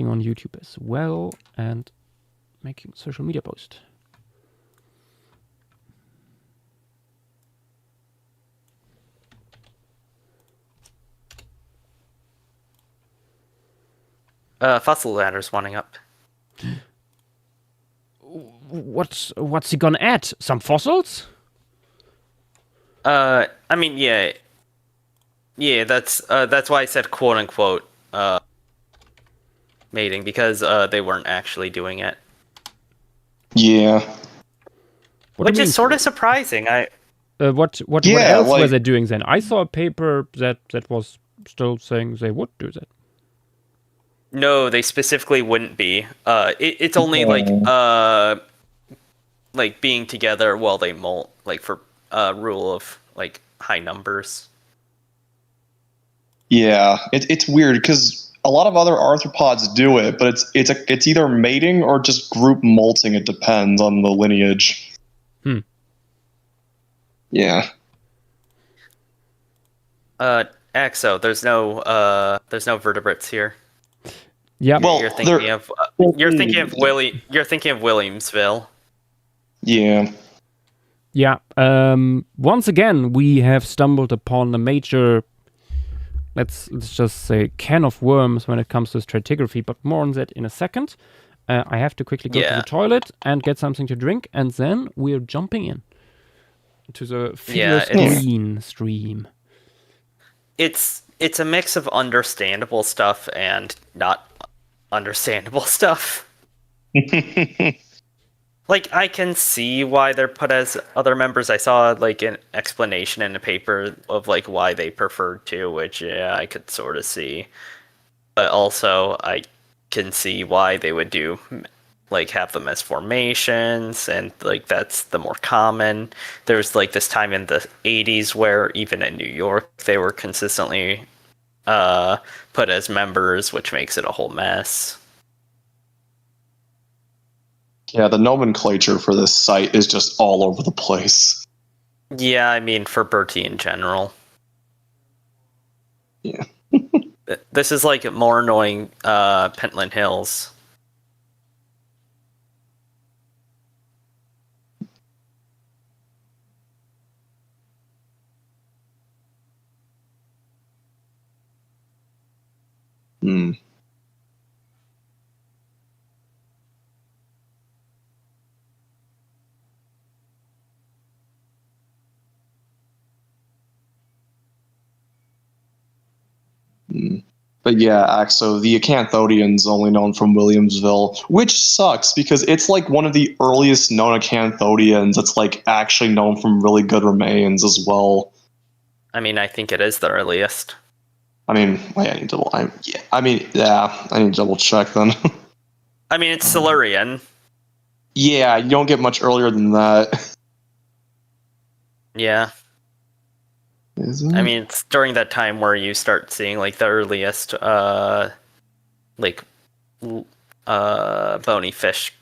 starting on YouTube as well and making social media post. Fossil ladder's wanting up. What's he gonna add? Some fossils? I mean, yeah, that's why I said quote unquote mating, because they weren't actually doing it. Yeah. Which is sort of surprising. What else were they doing then? I saw a paper that was still saying they would do that. No, they specifically wouldn't be. It's only like being together while they molt, like for rule of like high numbers. Yeah, it's weird because a lot of other arthropods do it, but it's either mating or just group molting. It depends on the lineage. Yeah. Axo, there's no vertebrates here. Yeah. Well, you're thinking of Williamsville. Yeah. Yeah. Once again, we have stumbled upon a major, let's just say, can of worms when it comes to stratigraphy, but more on that in a second. I have to quickly go to the toilet and get something to drink, and then we're jumping in to the Philoscreen stream. It's a mix of understandable stuff and not understandable stuff. Like, I can see why they're put as other members. I saw like an explanation in a paper of like why they preferred to, which I could sort of see. But also I can see why they would do like have them as formations, and like that's the more common. There's like this time in the 80s where even in New York they were consistently put as members, which makes it a whole mess. Yeah, the nomenclature for this site is just all over the place. Yeah, I mean for Bertie in general. Yeah. This is like more annoying Pentland Hills. But yeah, Axo, the Acanthodian's only known from Williamsville, which sucks because it's like one of the earliest known Acanthodians that's like actually known from really good remains as well. I mean, I think it is the earliest. I mean, wait, I need to double check then. I mean, it's Silurian. Yeah, you don't get much earlier than that. Yeah. Is it? I mean, it's during that time where you start seeing like the earliest bony fish,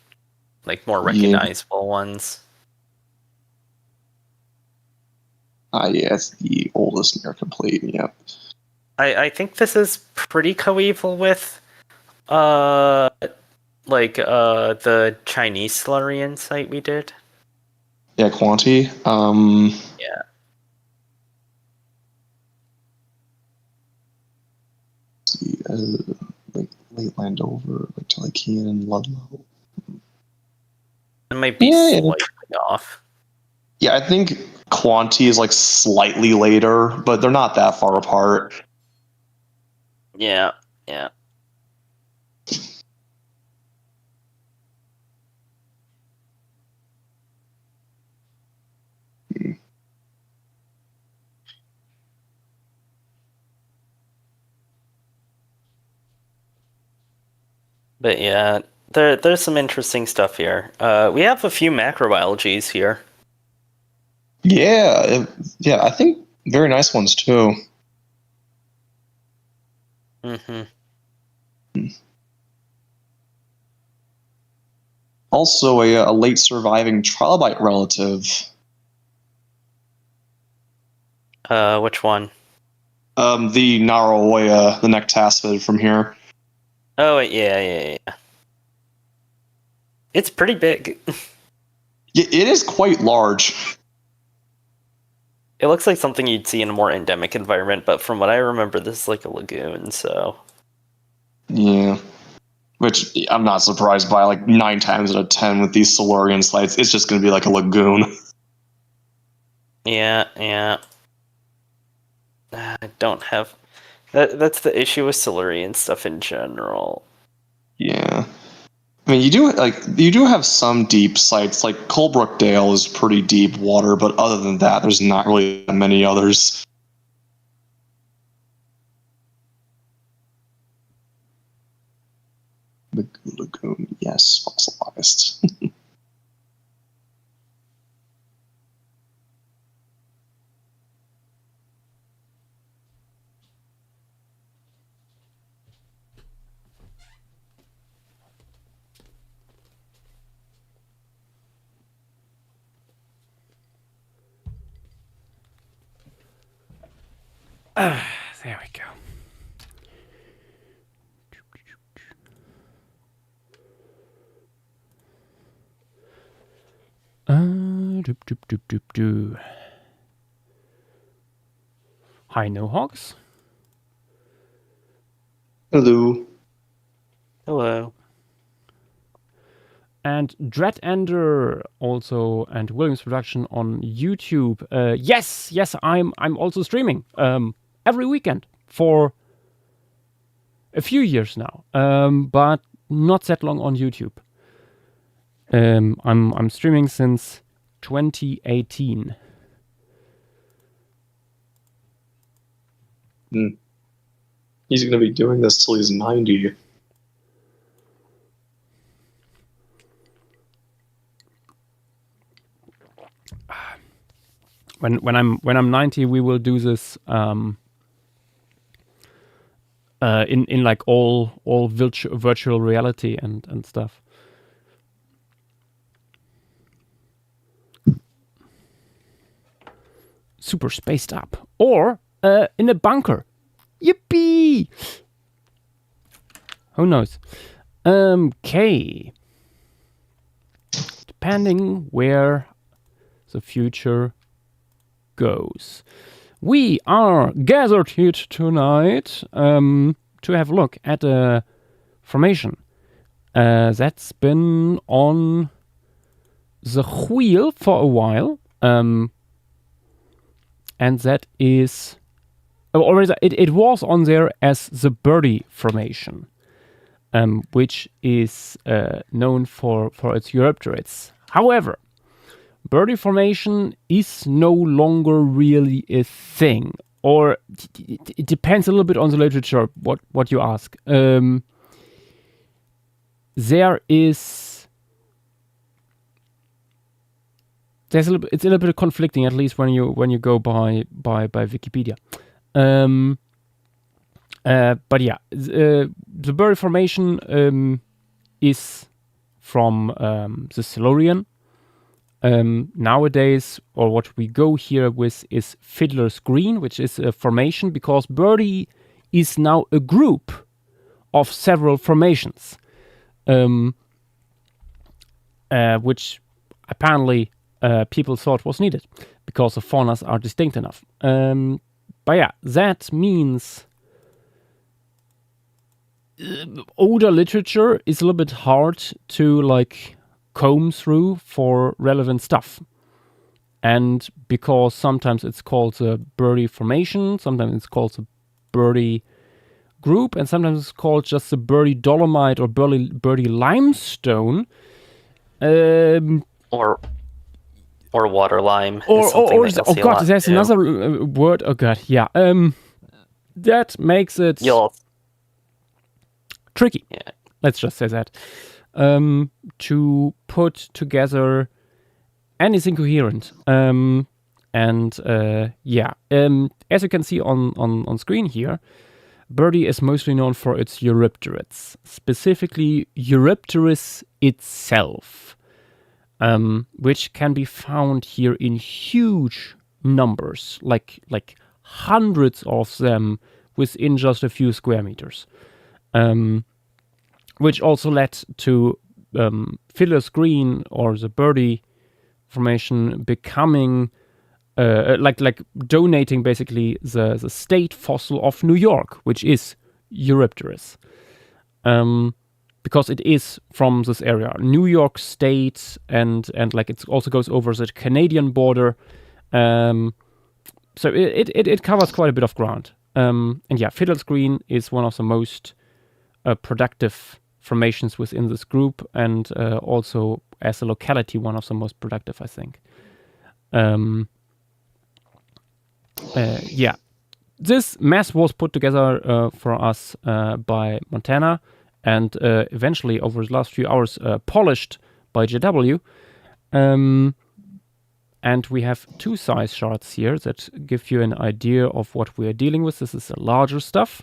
like more recognizable ones. Yeah, it's the oldest near complete. Yep. I think this is pretty coeval with the Chinese Silurian site we did. Yeah, Quanti. Yeah. Like late Landover, like Telekian and Ludlow. It might be slightly off. Yeah, I think Quanti is like slightly later, but they're not that far apart. Yeah. But yeah, there's some interesting stuff here. We have a few macrobiologies here. Yeah, I think very nice ones too. Also, a late surviving trilobite relative. Which one? The Naroya, the Nectaspid from here. Oh, yeah. It's pretty big. Yeah, it is quite large. It looks like something you'd see in a more endemic environment, but from what I remember, this is like a lagoon, so... Yeah. Which I'm not surprised by, like 9 times out of 10 with these Silurian sites, it's just going to be like a lagoon. Yeah. I don't have... That's the issue with Silurian stuff in general. Yeah. I mean, you do have some deep sites, like Colebrook Dale is pretty deep water, but other than that, there's not really that many others. Lagoon, yes, fossilized. There we go. Doop. Hi, No Hogs. Hello. Hello. And Dreadender also, and Williams Production on YouTube. Yes, I'm also streaming every weekend for a few years now, but not that long on YouTube. I'm streaming since 2018. He's going to be doing this till he's 90. When I'm 90, we will do this in like all virtual reality and stuff. Super spaced up, or in a bunker. Yippee! Who knows? Okay. Depending where the future goes. We are gathered here tonight to have a look at a formation that's been on the wheel for a while, and that is, or it was on there as the Birdie formation, which is known for its Eurypterids. However, Birdie formation is no longer really a thing, or it depends a little bit on the literature. What you ask? It's a little bit conflicting, at least when you go by Wikipedia. But yeah, the Birdie formation is from the Silurian. Nowadays, or what we go here with is Fiddler's Green, which is a formation because Birdie is now a group of several formations, which apparently people thought was needed because the faunas are distinct enough. But yeah, that means older literature is a little bit hard to like comb through for relevant stuff. And because sometimes it's called a Birdie formation, sometimes it's called a Birdie group, and sometimes it's called just the Birdie dolomite or Birdie limestone. Or water lime. Oh god, there's too. Another word. Oh god, yeah. That makes it tricky. Yeah. Let's just say that. To put together anything coherent. As you can see on screen here, Birdie is mostly known for its Eurypterids, specifically Eurypteris itself, which can be found here in huge numbers, like hundreds of them within just a few square meters. which also led to Fiddler's Green or the Birdie Formation becoming like donating basically the state fossil of New York, which is Eurypterus, because it is from this area, New York State, and like it also goes over the Canadian border, so it covers quite a bit of ground, and yeah, Fiddler's Green is one of the most productive formations within this group, and also as a locality one of the most productive, I think. Yeah, this mess was put together for us by Montana, and eventually over the last few hours polished by JW. And we have two size charts here that give you an idea of what we are dealing with. This is the larger stuff,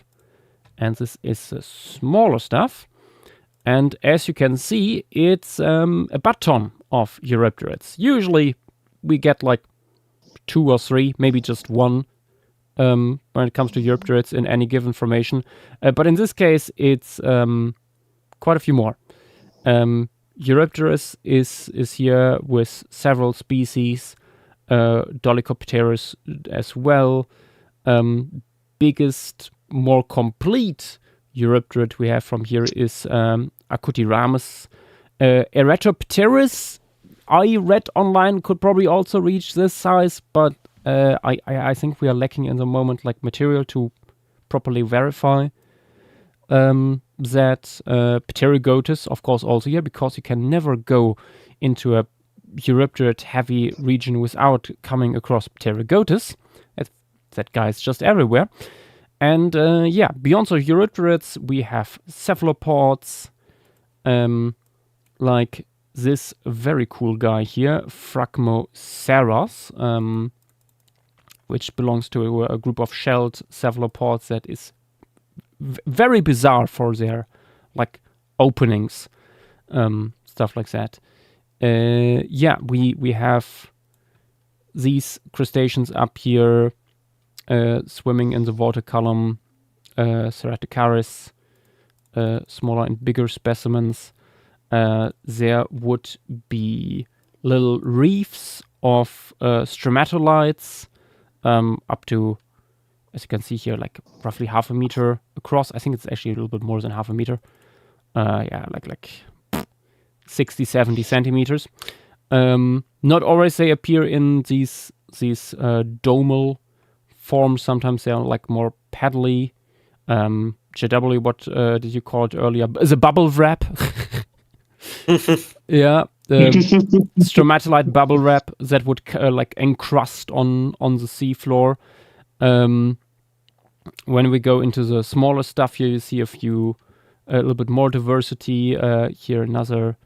and this is the smaller stuff. And as you can see, it's a butt ton of Eurypterids. Usually we get like 2 or 3, maybe just 1 when it comes to Eurypterids in any given formation. But in this case, it's quite a few more. Eurypterus is here with several species, Dolichopterus as well. Biggest, more complete Eurypterid we have from here is Acutiramus. Eretopterus, I read online, could probably also reach this size, but I think we are lacking in the moment like material to properly verify that. Pterygotus, of course, also here, because you can never go into a Eurypterid heavy region without coming across Pterygotus. That guy is just everywhere. And yeah, beyond the Eurypterids, we have cephalopods, like this very cool guy here, Phragmoceros, which belongs to a group of shelled cephalopods that is very bizarre for their like openings, stuff like that. Yeah, we have these crustaceans up here, swimming in the water column, Ceratocaris, smaller and bigger specimens. There would be little reefs of stromatolites, up to, as you can see here, like roughly half a meter across. I think it's actually a little bit more than half a meter. Yeah, like 60, 70 centimeters. Not always they appear in these domal forms. Sometimes they are like more paddly. JW, what did you call it earlier? The bubble wrap. Yeah, stromatolite bubble wrap that would like encrust on the seafloor. When we go into the smaller stuff here, you see a little bit more diversity. Here another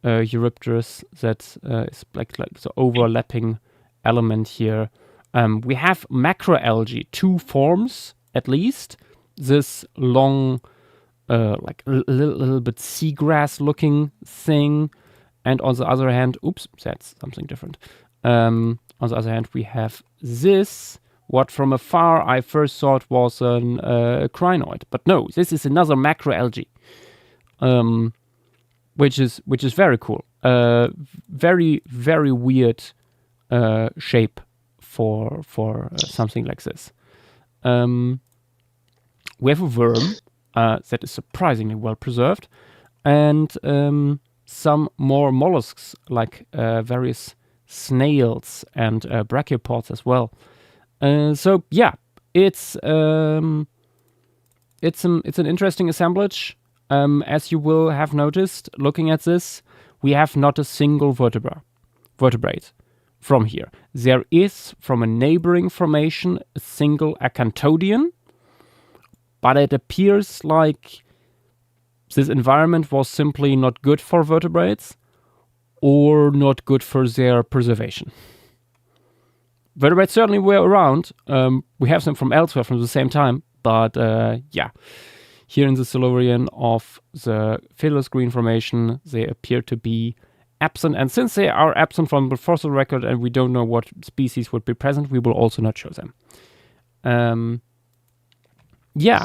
Eurypterus that is like the overlapping element here. We have macroalgae, 2 forms at least. This long, like a little bit seagrass looking thing, and on the other hand, oops, that's something different. On the other hand, we have this, what from afar I first thought was a crinoid, but no, this is another macroalgae, which is very cool. Very, very weird shape for something like this. We have a worm that is surprisingly well preserved, and some more mollusks like various snails and brachiopods as well. So yeah, it's an interesting assemblage. As you will have noticed, looking at this, we have not a single vertebrate from here. There is, from a neighboring formation, a single acanthodian, but it appears like this environment was simply not good for vertebrates or not good for their preservation. Vertebrates certainly were around. We have them from elsewhere from the same time, but yeah, here in the Silurian of the Fiddler's Green Formation, they appear to be absent. And since they are absent from the fossil record and we don't know what species would be present, we will also not show them. Yeah.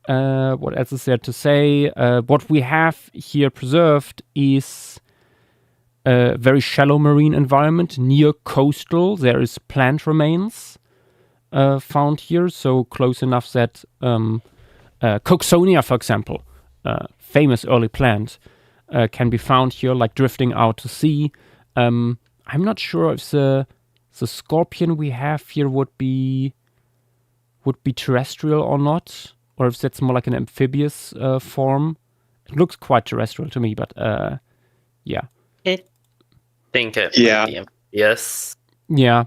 What else is there to say? What we have here preserved is a very shallow marine environment near coastal. There is plant remains found here, so close enough that Cooksonia, for example, famous early plant, can be found here, like drifting out to sea. I'm not sure if the scorpion we have here would be terrestrial or not, or if that's more like an amphibious form. It looks quite terrestrial to me, but yeah. I think it Yeah. might be yes. Yeah.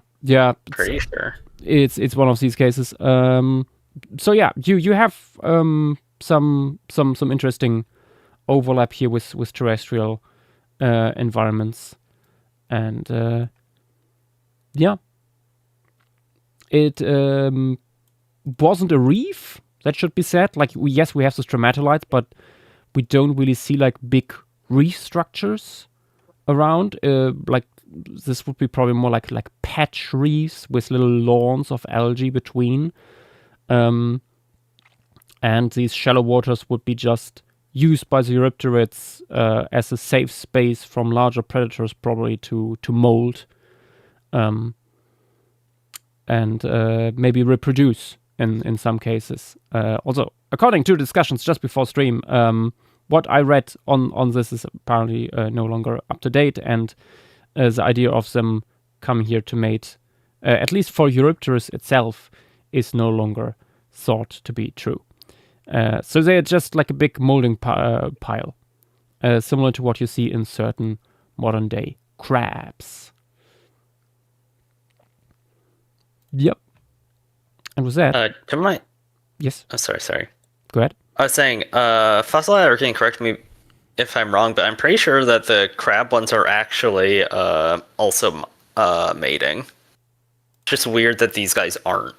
Pretty sure. It's one of these cases. So yeah, you have some interesting overlap here with terrestrial environments, and yeah, it wasn't a reef, that should be said. Like we have the stromatolites, but we don't really see like big reef structures around. Like this would be probably more like patch reefs with little lawns of algae between. And these shallow waters would be just used by the Eurypterids as a safe space from larger predators, probably to mold and maybe reproduce in some cases. Also, according to discussions just before stream, what I read on this is apparently no longer up to date, and the idea of them coming here to mate, at least for Eurypterus itself, is no longer thought to be true. So they're just like a big molding pile, similar to what you see in certain modern day crabs. Yep. And with that, yes. Oh, sorry. Go ahead. I was saying, Fossilized can correct me if I'm wrong, but I'm pretty sure that the crab ones are actually also mating. Just weird that these guys aren't.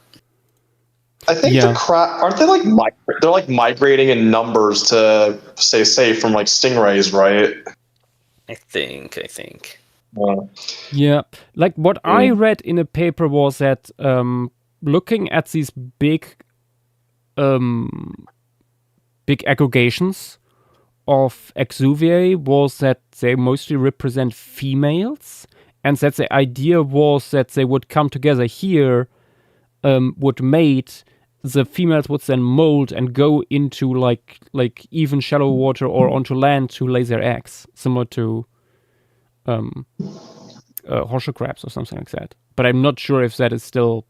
I think the crab, aren't they like they're like migrating in numbers to stay safe from like stingrays, right? I think. Yeah, like what I read in a paper was that looking at these big aggregations of exuviae was that they mostly represent females, and that the idea was that they would come together here, would mate, the females would then mold and go into like even shallow water or onto land to lay their eggs, similar to horseshoe crabs or something like that. But I'm not sure if that is still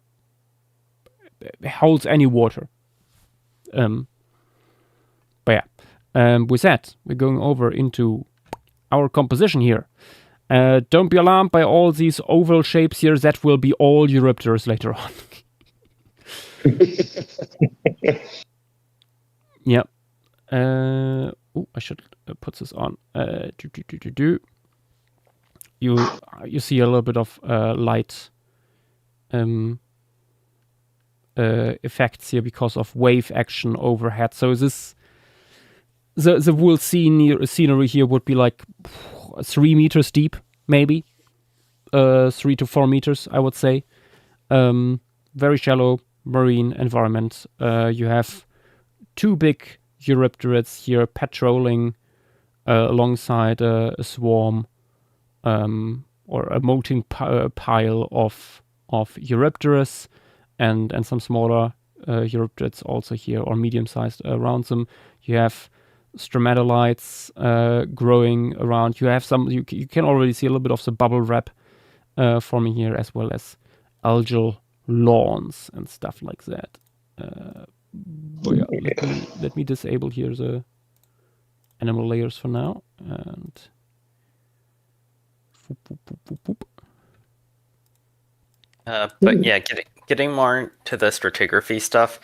holds any water. But yeah, with that, we're going over into our composition here. Don't be alarmed by all these oval shapes here. That will be all Eurypterus later on. Yep. I should put this on. You see a little bit of light effects here because of wave action overhead. So this the whole scenery here would be like 3 meters deep, maybe 3 to 4 meters, I would say. Very shallow marine environment. You have 2 big Eurypterids here patrolling alongside a swarm or a molting pile of Eurypterus and some smaller Eurypterids also here, or medium-sized around them. You have stromatolites growing around. You have some. You can already see a little bit of the bubble wrap forming here, as well as algal lawns and stuff like that. But yeah, let me disable here the animal layers for now, and but yeah, getting more into the stratigraphy stuff.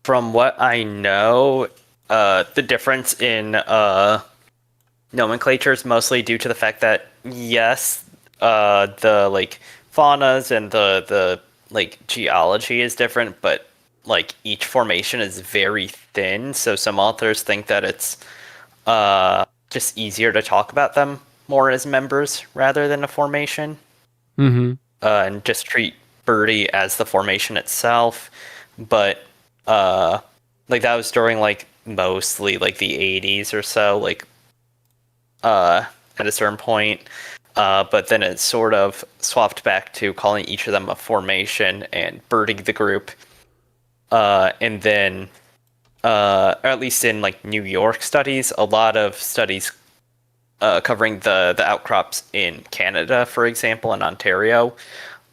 From what I know, the difference in nomenclature is mostly due to the fact that yes, the like faunas and the like geology is different, but like each formation is very thin. So some authors think that it's just easier to talk about them more as members rather than a formation. Mm-hmm. And just treat Birdie as the formation itself. But like that was during like mostly like the 80s or so, like at a certain point. But then it sort of swapped back to calling each of them a formation and birding the group. And then, or at least in like New York studies, a lot of studies covering the outcrops in Canada, for example, in Ontario,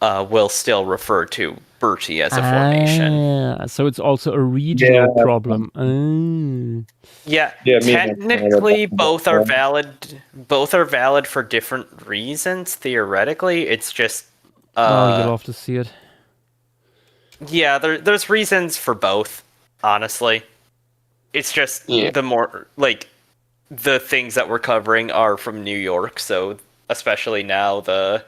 will still refer to Bertie as a formation. So it's also a regional Yeah. problem. Yeah, Yeah, me and my technically Canada both are background. valid. Both are valid for different reasons. Theoretically, it's just Oh, you love to see it. yeah. There's reasons for both. Honestly, it's just Yeah. the more like the things that we're covering are from New York, so especially now the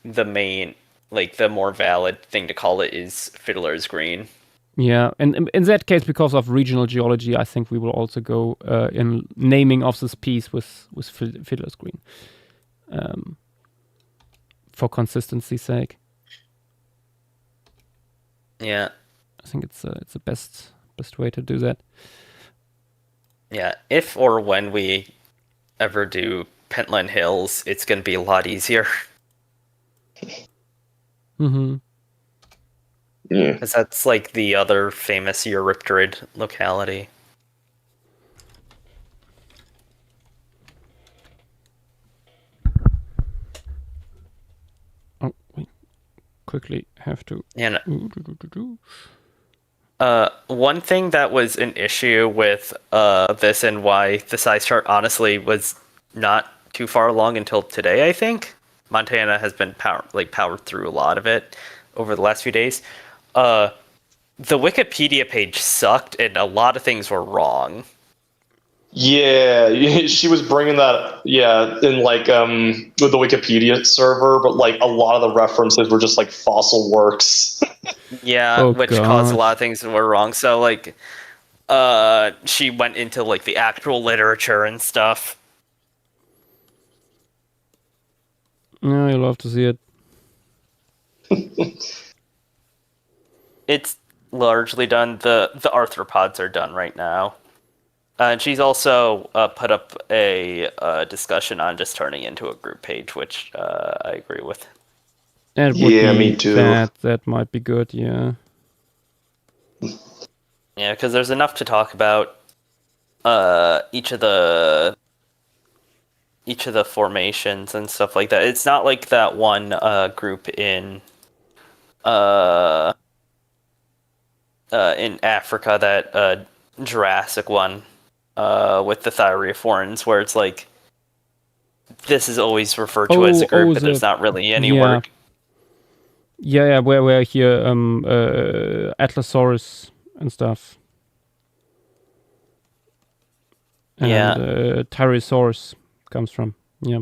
main like the more valid thing to call it is Fiddler's Green. Yeah, and in that case, because of regional geology, I think we will also go in naming of this piece with Fiddler's Green, for consistency's sake. Yeah, I think it's the best way to do that. yeah. If or when we ever do Pentland Hills, it's gonna be a lot easier. Mm-hmm. Yeah. Because that's like the other famous Eurypterid locality. Oh, we quickly have to. And one thing that was an issue with this and why the size chart honestly was not too far along until today, I think. Montana has been powered through a lot of it over the last few days. The Wikipedia page sucked and a lot of things were wrong. Yeah, she was bringing that, in like with the Wikipedia server, but like a lot of the references were just like fossil works. Yeah, Oh, which caused a God. lot of things that were wrong. So like she went into like the actual literature and stuff. Yeah, you love to see it. It's largely done. The arthropods are done right now. And she's also put up a discussion on just turning into a group page, which I agree with. That would Yeah, be me too. That might be good. Yeah. Yeah, because there's enough to talk about each of the formations and stuff like that. It's not like that one group in Africa, that Jurassic one with the thyreophorans, where it's like this is always referred to as a group, but there's not really any work. Yeah, where here Atlasaurus and stuff. And Yeah. Tyrannosaurus comes from. Yeah.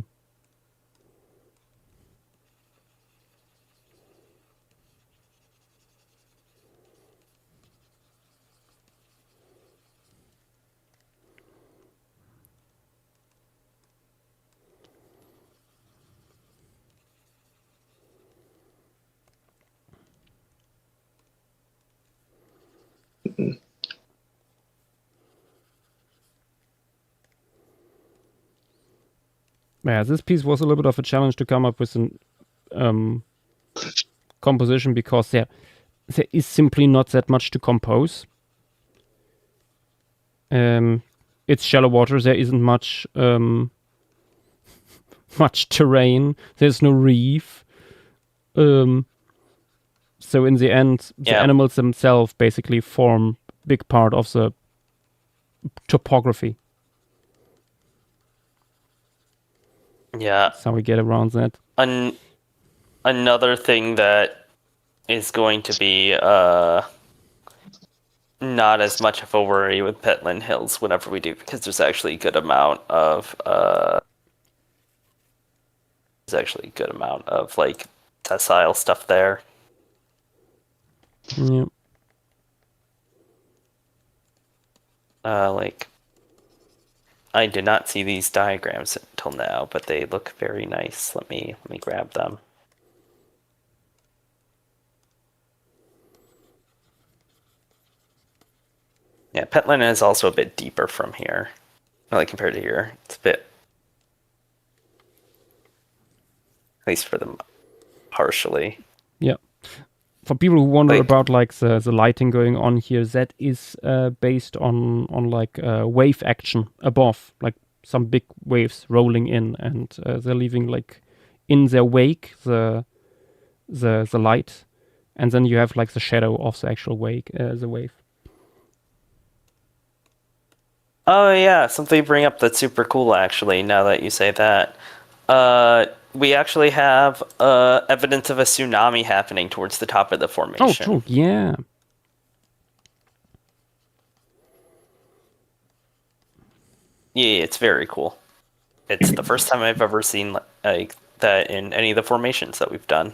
Yeah, this piece was a little bit of a challenge to come up with an composition, because there is simply not that much to compose. It's shallow water. There isn't much much terrain. There's no reef. So in the end, the animals themselves basically form a big part of the topography. Yeah. That's how we get around that. Another thing that is going to be not as much of a worry with Pentland Hills whenever we do, because there's actually a good amount of like tessile stuff there. Yeah. Like I did not see these diagrams until now, but they look very nice. Let me grab them. Yeah, Petland is also a bit deeper from here. Like compared to here. It's a bit, at least for them partially. Yeah. For people who wonder Like- about like the lighting going on here, that is based on like wave action above, like some big waves rolling in, and they're leaving like in their wake the light, and then you have like the shadow of the actual wave. Oh yeah, something you bring up that's super cool actually, now that you say that. We actually have evidence of a tsunami happening towards the top of the formation. Oh, true. Yeah. Yeah, it's very cool. It's the first time I've ever seen like that in any of the formations that we've done.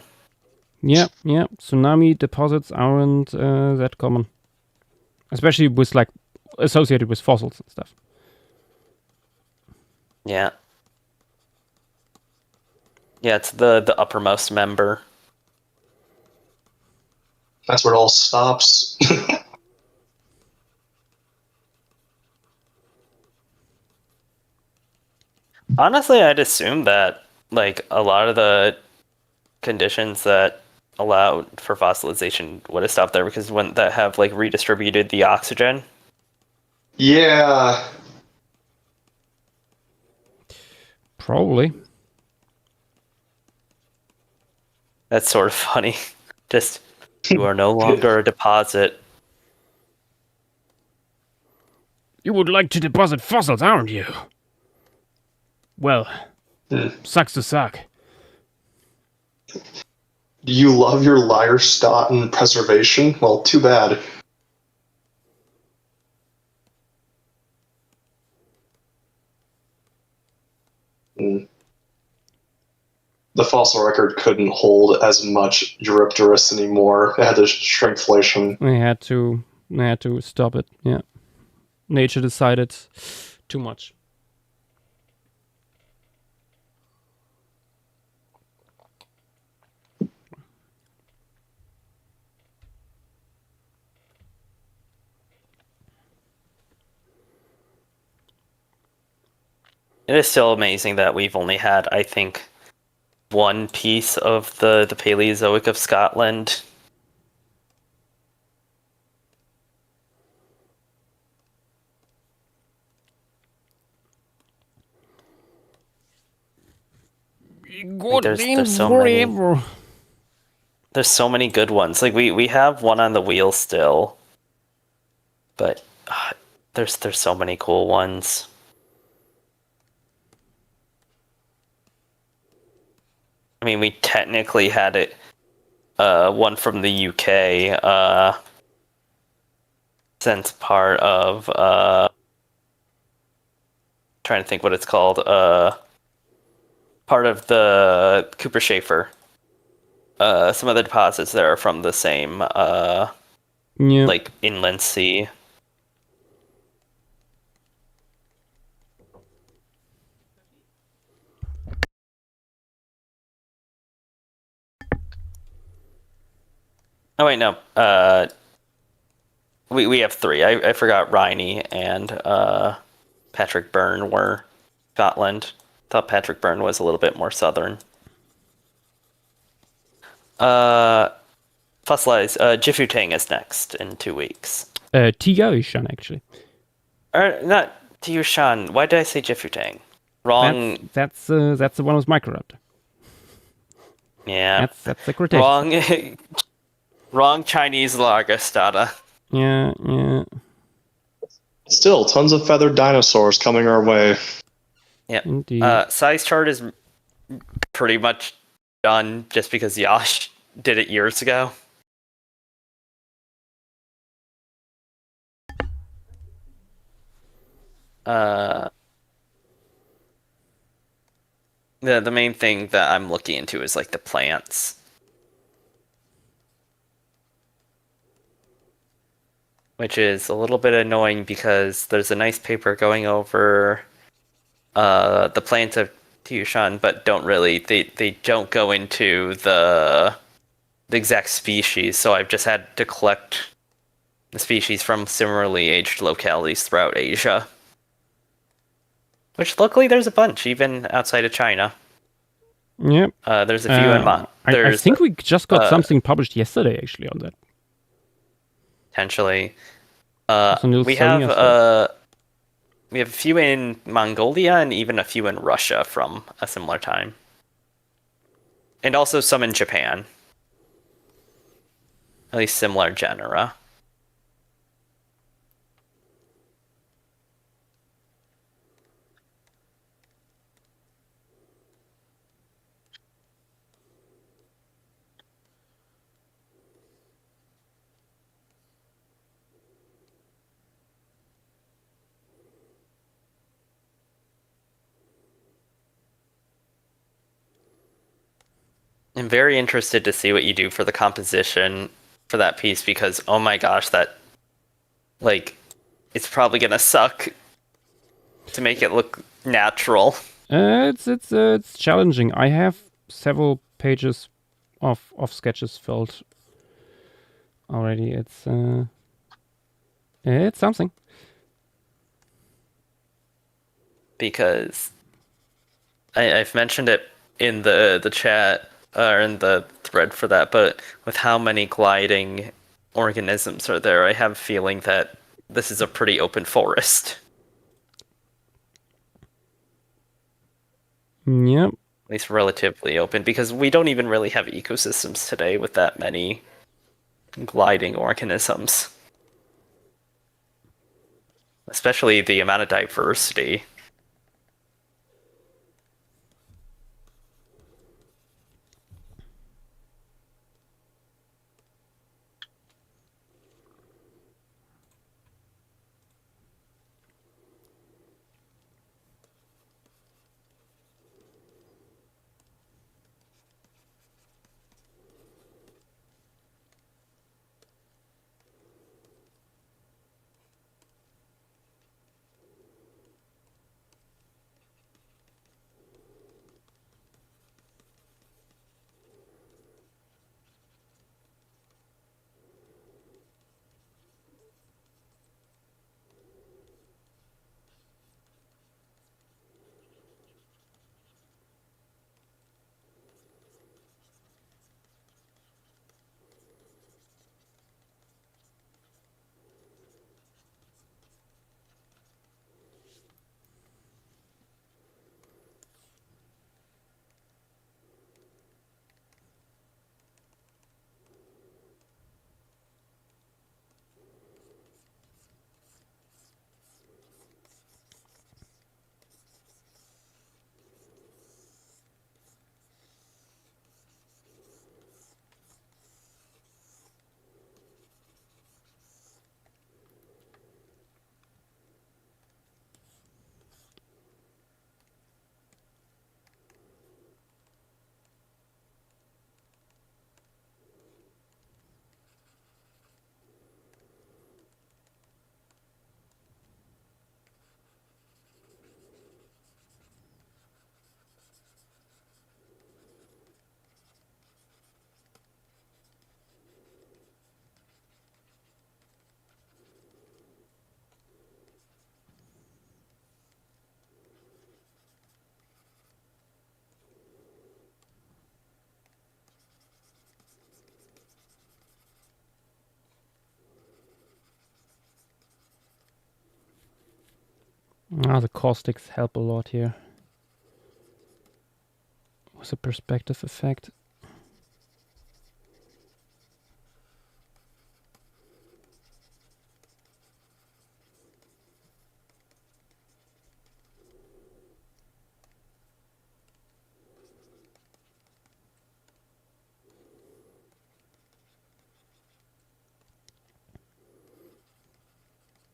Yeah. Tsunami deposits aren't that common, especially with like associated with fossils and stuff. Yeah. Yeah, it's the uppermost member. That's where it all stops. Honestly, I'd assume that like a lot of the conditions that allow for fossilization would have stopped there because wouldn't that have like redistributed the oxygen? Yeah. Probably. That's sort of funny. Just you are no longer a deposit. You would like to deposit fossils, aren't you? Well, sucks to suck. Do you love your Lyre-Stoughton preservation? Well, too bad. Mm. The fossil record couldn't hold as much Eurypterus anymore. It had the shrinkflation. They had to stop it. Yeah. Nature decided too much. It is still amazing that we've only had, I think, one piece of the Paleozoic of Scotland. Like, there's so many. There's so many good ones. Like we have one on the wheel still, but there's so many cool ones. I mean, we technically had it one from the UK since part of trying to think what it's called, part of the Cooper Schaefer. Some of the deposits there are from the same like inland sea. Oh wait, no. We have three. I forgot Riney and Patrick Byrne were Scotland. Thought Patrick Byrne was a little bit more southern. Fossilize. Jifutang is next in 2 weeks. Tigaishan, actually. Or not Tiushan. Why did I say Jifutang? Wrong. That's the one with Microraptor. Yeah. That's the Cretaceous. Wrong Chinese Largostata. Yeah. Still, tons of feathered dinosaurs coming our way. Yep. Indeed. Size chart is pretty much done just because Yash did it years ago. The main thing that I'm looking into is like the plants. Which is a little bit annoying because there's a nice paper going over the plants of Tiushan, but they don't go into the exact species, so I've just had to collect The species from similarly aged localities throughout Asia. Which luckily there's a bunch, even outside of China. Yeah. There's a few in I think we just got something published yesterday, actually, on that. Potentially. Some We Sonia have stuff. we have a few in Mongolia and even a few in Russia from a similar time. And also some in Japan. At least similar genera. I'm very interested to see what you do for the composition for that piece because oh my gosh, that like it's probably gonna suck to make it look natural. It's challenging. I have several pages of sketches filled already. It's something. Because I've mentioned it in the chat or in the thread for that, but with how many gliding organisms are there, I have a feeling that this is a pretty open forest. Yep. At least relatively open, because we don't even really have ecosystems today with that many gliding organisms. Especially the amount of diversity. The caustics help a lot here. With a perspective effect.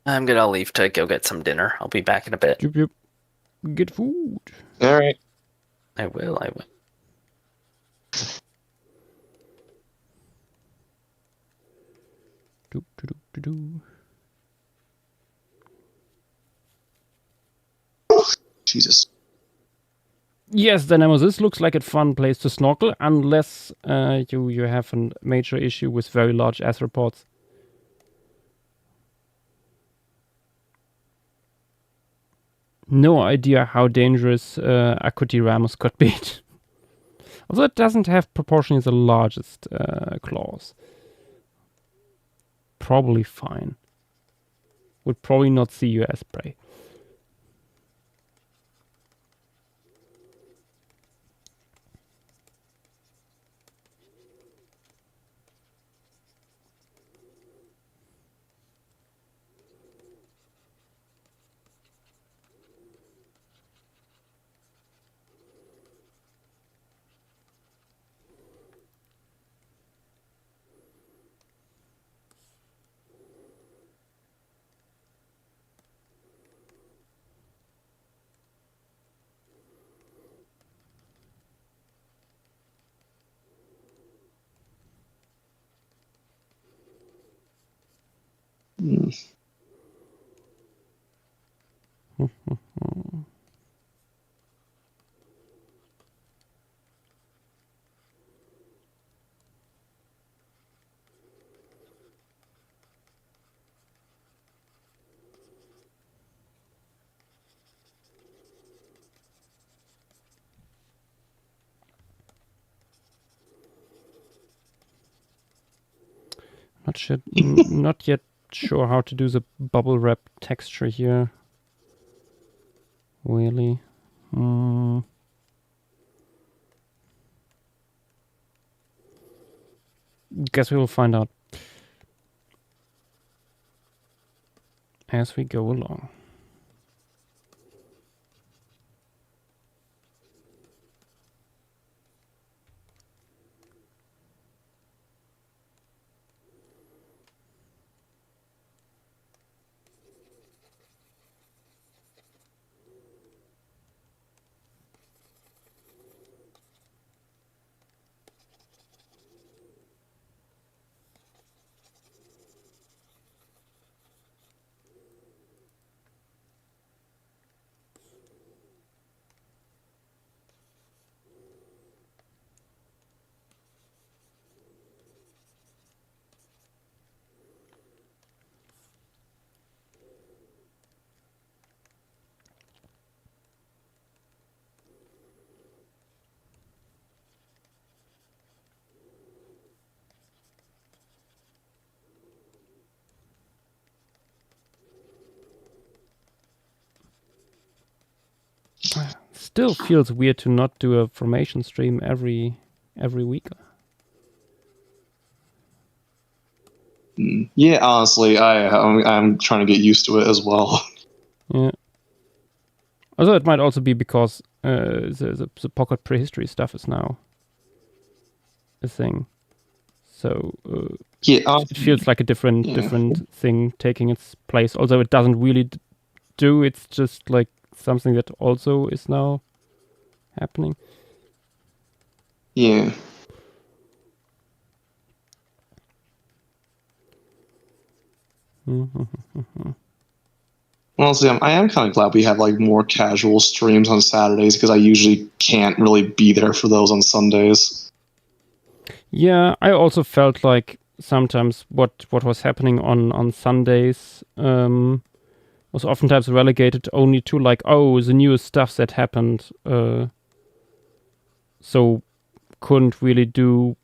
I'm gonna leave to go get some dinner. I'll be back in a bit. Yep. Get food. All right. I will. Jesus. Yes, Dynamo, this looks like a fun place to snorkel, unless you have a major issue with very large arthropods. no idea how dangerous Akuti Ramos could be. Although it doesn't have proportionally the largest claws. Probably fine. Would probably not see you as prey. Not yet sure how to do the bubble wrap texture here. Really? Guess we will find out as we go along. Still feels weird to not do a formation stream every week. Yeah, honestly, I'm trying to get used to it as well. Yeah. Although it might also be because the Pocket Prehistory stuff is now a thing. So it feels like a different thing taking its place. Although it doesn't really do. It's just like something that also is now happening. Yeah. Honestly, I am kind of glad we have like more casual streams on Saturdays because I usually can't really be there for those on Sundays. Yeah, I also felt like sometimes what was happening on Sundays was oftentimes relegated only to like, oh, the newest stuff that happened. So couldn't really do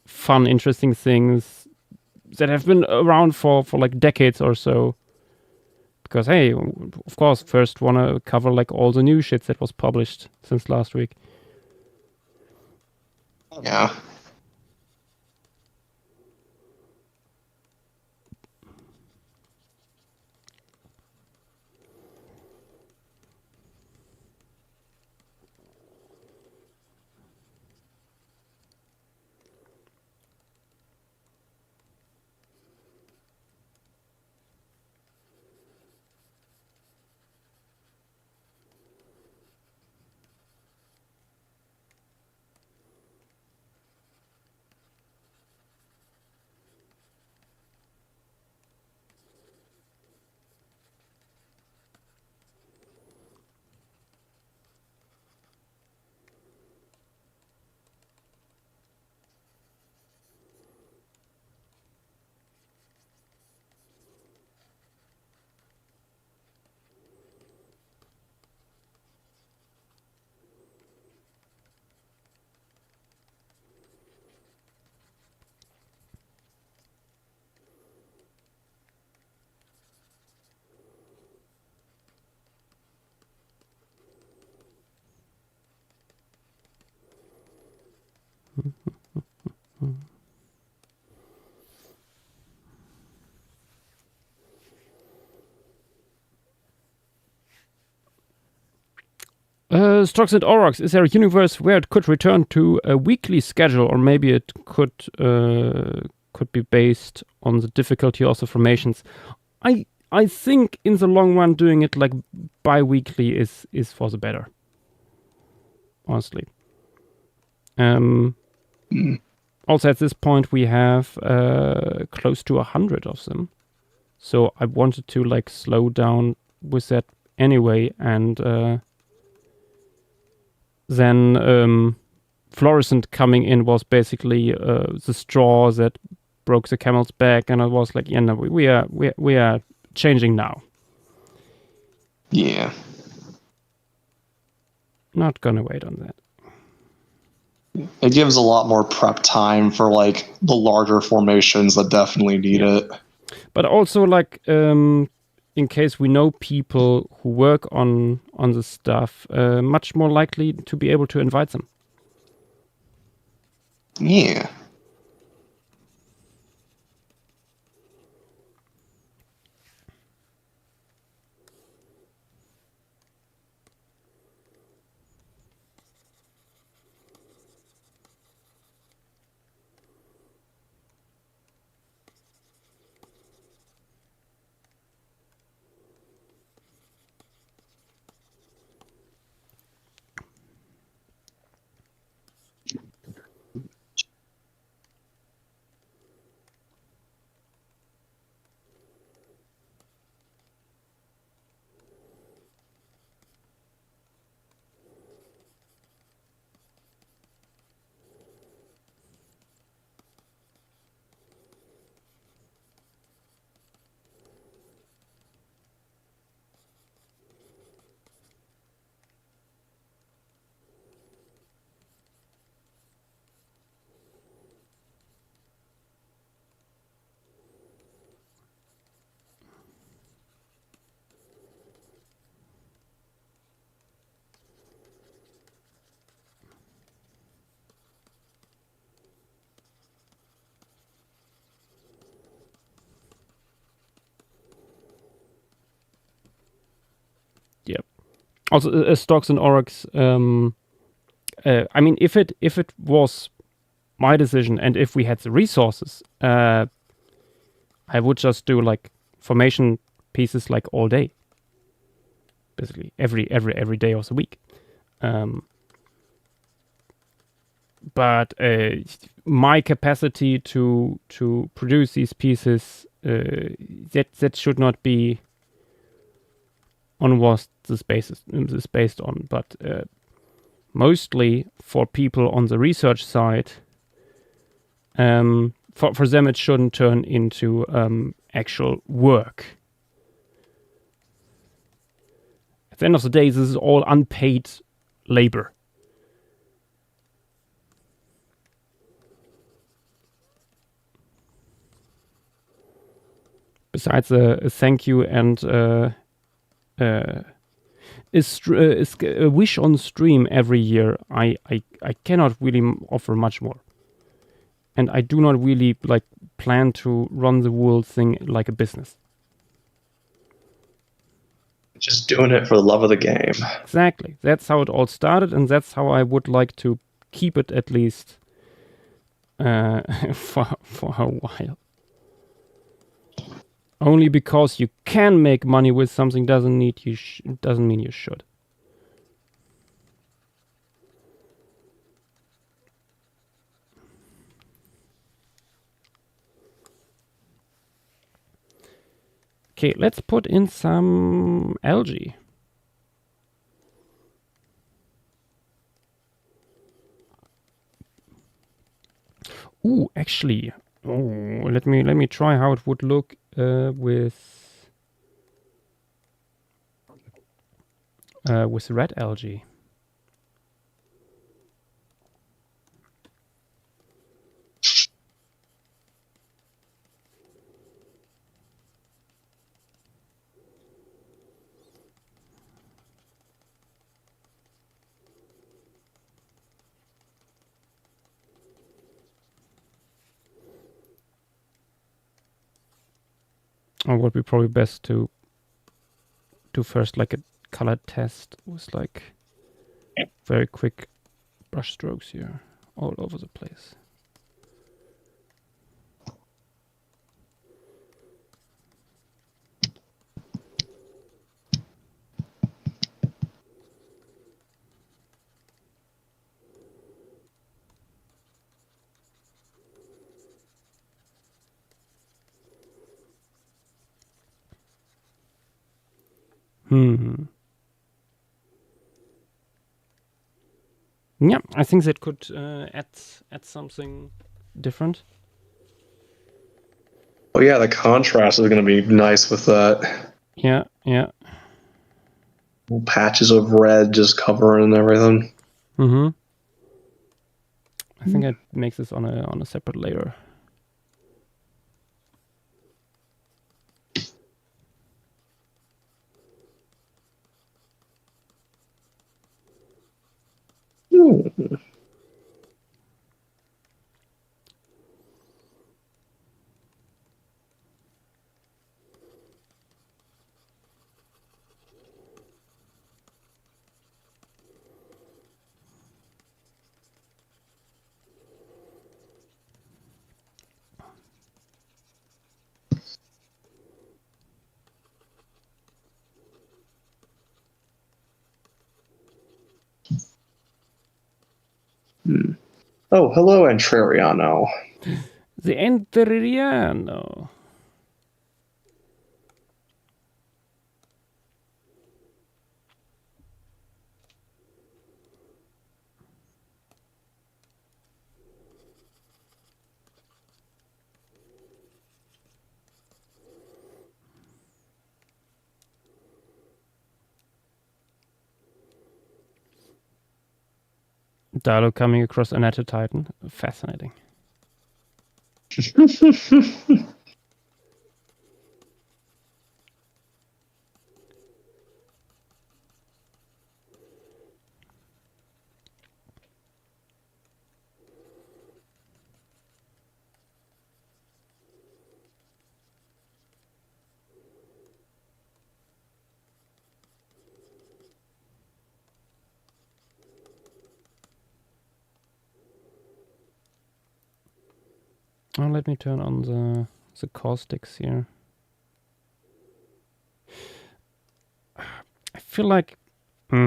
fun, interesting things that have been around for like decades or so. Because hey, of course, first wanna cover like all the new shit that was published since last week. Yeah. Strux and Aurochs, is there a universe where it could return to a weekly schedule, or maybe it could be based on the difficulty of the formations? I think in the long run doing it like bi-weekly is for the better. Honestly. Also at this point we have close to 100 of them. So I wanted to like slow down with that anyway, and then Fluorescent coming in was basically the straw that broke the camel's back, and I was like, yeah, no, we are changing now. Yeah. Not gonna wait on that. It gives a lot more prep time for like the larger formations that definitely need it. But also like in case we know people who work on the stuff, much more likely to be able to invite them. Yeah. Yep. Also, Strux and Aurochs. I mean, if it was my decision, and if we had the resources, I would just do like formation pieces like all day, basically every day of the week. But my capacity to produce these pieces, that should not be on what this is based on, but mostly for people on the research side, for them it shouldn't turn into actual work. At the end of the day, this is all unpaid labor. Besides a thank you and is a wish on stream every year, I cannot really offer much more, and I do not really like plan to run the whole thing like a business. Just doing it for the love of the game. Exactly, that's how it all started, and that's how I would like to keep it, at least for a while. Only because you can make money with something doesn't mean you should. Okay, let's put in some algae. Ooh, actually, let me try how it would look with red algae. Or would be probably best to do first like a color test with like very quick brush strokes here, all over the place. Yeah, I think that could add something different. Oh yeah, the contrast is going to be nice with that. Yeah. Little patches of red just covering everything. I think I'd make this on a separate layer. Oh, hello, Entreriano. The Entreriano. Dialogue coming across Anata Titan. Fascinating. Oh, let me turn on the caustics here. I feel like. Wait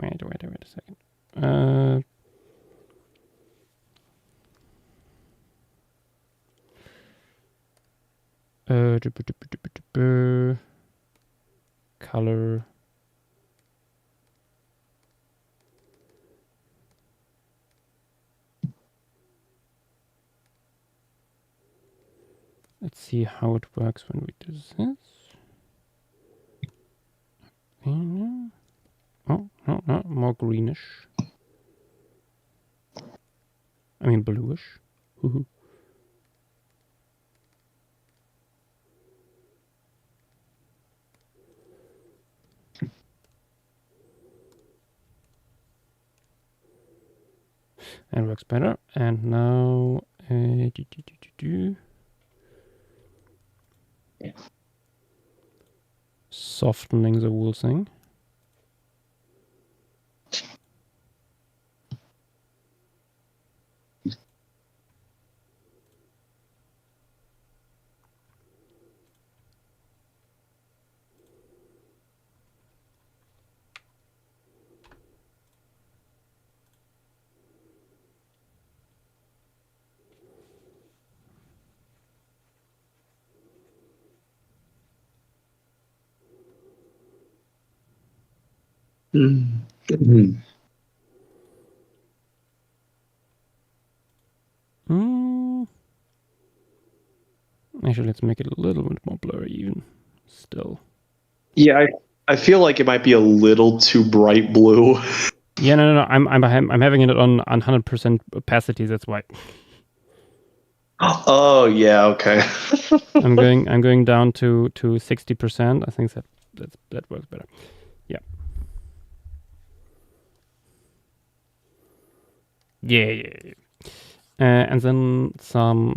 a second. Color. Let's see how it works when we do this. Oh, no, more greenish. I mean bluish. Woohoo. And works better. And now softening the whole thing. Actually, let's make it a little bit more blurry even. Still. Yeah, I feel like it might be a little too bright blue. Yeah, no. I'm having it on 100% opacity. That's why. Oh yeah, okay. I'm going down to 60%. I think that works better. Yeah. And then some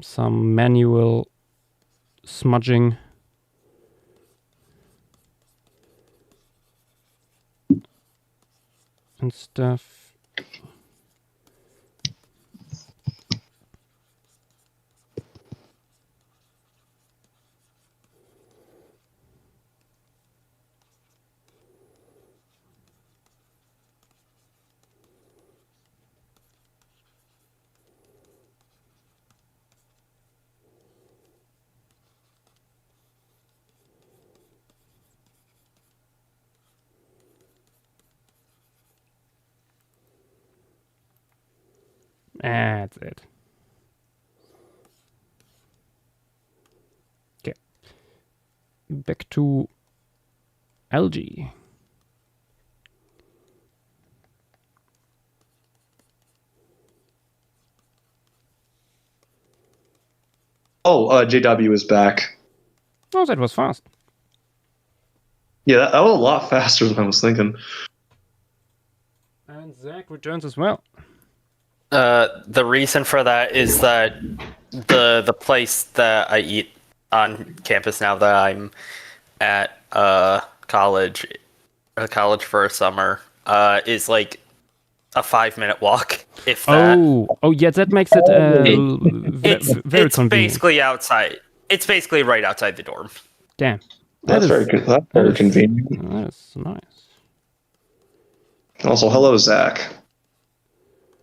manual smudging. and stuff. That's it. Okay. Back to algae. Oh, JW is back. Oh, that was fast. Yeah, that was a lot faster than I was thinking. And Zach returns as well. The reason for that is that the place that I eat on campus now that I'm at college for a summer is like a 5-minute walk, if that. Oh, yeah, that makes it very It's convenient. basically outside. It's basically right outside the dorm. Damn. That's very convenient. That is nice. Also, hello, Zach.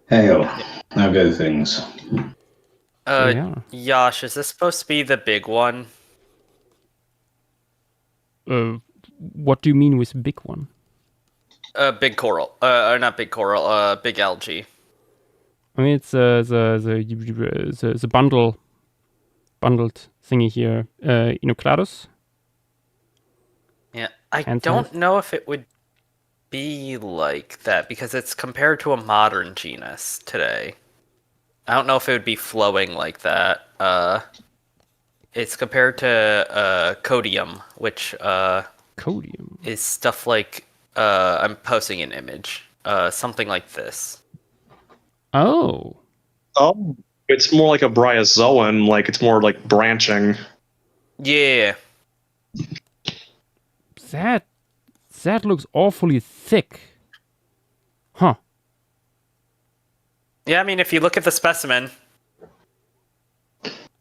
Hey, how go things? Yeah. Yash, is this supposed to be the big one? What do you mean with big one? Big coral. Not big coral. Big algae. I mean, it's the bundled thingy here. Inoceladus. Yeah, I Ant don't size? know if it would be like that because it's compared to a modern genus today. I don't know if it would be flowing like that. It's compared to codium, which Codium. is stuff like I'm posting an image, something like this. Oh. Oh, it's more like a bryozoan. Like it's more like branching. Yeah, That looks awfully thick. Huh. yeah. I mean, if you look at the specimen,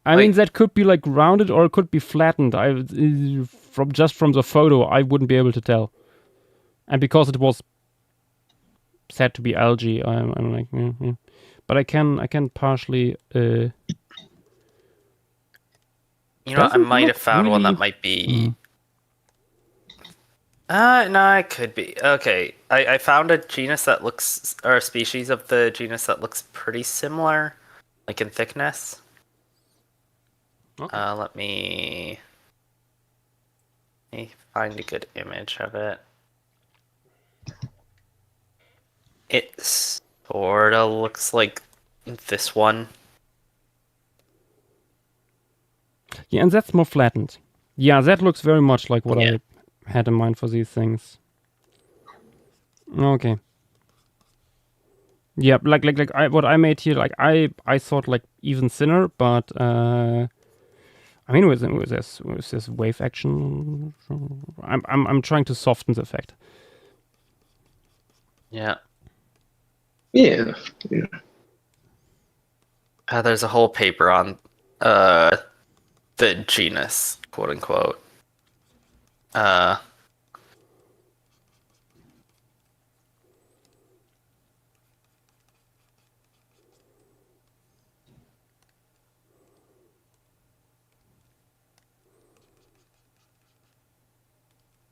I mean, that could be like rounded or it could be flattened. From the photo, I wouldn't be able to tell. And because it was said to be algae, I'm like, but I can partially. you know, I Doesn't might have look found one really- that might be. No, it could be. Okay, I found a genus that looks, or a species of the genus that looks pretty similar, like in thickness. Okay. Let me find a good image of it. It sort of looks like this one. Yeah, and that's more flattened. Yeah, that looks very much like what Yeah. I had in mind for these things. Okay. Yeah, like what I made here, like I thought like even thinner, but I mean with this wave action, I'm trying to soften the effect. Yeah. Yeah. There's a whole paper on the genus, quote unquote.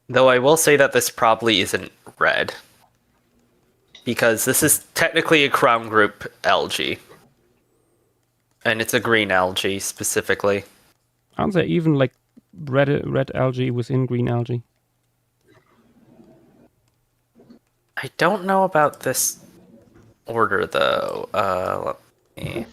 Though I will say that this probably isn't red. Because this is technically a crown group algae. And it's a green algae specifically. Aren't there even like red algae within green algae? I don't know about this order though. Let me.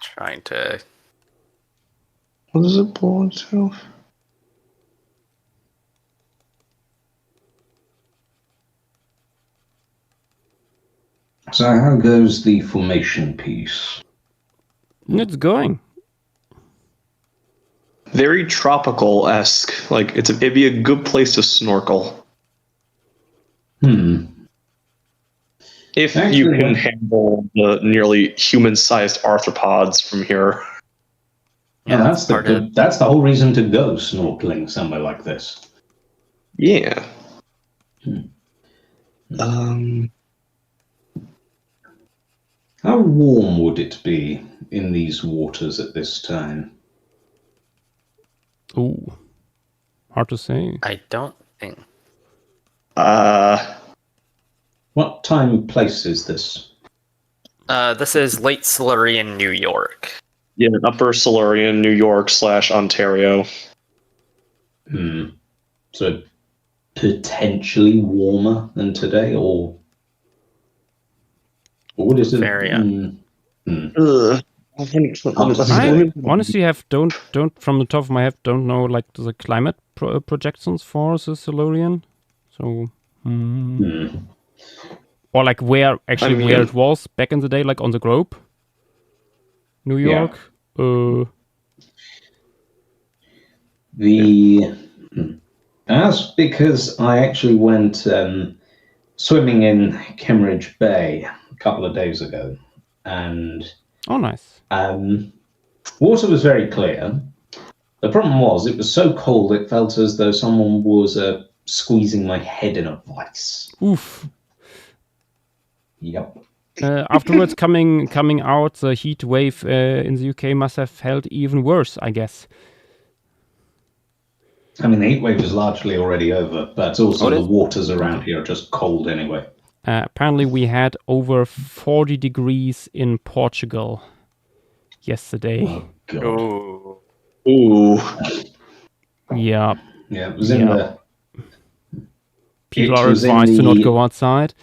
Trying to. What does it belong to? So how goes the formation piece? It's going. Very tropical-esque. Like it'd be a good place to snorkel if you Actually, can yeah. handle the nearly human-sized arthropods from here. Yeah, Yeah, that's the whole reason to go snorkeling somewhere like this. Yeah. How warm would it be in these waters at this time? Ooh, hard to say. I don't think. What time and place is this? This is late Silurian, New York. Yeah, Upper Silurian, New York / Ontario. So potentially warmer than today, or what is it? Very, Ugh. I honestly don't from the top of my head don't know like the climate projections for the Silurian. So or like where it was back in the day, like on the globe. New York. That's because I actually went swimming in Kimmeridge Bay a couple of days ago, and Oh, nice. water was very clear. The problem was it was so cold it felt as though someone was squeezing my head in a vice. Oof. Yep. Afterwards, coming out, the heat wave in the UK must have felt even worse, I guess. I mean, the heat wave is largely already over, but also the waters around here are just cold anyway. Apparently, we had over 40 degrees in Portugal yesterday. Oh, God. Ooh. Yeah. Yeah, it was in the... People It are was in advised to not the- go outside.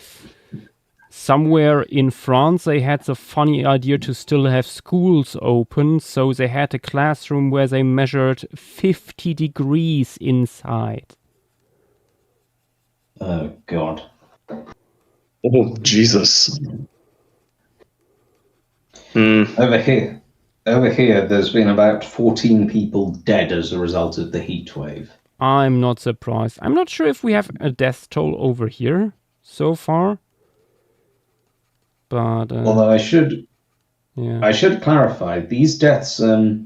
Somewhere in France, they had the funny idea to still have schools open, so they had a classroom where they measured 50 degrees inside. Oh, God. Oh, Jesus. Over here, there's been about 14 people dead as a result of the heat wave. I'm not surprised. I'm not sure if we have a death toll over here so far. But Although I should clarify, these deaths, they're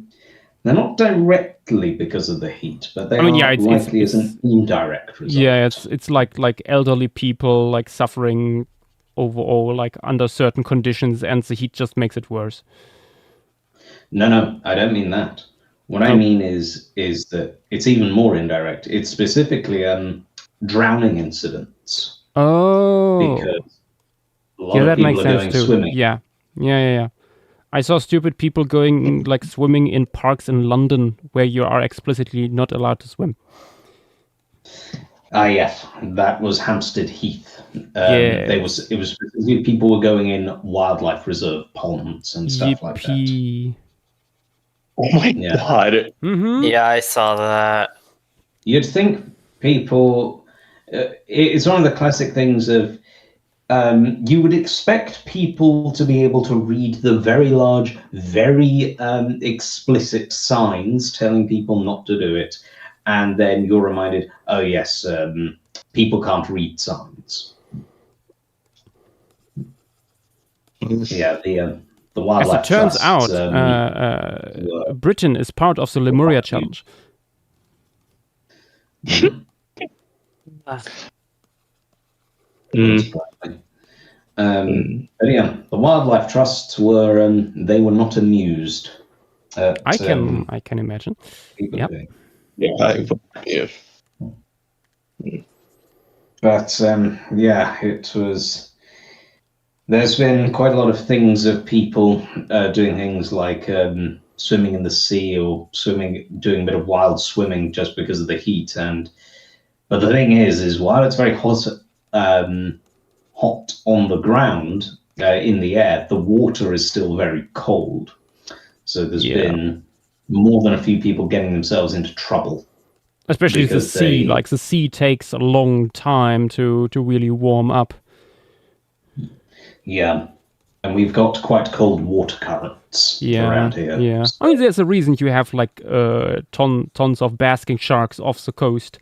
not directly because of the heat, but they are likely as an indirect result. Yeah, it's like elderly people like suffering overall like under certain conditions, and the heat just makes it worse. No, I don't mean that. What I mean is that it's even more indirect. It's specifically drowning incidents. Oh, Because a lot yeah, of that people makes are sense going too. swimming. Yeah. I saw stupid people going like swimming in parks in London where you are explicitly not allowed to swim. Yes, that was Hampstead Heath. Yeah. It was specifically people were going in wildlife reserve ponds and stuff like that. Yippee. Oh my God. Mm-hmm. Yeah, I saw that. You'd think people. It's one of the classic things of. You would expect people to be able to read the very large, very explicit signs telling people not to do it, and then you're reminded, oh yes, people can't read signs. Yeah, the wildlife. As it turns Trust, out, Britain is part of the Lemuria Challenge. But yeah, the wildlife trusts were they were not amused. I can imagine. People Yep. doing. Yeah. But yeah, it was. There's been quite a lot of things of people doing things like swimming in the sea or doing a bit of wild swimming just because of the heat. But the thing is while it's very hot on the ground, in the air, the water is still very cold. So there's been more than a few people getting themselves into trouble. Especially the sea. Like the sea takes a long time to really warm up. Yeah. and we've got quite cold water currents around here. Yeah. I mean, there's a reason you have like tons of basking sharks off the coast,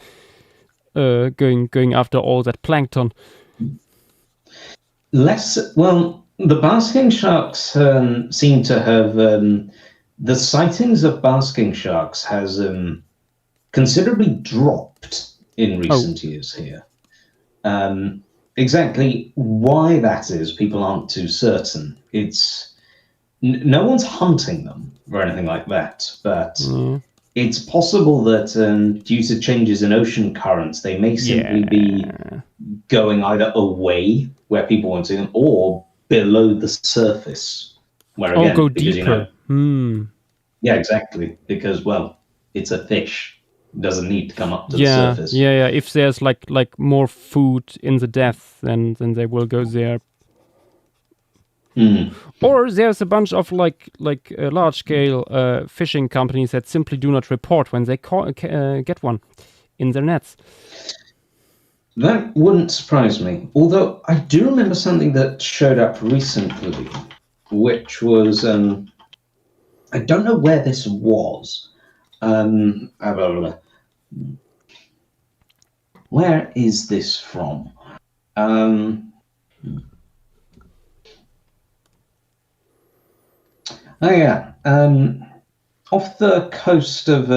going after all that plankton. The basking sharks seem to have the sightings of basking sharks has considerably dropped in recent years here. Exactly why that is, people aren't too certain. It's no one's hunting them or anything like that, but it's possible that due to changes in ocean currents, they may simply be going either away where people won't see them, or below the surface, where again, go because, deeper. Yeah, exactly. Because it's a fish. It doesn't need to come up to the surface. Yeah. If there's like more food in the depth, then they will go there. Or there's a bunch of like large scale fishing companies that simply do not report when they get one in their nets. That wouldn't surprise me. Although I do remember something that showed up recently, which was I don't know where this was. Where is this from? Off the coast of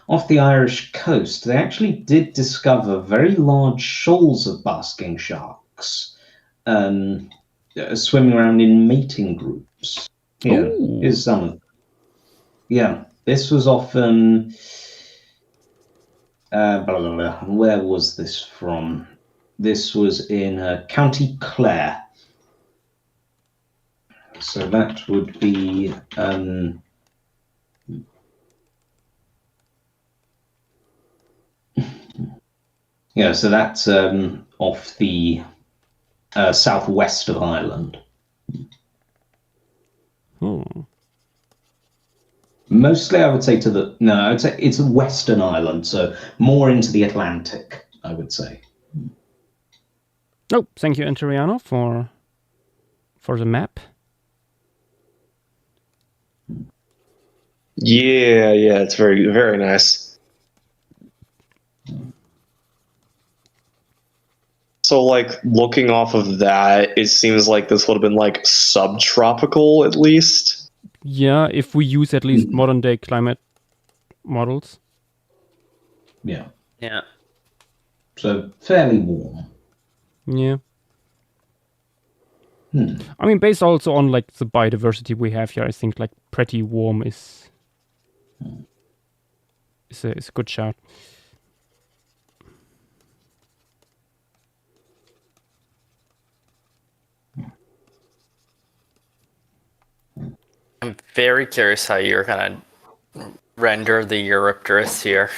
off the Irish coast, they actually did discover very large shoals of basking sharks swimming around in mating groups. Here's some of them. Yeah, this was often. Where was this from? This was in County Clare. So that would be. Yeah, so that's off the southwest of Ireland. Mostly, I would say I'd say it's Western Ireland, so more into the Atlantic, I would say. Oh, thank you, Interiano, for the map. Yeah, it's very, very nice. So, like, looking off of that, it seems like this would have been, like, subtropical, at least. Yeah, if we use at least modern-day climate models. Yeah. Yeah. So, fairly warm. Yeah. I mean, based also on, like, the biodiversity we have here, I think, like, pretty warm is a good shout. I'm very curious how you're gonna render the Eurypterus here.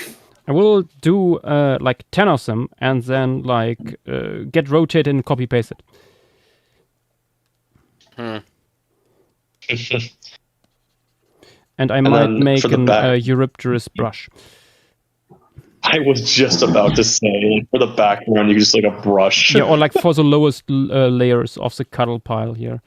I will do like 10 of them and then like get rotated and copy paste it. And I might make an Eurypterus brush. I was just about to say, for the background, you can just like a brush. Yeah, or like for the lowest layers of the cuddle pile here.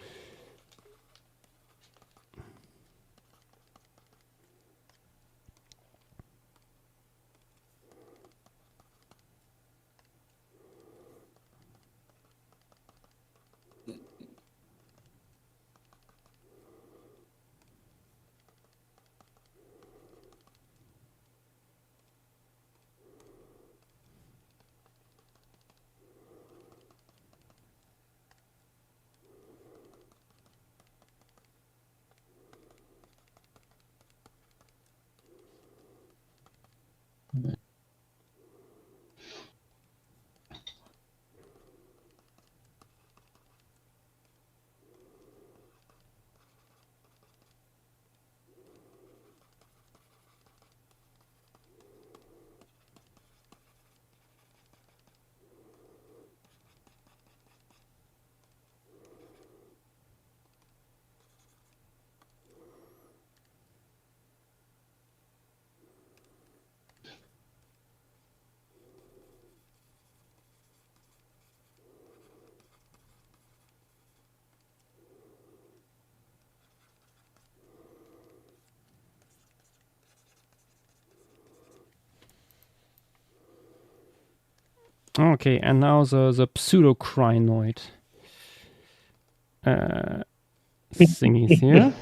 Okay, and now the pseudocrinoid thingies here.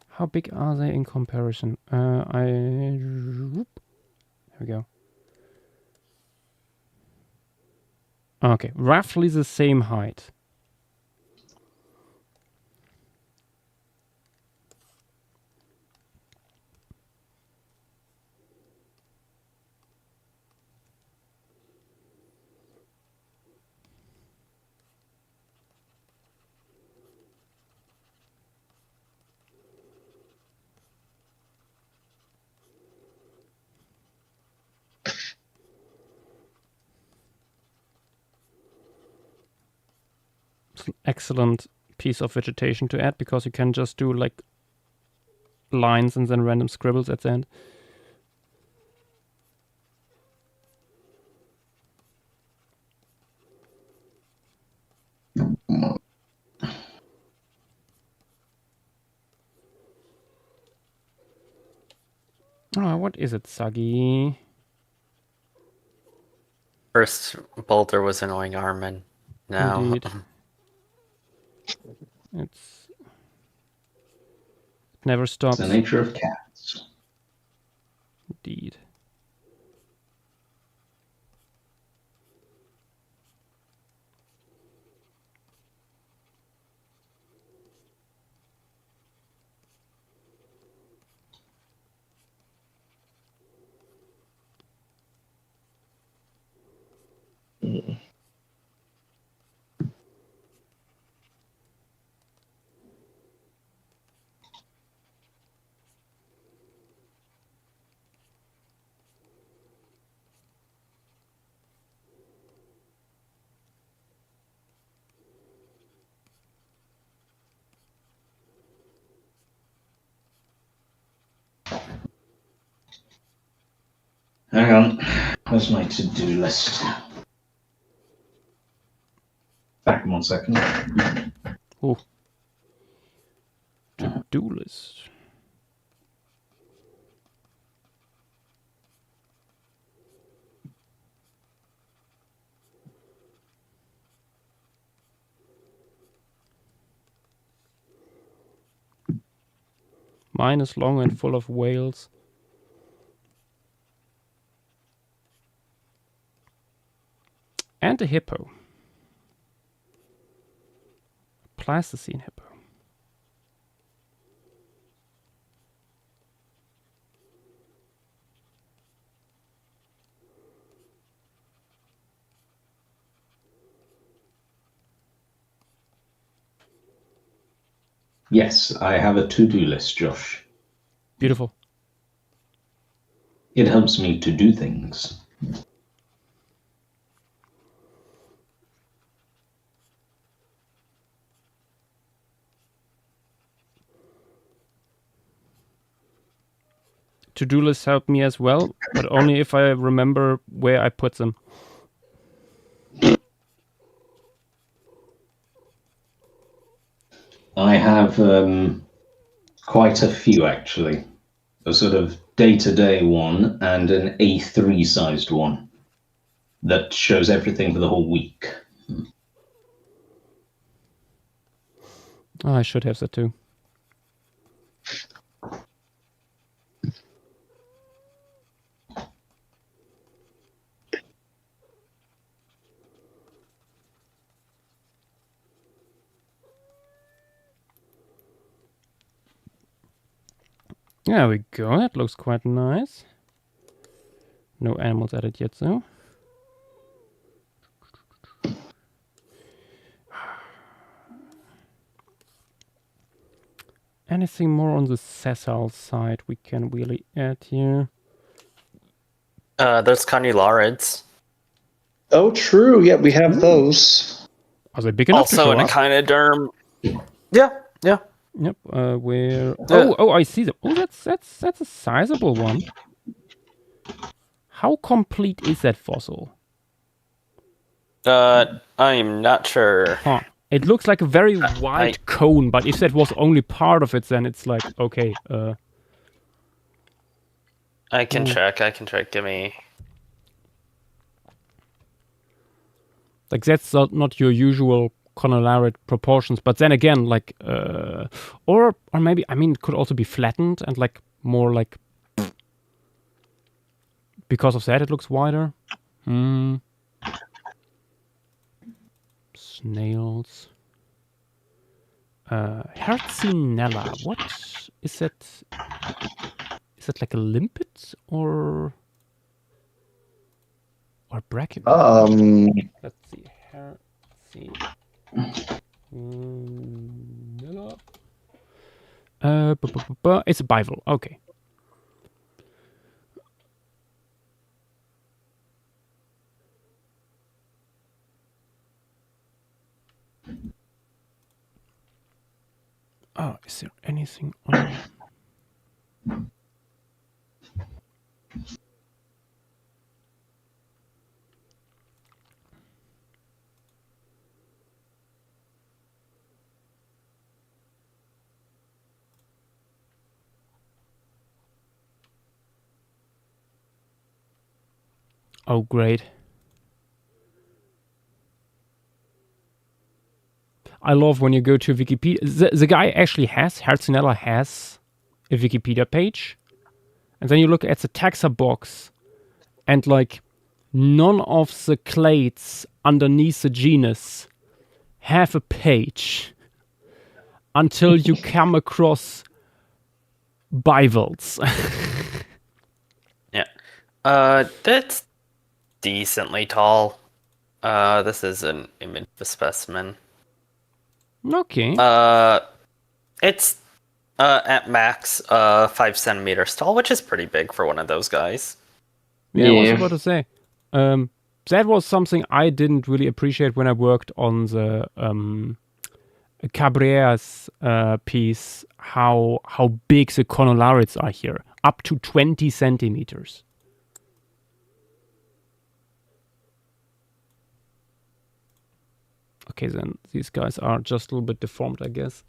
How big are they in comparison? Here we go. Okay, roughly the same height. It's an excellent piece of vegetation to add because you can just do like lines and then random scribbles at the end. Oh, what is it, Suggy? First, Boulder was annoying Armin. Now, Indeed. It never stops. It's the nature of cats. Indeed. Hang on. Where's my to-do list? Back in 1 second. Oh. To-do list. Mine is long and full of whales. And a hippo. Pleistocene hippo. Yes, I have a to-do list, Josh. Beautiful. It helps me to do things. To-do lists help me as well, but only if I remember where I put them. I have quite a few, actually. A sort of day-to-day one and an A3 sized one that shows everything for the whole week. Oh, I should have that too. There we go, that looks quite nice. No animals added yet though. Anything more on the sessile side we can really add here? there's Conularids. Oh, true. Yeah, we have those. Are they big enough to Also show in up? Echinoderm. Yeah. Yep. Where? Yeah. Oh, I see them. Oh, that's a sizable one. How complete is that fossil? I'm not sure. Huh. It looks like a very wide cone, but if that was only part of it, then it's like okay. I can check. Give me. Like that's not your usual conolarid proportions, but then again, like, or maybe I mean, it could also be flattened and like more like because of that it looks wider. Snails. Hercinella. What is that? Is that like a limpet or bracket? Let's see. Hercinella. It's a bivalve. Okay. Oh, is there anything on? Oh, great. I love when you go to Wikipedia. The guy actually Hercinella has a Wikipedia page. And then you look at the taxa box and like none of the clades underneath the genus have a page until you come across bivalves. Yeah. That's decently tall. This is an image of a specimen. Okay. It's at max 5 centimeters tall, which is pretty big for one of those guys. Yeah, I was about to say. That was something I didn't really appreciate when I worked on the Cabrera's piece, how big the conolarids are here. Up to 20 centimeters. Okay, then these guys are just a little bit deformed, I guess.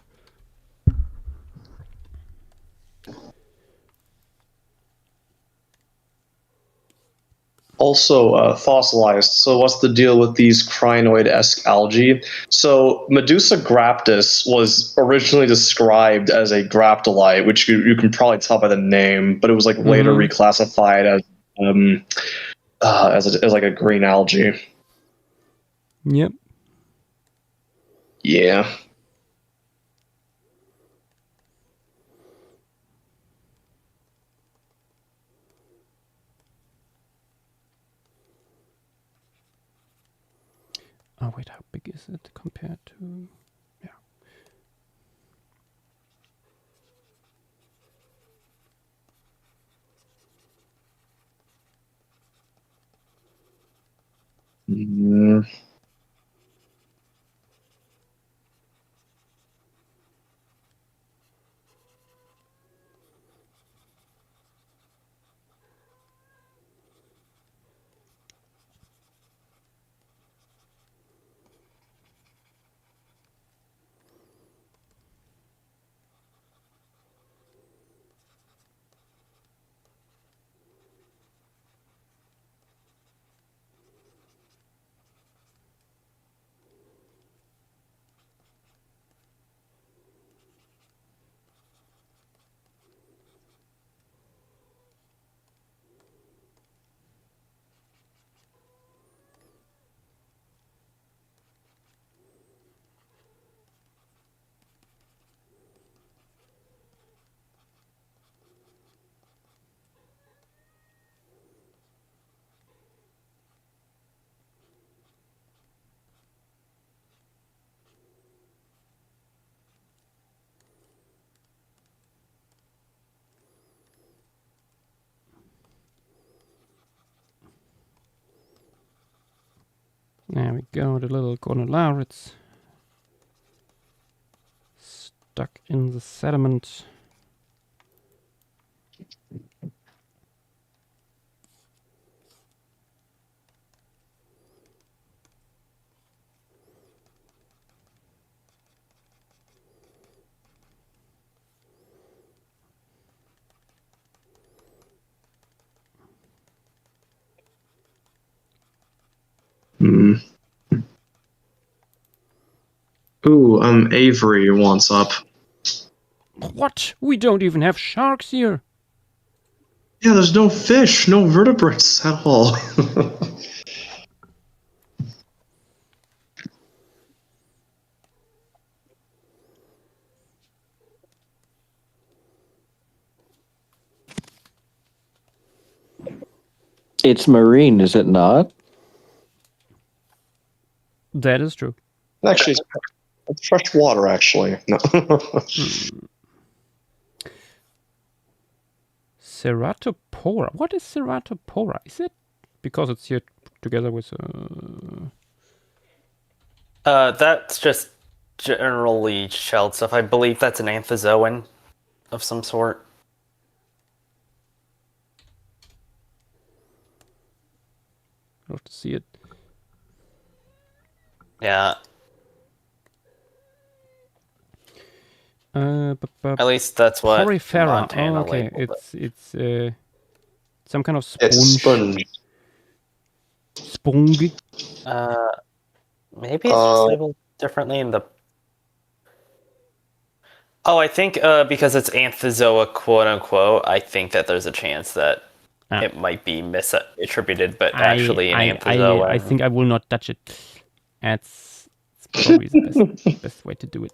Also fossilized. So what's the deal with these crinoid-esque algae? So Medusa graptus was originally described as a graptolite, which you can probably tell by the name, but it was like later reclassified as like a green algae. Yep. Yeah. Oh, wait, how big is it compared to... Yeah. There we go, the little conolarids stuck in the sediment. Hmm. Ooh, Avery wants up. What? We don't even have sharks here. Yeah, there's no fish, no vertebrates at all. It's marine, is it not? That is true. Actually, it's fresh water, actually. No. Ceratopora. What is Ceratopora? Is it because it's here together with? That's just generally shelled stuff. I believe that's an anthozoan of some sort. I'll have to see it. Yeah, at least that's what Porifera. Montana Oh, okay. labeled it. It's some kind of It's sponge. sponge. Sponge. Maybe it's just labeled differently in the. Oh, I think because it's anthozoa, quote unquote, I think that there's a chance that it might be misattributed, but actually an anthozoa. I think I will not touch it. It's probably the best way to do it.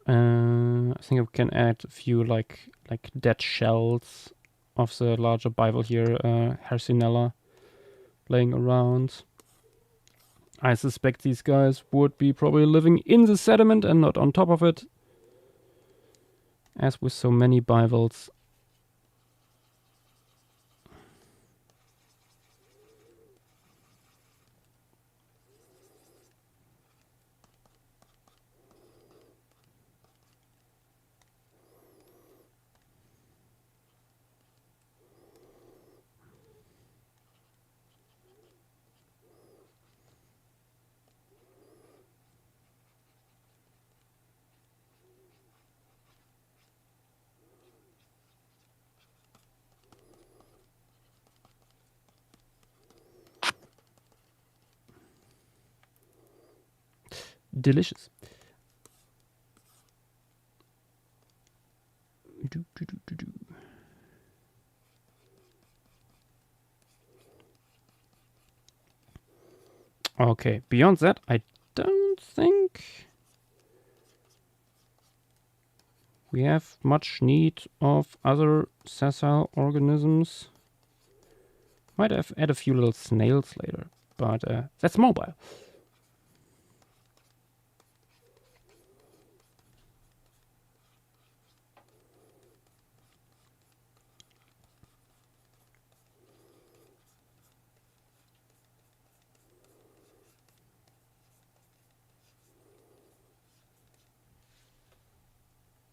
I think we can add a few like dead shells of the larger bivalve here, Hercinella, laying around. I suspect these guys would be probably living in the sediment and not on top of it. As with so many bivalves. Delicious. Okay, beyond that, I don't think we have much need of other sessile organisms. Might have add a few little snails later, but that's mobile.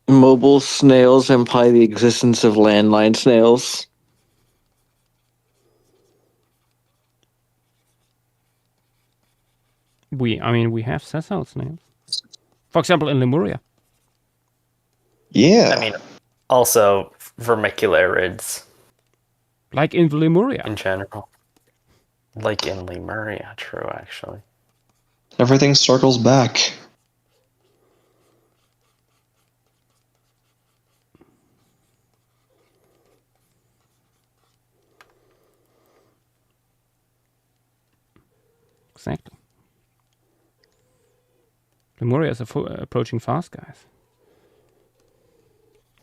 Mobile snails imply the existence of landline snails. We have sessile snails. For example, in Lemuria. Yeah. I mean, also vermicularids Like in Lemuria. in general. Like in Lemuria, true, actually. Everything circles back. Exactly. Lemuria is approaching fast, guys.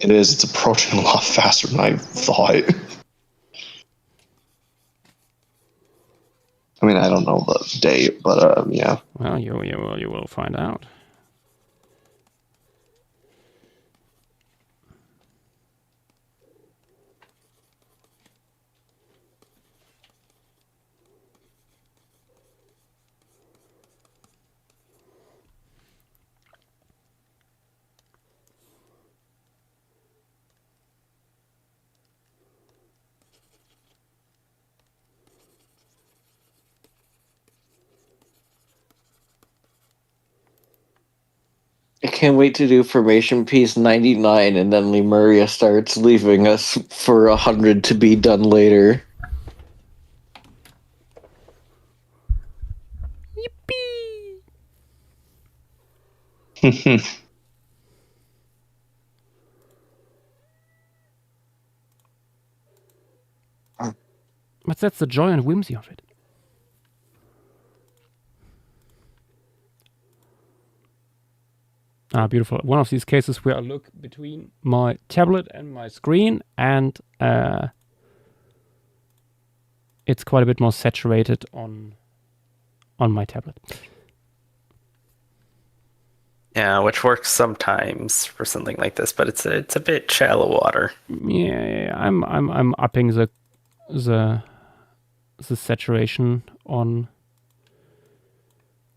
It is. It's approaching a lot faster than I thought. I mean, I don't know the date, but yeah. Well, you will find out. can't wait to do Formation Piece 99, and then Lemuria starts leaving us for 100 to be done later. Yippee! But that's the joy and whimsy of it. Ah, beautiful. One of these cases where I look between my tablet and my screen, and it's quite a bit more saturated on my tablet. Yeah, which works sometimes for something like this, but it's a bit shallow water. Yeah, I'm upping the saturation on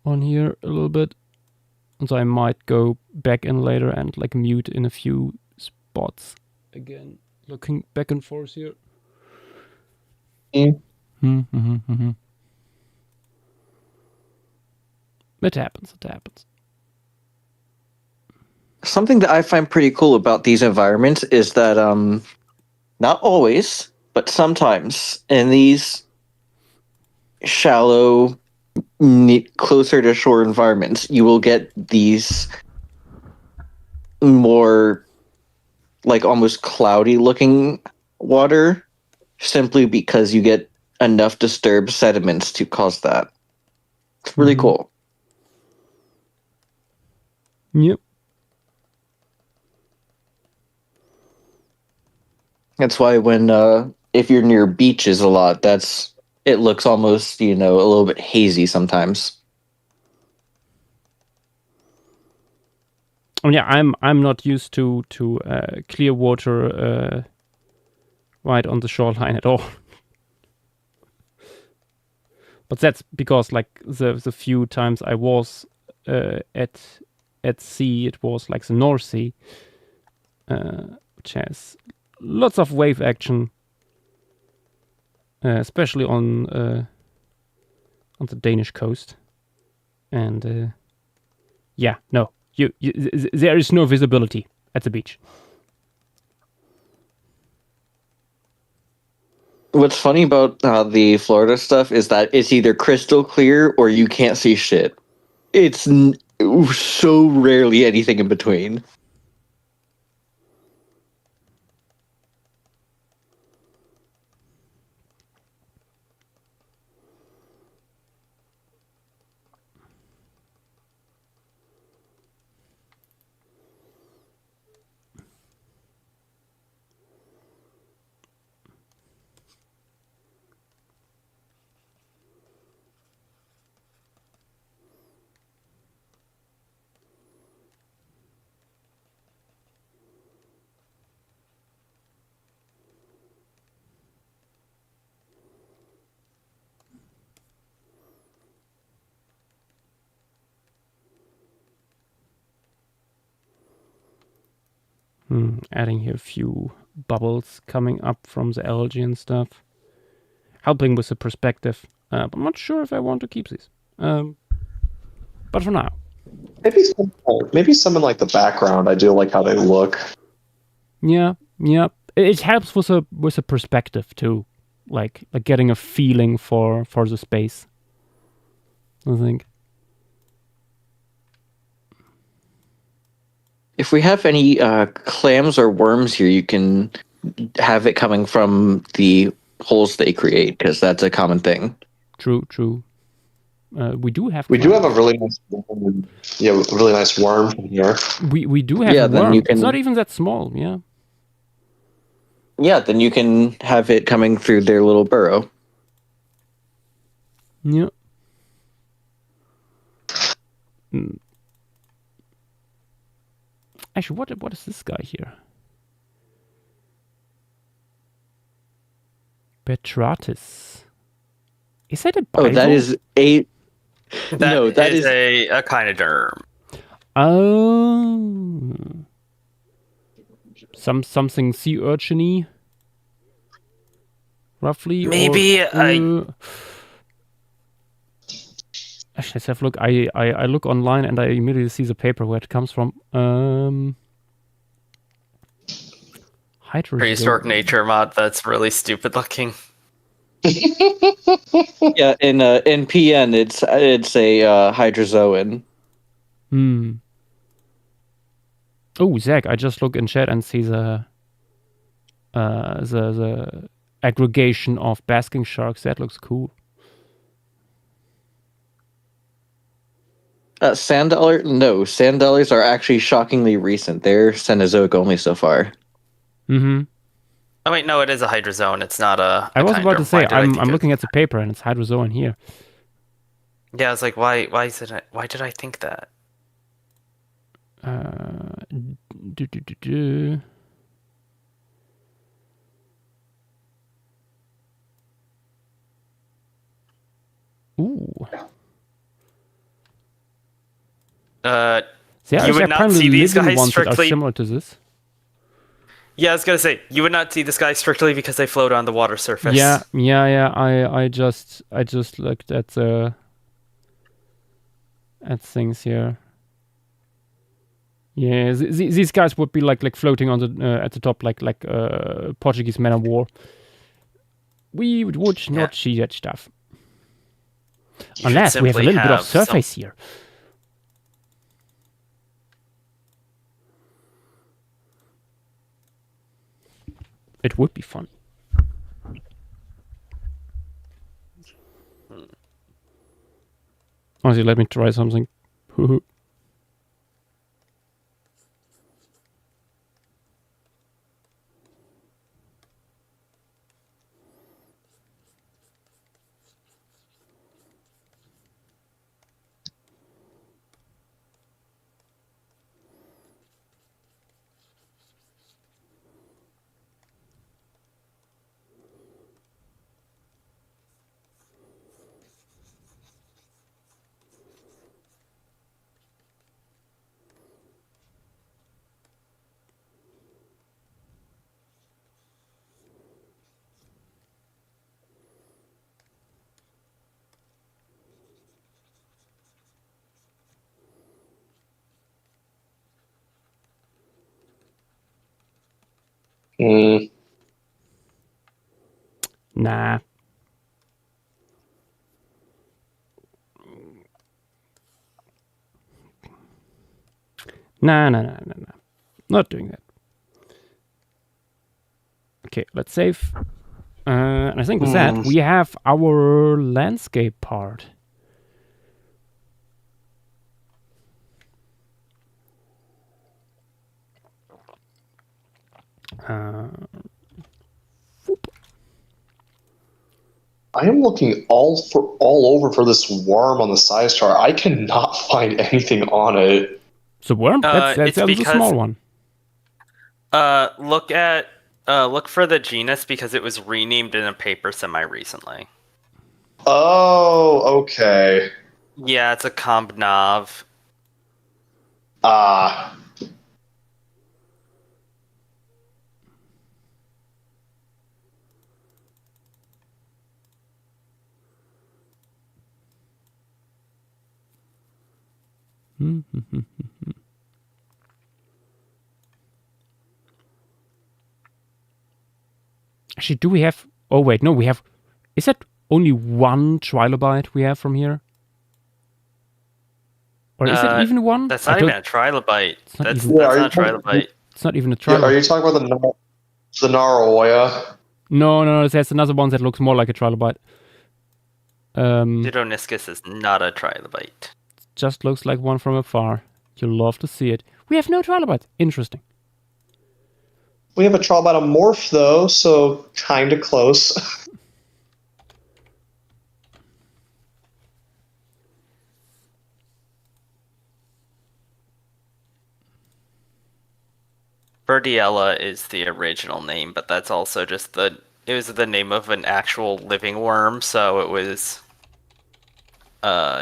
here a little bit. So I might go back in later and like mute in a few spots again, looking back and forth here. Mm. It happens. It happens. Something that I find pretty cool about these environments is that, not always, but sometimes in these shallow, closer to shore environments, you will get these more like almost cloudy looking water simply because you get enough disturbed sediments to cause that. It's really cool. Yep. That's why when if you're near beaches a lot, it looks almost, a little bit hazy sometimes. Oh yeah, I'm not used to clear water right on the shoreline at all. But that's because like the few times I was at sea, it was like the North Sea, which has lots of wave action, especially on the Danish coast, and yeah, no, there is no visibility at the beach. What's funny about the Florida stuff is that it's either crystal clear or you can't see shit. It's so rarely anything in between. Adding here a few bubbles coming up from the algae and stuff, helping with the perspective. But I'm not sure if I want to keep these. But for now, Maybe some in like the background. I do like how they look. yeah. It helps with a perspective too, like getting a feeling for the space, I think. If we have any clams or worms here, you can have it coming from the holes they create, because that's a common thing. True. We do have. We do have a really nice worm. Yeah, a really nice worm here. We do have a then worm. you can- It's not even that small. Yeah. Yeah, then you can have it coming through their little burrow. Yeah. Actually, what is this guy here? Petratus. Is that a Oh, that bivalve? is a... No, that is is... a echinoderm. Oh. Something sea urchin-y, roughly. Maybe or, Actually, let's have a look. I look online and I immediately see the paper where it comes from. Hydrozoa. Prehistoric nature mod. That's really stupid looking. Yeah, in PN, it's a hydrozoan. Oh, Zach, I just look in chat and see the aggregation of basking sharks. That looks cool. Sand dollars are actually shockingly recent. They're Cenozoic only so far. Mm-hmm. Oh wait, no, it is a hydrozoan. It's not a. I was a about to chyndra. say Why did I I'm think it was- looking at the paper and it's hydrozoan here. Yeah, I was like, why is it? Why did I think that? Do, do, do, do. Ooh. There There would are not primarily see these living guys ones that are strictly- similar to this. Yeah, I was gonna say you would not see this guy strictly because they float on the water surface. Yeah. I just looked at things here. Yeah, these guys would be like floating on the at the top, like Portuguese men of war. We would not see that stuff You unless should we have a simply little bit of have some- surface here. It would be fun. Honestly, let me try something. Mm. Nah. Nah. Not doing that. Okay, let's save. And I think with that, we have our landscape part. I am looking all over for this worm on the size chart. I cannot find anything on it. The worm? That's it's a because- small one. Look for the genus because it was renamed in a paper semi-recently. Oh, okay. Yeah, it's a Combnov. Ah. Actually, do we have... Oh, wait, no, we have... Is that only one trilobite we have from here? Or is it even one? That's I not don't- even a trilobite. not That's even- Yeah, are not a you- trilobite. It's not even a Yeah, trilobite. are you talking about the Naroya? No, there's another one that looks more like a trilobite. Pseudoniscus is not a trilobite. Just looks like one from afar. You'll love to see it. We have no trilobite. Interesting. We have a Trobotomorph, though, so kind of close. Verdiella is the original name, but that's also just it was the name of an actual living worm, so it was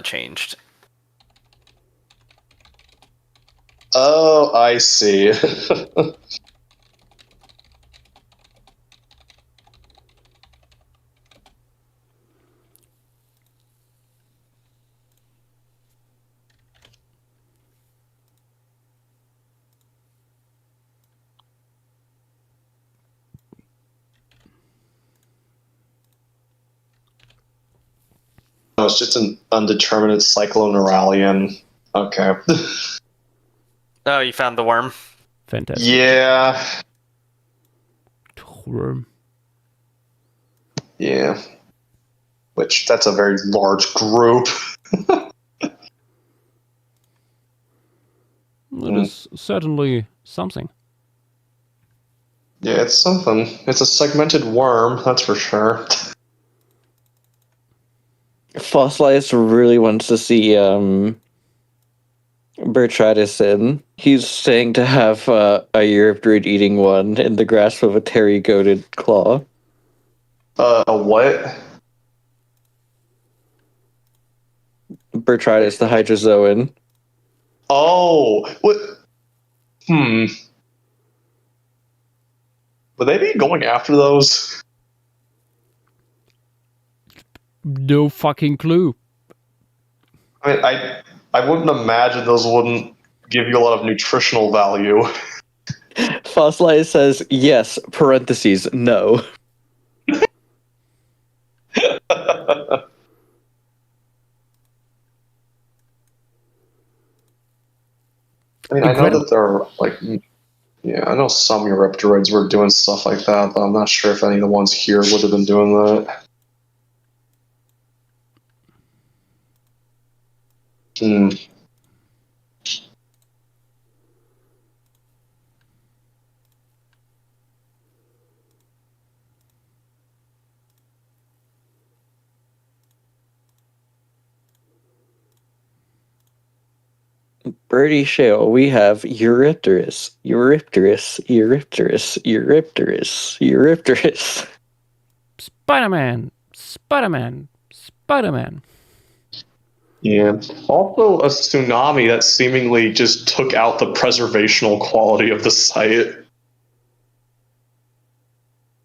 changed. Oh, I see. it's just an undeterminate cycloneuralian. Okay. Oh, you found the worm. Fantastic. Yeah. Worm. Yeah. Which, that's a very large group. It is certainly something. Yeah, it's something. It's a segmented worm, that's for sure. Fossilize really wants to see Bertratus in. He's saying to have a Eurypterid eating one in the grasp of a terry-goated claw. What? Bertratus, the Hydrozoan. Oh, what? Would they be going after those? No fucking clue. I mean, I wouldn't imagine those wouldn't give you a lot of nutritional value. Fossilize says yes, parentheses, no. I mean, I know Incredible. that there are, like, yeah, I know some Eurypterids were doing stuff like that, but I'm not sure if any of the ones here would have been doing that. Birdie Shale, we have Eurypterus, Eurypterus, Eurypterus, Eurypterus, Eurypterus. Spider-Man. Spider-Man. Spider-Man. Yeah. Also, a tsunami that seemingly just took out the preservational quality of the site.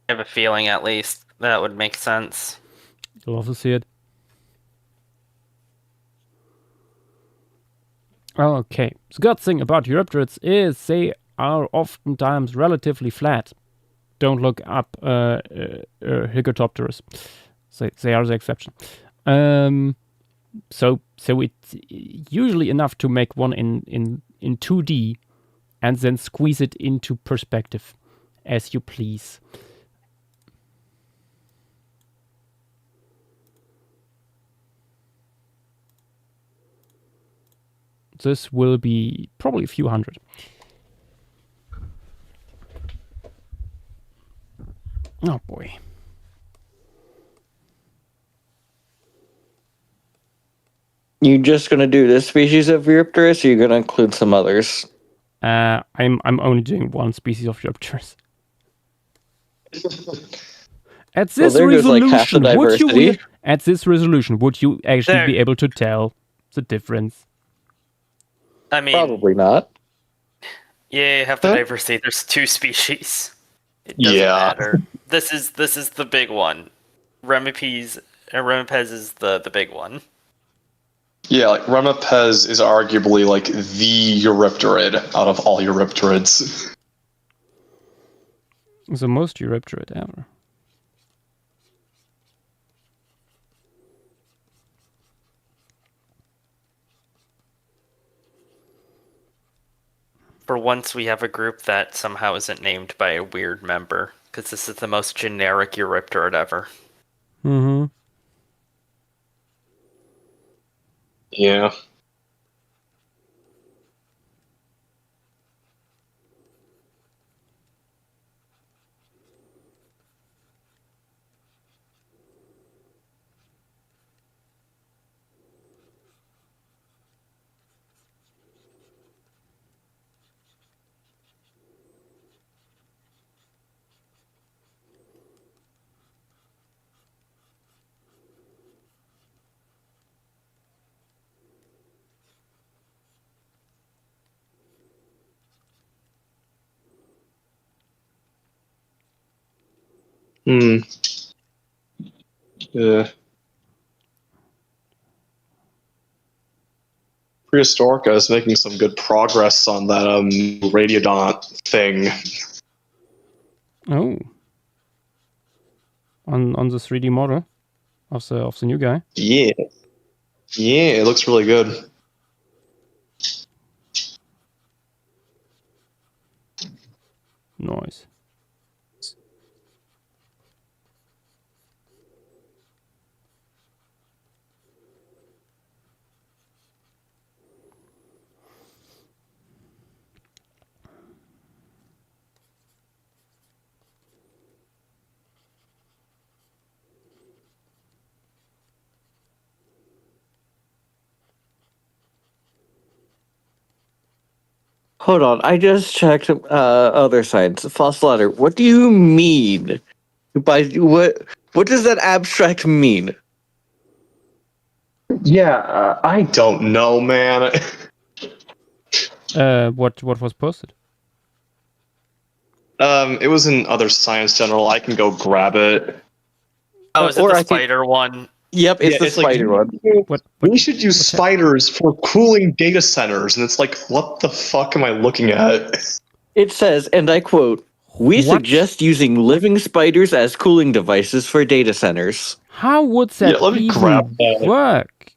I have a feeling, at least, that would make sense. Love to see it. Okay. The good thing about Eurypterids is they are oftentimes relatively flat. Don't look up Hicotopterus. They are the exception. So it's usually enough to make one in 2D and then squeeze it into perspective as you please. This will be probably a few hundred. Oh boy. You just gonna do this species of Eurypterus, or you gonna include some others? I'm only doing one species of Eurypterus. At this there goes, like, half the diversity. at this resolution, would you actually There. be able to tell the difference? I mean, Probably not. yeah, you have the diversity. There's 2 species. It doesn't Yeah. matter. This is the big one. Remipes is the big one. Yeah, like Remipes is arguably like the Eurypterid out of all Eurypterids. The most Eurypterid ever. For once, we have a group that somehow isn't named by a weird member, because this is the most generic Eurypterid ever. Mm-hmm. Yeah. Yeah. Prehistorica is making some good progress on that Radiodont thing. Oh. On the 3D model of the new guy. Yeah. Yeah, it looks really good. Nice. Hold on, I just checked other sites. Fossil ladder. What do you mean by what does that abstract mean? Yeah, I don't know, man. What was posted? It was in Other Science General. I can go grab it. Oh, is it or the I can- spider one? Yep, it's Yeah, the it's like, spider one. What? We should use what's that? spiders for cooling data centers, and it's like, what the fuck am I looking at? It says, and I quote, "We What? suggest using living spiders as cooling devices for data centers." How would Yeah, that let me even grab that. work?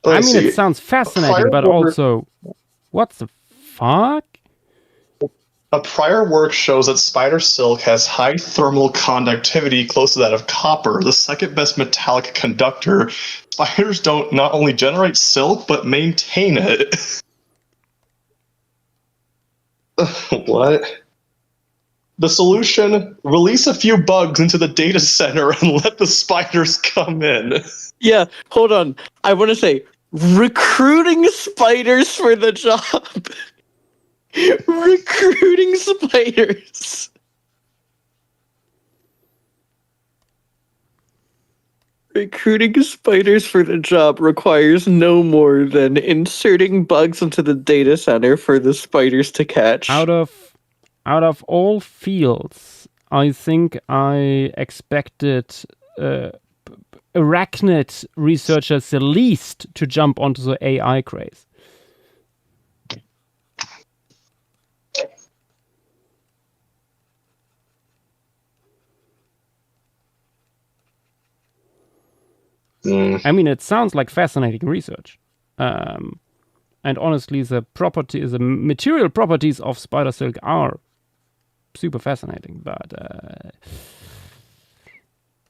Let I me mean, see. it sounds fascinating, prior but work- also, what the fuck? A prior work shows that spider silk has high thermal conductivity close to that of copper, the second best metallic conductor. Spiders don't not only generate silk, but maintain it. What? The solution, release a few bugs into the data center and let the spiders come in. Yeah, hold on. I want to say recruiting spiders for the job. Recruiting spiders. Recruiting spiders for the job requires no more than inserting bugs into the data center for the spiders to catch. Out of all fields, I think I expected arachnid researchers the least to jump onto the AI craze. I mean, it sounds like fascinating research. And honestly, the material properties of spider silk are super fascinating. But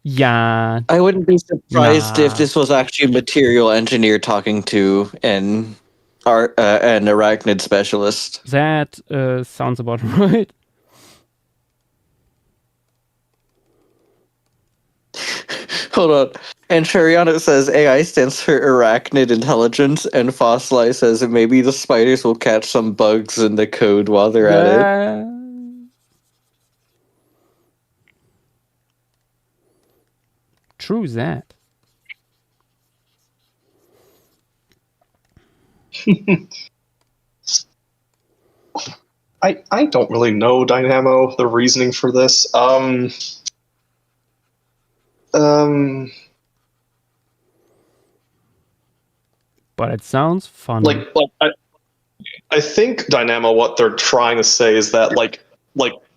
yeah, I wouldn't be surprised Nah. if this was actually a material engineer talking to an arachnid specialist. that sounds about right. Hold on. And Shariano says AI stands for arachnid intelligence, and Fossilized says that maybe the spiders will catch some bugs in the code while they're at it. True that. I don't really know, Dynamo, the reasoning for this. But it sounds funny. I think Dynamo, what they're trying to say is that like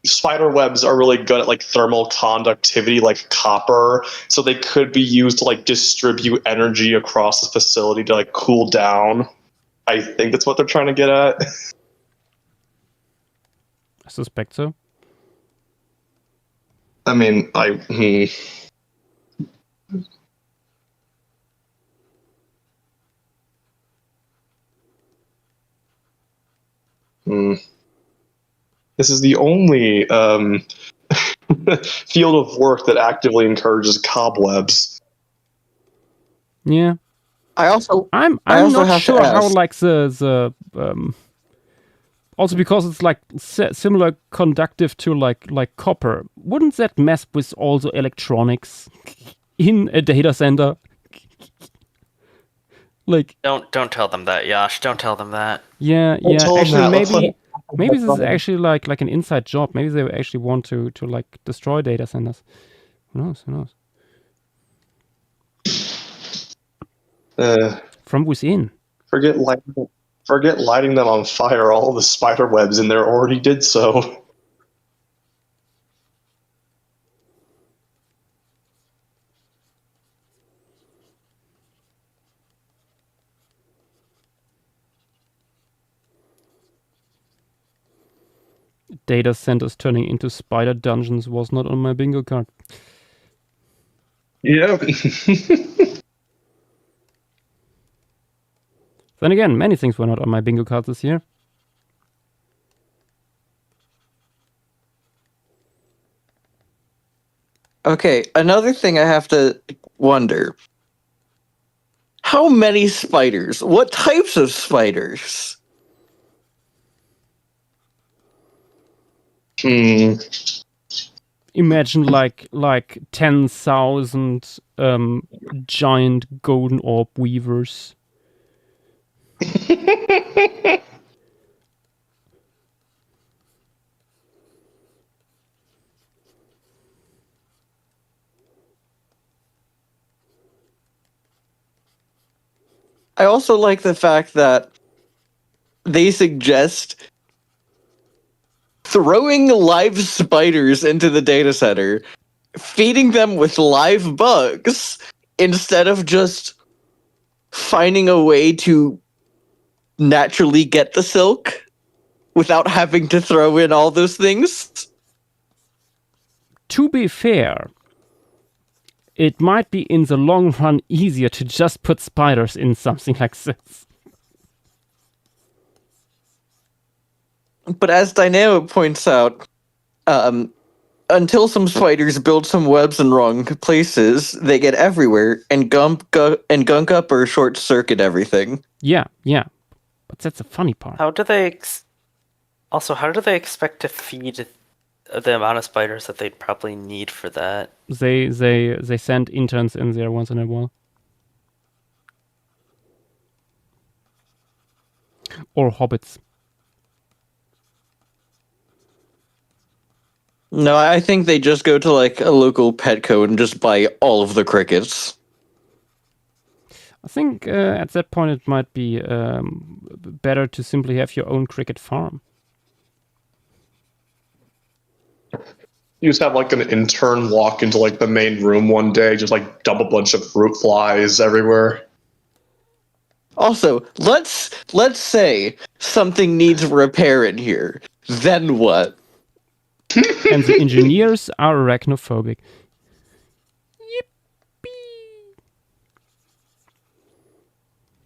spider webs are really good at like thermal conductivity, like copper, so they could be used to like distribute energy across the facility to like cool down. I think that's what they're trying to get at. I suspect so. I mean, This is the only field of work that actively encourages cobwebs. Yeah. I also I'm also not have to sure how ask. like the also because it's like similar conductive to like copper. Wouldn't that mess with all the electronics in a data center? Like Don't tell them that, Yash. Don't tell them that. yeah. tell them Actually, that. Let's maybe this is actually like an inside job. Maybe they actually want to like destroy data centers. Who knows? Who knows? From within. Forget lighting them on fire. All the spider webs in there already did so. data centers turning into spider dungeons was not on my bingo card. Yeah. Then again, many things were not on my bingo card this year. Okay, another thing I have to wonder. How many spiders? What types of spiders? Imagine like 10,000 giant golden orb weavers. I also like the fact that they suggest throwing live spiders into the data center, feeding them with live bugs, instead of just finding a way to naturally get the silk without having to throw in all those things. To be fair, it might be in the long run easier to just put spiders in something like this. But as Dynamo points out, until some spiders build some webs in wrong places, they get everywhere and gunk up or short circuit everything. Yeah. But that's the funny part. How do they how do they expect to feed the amount of spiders that they'd probably need for that? They send interns in there once in a while. Or hobbits. No, I think they just go to like a local Petco and just buy all of the crickets. I think at that point it might be better to simply have your own cricket farm. You just have like an intern walk into like the main room one day, just like dump a bunch of fruit flies everywhere. Also, let's say something needs repair in here. Then what? And the engineers are arachnophobic.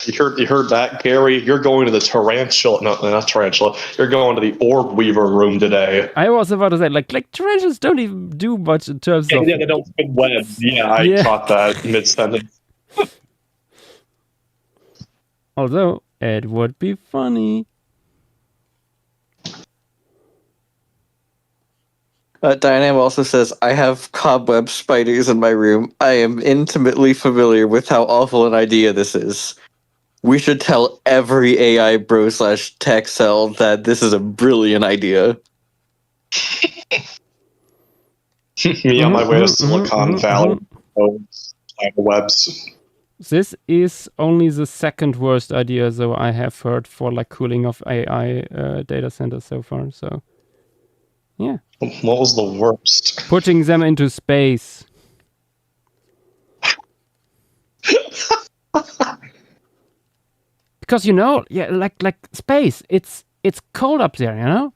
You heard that, Gary? You're going to the tarantula. No, not tarantula. You're going to the orb weaver room today. I was about to say, like tarantulas don't even do much in terms of... Yeah, they don't spin webs. Yeah, I caught that mid-sentence. Although, it would be funny. Dynamo also says, I have cobweb spiders in my room. I am intimately familiar with how awful an idea this is. We should tell every AI bro / tech cell that this is a brilliant idea. Me on my way to Silicon Valley. Webs. This is only the second worst idea, though, I have heard for like cooling of AI data centers so far. So, yeah. What was the worst? Putting them into space. Because like space, it's cold up there, you know?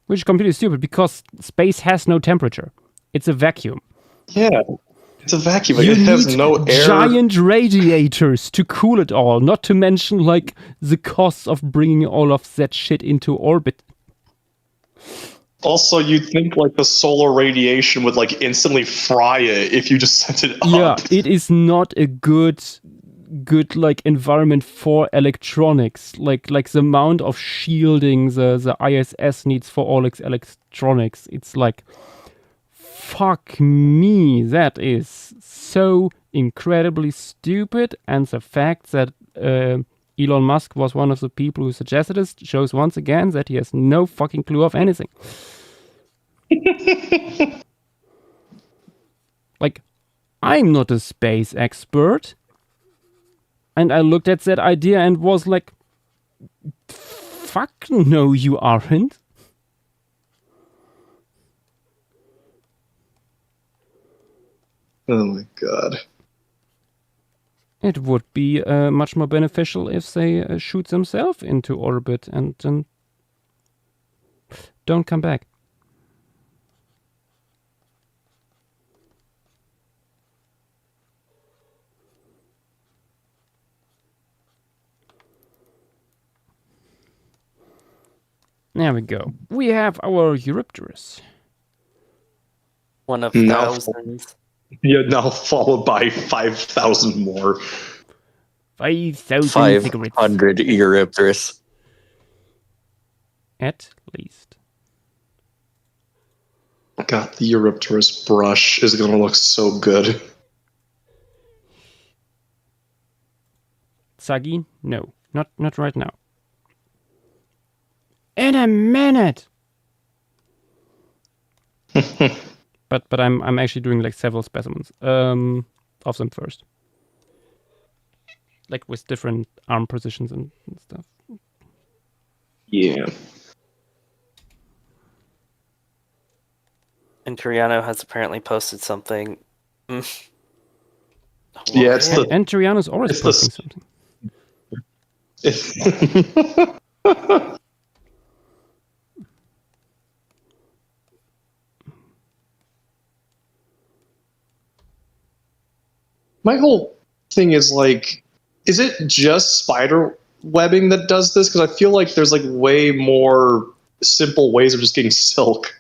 Which is completely stupid because space has no temperature. It's a vacuum. Yeah. It's a vacuum. It has no air. Giant radiators to cool it all, not to mention like the cost of bringing all of that shit into orbit. Also, you'd think like the solar radiation would like instantly fry it if you just sent it up. Yeah, it is not a good like environment for electronics. Like the amount of shielding the ISS needs for all its electronics. It's like, fuck me, that is so incredibly stupid. And the fact that Elon Musk was one of the people who suggested this shows once again that he has no fucking clue of anything. Like, I'm not a space expert. And I looked at that idea and was like, fuck no, you aren't. Oh my god. It would be much more beneficial if they shoot themselves into orbit and then don't come back. There we go. We have our Eurypterus. One of Now- thousands. Yeah, now followed by 5,000 more. 5,000 cigarettes. 500 Eurypterus. At least. God, the Eurypterus brush is gonna look so good. Sagi? No. Not right now. In a minute! but I'm actually doing like several specimens of them first. Like with different arm positions and stuff. Yeah. And Triano has apparently posted something. Yeah, it's the- And Triano's always It's the posting something. My whole thing is like, is it just spider webbing that does this? Because I feel like there's like way more simple ways of just getting silk.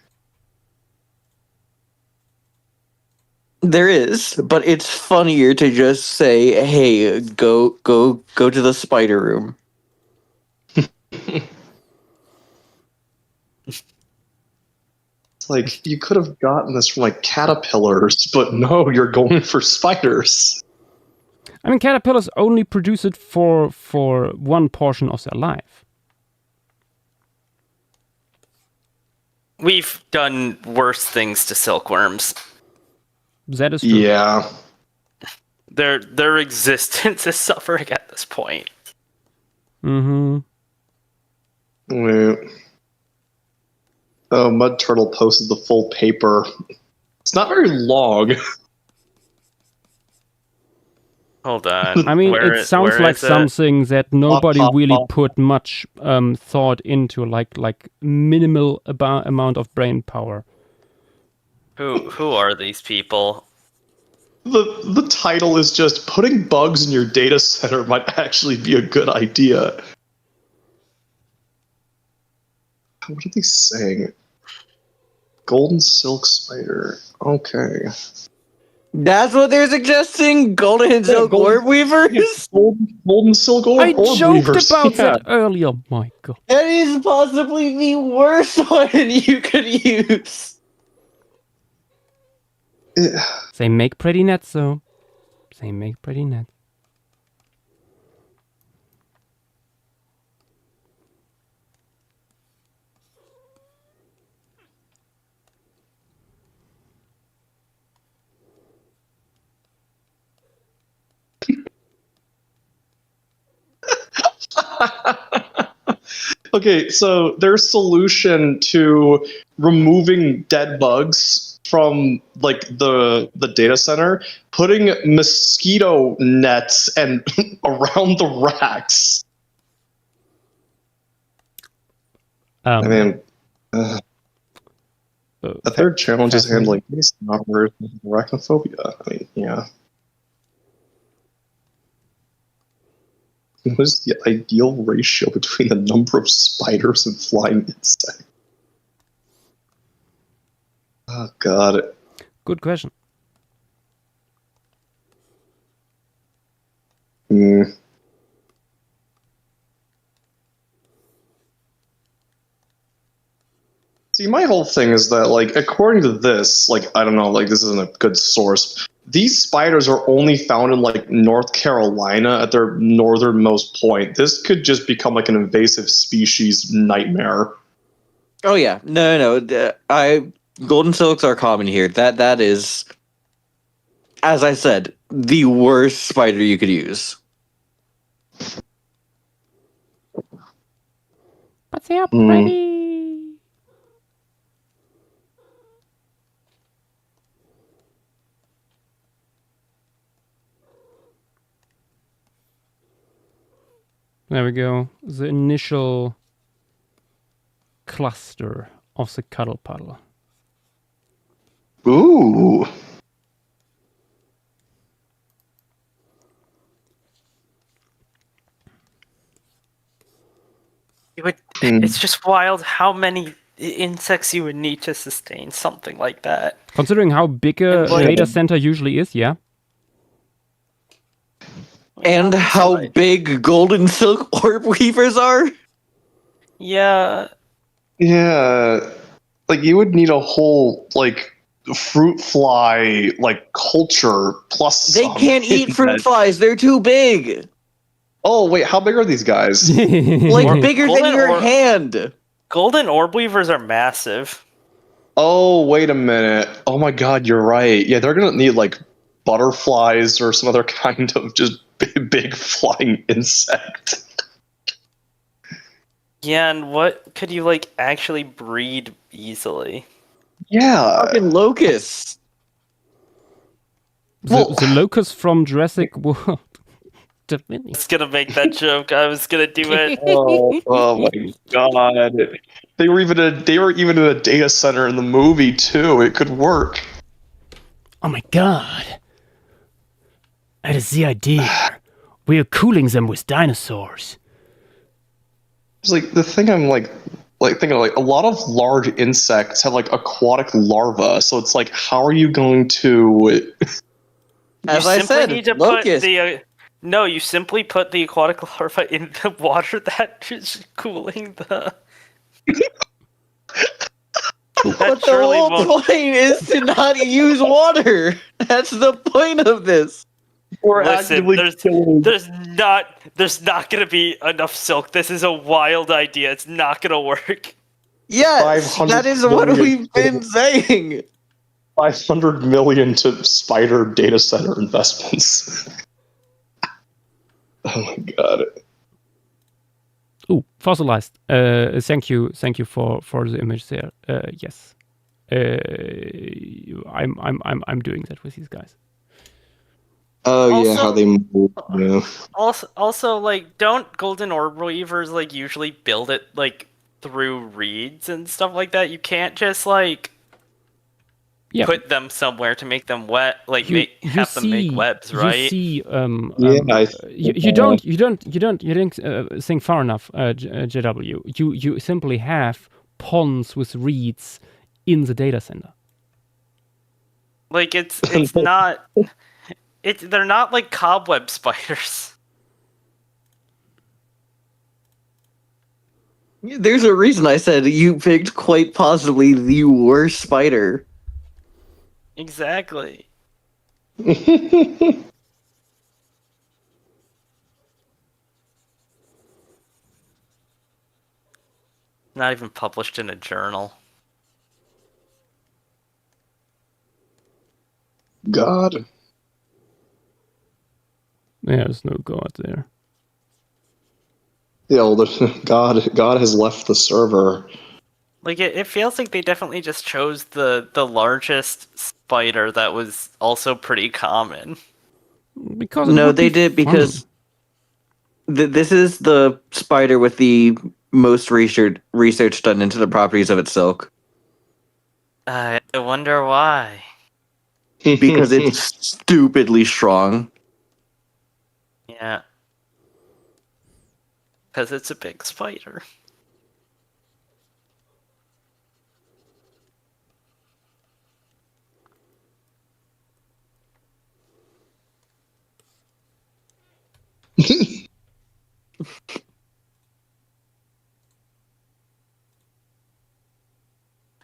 There is, but it's funnier to just say, "Hey, go to the spider room." It's like you could have gotten this from like caterpillars, but no, you're going for spiders. I mean, caterpillars only produce it for one portion of their life. We've done worse things to silkworms. That is true. Yeah. Their existence is suffering at this point. Mm-hmm. Wait. Oh, Mud Turtle posted the full paper. It's not very long. Hold on. I mean, Where it sounds where like is it? something that nobody Pop, really pop. put much thought into, like minimal amount of brain power. Who are these people? The title is just putting bugs in your data center might actually be a good idea. What are they saying? Golden silk spider. Okay. That's what they're suggesting. Golden silk golden- orb weavers. Golden silk orb. I orb joked weavers. about Yeah. that earlier. My God. That is possibly the worst one you could use. They make pretty nets, though. They make pretty nets. Okay, so their solution to removing dead bugs from like the data center, putting mosquito nets and around the racks. I mean, the third challenge is handling these numbers and arachnophobia. I mean, yeah. What is the ideal ratio between the number of spiders and flying insects? Oh, God. Good question. Hmm. See, my whole thing is that, like, according to this, like, I don't know, like, this isn't a good source. These spiders are only found in, like, North Carolina at their northernmost point. This could just become, like, an invasive species nightmare. Oh yeah, no. Golden silks are common here. That is, as I said, the worst spider you could use. But they are Mm. pretty. There we go. The initial cluster of the Cuddle Puddle. Ooh. You would. Hmm. It's just wild how many insects you would need to sustain something like that. Considering how big a And like- data center usually is, yeah. And how Like- big golden silk orb weavers are? Yeah. Yeah. Like you would need a whole like fruit fly like culture plus They some can't in eat fruit that. flies, they're too big. Oh wait, how big are these guys? Like Or- bigger than golden your orb- hand. Golden orb weavers are massive. Oh, wait a minute. Oh my god, you're right. Yeah, they're gonna need like butterflies or some other kind of just big flying insect. Yeah, and what could you like actually breed easily? Yeah. Fucking locusts. The locust from Jurassic World. Dominion. I was gonna make that joke. I was gonna do it. Oh my god. They were even in a data center in the movie too. It could work. Oh my god. That is the idea. We are cooling them with dinosaurs. It's like the thing I'm like thinking like a lot of large insects have like aquatic larvae, so it's like how are you going to As you I simply said, need to locust. put the. No, you simply put the aquatic larva in the water that is cooling the. But That the surely whole won't. point is to not use water. That's the point of this. or Listen, actively killing there's not gonna be enough silk. This is a wild idea. It's not gonna work. Yes, 500 that is what million we've been saying. 500 million to spider data center investments. Oh my god. Ooh, fossilized. Thank you for the image there. Yes. I'm doing that with these guys. Oh yeah, Also- how they move. Yeah. Also, like, don't golden orb weavers like usually build it like through reeds and stuff like that? You can't just like Yeah. put them somewhere to make them wet, like You- make, you have them make see- webs, You right? see, I you didn't think far enough, JW. You simply have ponds with reeds in the data center. Like it's not they're not like cobweb spiders. There's a reason I said you picked quite possibly the worst spider. Exactly. Not even published in a journal. God. Yeah, there's no god there. Yeah, well, God has left the server. Like it feels like they definitely just chose the largest spider that was also pretty common. Because it No, would they be did fun. because this is the spider with the most research done into the properties of its silk. I wonder why. Because it's stupidly strong. Yeah. Because it's a big spider.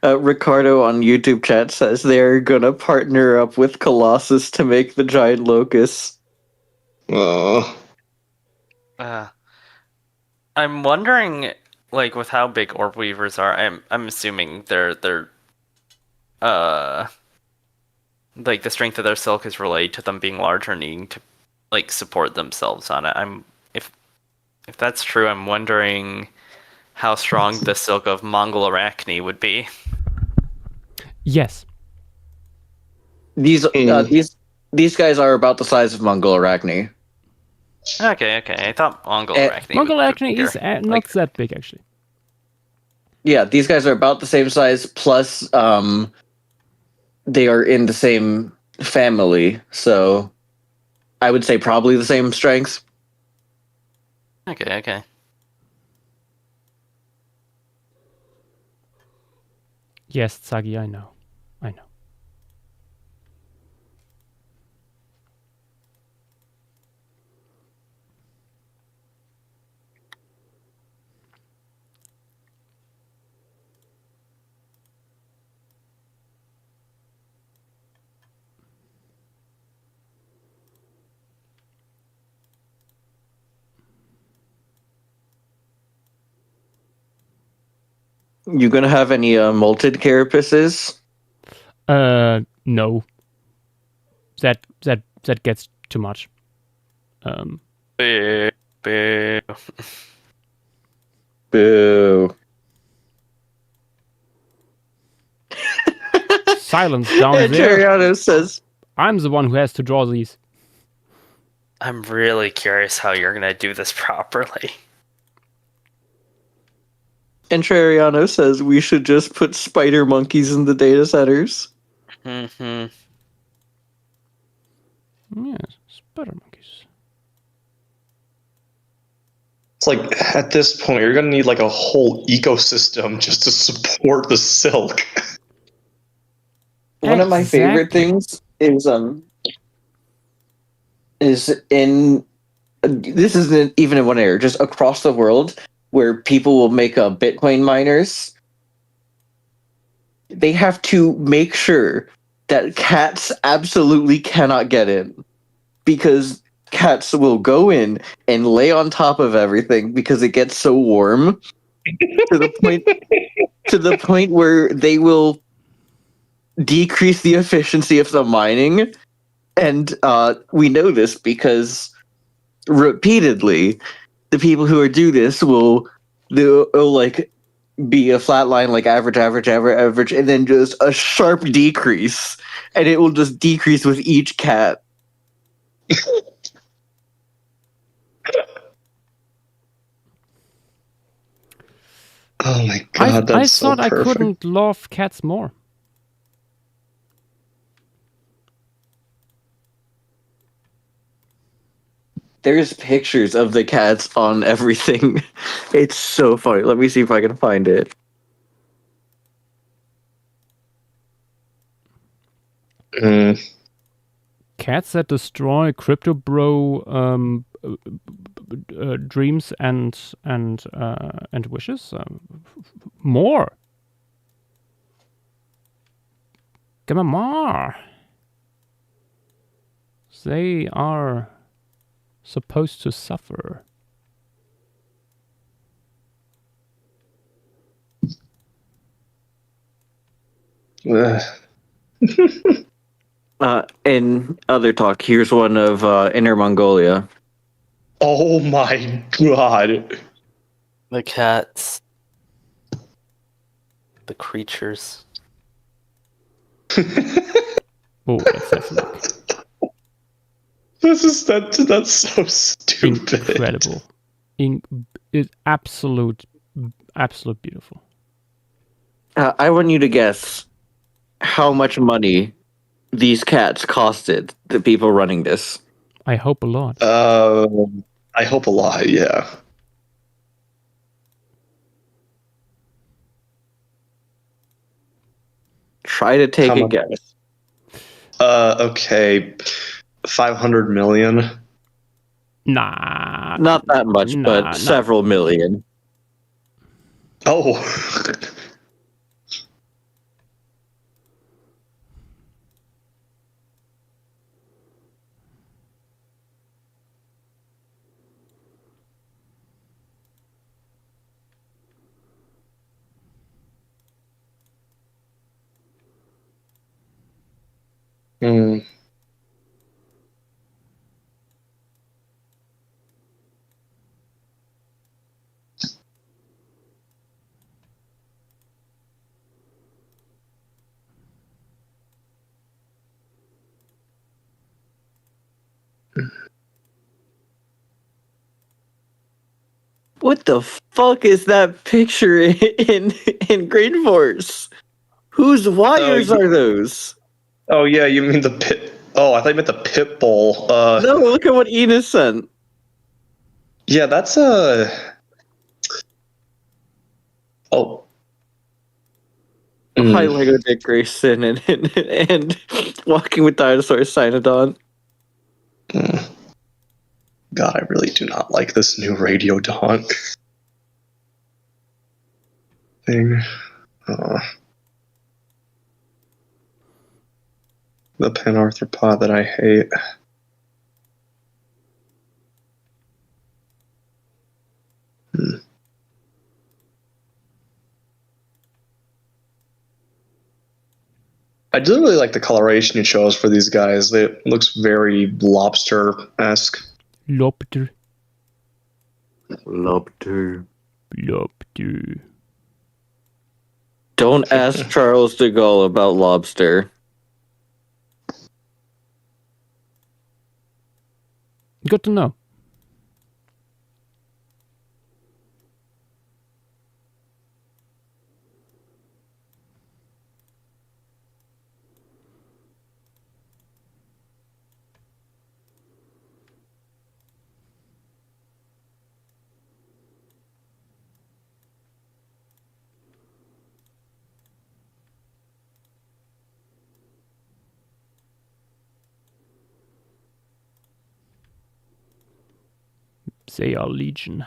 Ricardo on YouTube chat says they're gonna partner up with Colossus to make the giant locusts. I'm wondering, like, with how big orb weavers are. I'm assuming they're like the strength of their silk is related to them being larger, needing to like support themselves on it. If that's true, I'm wondering how strong the silk of Mongol arachne would be. Yes. These guys are about the size of Mongol arachne. Okay. I thought Mongol Eh, arachne. Mongol was acne bigger. is not Like, that big, actually. Yeah, these guys are about the same size. Plus, they are in the same family, so I would say probably the same strength. Okay. Yes, Tsagi, I know. You gonna have any molted carapaces? No. That gets too much. Boo. Boo. Silence down And there. Teriano says, I'm the one who has to draw these. I'm really curious how you're gonna do this properly. and Trariano says we should just put spider monkeys in the data centers. Mm-hmm. Yes, spider monkeys. It's like at this point you're gonna need like a whole ecosystem just to support the silk. One of my favorite Exactly. things is in this isn't even in one area, just across the world where people will make Bitcoin miners. They have to make sure that cats absolutely cannot get in because cats will go in and lay on top of everything because it gets so warm to the point where they will decrease the efficiency of the mining. And we know this because repeatedly the people who do this will like be a flat line, like average, and then just a sharp decrease, and it will just decrease with each cat. Oh my god, I that's so thought I perfect. couldn't love cats more. There's pictures of the cats on everything. It's so funny. Let me see if I can find it. Mm. Cats that destroy Crypto Bro dreams and wishes. More. Give me more. They are supposed to suffer. Ugh. In other talk, here's one of Inner Mongolia. Oh my god. The cats. The creatures. Oh, let's have a look. That's so stupid. Incredible. It's absolute beautiful. I want you to guess how much money these cats costed the people running this. I hope a lot. I hope a lot, yeah. Try to take How a much? guess. Okay. 500 million. Nah. Not that much, Nah, but nah. several million. Oh. Hmm. What the fuck is that picture in Green Force? Whose wires are those? Oh yeah, you mean the pit? Oh, I thought you meant the pit bull. No, look at what Enos sent. Yeah, that's a. Oh. Hi, Mm. Lego Dick Grayson and Walking with Dinosaurs Cynodon. Mm. God, I really do not like this new Radio Donk thing. The Panarthropod that I hate. I do really like the coloration you chose for these guys. It looks very lobster-esque. Lobster. Lobster. Lobster. Don't ask Charles de Gaulle about lobster. Good to know. They are Legion.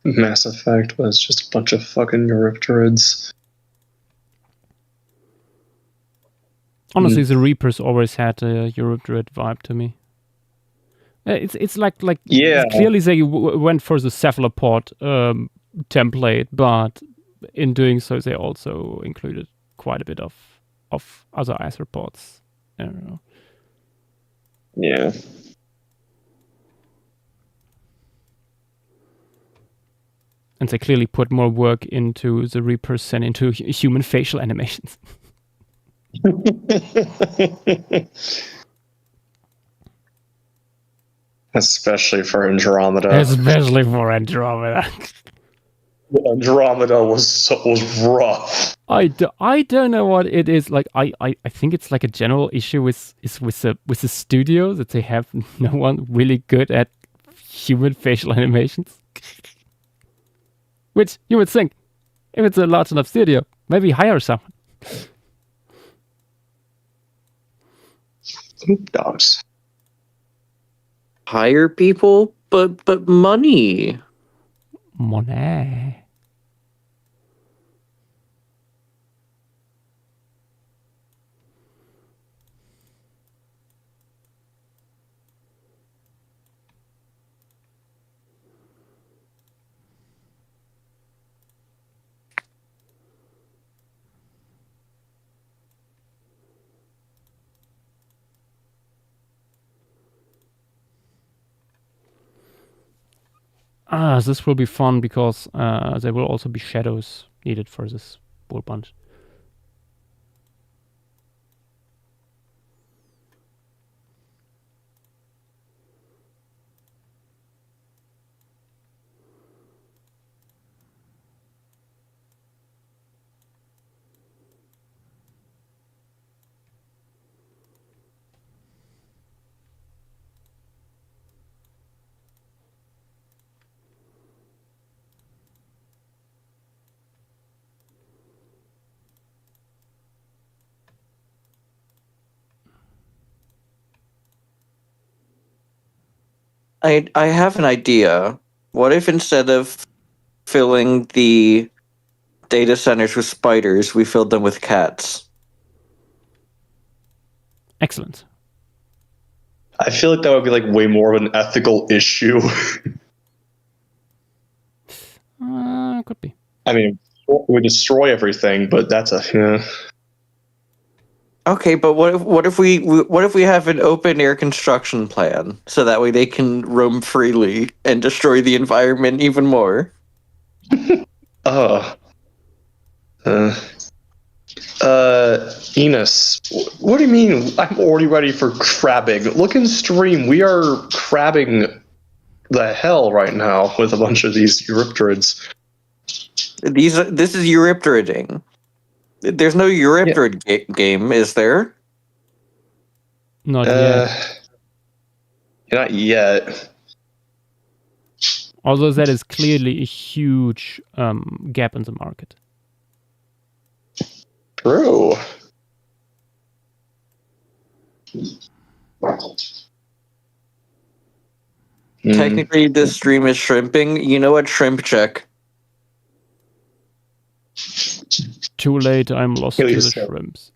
Mass Effect was just a bunch of fucking Eurypterids. Honestly, the Reapers always had a Eurypterid vibe to me. It's like Yeah. clearly they went for the cephalopod template, but in doing so they also included quite a bit of other arthropods. I don't know. Yeah. And they clearly put more work into the Reapers than into human facial animations. Especially for Andromeda. Especially for Andromeda. Andromeda was rough. I don't know what it is. Like I think it's like a general issue with the studio that they have no one really good at human facial animations. Which you would think, if it's a large enough studio, maybe hire someone. Dogs. Hire people, but money. Money. This will be fun because there will also be shadows needed for this bull bunch. I have an idea. What if instead of filling the data centers with spiders, we filled them with cats? Excellent. I feel like that would be like way more of an ethical issue. Could be. I mean, it would destroy everything, but that's yeah. Okay, but what if we have an open air construction plan so that way they can roam freely and destroy the environment even more? Enos, what do you mean? I'm already ready for crabbing. Look in stream. We are crabbing the hell right now with a bunch of these Eurypterids. This is Eurypteriding. There's no Eurypterid game, is there? Not yet. Not yet. Although that is clearly a huge gap in the market. True. Technically, this stream is shrimping. You know what? Shrimp check. Too late, I'm lost to Really the so. shrimps.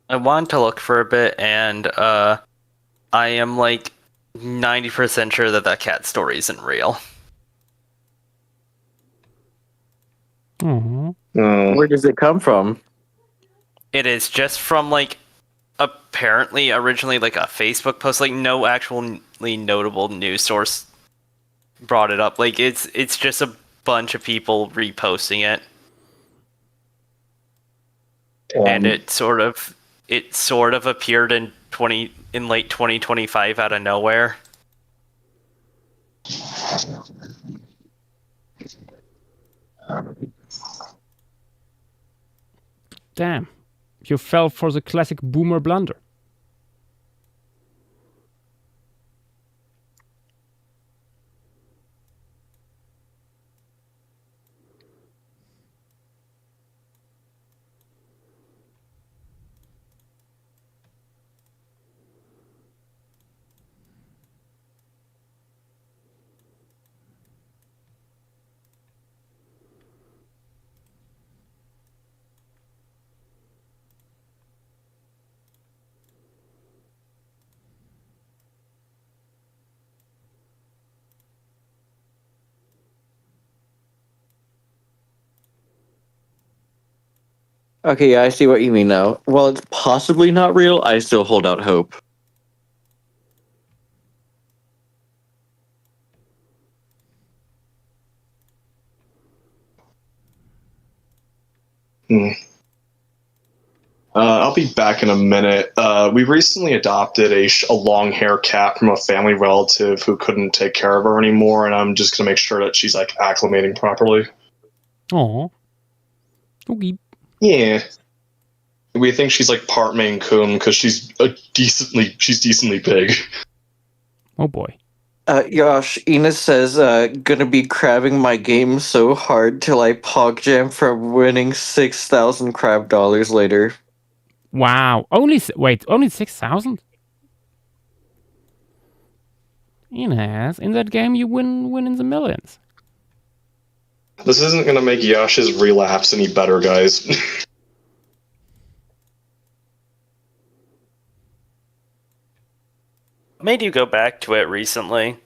I wanted to look for a bit, and I am like 90% sure that cat story isn't real. Aww. Oh. Where does it come from? It is just from like apparently originally like a Facebook post, like no actually notable news source brought it up. Like it's just a bunch of people reposting it, and it sort of appeared in late 2025 out of nowhere. Damn. You fell for the classic boomer blunder. Okay, yeah, I see what you mean now. While it's possibly not real, I still hold out hope. I'll be back in a minute. We recently adopted a long hair cat from a family relative who couldn't take care of her anymore, and I'm just gonna make sure that she's like acclimating properly. Aww. Okay. Yeah. We think she's like part Maine Coon because she's decently big. Oh boy. Yosh, Enos says, gonna be crabbing my game so hard till I pog jam from winning 6,000 crab dollars later. Wow. Only 6,000? Yes, in that game you win in the millions. This isn't gonna make Yash's relapse any better, guys. Made you go back to it recently?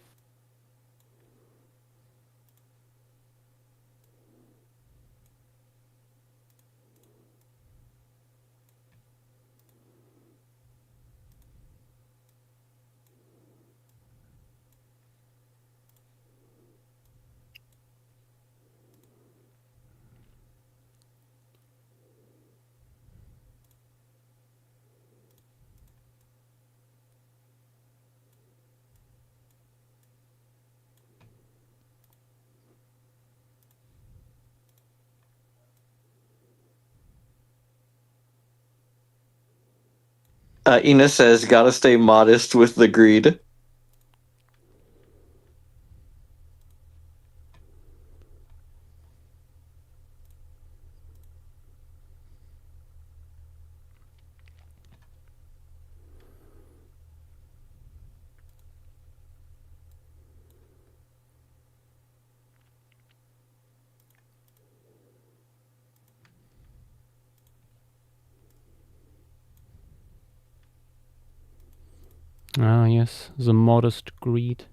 Enos says, gotta stay modest with the greed. Ah, yes, the modest greed.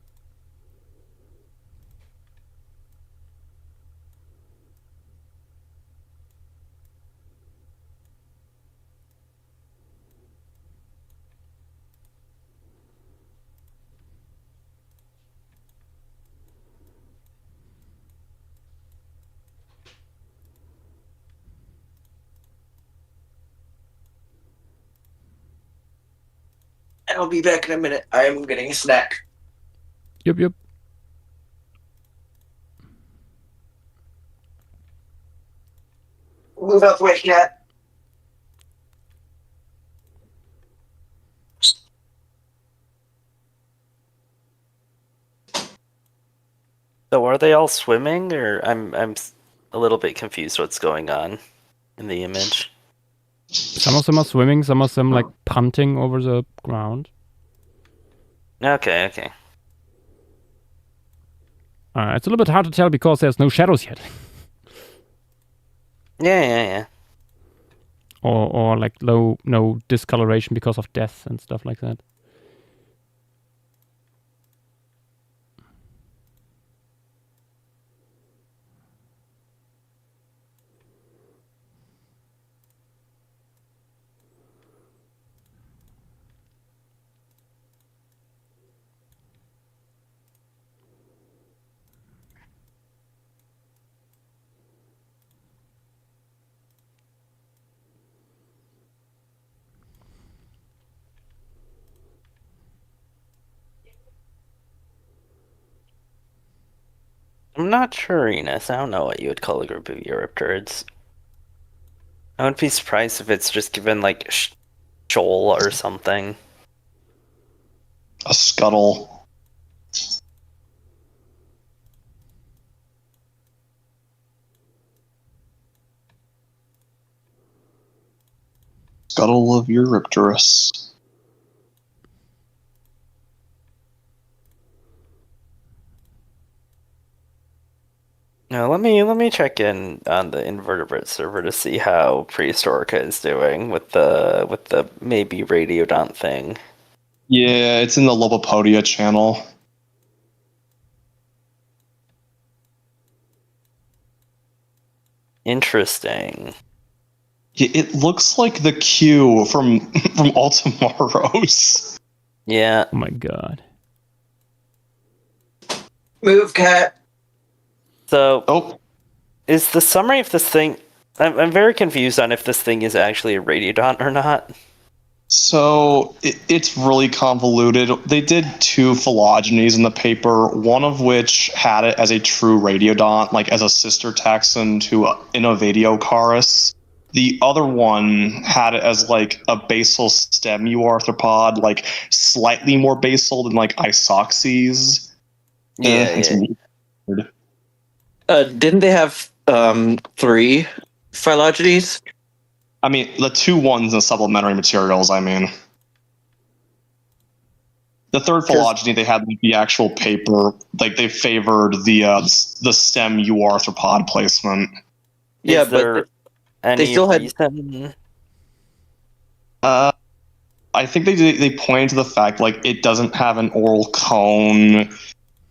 I'll be back in a minute. I am getting a snack. Yep. Move out the way, cat. So are they all swimming, or I'm a little bit confused what's going on in the image. Some of them are swimming, some of them like punting over the ground. Okay. It's a little bit hard to tell because there's no shadows yet. Yeah. Or like no discoloration because of death and stuff like that. I'm not sure, Enos. I don't know what you would call a group of Eurypterids. I wouldn't be surprised if it's just given like shoal or something. A scuttle. Scuttle of Eurypterus. Now let me check in on the invertebrate server to see how Prehistorica is doing with the maybe radiodont thing. Yeah, it's in the Lobopodia channel. Interesting. It looks like the Q from Ultimaros. Yeah. Oh my god. Move, cat. So Oh, is the summary of this thing? I'm very confused on if this thing is actually a radiodont or not. so it's really convoluted. They did 2 phylogenies in the paper, one of which had it as a true radiodont, like as a sister taxon to Innovatiocaris. The other one had it as like a basal stem euarthropod, like slightly more basal than like Isoxes. It's weird. Didn't they have 3 phylogenies? I mean, the 2 ones in the supplementary materials, I mean. The third phylogeny, they had like, the actual paper, like they favored the stem euarthropod placement. Yeah, Is there any still had- reason? I think they pointed to the fact like it doesn't have an oral cone.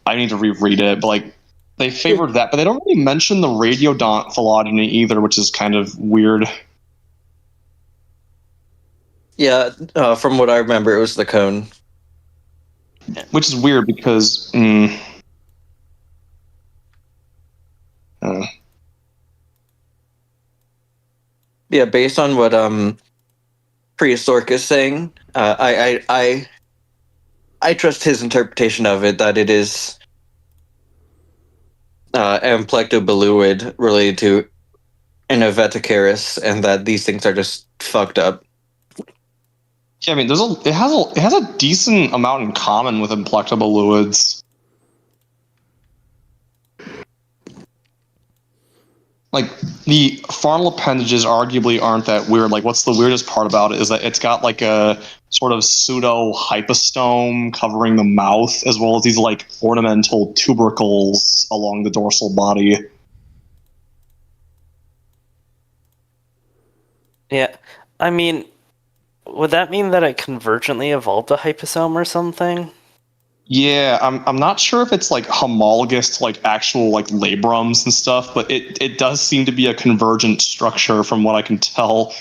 I need to reread it, but like they favored that, but they don't really mention the radiodont phylogeny either, which is kind of weird. Yeah, from what I remember, it was the cone. Which is weird because Yeah, based on what Prehistoric is saying, I trust his interpretation of it, that it is Amplectobeluid related to Innovaticaris, and that these things are just fucked up. yeah, I mean, it has a decent amount in common with Implectobeluids. Like the frontal appendages arguably aren't that weird. Like what's the weirdest part about it is that it's got like a sort of pseudo hypostome covering the mouth, as well as these like ornamental tubercles along the dorsal body. Yeah, I mean, would that mean that it convergently evolved a hyposome or something? Yeah, I'm not sure if it's like homologous to like actual like labrums and stuff, but it does seem to be a convergent structure from what I can tell.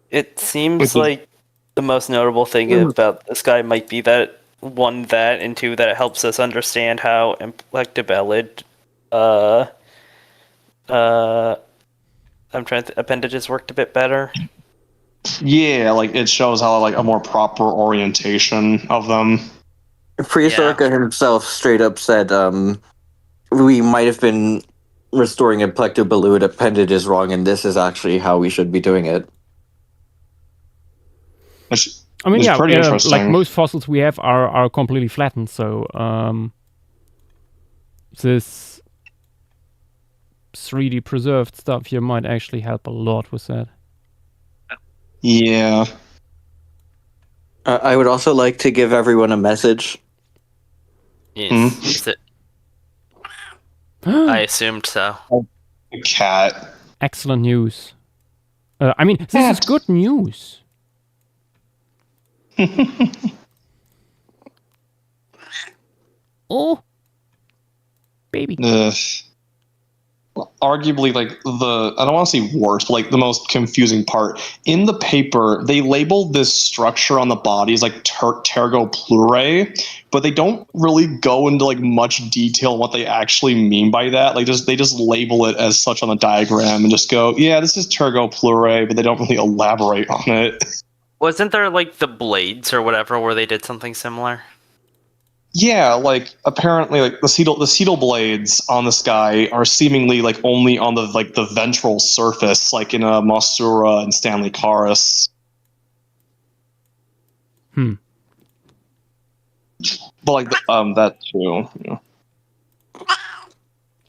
It seems Which is- like the most notable thing about this guy might be that one, that, and two, that it helps us understand how implectobelid appendages worked a bit better. Yeah, like it shows how like a more proper orientation of them. Prehistorica himself straight up said, we might have been restoring implectobelud appendages wrong, and this is actually how we should be doing it. Which I mean, is yeah, pretty interesting. like most fossils we have are completely flattened, so this 3D preserved stuff here might actually help a lot with that. Yeah. I would also like to give everyone a message. Yes. Is it? I assumed so. A cat. Excellent news. I mean, this is good news. Oh, baby. Arguably, like I don't want to say worst, but like the most confusing part in the paper, they labeled this structure on the body as like tergo plurae, but they don't really go into like much detail on what they actually mean by that. Like they just label it as such on the diagram and just go, yeah, this is tergo plurae, but they don't really elaborate on it. Wasn't there like the blades or whatever where they did something similar? Yeah, like apparently, like the cedal blades on this guy are seemingly like only on the ventral surface, like in a Masura and Stanley Caris. But like that too. Yeah.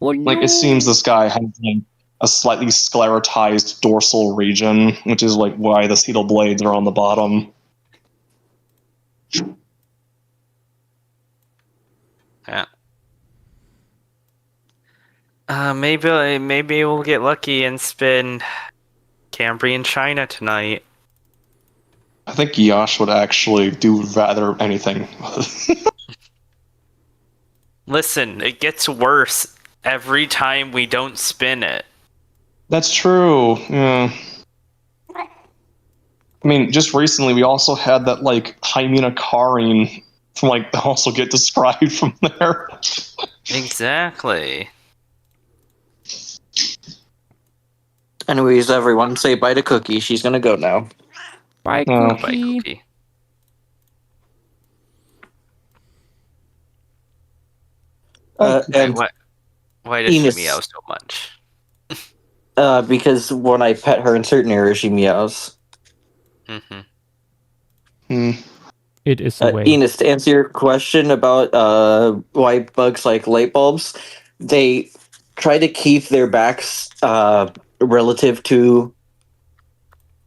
Like it seems this guy has like, a slightly sclerotized dorsal region, which is like why the cedal blades are on the bottom. Yeah. Maybe we'll get lucky and spin Cambrian China tonight. I think Yash would actually do rather anything. Listen, it gets worse every time we don't spin it. That's true. Yeah. I mean, just recently we also had that like Hymenocarian from like also get described from there. Exactly. Anyways, everyone, say bye to Cookie. She's gonna go now. Bye, Oh. Cookie. Bye, Cookie. And Why does she Enos. meow so much? because when I pet her in certain areas, she meows. Mm-hmm. It is the way. Enos, to answer your question about why bugs like light bulbs, they try to keep their backs relative to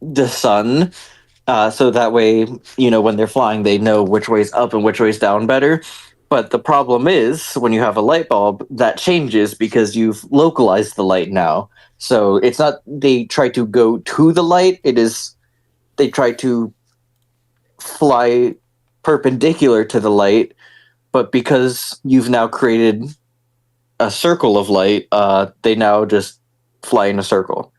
the sun, so that way, when they're flying, they know which way's up and which way's down better. But the problem is, when you have a light bulb, that changes because you've localized the light now. So it's not they try to go to the light, it is they try to fly perpendicular to the light, but because you've now created a circle of light, they now just fly in a circle.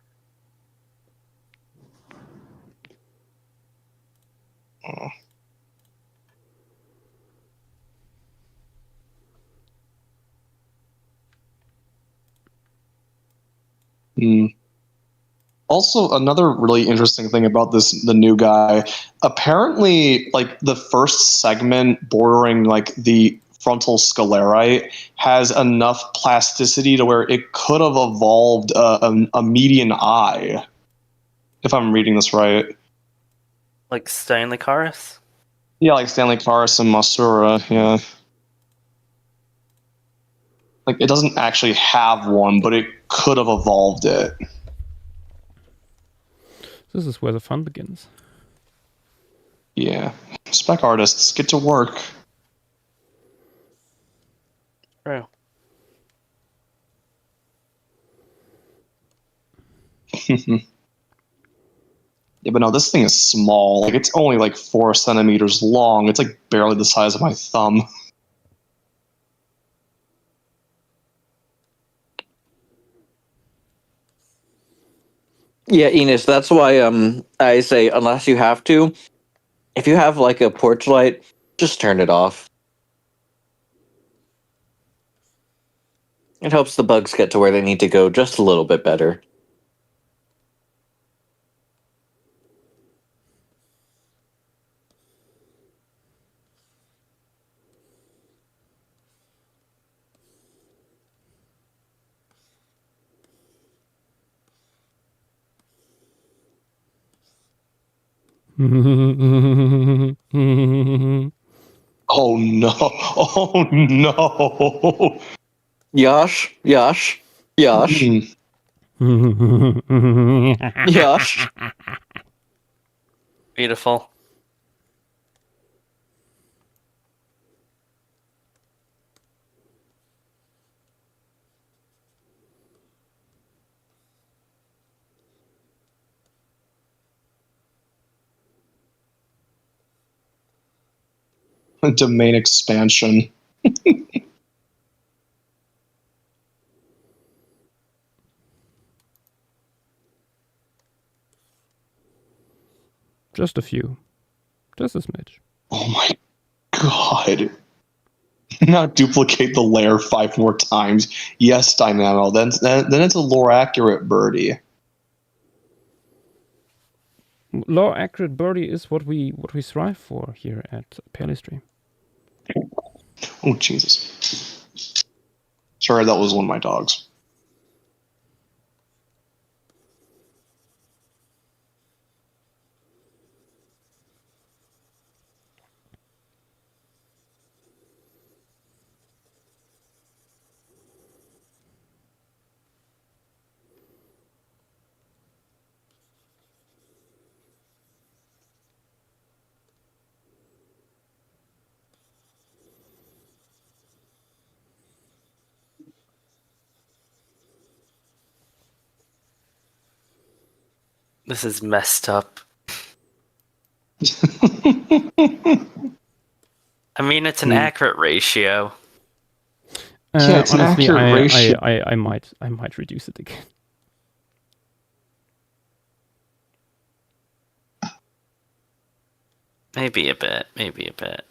Also, another really interesting thing about the new guy, apparently, like the first segment bordering like the frontal sclerite has enough plasticity to where it could have evolved a median eye, if I'm reading this right. Like Stanley Caris? Yeah, like Stanley Caris and Masura, yeah. Like it doesn't actually have one, but it could have evolved it. This is where the fun begins. Yeah. Spec artists, get to work. True. Yeah, but no, this thing is small. Like, it's only like 4 centimeters long. It's like barely the size of my thumb. Yeah, Enos, that's why I say unless you have to, if you have like a porch light, just turn it off. It helps the bugs get to where they need to go just a little bit better. Oh no! Oh no! Yash, Yash, Yash, Yash. Beautiful. Domain expansion. Just a few. Just a smidge. Oh my god. Not duplicate the layer 5 more times. Yes, Dynamo. Then it's a lore accurate birdie. Law accurate birdie is what we strive for here at Palestream. Oh Jesus. Sorry, that was one of my dogs. This is messed up. I mean, it's an accurate ratio. Yeah, it's an Honestly, accurate ratio. I might reduce it again. Maybe a bit. Maybe a bit.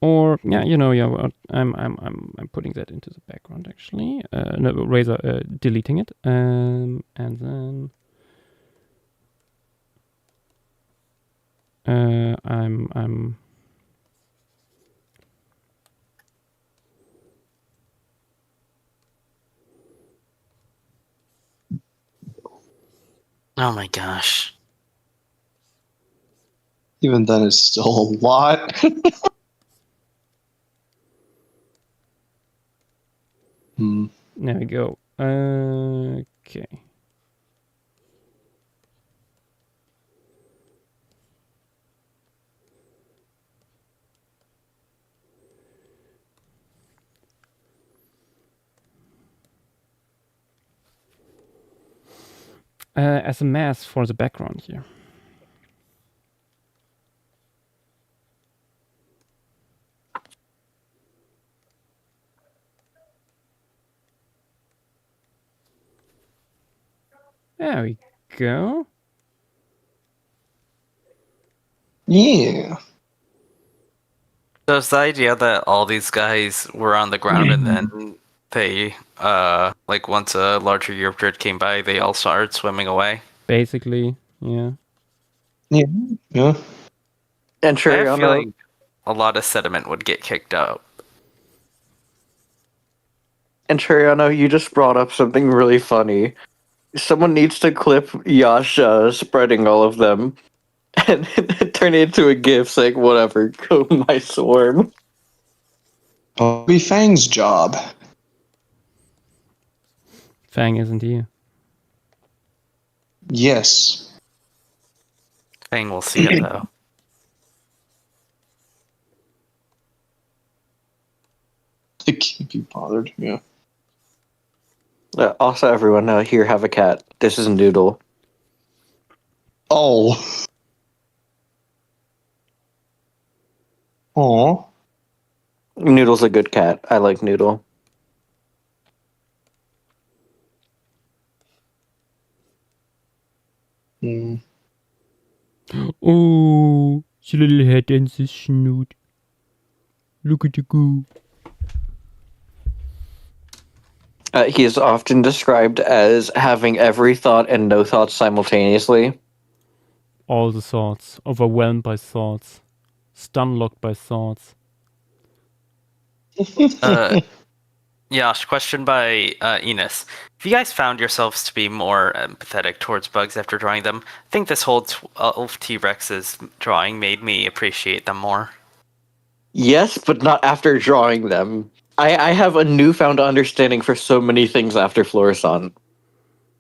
Or well, I'm putting that into the background actually. No, Razor deleting it, and then I'm Oh my gosh. Even then, it's still a lot. There we go. Okay. As a mask for the background here. There we go. Yeah. So it's the idea that all these guys were on the ground and then they, like once a larger Europe Dread came by, they all started swimming away. Basically, yeah. Yeah. And I have a Triano, feeling a lot of sediment would get kicked out. you just brought up something really funny. Someone needs to clip Yasha spreading all of them and turn it into a gif saying, whatever, go my swarm. It'll be Fang's job. Fang isn't here. Yes. Fang will see it though. I can't be bothered. Yeah. Also, everyone, here, have a cat. This is Noodle. Oh. Aw. Noodle's a good cat. I like Noodle. Hmm. Oh, the little head and the snoot. Look at the goo. He is often described as having every thought and no thoughts simultaneously. All the thoughts. Overwhelmed by thoughts. Stun-locked by thoughts. Yash, question by Enos. If you guys found yourselves to be more empathetic towards bugs after drawing them, I think this whole Elf T-Rex's drawing made me appreciate them more. Yes, but not after drawing them. I have a newfound understanding for so many things after Florissant.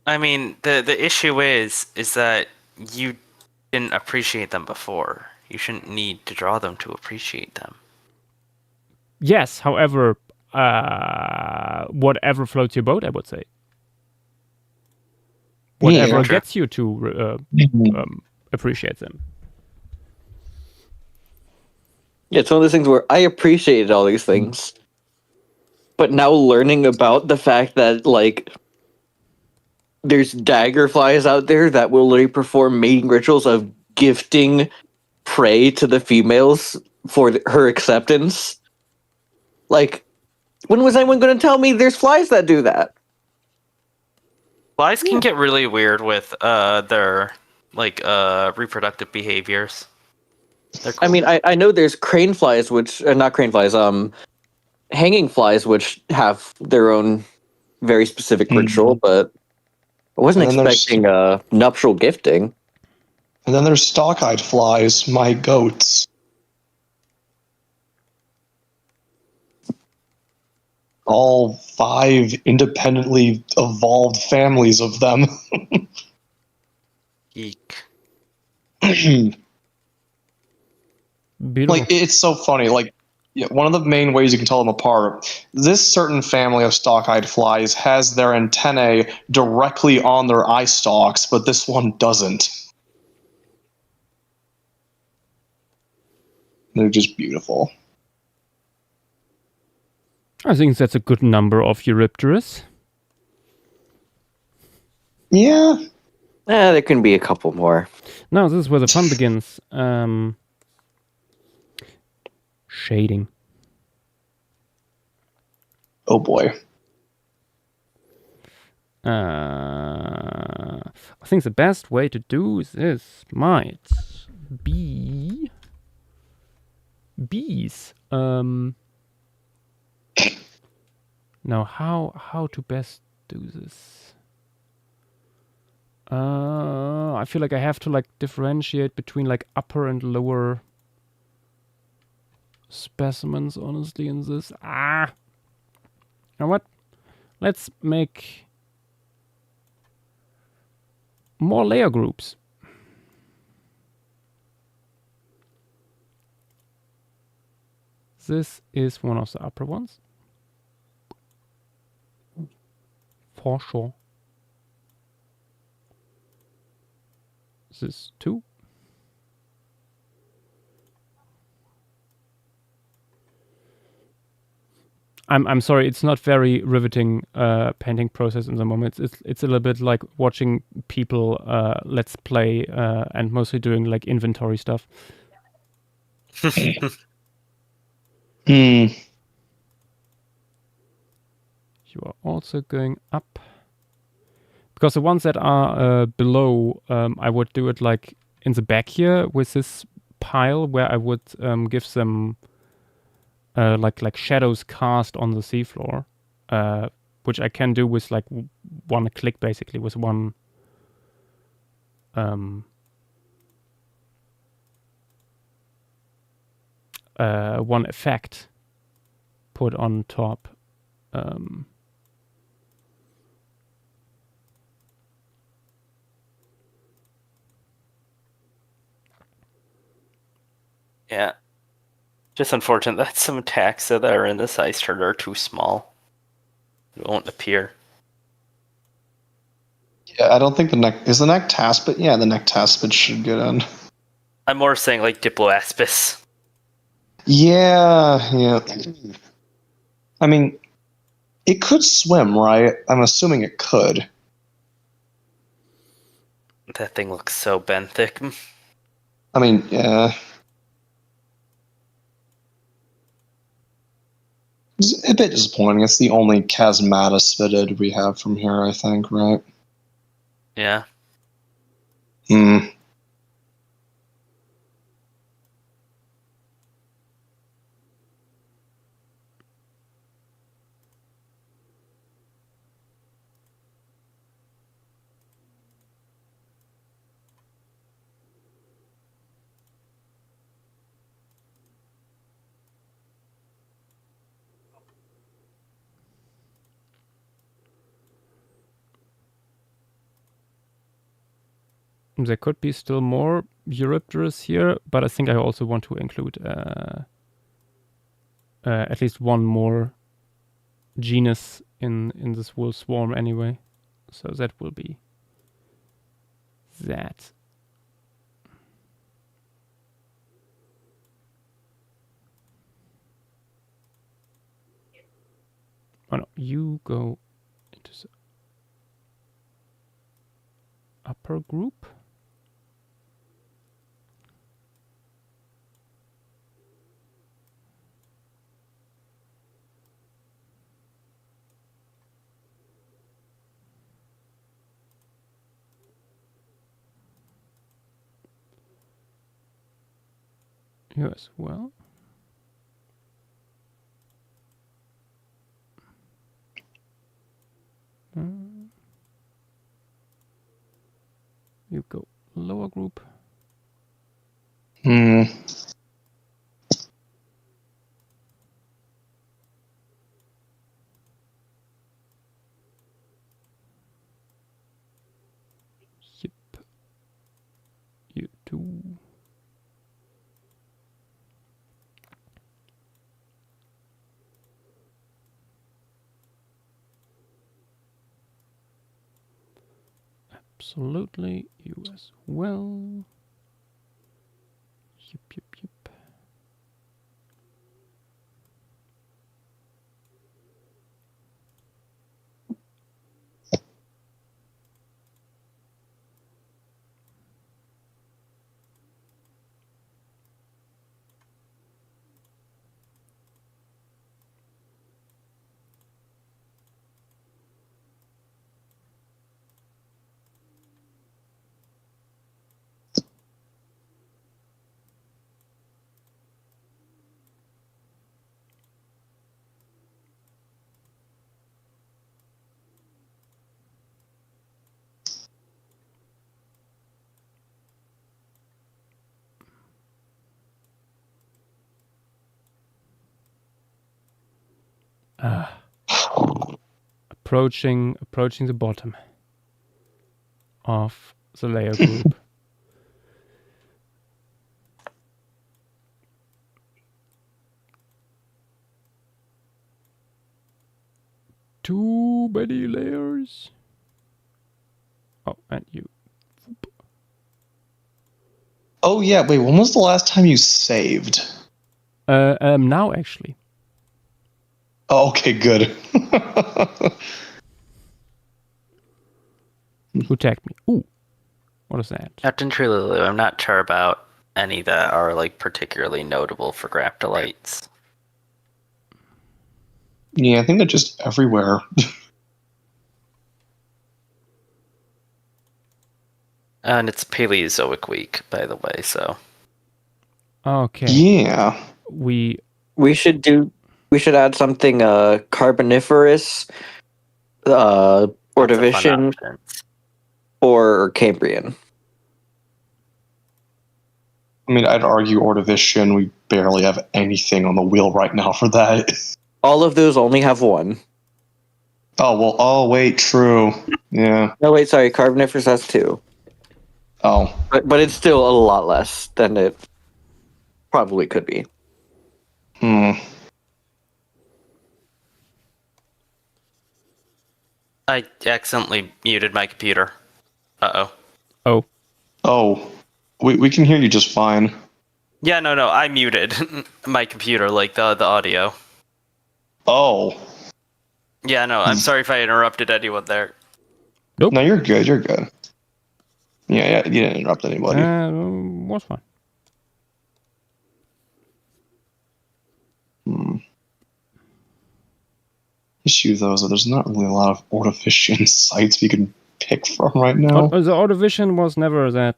I mean, the issue is that you didn't appreciate them before. You shouldn't need to draw them to appreciate them. Yes, however, whatever floats your boat, I would say. Whatever Yeah. gets you to appreciate them. Yeah, it's one of those things where I appreciated all these things. But now learning about the fact that, like, there's daggerflies out there that will literally perform mating rituals of gifting prey to the females for her acceptance. Like, when was anyone going to tell me there's flies that do that? Flies can get really weird with their reproductive behaviors. They're I cool. mean, I know there's crane flies, which not crane flies, hanging flies, which have their own very specific ritual, but I wasn't And then there's- expecting nuptial gifting. And then there's stalk-eyed flies, my goats. All 5 independently evolved families of them. Eek. Beautiful. Like, it's so funny. Like, yeah, one of the main ways you can tell them apart, this certain family of stalk-eyed flies has their antennae directly on their eye stalks, but this one doesn't. They're just beautiful. I think that's a good number of Eurypterus. Yeah. There can be a couple more. Now, this is where the fun begins. Shading. Oh boy. I think the best way to do this might be bees. Now, how to best do this? I feel like I have to like differentiate between like upper and lower specimens, honestly, in this. You know what? Let's make more layer groups. This is one of the upper ones. For sure. This too. I'm sorry, it's not very riveting painting process in the moment. It's a little bit like watching people let's play and mostly doing like inventory stuff. Hmm. You are also going up. Because the ones that are below, I would do it like in the back here with this pile where I would give them like shadows cast on the seafloor, which I can do with like one click, basically with one one effect put on top. Yeah. Just unfortunate that some taxa that are in this ice chart are too small. It won't appear. Yeah, I don't think the Nectaspid. Yeah, the Nectaspid should get in. I'm more saying like Diploaspis. Yeah. I mean, it could swim, right? I'm assuming it could. That thing looks so benthic. I mean, yeah. It's a bit disappointing. It's the only Chasmatus fitted we have from here, I think, right? Yeah. Hmm. There could be still more Eurypterus here, but I think I also want to include at least one more genus in this wool swarm anyway. So that will be that. Oh no, you go into the upper group. You as well. You go lower group. Hmm. Yep. You too. Absolutely. You as well. Yep. Approaching the bottom of the layer group. Too many layers. Oh, and you. Oh yeah. Wait. When was the last time you saved? Now actually. Oh, okay. Good. Who tagged me? Ooh. What is that? Captain Trululu, I'm not sure about any that are like particularly notable for Graptolites. Yeah, I think they're just everywhere. And it's Paleozoic week, by the way, so. Okay. Yeah. We We should add something Carboniferous, Lots of fun Ordovician, options. or Cambrian. I mean, I'd argue Ordovician. We barely have anything on the wheel right now for that. All of those only have one. Oh well. Oh wait. True. Yeah. No, wait, sorry. Carboniferous has two. Oh. But it's still a lot less than it probably could be. I accidentally muted my computer. Uh-oh. Oh, Oh, we can hear you just fine. Yeah, no, I muted my computer, like the audio. Oh, Yeah, no, I'm sorry if I interrupted anyone there. no, you're good. You're good. Yeah, you didn't interrupt anybody. was fine. Issue though is that there's not really a lot of Ordovician sites we can pick from right now. The Autovision was never that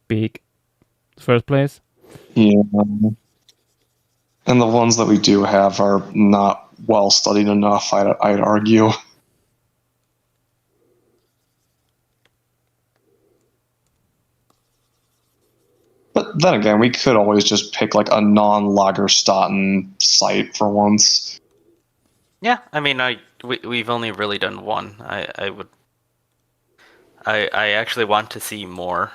big. In the first place. Yeah. And the ones that we do have are not well studied enough, I'd argue. But then again, we could always just pick like a non-Lagerstatten site for once. Yeah, I mean, we've only really done one. I actually want to see more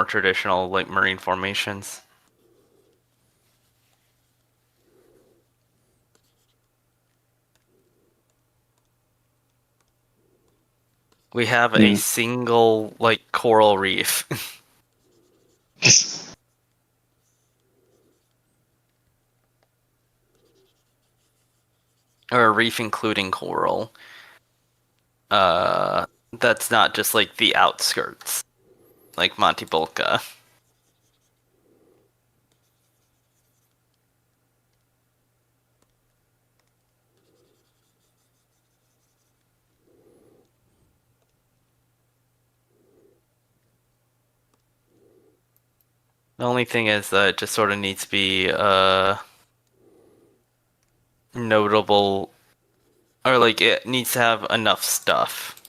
traditional like marine formations. We have a single like coral reef. Or a reef including coral. That's not just like the outskirts, like Monte Bulca. The only thing is that it just sort of needs to be notable, or like it needs to have enough stuff.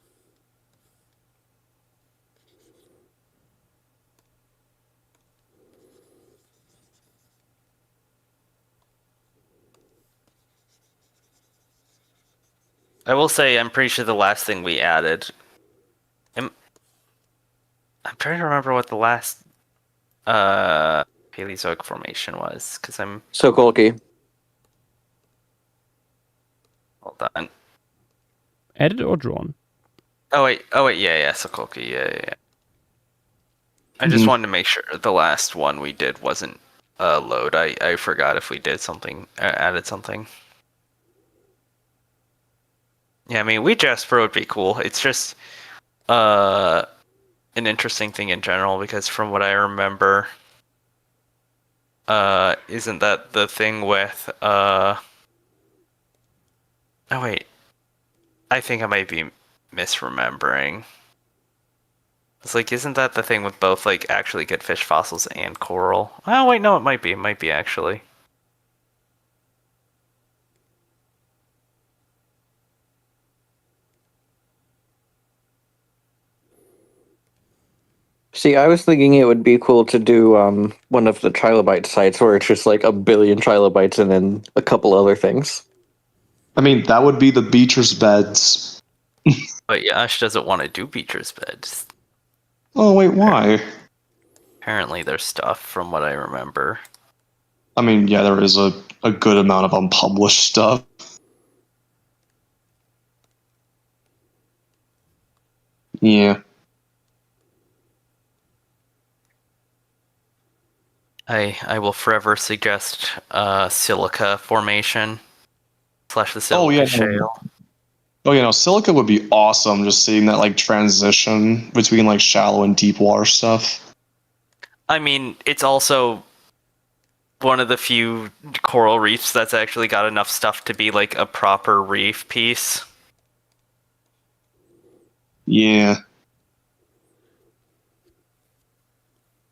I will say, I'm pretty sure the last thing we added. I'm trying to remember what the last Paleozoic formation was, because I'm. Sokolki. Hold on. Added or drawn? Oh wait, yeah, Sokolki, yeah. I just wanted to make sure the last one we did wasn't load. I forgot if we did something, added something. Yeah, I mean, Jasper would be cool. It's just an interesting thing in general, because from what I remember, isn't that the thing with oh wait, I think I might be misremembering. It's like, isn't that the thing with both like actually good fish fossils and coral? Oh wait, no, it might be actually. See, I was thinking it would be cool to do one of the trilobite sites where it's just like a billion trilobites and then a couple other things. I mean, that would be the Beecher's beds. But Yash doesn't want to do Beecher's beds. Oh, wait, why? Apparently there's stuff from what I remember. I mean, yeah, there is a good amount of unpublished stuff. Yeah. I will forever suggest silica formation / the silica shale. Oh, you know, silica would be awesome, just seeing that like transition between like shallow and deep water stuff. I mean, it's also one of the few coral reefs that's actually got enough stuff to be like a proper reef piece. Yeah.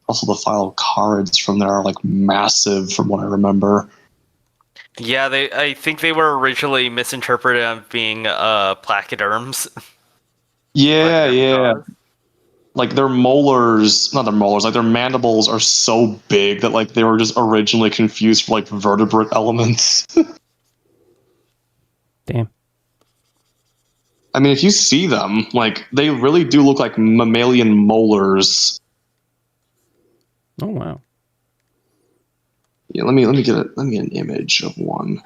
Also, the phyllocarids from there are like massive, from what I remember. Yeah, I think they were originally misinterpreted as being placoderms. Yeah, Placoderm yeah. jaws. Like their molars, not their molars, like their mandibles are so big that like they were just originally confused for like vertebrate elements. Damn. I mean, if you see them, like they really do look like mammalian molars. Oh wow. Yeah, let me get an image of one.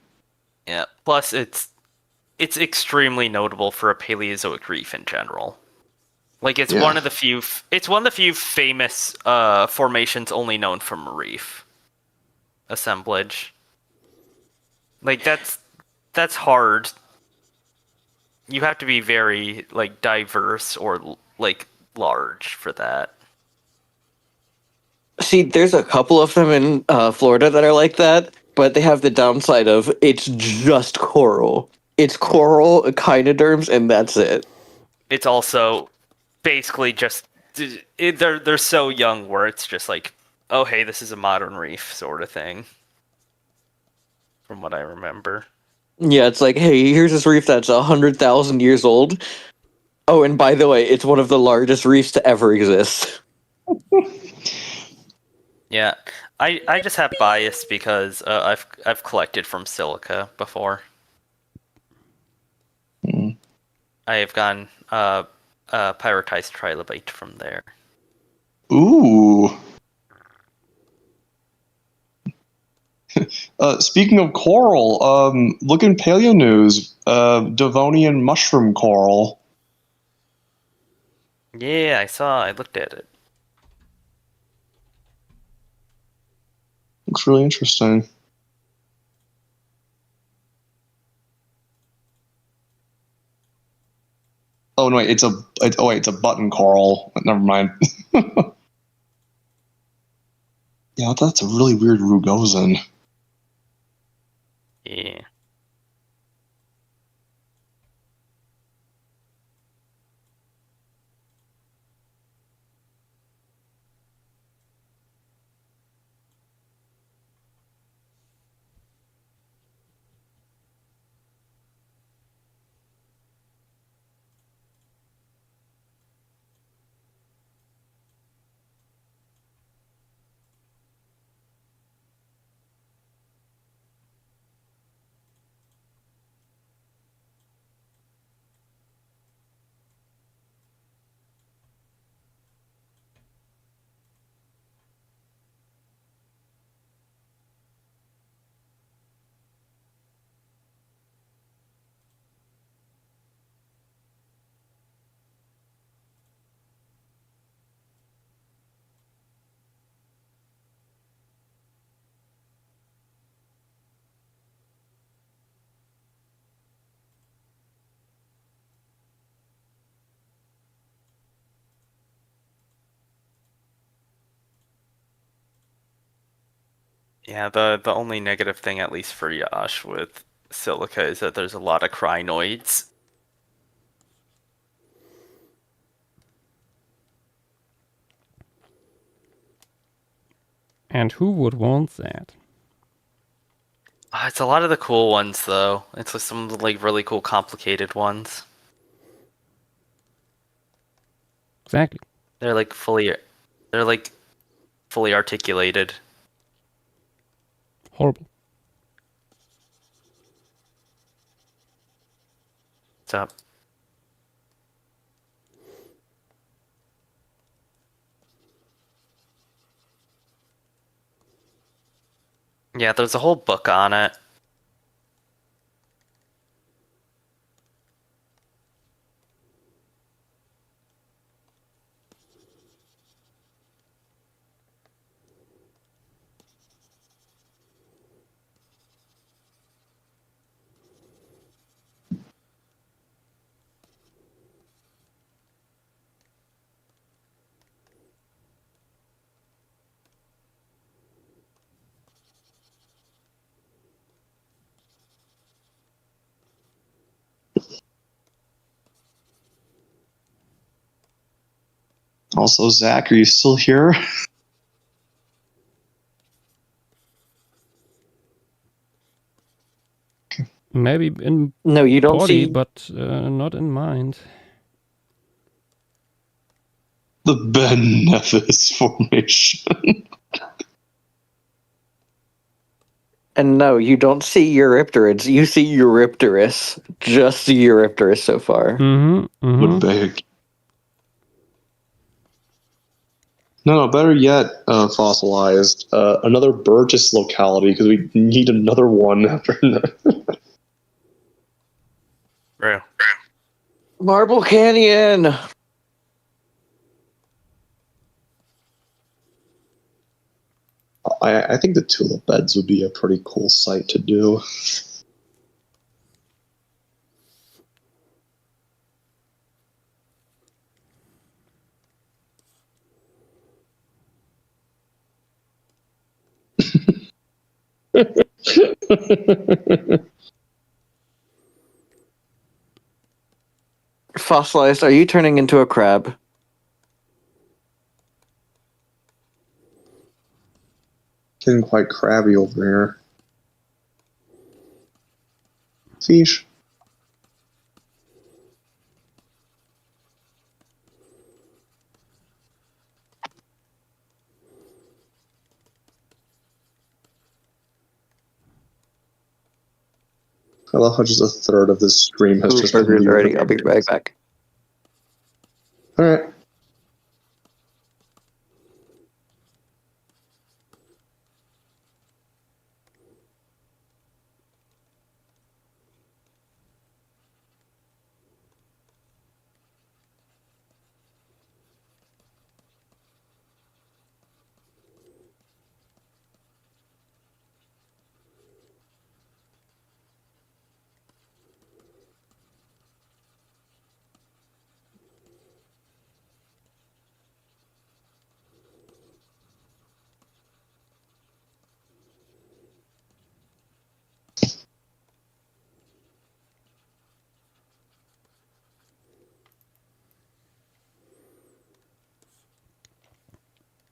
Yeah. Plus, it's extremely notable for a Paleozoic reef in general. Like it's Yeah. one of the few. It's one of the few famous formations only known from reef assemblage. Like that's hard. You have to be very like diverse or like large for that. See, there's a couple of them in Florida that are like that, but they have the downside of it's just coral. It's coral, echinoderms, and that's it. It's also basically just they're so young where it's just like, oh hey, this is a modern reef sort of thing. From what I remember. Yeah, it's like, hey, here's this reef that's 100,000 years old. Oh, and by the way, it's one of the largest reefs to ever exist. Yeah, I just have bias because I've collected from silica before. Mm. I have gotten pyritized trilobite from there. Ooh. Speaking of coral, look in Paleo News, Devonian mushroom coral. Yeah, I looked at it. Looks really interesting. Oh no, wait, it's a button coral. Never mind. Yeah, that's a really weird Rugosan. Yeah. Yeah, the only negative thing, at least for Yash, with silica is that there's a lot of crinoids. And who would want that? It's a lot of the cool ones though. It's like some of the like really cool complicated ones. Exactly. They're like fully articulated. Horrible. What's up? Yeah, there's a whole book on it. Also, Zach, are you still here? Maybe in No, you don't body, see. but not in mind. The Ben Nevis formation. And no, you don't see Eurypterids. You see Eurypterus. Just Eurypterus so far. Mm-hmm. But Mm-hmm. big. No, better yet, fossilized. Another Burgess locality, because we need another one after. Real. Marble Canyon! I think the tulip beds would be a pretty cool sight to do. Fossilized, are you turning into a crab? Getting quite crabby over here. Fish. I love how just a third of this stream has Ooh, just been burger's weird. ready. I'll be right back. Alright.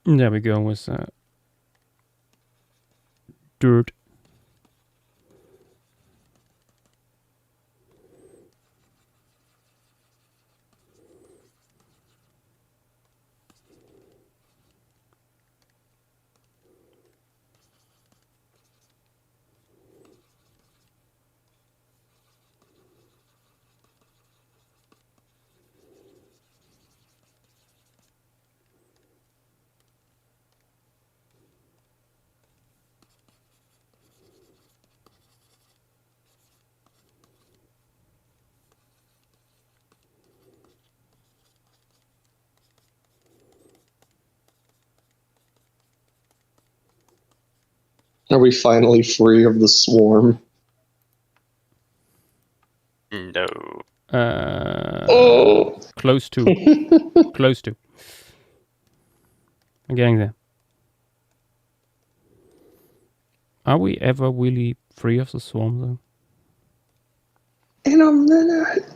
There we go with dirt. Are we finally free of the swarm? No. Oh! Close to. Close to. I'm getting there. Are we ever really free of the swarm, though? In a minute.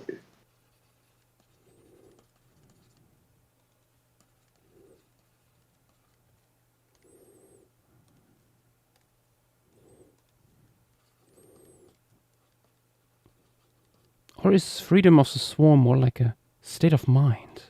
Or is freedom of the swarm more like a state of mind?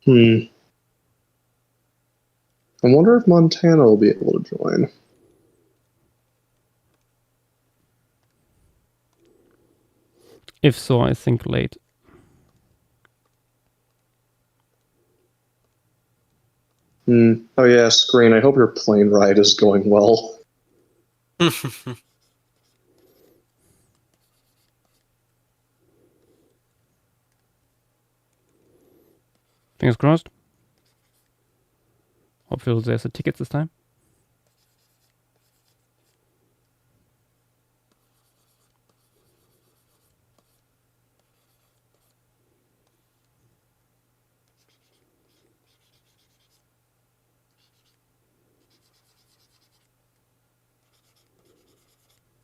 I wonder if Montana will be able to join. If so, I think late. Oh yeah, Screen, I hope your plane ride is going well. Fingers crossed. Hopefully there's a ticket this time.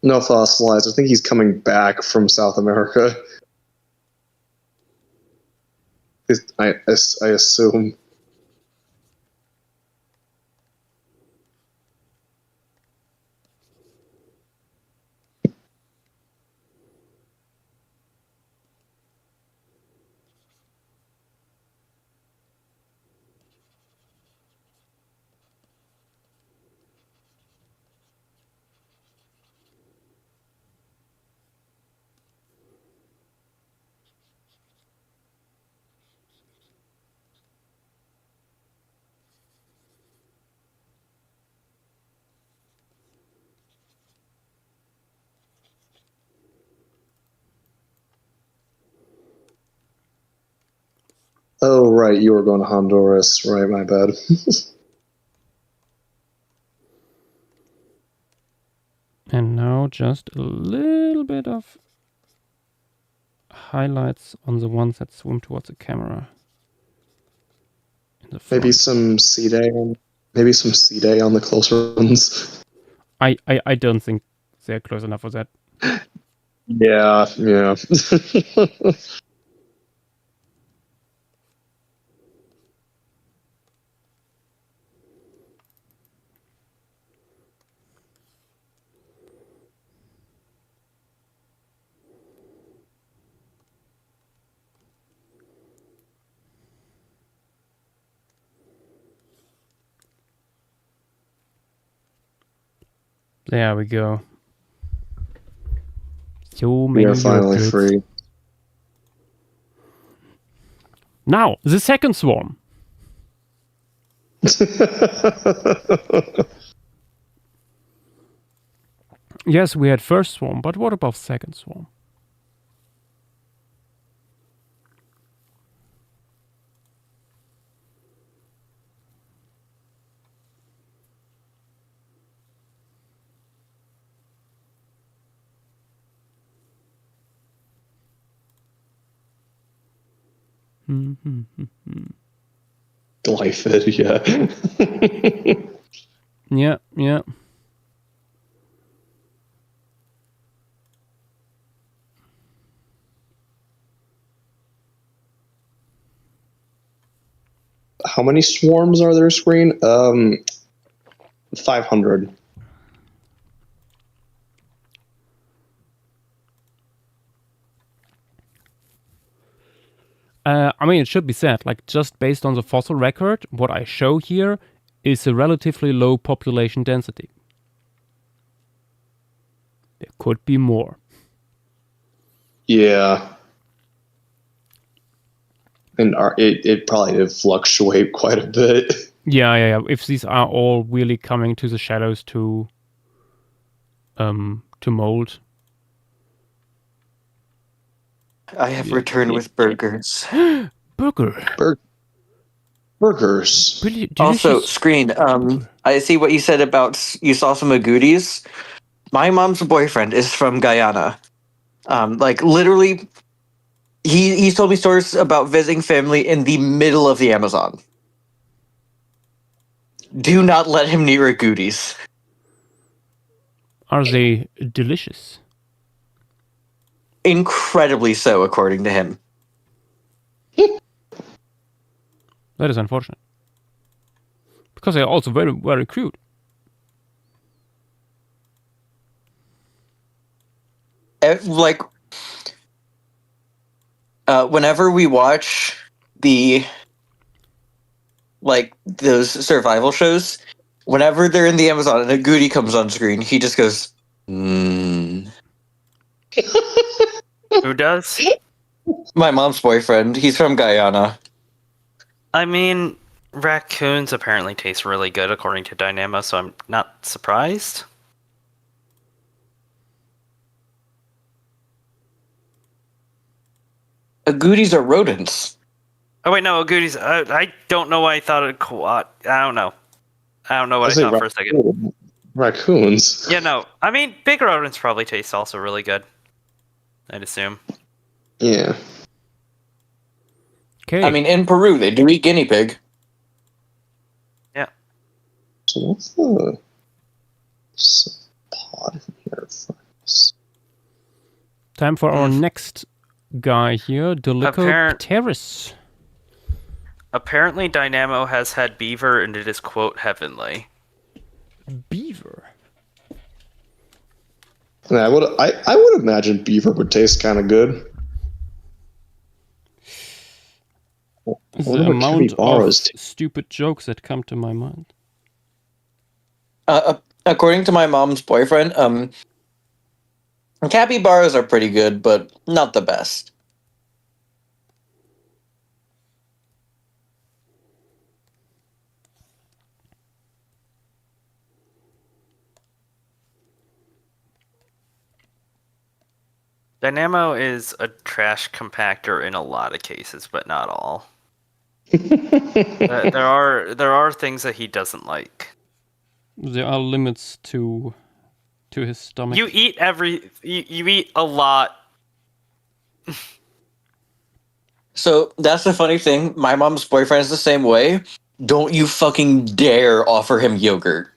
No fossilized. I think he's coming back from South America. I assume. right, you were going to Honduras. Right, my bad. And now just a little bit of highlights on the ones that swim towards the camera. In the front. Maybe some C-Day on the closer ones. I don't think they're close enough for that. Yeah. There we go. So We many are finally Europeans. free. Now, the second swarm. Yes, we had first swarm, but what about second swarm? Glyphid, yeah. Yeah. How many swarms are there screen? 500. I mean, it should be said, like, just based on the fossil record, what I show here is a relatively low population density. There could be more. Yeah. And it probably did fluctuate quite a bit. Yeah. If these are all really coming to the shadows to mold. I have returned with burgers. Burger. Burgers. Also, Delicious. Screen, I see what you said about you saw some agoutis. My mom's boyfriend is from Guyana. Like, literally, he's told me stories about visiting family in the middle of the Amazon. Do not let him near agoutis. Are they delicious? Incredibly so, according to him. That is unfortunate. Because they are also very, very crude. Like, whenever we watch those survival shows, whenever they're in the Amazon and a goodie comes on screen, he just goes, Who does? My mom's boyfriend, he's from Guyana. I mean, raccoons apparently taste really good according to Dynamo, so I'm not surprised. Agoutis are rodents. Oh wait, no, goodies. I don't know why I thought it. I don't know. I don't know what I thought for a second. Raccoons. Yeah, no. I mean, big rodents probably taste also really good. I'd assume. Yeah. Okay. I mean, in Peru, they do eat guinea pig. Yeah. So what's the pod in here? Time for our next guy here, Dolichopteris. Apparently, Dynamo has had beaver, and it is quote heavenly. Beaver. And I would imagine beaver would taste kind of good. The amount of stupid jokes that come to my mind. According to my mom's boyfriend, capybaras are pretty good, but not the best. Dynamo is a trash compactor in a lot of cases, but not all. There are things that he doesn't like. There are limits to his stomach. You eat you eat a lot. So that's the funny thing. My mom's boyfriend is the same way. Don't you fucking dare offer him yogurt.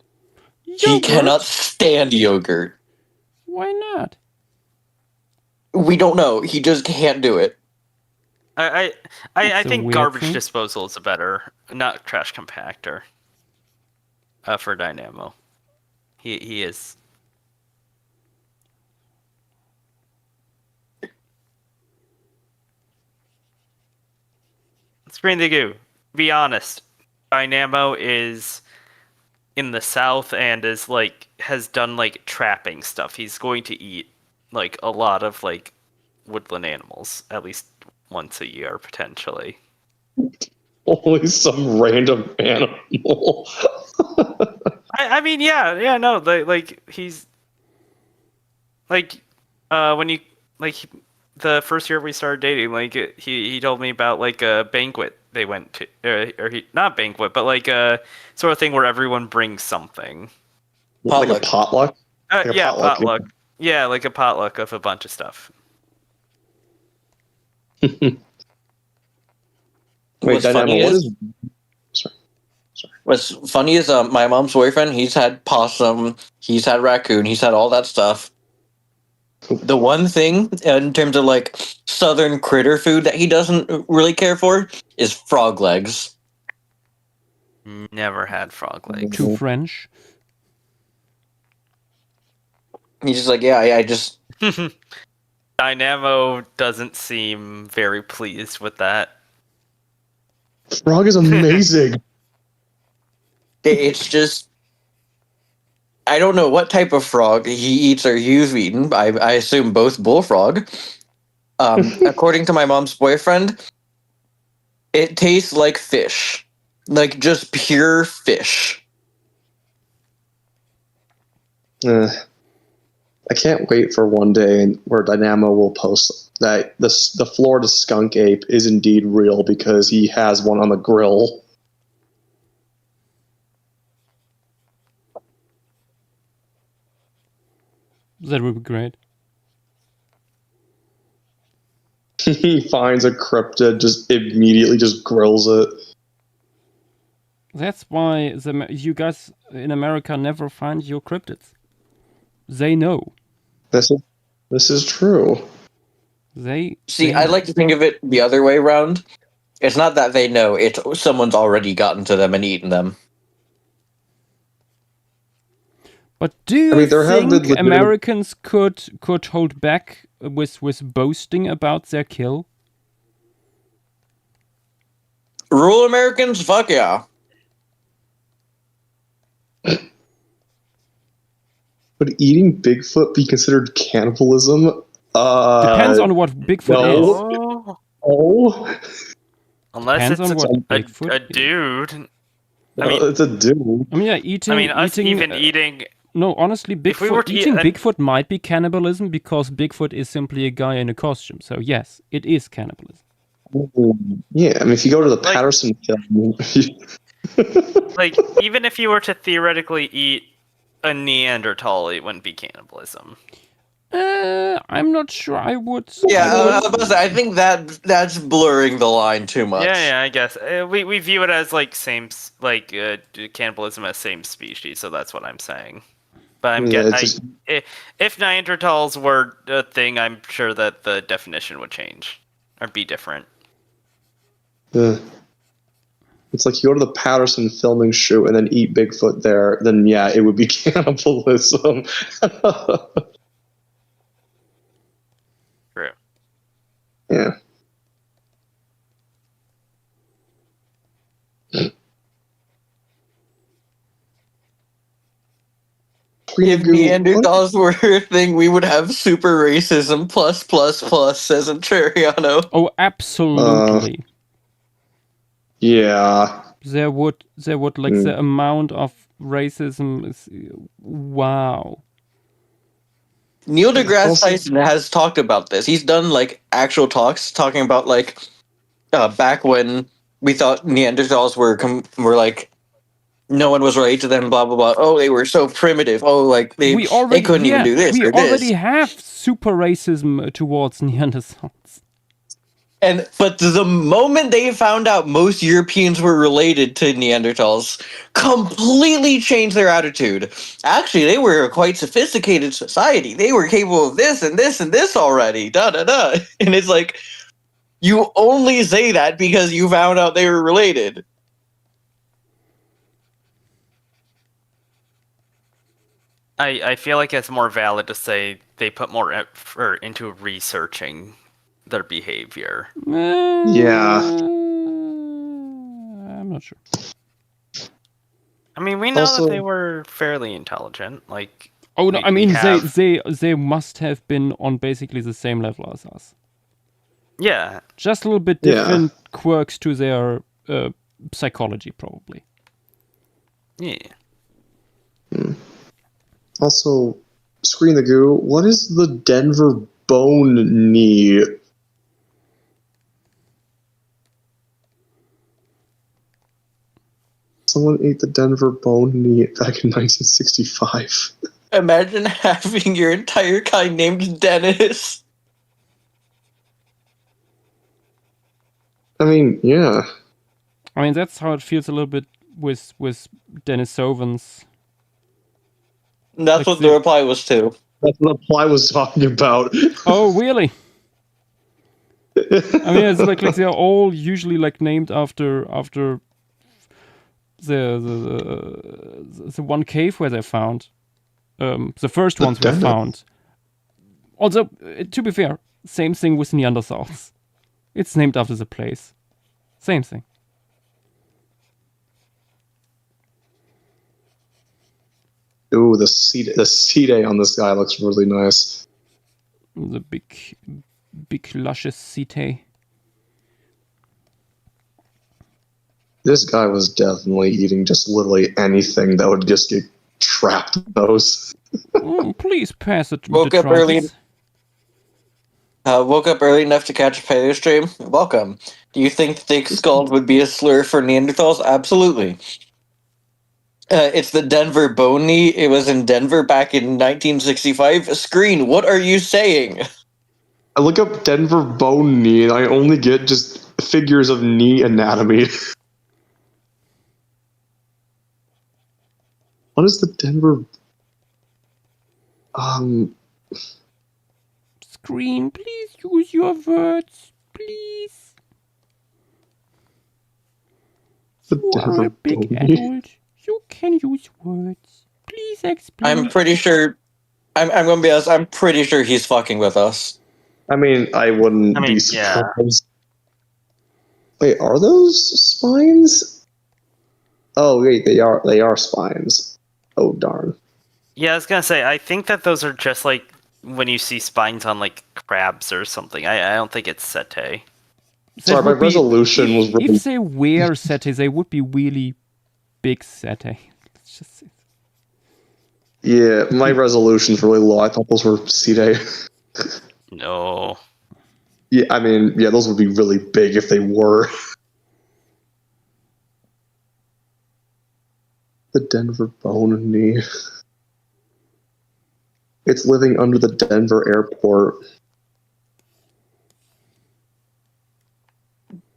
He Yogurt? cannot stand yogurt. Why not? We don't know. He just can't do it. I That's a think weird garbage thing. disposal is a better, not trash compactor. For Dynamo, he is. Screen the goo. Be honest, Dynamo is in the south and is like has done like trapping stuff. He's going to eat like a lot of like woodland animals at least once a year potentially. Only some random animal. I mean yeah no like he's like when you like the first year we started dating like he told me about like a banquet they went to or he not banquet but like a sort of thing where everyone brings something. Like a potluck? Like a Yeah, potluck. Yeah, like a potluck of a bunch of stuff. Wait, What's Dynamo, funny what is- is... What's funny is my mom's boyfriend, he's had possum, he's had raccoon, he's had all that stuff. The one thing in terms of like southern critter food that he doesn't really care for is frog legs. Never had frog legs. Too French. He's just like, yeah, I just Dynamo doesn't seem very pleased with that. Frog is amazing. it's just I don't know what type of frog he eats or you've eaten. I assume both bullfrog. According to my mom's boyfriend, it tastes like fish. Like just pure fish. I can't wait for one day where Dynamo will post that the Florida skunk ape is indeed real because he has one on the grill. That would be great. He finds a cryptid, just immediately just grills it. That's why you guys in America never find your cryptids. They know. This is true. They See, they I know. like to think of it the other way around. It's not that they know, it's someone's already gotten to them and eaten them. But do you mean, there have think been legitimate- Americans could hold back with boasting about their kill? Rural Americans? Fuck yeah. Would eating Bigfoot be considered cannibalism? Depends on what Bigfoot no. is. Oh, Oh, unless Depends on it's what a Bigfoot is. dude. I mean- it's a dude. I mean, yeah, eating. Us eating, even eating. No, honestly, If we were Bigfoot to eat eating an- Bigfoot might be cannibalism because Bigfoot is simply a guy in a costume. So yes, it is cannibalism. Yeah, I mean, if you go to the Like- Patterson film, Like, even if you were to theoretically eat a Neanderthal, it wouldn't be cannibalism. I'm not sure. I would. Yeah, I would- I was about to say, I think that's blurring the line too much. Yeah, I guess we view it as like cannibalism as same species, so that's what I'm saying. But I'm Yeah, getting it's just- if Neanderthals were a thing, I'm sure that the definition would change or be different. it's like you go to the Patterson filming shoot and then eat Bigfoot there, then yeah, it would be cannibalism. True. Yeah. If Neanderthals were a thing, we would have super racism plus, says Cheriano. Oh, absolutely. Yeah. There would like the amount of racism is wow. Neil deGrasse Also- Tyson has talked about this. He's done like actual talks talking about like back when we thought Neanderthals were like no one was related to them, blah blah blah. Oh, they were so primitive. Oh, like they couldn't even do this we or already this. have super racism towards Neanderthals. But the moment they found out most Europeans were related to Neanderthals, completely changed their attitude. Actually, they were a quite sophisticated society. They were capable of this and this and this already. Da da da. And it's like, you only say that because you found out they were related. I feel like it's more valid to say they put more effort into researching their behavior. Yeah. I'm not sure. I mean, we know Also- that they were fairly intelligent. Like, Oh no, we- I mean we have- they must have been on basically the same level as us. yeah, Just a little bit Yeah. different quirks to their psychology, probably. yeah. Also, Screen the Goo, what is the Denver bone knee? Someone ate the Denver bone knee back in 1965. Imagine having your entire kind named Dennis. I mean, yeah. I mean that's how it feels a little bit with Denisovans. That's Like what the reply was too. That's what Ply was talking about. Oh really? I mean it's like they're all usually like named after the one cave where they found. The first ones were Denver. found. Also, to be fair, same thing with Neanderthals. It's named after the place. Same thing. Ooh, the seed on this guy looks really nice. The big luscious setae. This guy was definitely eating just literally anything that would just get trapped in those. Please pass it. Woke up early. Woke up early enough to catch a paleo stream. Welcome. Do you think thick skulled would be a slur for Neanderthals? Absolutely. It's the Denver bone knee. It was in Denver back in 1965. Screen, what are you saying? I look up Denver bone knee and I only get just figures of knee anatomy. What is the Denver? Screen, please use your words, please. The You are Denver a big bone knee. adult. You can use words. Please explain. I'm pretty sure. I'm going to be honest. I'm pretty sure he's fucking with us. I mean, I wouldn't I mean, be yeah. surprised. Wait, are those spines? Oh wait, they are spines. Oh darn. Yeah, I was gonna say, I think that those are just like when you see spines on like crabs or something. I don't think it's sete. That Sorry, my would be- resolution was really- If they were setae, they would be really big setae. Let's just say. Yeah, my resolution's really low. I thought those were seed. No. Yeah, I mean, yeah, those would be really big if they were. The Denver bone knee. It's living under the Denver airport.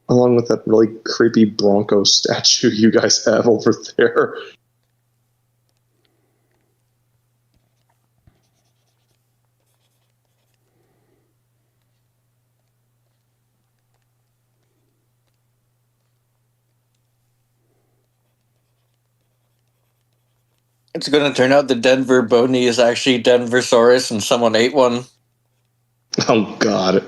Along with that really creepy Bronco statue you guys have over there. It's going to turn out the Denver bone knee is actually Denversaurus and someone ate one. Oh god.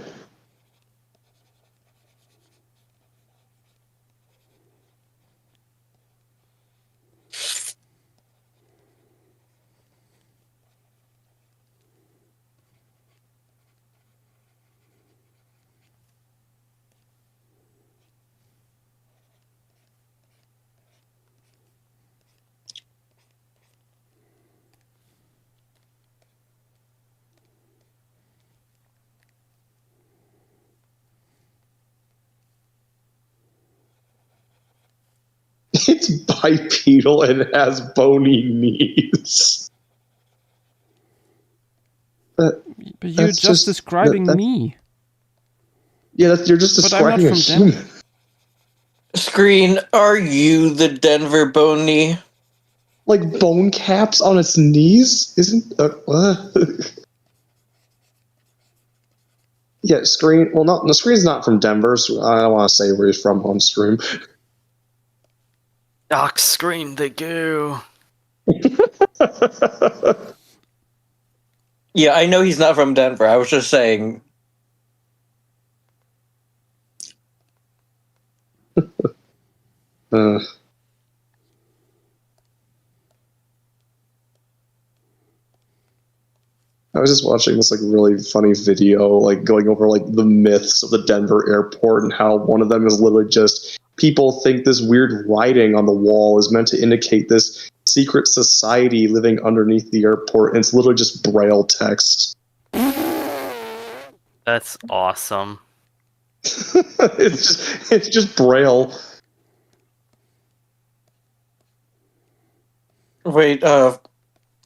It's bipedal and has bony knees. But you're That's just just- describing that- me. Yeah, you're just But I'm not describing a from Denver. human. Screen, are you the Denver Bony? Like bone caps on its knees? Isn't Yeah, Screen. Well, the Screen's not from Denver, so I don't want to say where he's from on stream. Doc screamed the goo. Yeah, I know he's not from Denver. I was just saying. Uh, I was just watching this like really funny video, like going over like the myths of the Denver airport and how one of them is literally just people think this weird writing on the wall is meant to indicate this secret society living underneath the airport, and it's literally just Braille text. That's awesome. it's just Braille. Wait,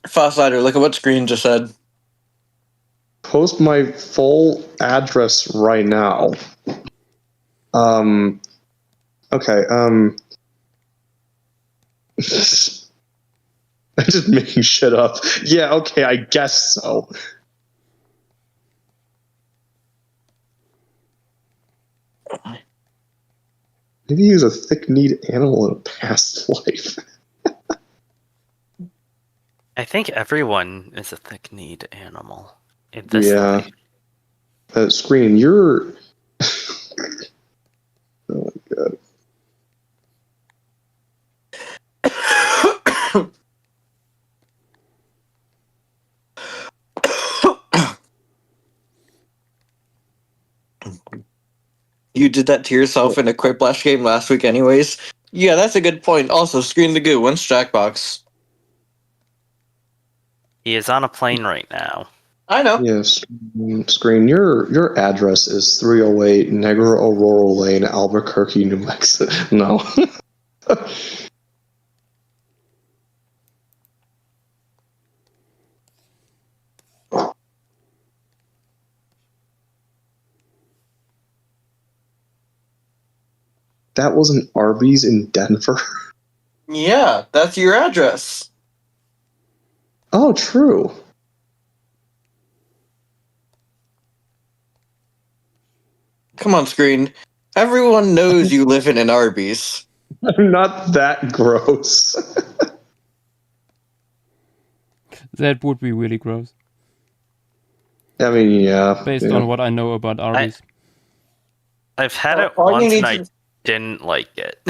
Fosslider, look at what Screen just said. Post my full address right now. Okay, I'm just making shit up. Yeah, okay, I guess so. Maybe he was a thick-kneed animal in a past life. I think everyone is a thick-kneed animal in this Yeah. life. Screen, you're... Oh my god. You did that to yourself in a Quiplash game last week, anyways. Yeah, that's a good point. Also, Screen the Goo. When's Jackbox? He is on a plane right now. I know. Yeah, Screen, your address is 308 Negra Aurora Lane, Albuquerque, New Mexico. No. That was an Arby's in Denver. Yeah, that's your address. Oh, true. Come on, Screen. Everyone knows you live in an Arby's. I'm not that gross. That would be really gross, I mean, yeah. based yeah. on what I know about Arby's. I've had it All you once need and I to- didn't like it.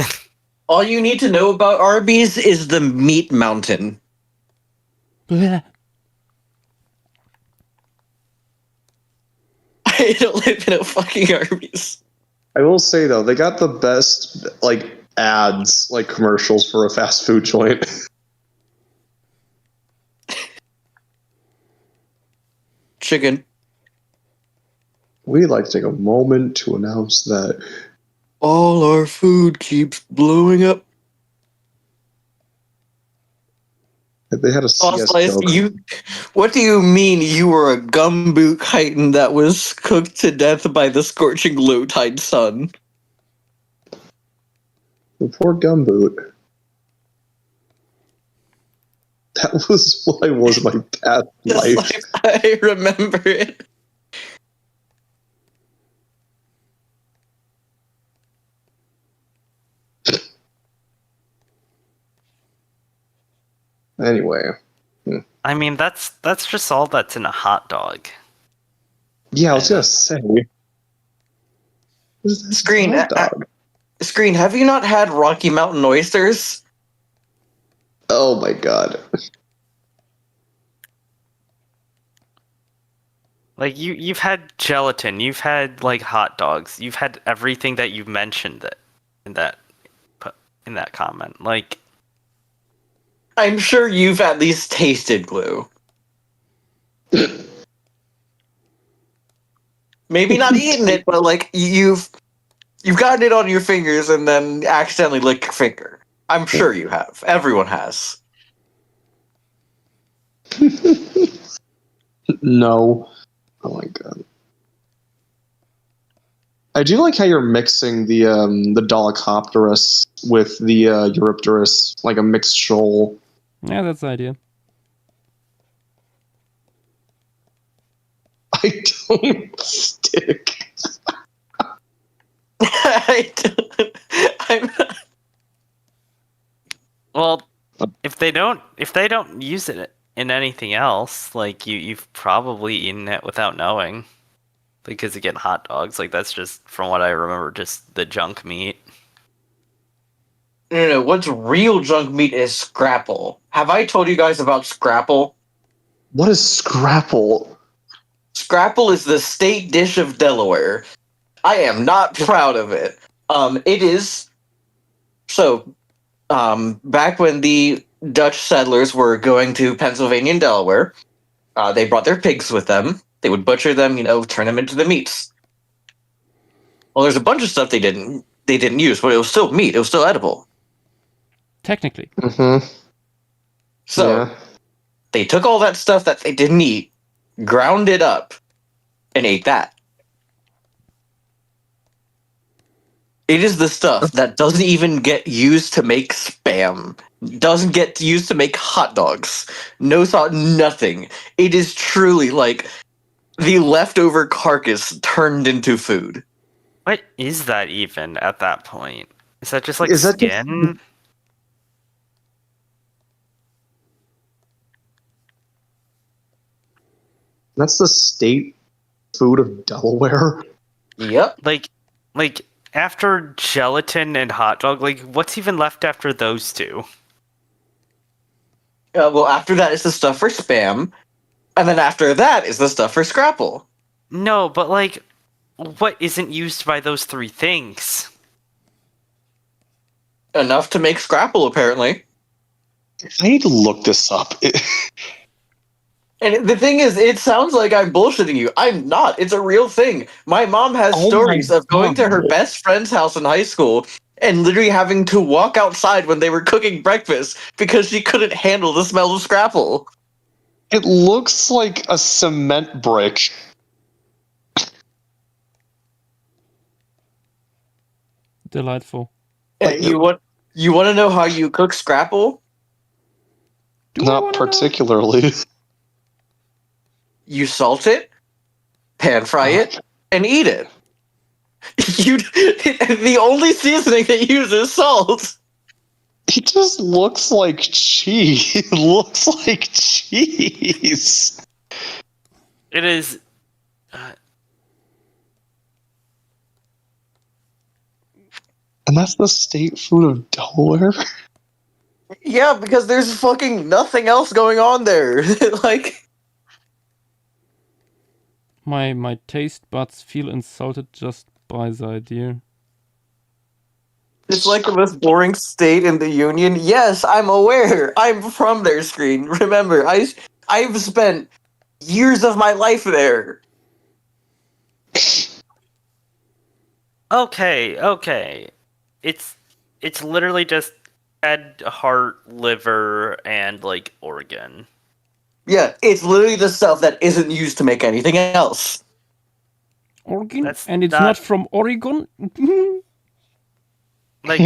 All you need to know about Arby's is the meat mountain. I don't live in a fucking Arby's. I will say though, they got the best like ads, like commercials for a fast food joint. Chicken. We'd like to take a moment to announce that All our food keeps blowing up. they had a CS Slice, joke. what do you mean you were a gumboot chitin that was cooked to death by the scorching low-tide sun? The poor gumboot. That was what I was in my past Just life. like I remember it. Anyway, I mean, that's just all that's in a hot dog. yeah, I was gonna say. What is this Screen, hot dog? Screen, have you not had Rocky Mountain oysters? Oh my god. Like you've had gelatin, you've had like hot dogs, you've had everything that you've mentioned in that comment. Like, I'm sure you've at least tasted glue. Maybe not eaten it, but like you've gotten it on your fingers and then accidentally licked your finger. I'm sure you have. Everyone has. No. Oh my god. I do like how you're mixing the Dolichopterus with the Eurypterus, like a mixed shoal. Yeah, that's the idea. I don't stick. I'm not- Well, if they don't use it in anything else, like you've probably eaten it without knowing. Because again, hot dogs, like that's just from what I remember, just the junk meat. No. What's real junk meat is scrapple. Have I told you guys about scrapple? What is scrapple? Scrapple is the state dish of Delaware. I am not proud of it. It is so. Back when the Dutch settlers were going to Pennsylvania and Delaware, they brought their pigs with them. They would butcher them, turn them into the meats. Well, there's a bunch of stuff they didn't use, but it was still meat. It was still edible. Technically. Mm-hmm. So Yeah. they took all that stuff that they didn't eat, ground it up, and ate that. It is the stuff that doesn't even get used to make Spam. Doesn't get used to make hot dogs. No thought, nothing. It is truly like the leftover carcass turned into food. What is that even at that point? Is that just like Is that just- skin? That's the state food of Delaware. Yep. Like after gelatin and hot dog, like what's even left after those two? Well, after that is the stuff for Spam, and then after that is the stuff for Scrapple. No, but like, what isn't used by those three things? Enough to make Scrapple, apparently. I need to look this up. And the thing is, it sounds like I'm bullshitting you. I'm not. It's a real thing. My mom has Oh my stories of going to her God. best friend's house in high school and literally having to walk outside when they were cooking breakfast because she couldn't handle the smell of Scrapple. It looks like a cement brick. Delightful. Like- You want to know how you cook Scrapple? Do I Not wanna know? particularly. You salt it, pan fry it, and eat it. The only seasoning they use is salt. It just looks like cheese. It looks like cheese. It is. And that's the state food of Delaware? Yeah, because there's fucking nothing else going on there. Like, My taste buds feel insulted just by the idea. it's like the most boring state in the union. Yes, I'm aware. I'm from their screen. Remember, I've spent years of my life there. Okay. It's literally just head, heart, liver, and like organ. Yeah, it's literally the stuff that isn't used to make anything else. Oregon? That's And it's not- not from Oregon? Like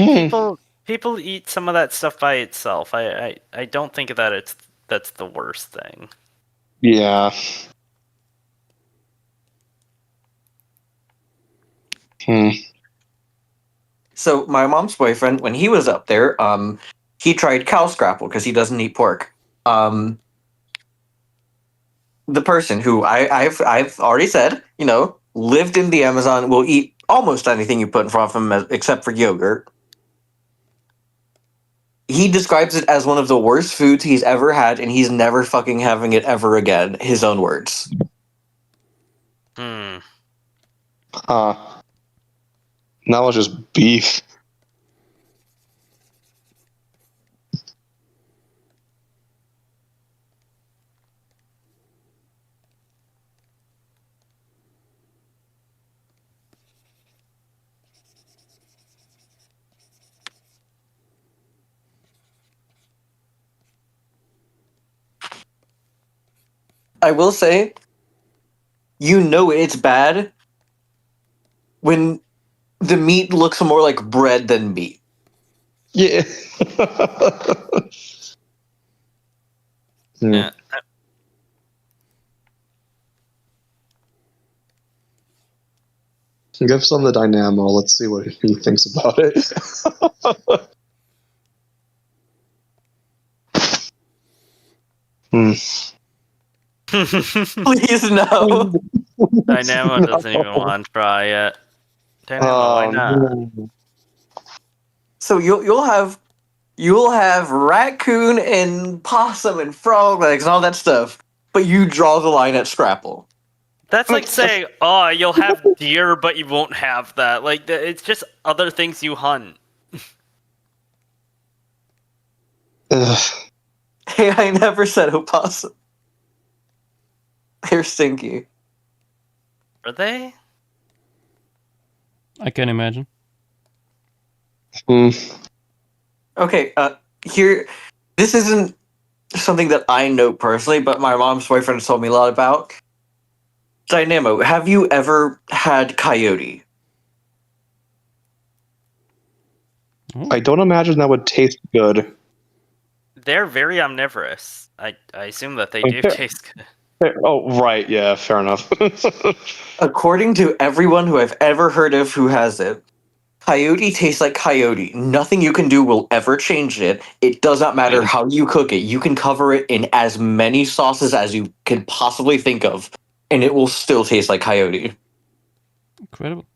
people eat some of that stuff by itself. I don't think that that's the worst thing. Yeah. So my mom's boyfriend, when he was up there, he tried cow scrapple because he doesn't eat pork. The person who I've already said, lived in the Amazon, will eat almost anything you put in front of him except for yogurt. He describes it as one of the worst foods he's ever had, and he's never fucking having it ever again. His own words. Hmm. Huh. That was just beef. I will say, you know it's bad when the meat looks more like bread than meat. Yeah. Yeah. Give some to Dynamo. Let's see what he thinks about it. Please no. Dynamo doesn't even want to try it. Dynamo, why not? No. So you'll have raccoon and possum and frog legs and all that stuff, but you draw the line at Scrapple. That's like saying, oh, you'll have deer, but you won't have that. Like, it's just other things you hunt. Ugh. Hey, I never said opossum. They're stinky. Are they? I can imagine. Hmm. Okay, here, this isn't something that I know personally, but my mom's boyfriend told me a lot about. Dynamo, have you ever had coyote? I don't imagine that would taste good. They're very omnivorous. I assume that they do Okay. taste good. Oh, right. Yeah, fair enough. According to everyone who I've ever heard of who has it, coyote tastes like coyote. Nothing you can do will ever change it. It does not matter how you cook it. You can cover it in as many sauces as you can possibly think of, and it will still taste like coyote. Incredible.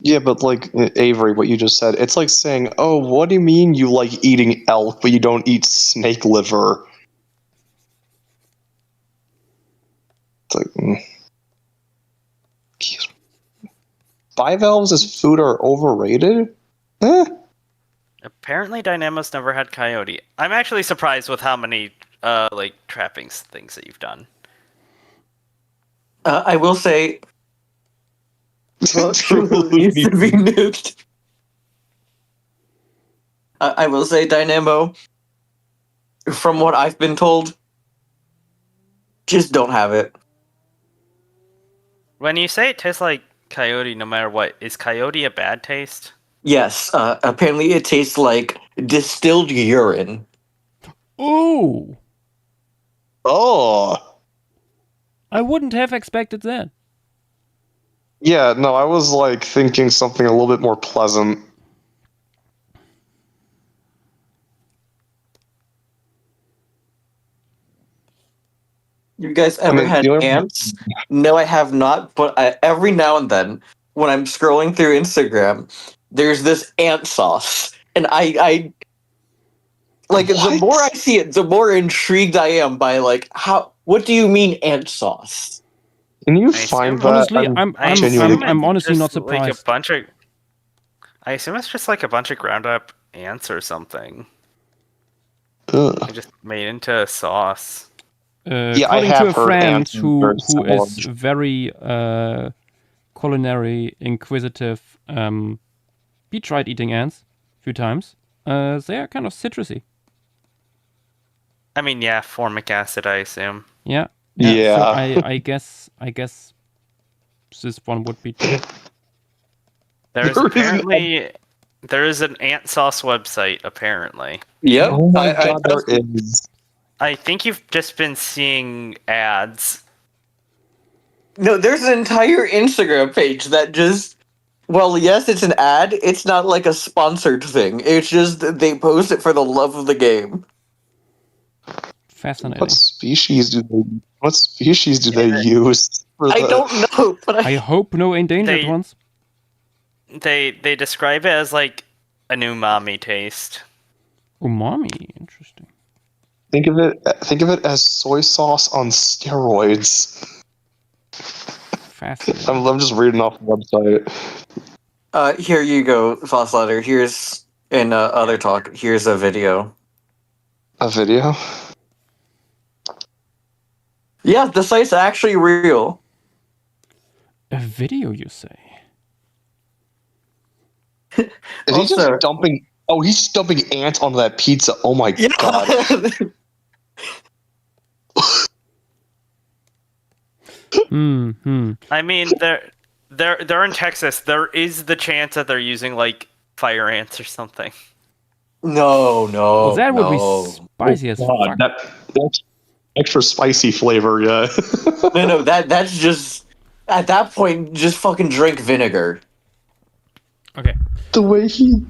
Yeah, but like Avery, what you just said, it's like saying, "Oh, what do you mean you like eating elk, but you don't eat snake liver?" It's like, bivalves as food are overrated? Eh? Apparently, Dynamo's never had coyote. I'm actually surprised with how many like trappings things that you've done. I will say, Hulu needs to be nuked. I will say, Dynamo, from what I've been told, just don't have it. When you say it tastes like coyote, no matter what, is coyote a bad taste? Yes, apparently it tastes like distilled urine. Ooh! Oh. I wouldn't have expected that. Yeah, no, I was like thinking something a little bit more pleasant. You guys ever had you know- ants? No, I have not, but every now and then, when I'm scrolling through Instagram, there's this ant sauce. And I like, the What? more I see it, the more intrigued I am by, like, what do you mean ant sauce? Can you I find assume- that? Honestly, I genuinely- assume I'm it's honestly just not like a surprised. bunch of. I assume it's just like a bunch of ground up ants or something. Ugh. They just made into a sauce. Yeah, I According have to a heard friend ants are who very is similar. very culinary inquisitive, he tried eating ants a few times. They are kind of citrusy. I mean, yeah, formic acid, I assume. Yeah. Yeah. So I guess this one would be too. There's There is apparently there is an ant sauce website. Apparently, Yep. Oh my I god, there is. I think you've just been seeing ads. No, there's an entire Instagram page that just. Well, yes, it's an ad. It's not like a sponsored thing. It's just that they post it for the love of the game. Fascinating. What species do they use? For I the- don't know, but I hope no endangered They- ones. They describe it as like an umami taste. Umami, interesting. Think of it as soy sauce on steroids. Fascinating. I'm just reading off the website. Here you go, Fossletter. Here's in other talk. Here's a video. A video? Yeah, the site's actually real. A video, you say? Is he Also- just dumping? Oh, he's just dumping ants onto that pizza. Oh my god! I mean, they're in Texas. There is the chance that they're using like fire ants or something. No, Well, that would no. be spicy as God, fuck. that's extra spicy flavor, yeah. No, that's just at that point just fucking drink vinegar. Okay. The way he.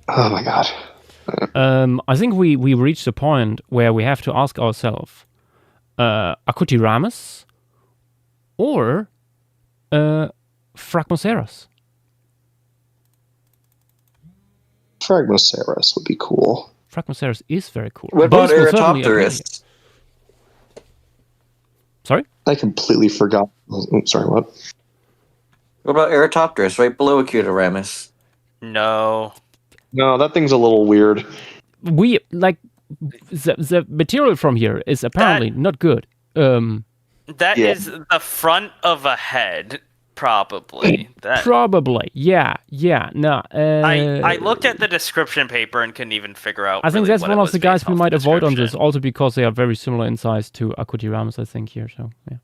Oh my god. I think we reached a point where we have to ask ourselves, Acutiramus or Fragmoceras? Fragmoceras would be cool. Fragmoceras is very cool. What about Both will certainly appear here. Eratopterus? Sorry? I completely forgot. Oh, sorry, what? What about Eratopterus, right below Acutiramus? No. No, that thing's a little weird. We, like, the material from here is apparently not good. That Yeah. is the front of a head, probably. That Probably. Yeah. No. I looked at the description paper and couldn't even figure out. I think really that's what one it of was the guys based we off might the avoid on this, description. also because they are very similar in size to Acutiramus, I think, here. So, yeah.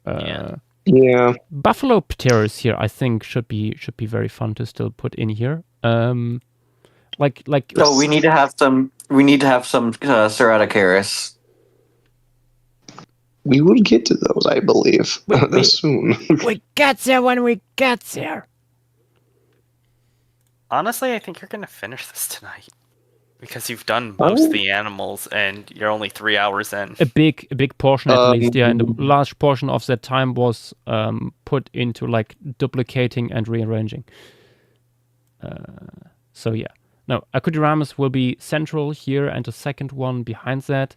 Yeah. Yeah. Buffalo Pteris here, I think, should be very fun to still put in here. Like No, we need to have some. We need to have some Ceratocaris. We will get to those, I believe, Wait. soon. we get there when we get there. Honestly, I think you're gonna finish this tonight because you've done most of the animals and you're only 3 hours in. A big portion at least, yeah, and a large portion of that time was put into like duplicating and rearranging. So yeah, no, Acutiramus will be central here, and the second one behind that.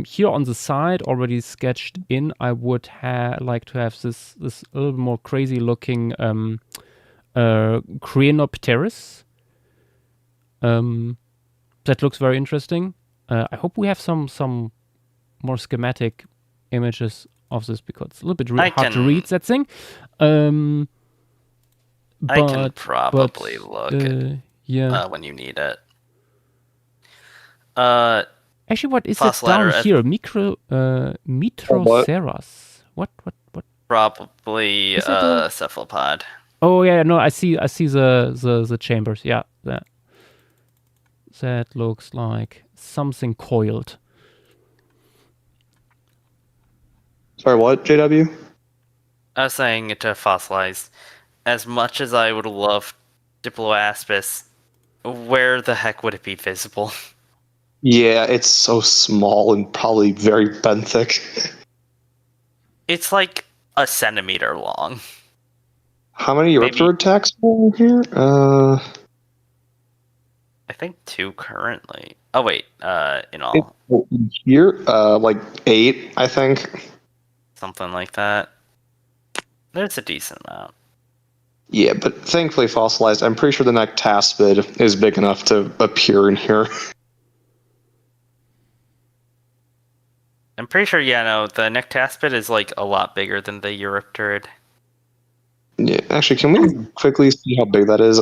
Here on the side, already sketched in, I would like to have this a little more crazy looking Crenopteris. That looks very interesting. I hope we have some more schematic images of this because it's a little bit hard to read that thing. I can probably look yeah. when you need it. Actually, what is it down Fossilizer, here? Metroceras. What? Probably Is it a- cephalopod. Oh yeah, no, I see the chambers. Yeah, that looks like something coiled. Sorry, what, JW? I was saying to fossilize. As much as I would love Diploaspis, where the heck would it be visible? Yeah, it's so small and probably very benthic. It's like a centimeter long. How many Maybe- Eurypter attacks are here? I think 2 currently. Oh wait, in all, Here, like 8, I think. something like that. There's a decent amount. Yeah, but thankfully fossilized. I'm pretty sure the Nectaspid is big enough to appear in here. I'm pretty sure, yeah, no, the Nectaspid is like a lot bigger than the Eurypterid. Yeah, actually, can we quickly see how big that is?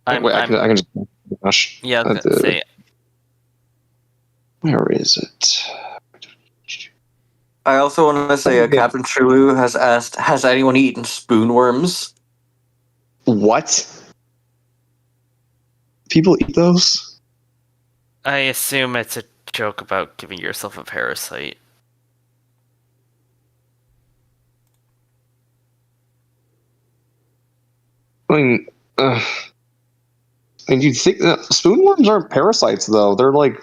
I'm, Wait, I I'm- can just. Gosh. yeah, I was gonna say, Where is it? I also want to say, Captain Trulu has asked, "Has anyone eaten spoonworms?" What? People eat those? I assume it's a joke about giving yourself a parasite. I mean, you'd think spoonworms aren't parasites, though. They're like.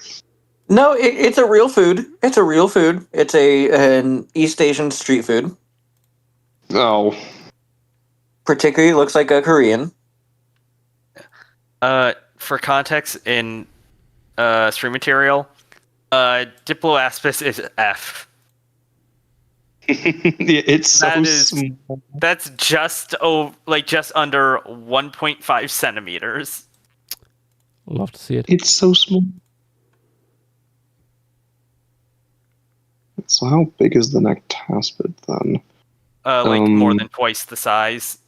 No, it's a real food. It's a real food. It's an East Asian street food. Oh. Particularly looks like a Korean. For context, in stream material, Diploaspis is F. It's so That is- small. That's just just under 1.5 centimeters. Love to see it. It's so small. So how big is the Nectaspid then? More than twice the size.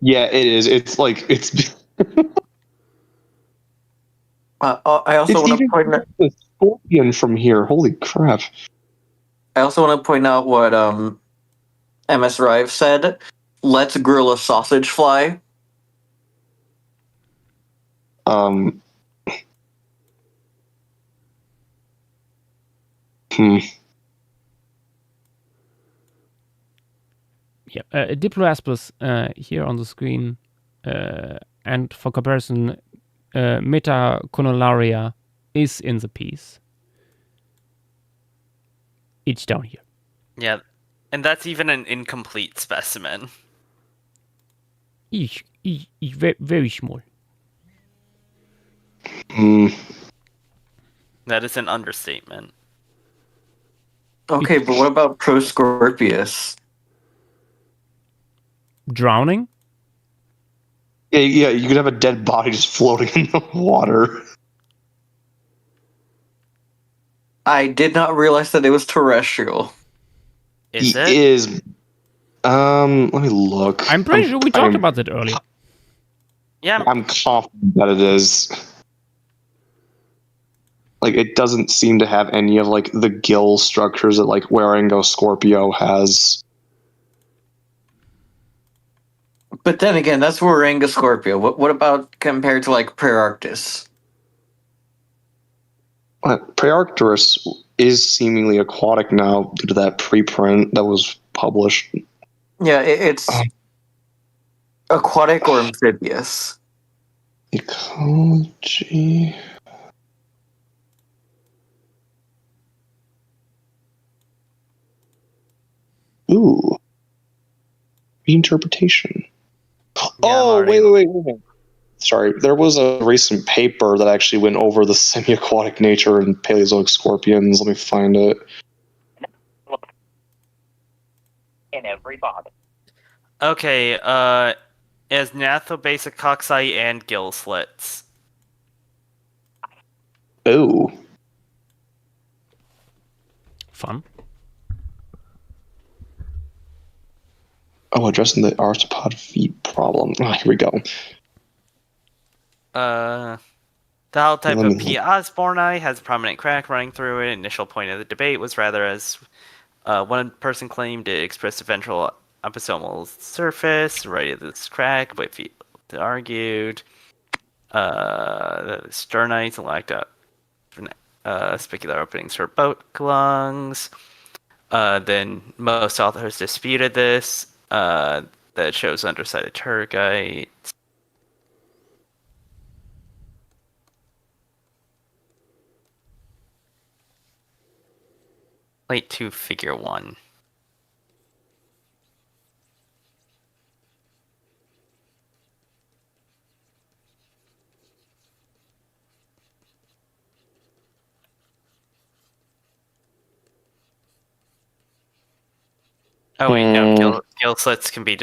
Yeah, it is. It's like it's. I also It's want to even point out. the scorpion from here. Holy crap! I also want to point out what MS Rive said. Let's grill a sausage fly. Hmm. Yeah, Diploaspis here on the screen, and for comparison, Metaconolaria is in the piece. It's down here. Yeah, and that's even an incomplete specimen. It's very small. Hmm. That is an understatement. Okay, but what about Proscorpius? Drowning? Yeah, you could have a dead body just floating in the water. I did not realize that it was terrestrial. Is He it? is. Let me look. I'm pretty sure we talked about that earlier. Yeah, I'm confident that it is. Like, it doesn't seem to have any of like the gill structures that like Waringo Scorpio has. But then again, that's Waranga Scorpio. What about compared to like Prearctus? Prearcturus is seemingly aquatic now due to that preprint that was published. Yeah, it's aquatic or amphibious. Ecology. Ooh. Reinterpretation. Oh, wait. Sorry, there was a recent paper that actually went over the semi-aquatic nature in Paleozoic scorpions. Let me find it. In every body. Okay, is Gnathobasic cocci and gill slits. Oh. Fun. Oh, addressing the arthropod feet problem. Ah, here we go. The holotype Let of me P. osborni has a prominent crack running through it. Initial point of the debate was rather as one person claimed it expressed a ventral episomal surface right at this crack, but Field argued the sternites lacked spicular openings for boat lungs. Then most authors disputed this. That it shows undersided tergite. Plate 2, figure 1. Oh wait, no, gill slits can be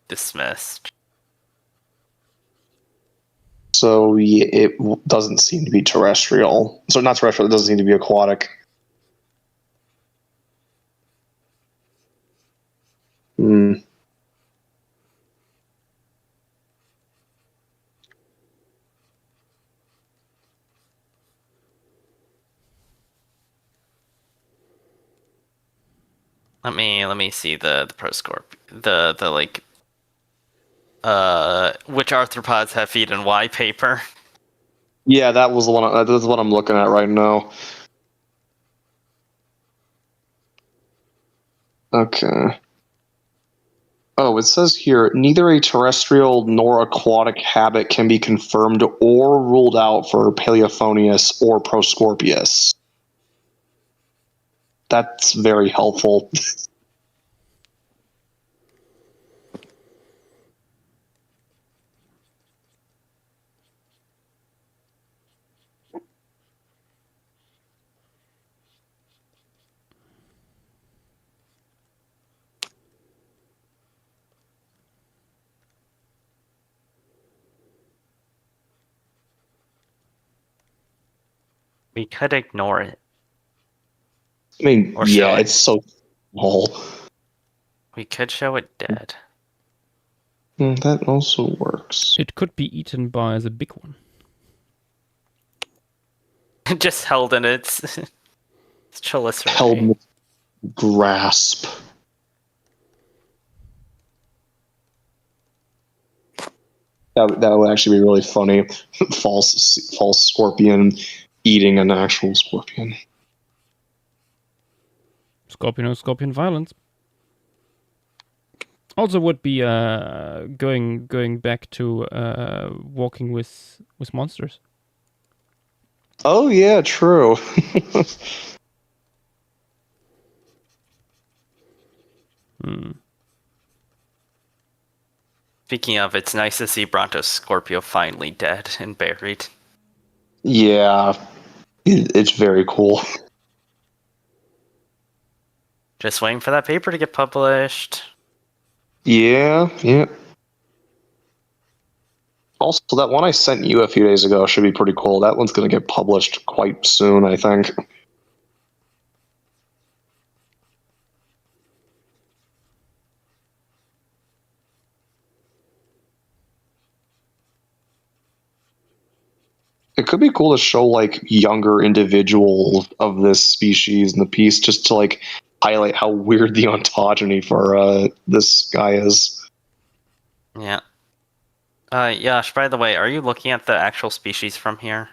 dismissed. So yeah, it doesn't seem to be terrestrial. So not terrestrial, it doesn't seem to be aquatic. Hmm. Let me see the Proscorp. The like which arthropods have feet and why paper. Yeah, that was the one. That's what I'm looking at right now. Okay. Oh, it says here, neither a terrestrial nor aquatic habit can be confirmed or ruled out for Paleophonius or Proscorpius. That's very helpful. We could ignore it. I mean, Or show yeah, it. it's so small. We could show it dead. That also works. It could be eaten by the big one. Just held in its It's Chelicerae. Held in grasp. That would actually be really funny. false scorpion eating an actual scorpion. Scorpion or scorpion violence. Also would be going back to walking with monsters. Oh yeah, true. Speaking of, it's nice to see Brontos Scorpio finally dead and buried. Yeah, it's very cool. Just waiting for that paper to get published. Yeah. Also, that one I sent you a few days ago should be pretty cool. That one's going to get published quite soon, I think. It could be cool to show like younger individuals of this species in the piece, just to like highlight how weird the ontogeny for this guy is. Yeah. Yash, by the way, are you looking at the actual species from here?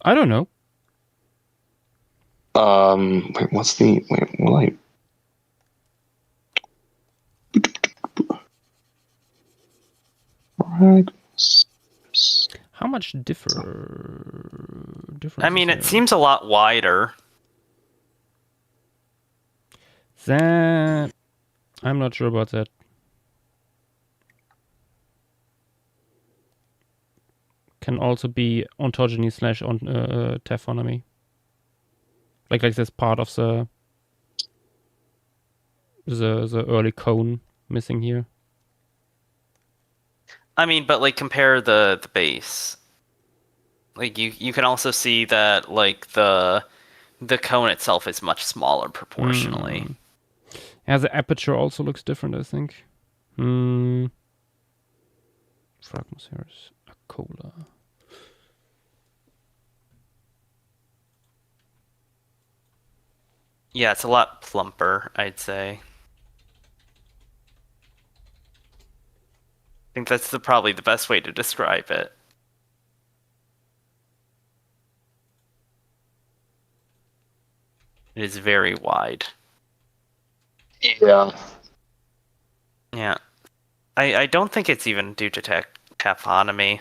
I don't know. Wait, what's the wait? Will I? Right. How much difference? I mean, it seems a lot wider. That I'm not sure about that. Can also be ontogeny / taphonomy. Like this part of the early cone missing here. I mean, but like compare the base. Like you can also see that like the cone itself is much smaller proportionally. Yeah, the aperture also looks different, I think. Phragmoceros acola. Yeah, it's a lot plumper, I'd say. I think that's probably the best way to describe it. It is very wide. Yeah. Yeah. I don't think it's even due to taphonomy.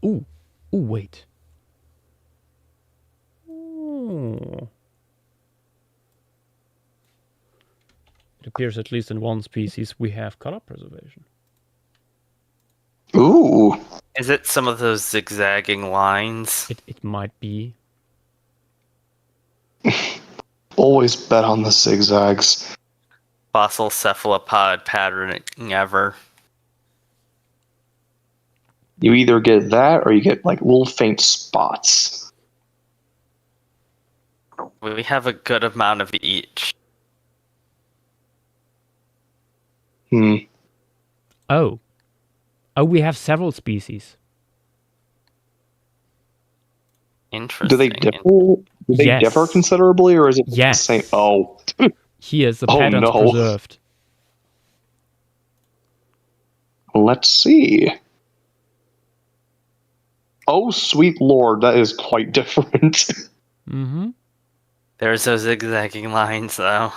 Ooh, wait. Ooh. It appears at least in one species we have color preservation. Ooh. Is it some of those zigzagging lines? It might be. Always bet on the zigzags. Fossil cephalopod patterning ever. You either get that or you get like little faint spots. We have a good amount of each. Oh, we have several species. Interesting. Do they differ? Do they Yes. differ considerably, or is it Yes. the same? Oh, Here's the Oh, patterns no. preserved. let's see. Oh, sweet lord, that is quite different. Mm-hmm. There's those zigzagging lines, though.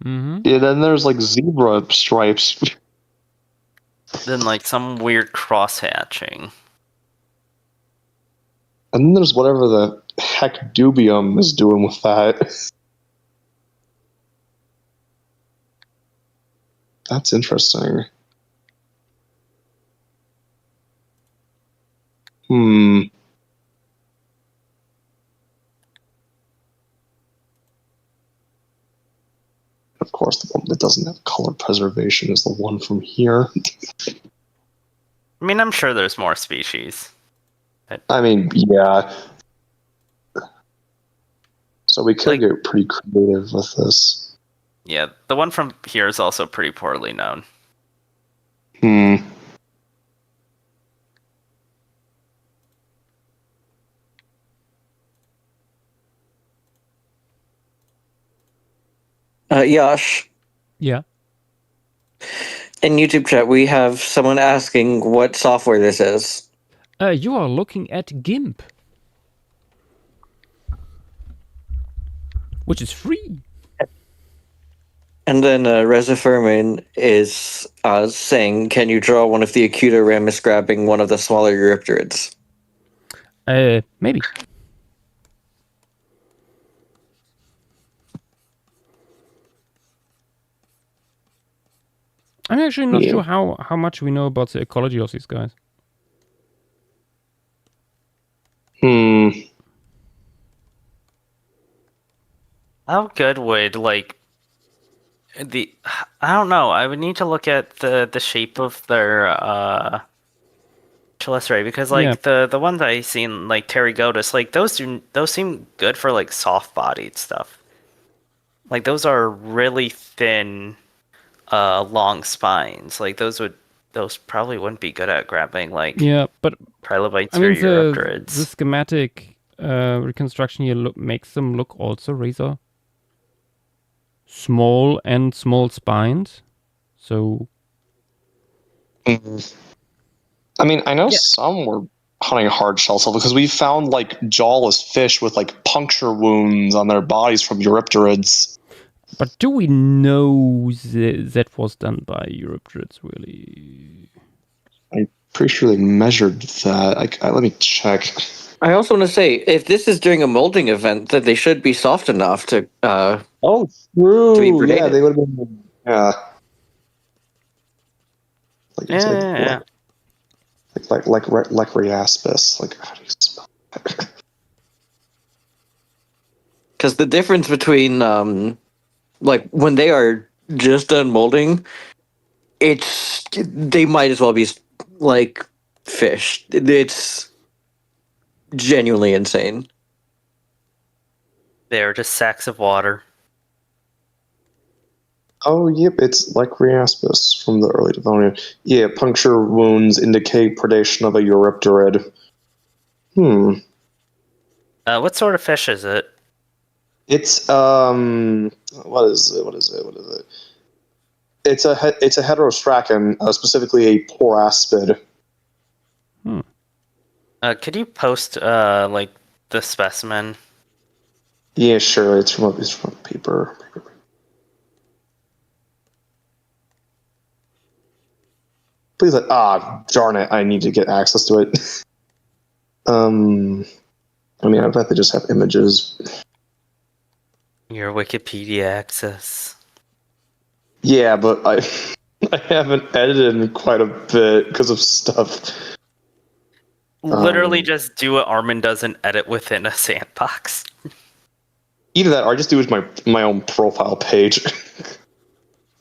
Mm-hmm. Yeah, then there's like zebra stripes. Then, like, some weird cross-hatching. And then there's whatever the heck dubium is doing with that. That's interesting. Of course, the one that doesn't have color preservation is the one from here. I mean, I'm sure there's more species. I mean, yeah. So we could Like- get pretty creative with this. Yeah, the one from here is also pretty poorly known. Hmm. Yash, Yeah. in YouTube chat, we have someone asking what software this is. You are looking at GIMP, which is free. And then Reza Furman is saying, can you draw one of the Acuta Ramus grabbing one of the smaller Eurypterids? Maybe. I'm actually not Yeah. sure how much we know about the ecology of these guys. Hmm. How good would like the I don't know. I would need to look at the shape of their Chelicerae because like the ones I seen like Pterygotus, like those seem good for like soft bodied stuff. Like those are really thin long spines. Like those probably wouldn't be good at grabbing like Yeah, but trilobites I mean or the Eurypterids. schematic reconstruction here makes them look also rather small and small spines. So I mean, I know some were hunting hard shell stuff because we found like jawless fish with like puncture wounds on their bodies from Eurypterids. but do we know that was done by Eurypterids really? I'm pretty sure they measured that. Let me check. I also want to say, if this is during a molding event, that they should be soft enough to. Oh, true. To be Yeah, predated. they would have been. Yeah. Like, it's Yeah. like Riaspis. Like, how do you spell that? Because the difference between, like, when they are just done molding, they might as well be, like, fish. It's genuinely insane. They're just sacks of water. Oh, yep, it's like Riaspis from the early Devonian. Yeah, puncture wounds indicate predation of a Eurypterid. What sort of fish is it? It's what is it? It's a heterostrachan, specifically a poraspid. Could you post like the specimen? Yeah, sure. It's from paper. Please, darn it! I need to get access to it. I mean, I bet they just have images. Your Wikipedia access. Yeah, but I haven't edited in quite a bit because of stuff. Literally just do what Armin does and edit within a sandbox. Either that, or I just do it with my own profile page.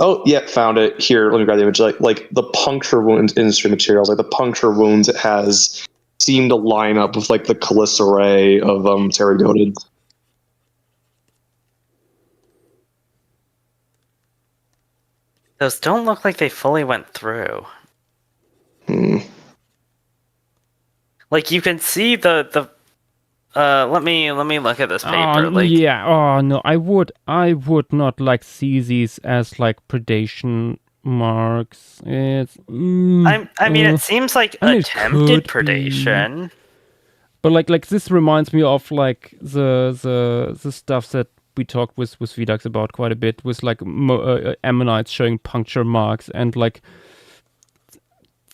Oh, yeah, found it. Here, let me grab the image. Like the puncture wounds industry materials, like the puncture wounds it has seem to line up with like the Chelicerae of Pterygotids. Those don't look like they fully went through. Like you can see the let me look at this paper. Oh no, I would not like see these as like predation marks. It's I mean it seems like I mean, it attempted could be. predation. But like this reminds me of like the stuff that we talked with Vidax about quite a bit, with like ammonites showing puncture marks, and like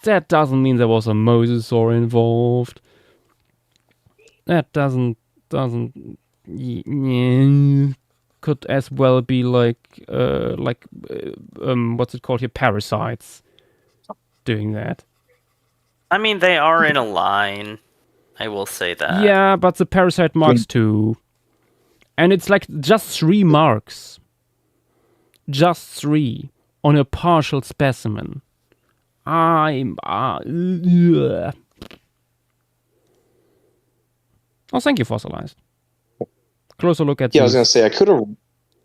that doesn't mean there was a mosasaur involved. That doesn't could as well be like what's it called here, parasites doing that. I mean they are in a line. I will say that. Yeah, but the parasite marks too. And it's like just 3 marks. Just 3 on a partial specimen. Oh, thank you, Fossilized. closer look at Yeah, I was these. gonna say I could have.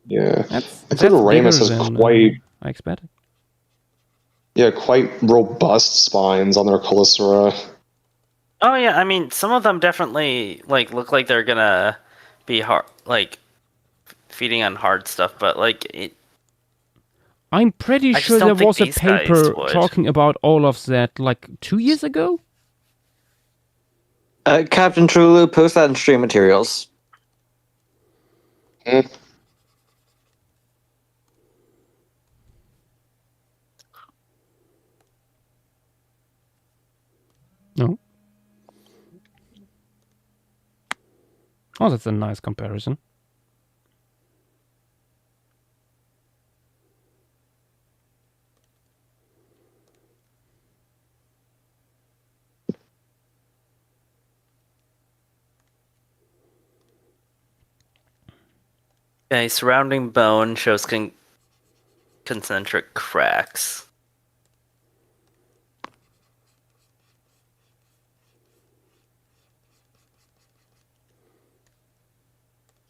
Yeah, That's Ramus bigger has than quite I expected. quite robust spines on their Chelicera. Oh yeah, I mean, some of them definitely like look like they're gonna be hard, like feeding on hard stuff. But like, I'm pretty I just sure don't there think was a these guys paper would. talking about all of that like 2 years ago. Captain Trulu, post that in stream materials. Mm. No. Oh, that's a nice comparison. Okay, surrounding bone shows concentric cracks.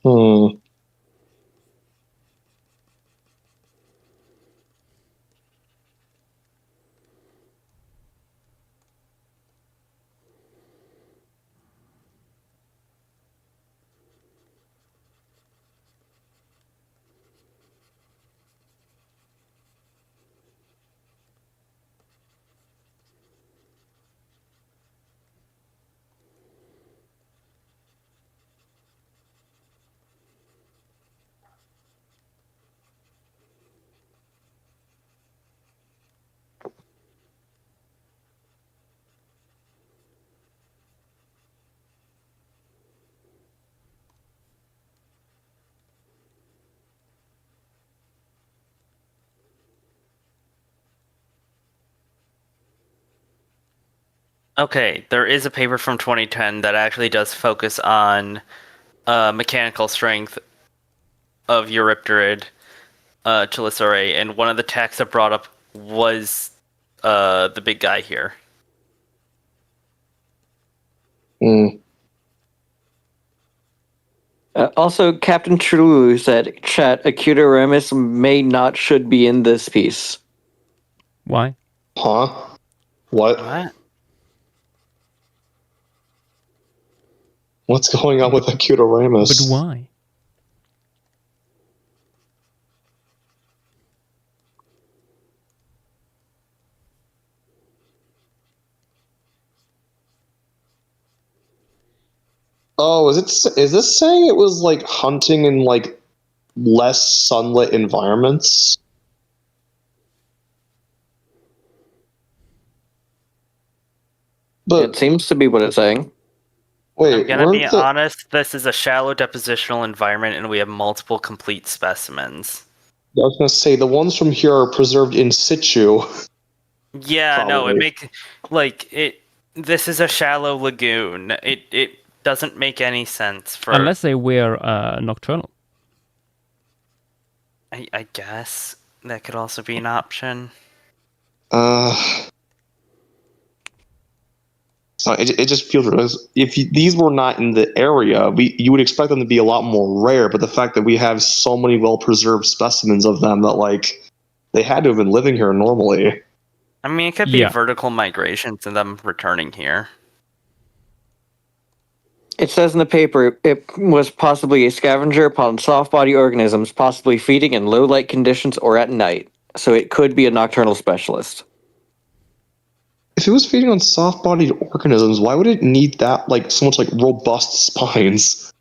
Hmm. Okay, there is a paper from 2010 that actually does focus on mechanical strength of Eurypterid Chelicerae, and one of the texts that brought up was the big guy here. Hmm. Also, Captain Trulu said, chat, Acutaramus may not should be in this piece. Why? Huh? What? What? What's going on with Acutaramus? But why? Oh, is this saying it was like hunting in like less sunlit environments? But Uh, It seems to be what it's saying. wait, I'm gonna be weren't the- honest, this is a shallow depositional environment and we have multiple complete specimens. I was gonna say the ones from here are preserved in situ. Yeah, no, it Probably. makes like it. This is a shallow lagoon. It doesn't make any sense for. Unless they were nocturnal. I guess that could also be an option. So it just feels if these were not in the area, you would expect them to be a lot more rare. But the fact that we have so many well preserved specimens of them that like they had to have been living here normally. I mean, it could be Yeah. vertical migrations and them returning here. It says in the paper it was possibly a scavenger upon soft body organisms, possibly feeding in low light conditions or at night. So it could be a nocturnal specialist. If it was feeding on soft bodied organisms, why would it need that like so much like robust spines?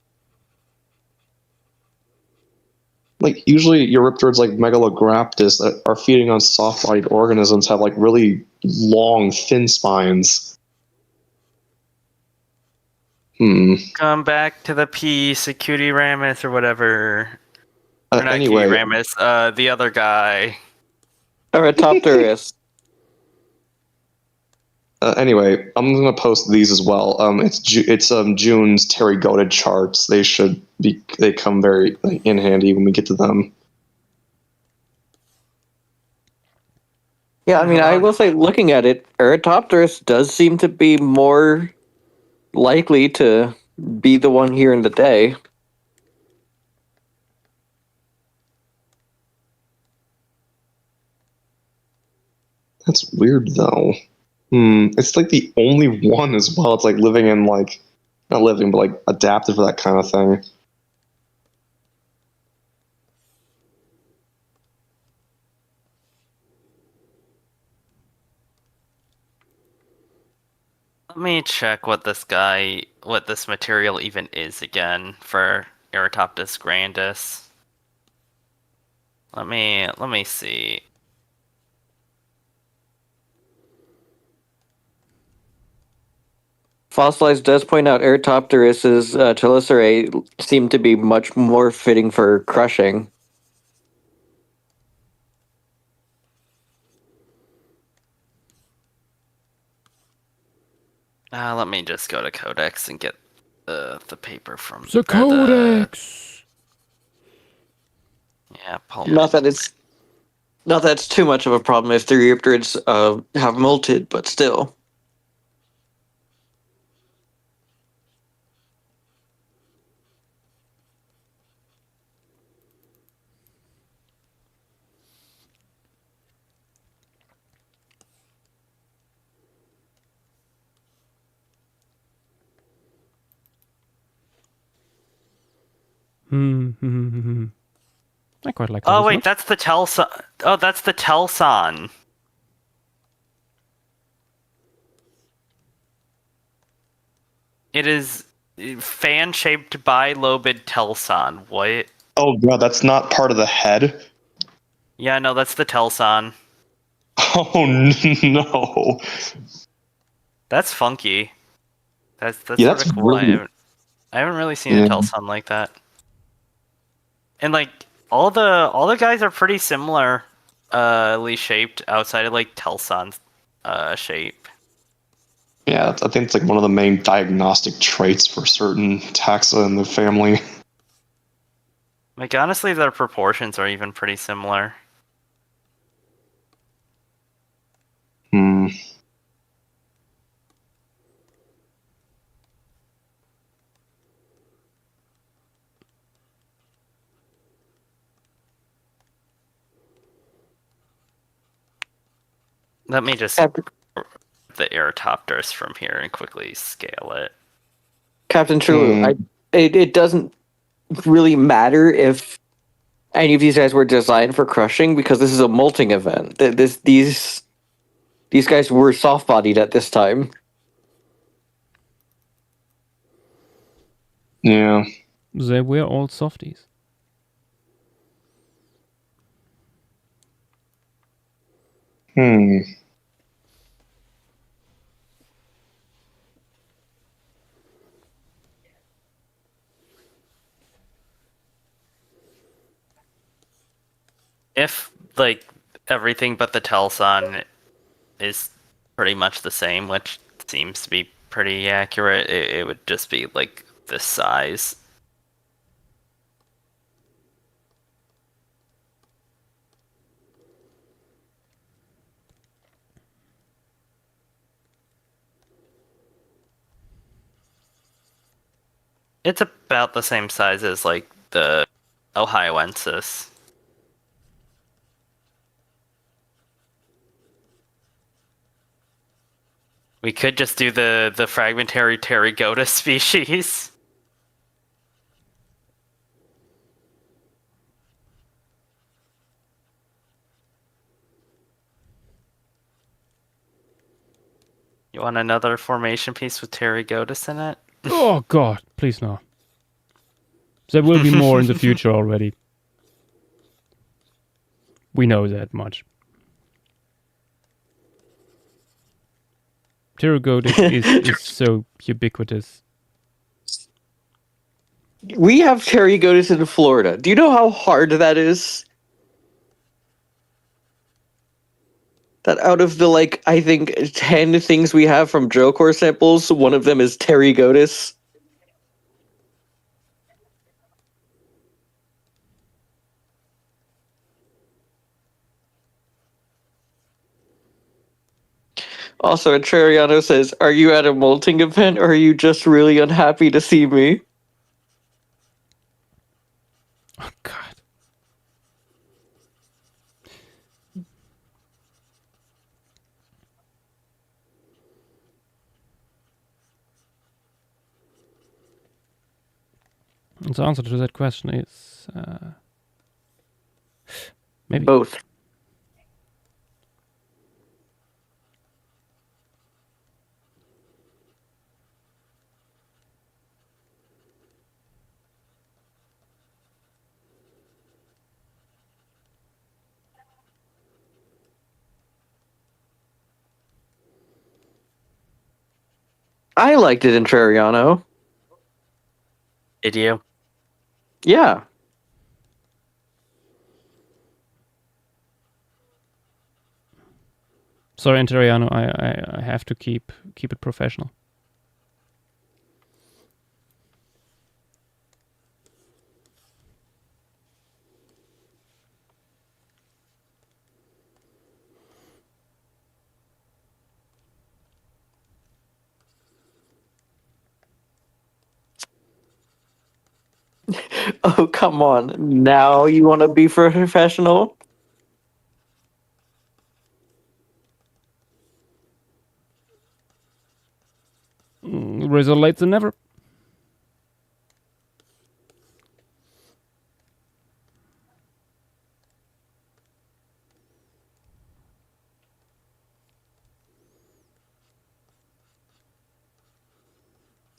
Like usually Eurypterids like Megalograptus that are feeding on soft bodied organisms have like really long, thin spines. Come back to the piece, Acutaramus or whatever. Or not Anyway, Acutaramus, the other guy. Eratopterus. anyway, I'm gonna post these as well. It's June's Terry Goated charts. They come very in handy when we get to them. Yeah, I mean, I will say, looking at it, Eratopterus does seem to be more likely to be the one here in the day. That's weird though. It's like the only one as well. It's like living in like not living, but like adapted for that kind of thing. Let me check what this material even is again for Eratoptus grandis. Let me see. Fossilized does point out Eratopterus's chelicerae seem to be much more fitting for crushing. Let me just go to Codex and get the paper from The Codex! Yeah, Paul. Not that it's too much of a problem if the Reaptorids have molted, but still. I quite like that. Oh as wait, well. that's the Telson. Oh, that's the Telson. It is fan-shaped bilobed Telson. What? Oh god, that's not part of the head. Yeah, no, that's the Telson. Oh no. That's funky. That's Yeah, sort that's of cool. really I haven't really seen Yeah. a Telson like that. And like all the guys are pretty similar, shaped outside of like Telson's shape. Yeah, I think it's like one of the main diagnostic traits for certain taxa in the family. Like honestly, their proportions are even pretty similar. Hmm. Let me just Captain, the Eratopterus from here and quickly scale it. Captain True, it doesn't really matter if any of these guys were designed for crushing because this is a molting event. These guys were soft-bodied at this time. Yeah. They were all softies. Hmm. If like everything but the Telson is pretty much the same, which seems to be pretty accurate, it would just be like this size. It's about the same size as like the Ohioensis. We could just do the fragmentary Pterygotus species. You want another formation piece with Pterygotus in it? Oh god, please no. There will be more in the future already. We know that much. Pterygotus is so ubiquitous. We have Pterygotus in Florida. Do you know how hard that is? That out of the, like, I think 10 things we have from drill core samples, one of them is Pterygotus. Also, Trariano says, "Are you at a molting event, or are you just really unhappy to see me?" Oh god. the answer to that question is maybe. Both. I liked it in Trariano. Did you? Yeah. Sorry, Interiano, I have to keep it professional. Oh, come on. Now you want to be professional? Razor late than never.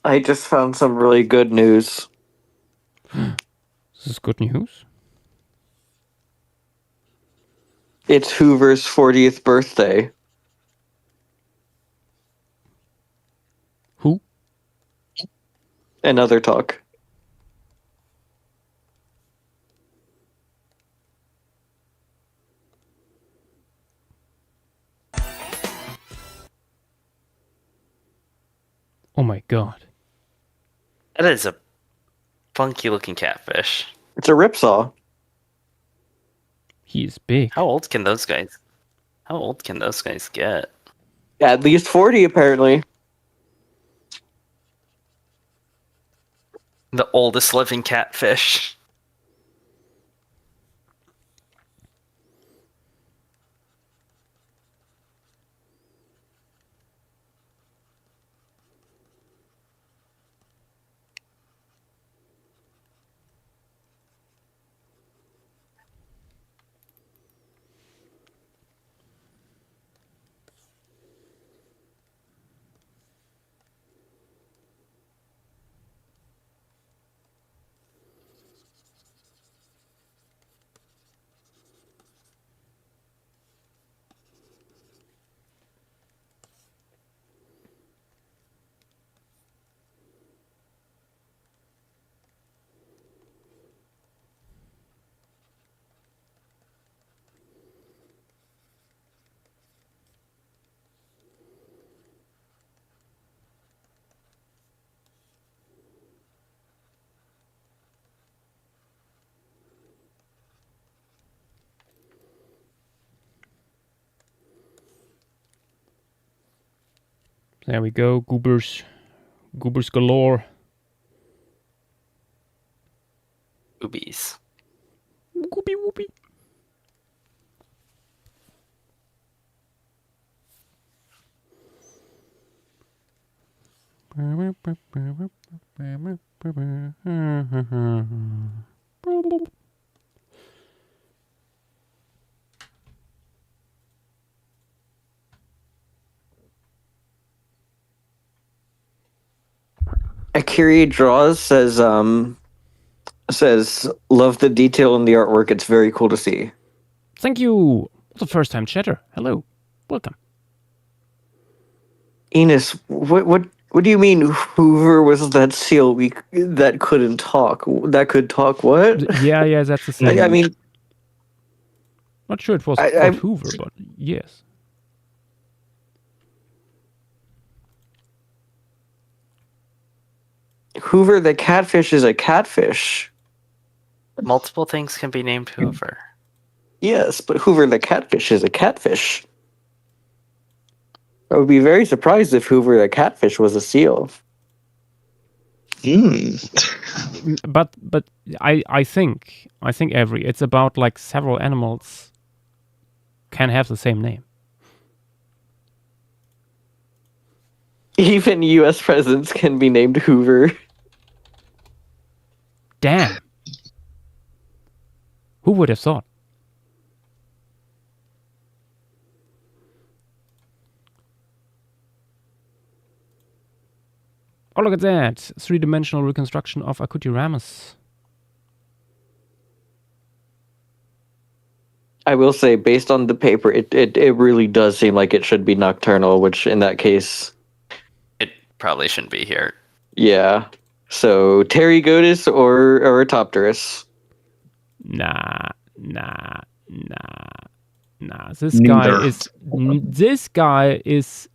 I just found some really good news. This is good news. It's Hoover's 40th birthday. Who? Another talk. Oh my god. That is a funky looking catfish. It's a ripsaw. He is big. How old can those guys? How old can those guys get? At least 40, apparently. The oldest living catfish. There we go. Goobers. Goobers galore. Boobies. Goopy whoopy. Akiri Draws says, love the detail in the artwork. It's very cool to see. Thank you. The first time chatter. Hello. Welcome. Enos, what do you mean Hoover was that seal that couldn't talk? That could talk what? Yeah, that's the same. I mean, not sure it was I- called Hoover, but yes. Hoover the catfish is a catfish. Multiple things can be named Hoover. Yes, but Hoover the catfish is a catfish. I would be very surprised if Hoover the catfish was a seal. But I think every it's about like several animals can have the same name. Even U.S. presidents can be named Hoover. Damn. Who would have thought? Oh, look at that. Three-dimensional reconstruction of Akutiramus. I will say, based on the paper, it really does seem like it should be nocturnal, which in that case, It probably shouldn't be here. yeah. So, Pterygotus or Orthopterus? Nah. This guy is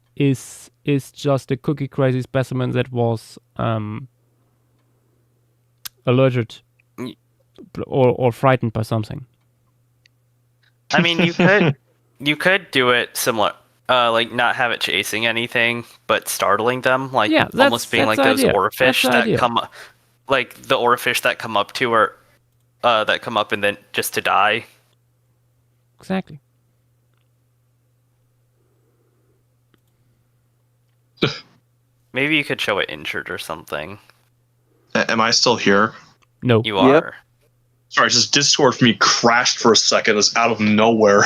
just a cookie crazy specimen that was allergic or frightened by something. I mean, you could do it similar, like not have it chasing anything, but startling them, like Yeah, almost being that's like the those idea. oarfish That's the idea. that come, like the oarfish that come up to or that come up and then just to die. Exactly. Maybe you could show it injured or something. Am I still here? No. You Yep. are. Sorry, just Discord for me crashed for a second. It was out of nowhere.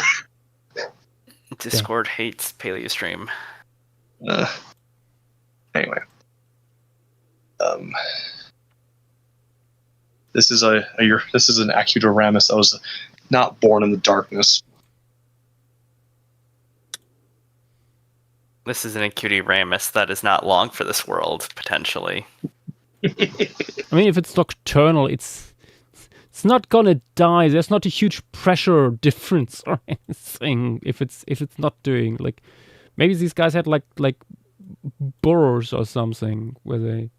Discord hates PaleoStream. Anyway, this is an Akutiramus that was not born in the darkness. This is an Akutiramus that is not long for this world, potentially. I mean, if it's nocturnal, it's not gonna die. There's not a huge pressure difference or anything. If it's not doing like, maybe these guys had like burrows or something where they.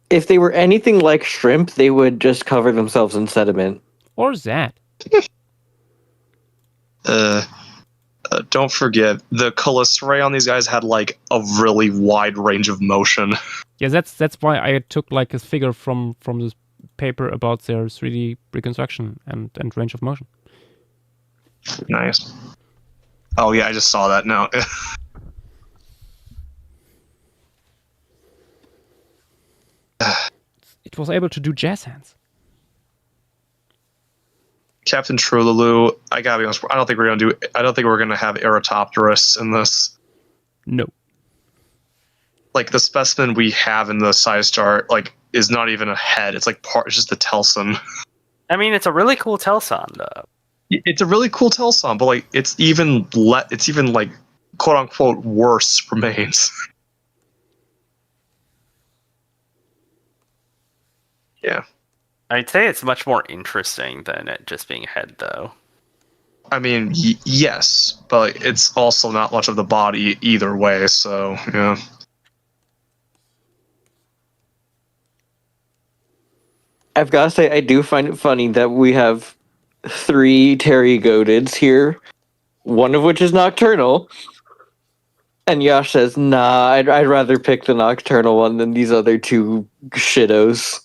If they were anything like shrimp, they would just cover themselves in sediment. Or that. Don't forget, the Calystrae on these guys had like a really wide range of motion. Yeah, that's why I took like a figure from this paper about their 3D reconstruction and range of motion. Nice. Oh yeah, I just saw that now. It was able to do jazz hands. Captain Trululu, I gotta be honest, I don't think we're gonna have Eratopterus in this. No. Like the specimen we have in the size chart, like, is not even a head. It's like it's just the telson. I mean, it's a really cool Telson, though. It's a really cool telson, but like it's even like quote unquote worse remains. Yeah. I'd say it's much more interesting than it just being a head, though. I mean, yes, but it's also not much of the body either way, so, yeah. I've got to say, I do find it funny that we have 3 Pterygodids here, one of which is nocturnal. And Yash says, nah, I'd rather pick the nocturnal one than these other 2 shittos.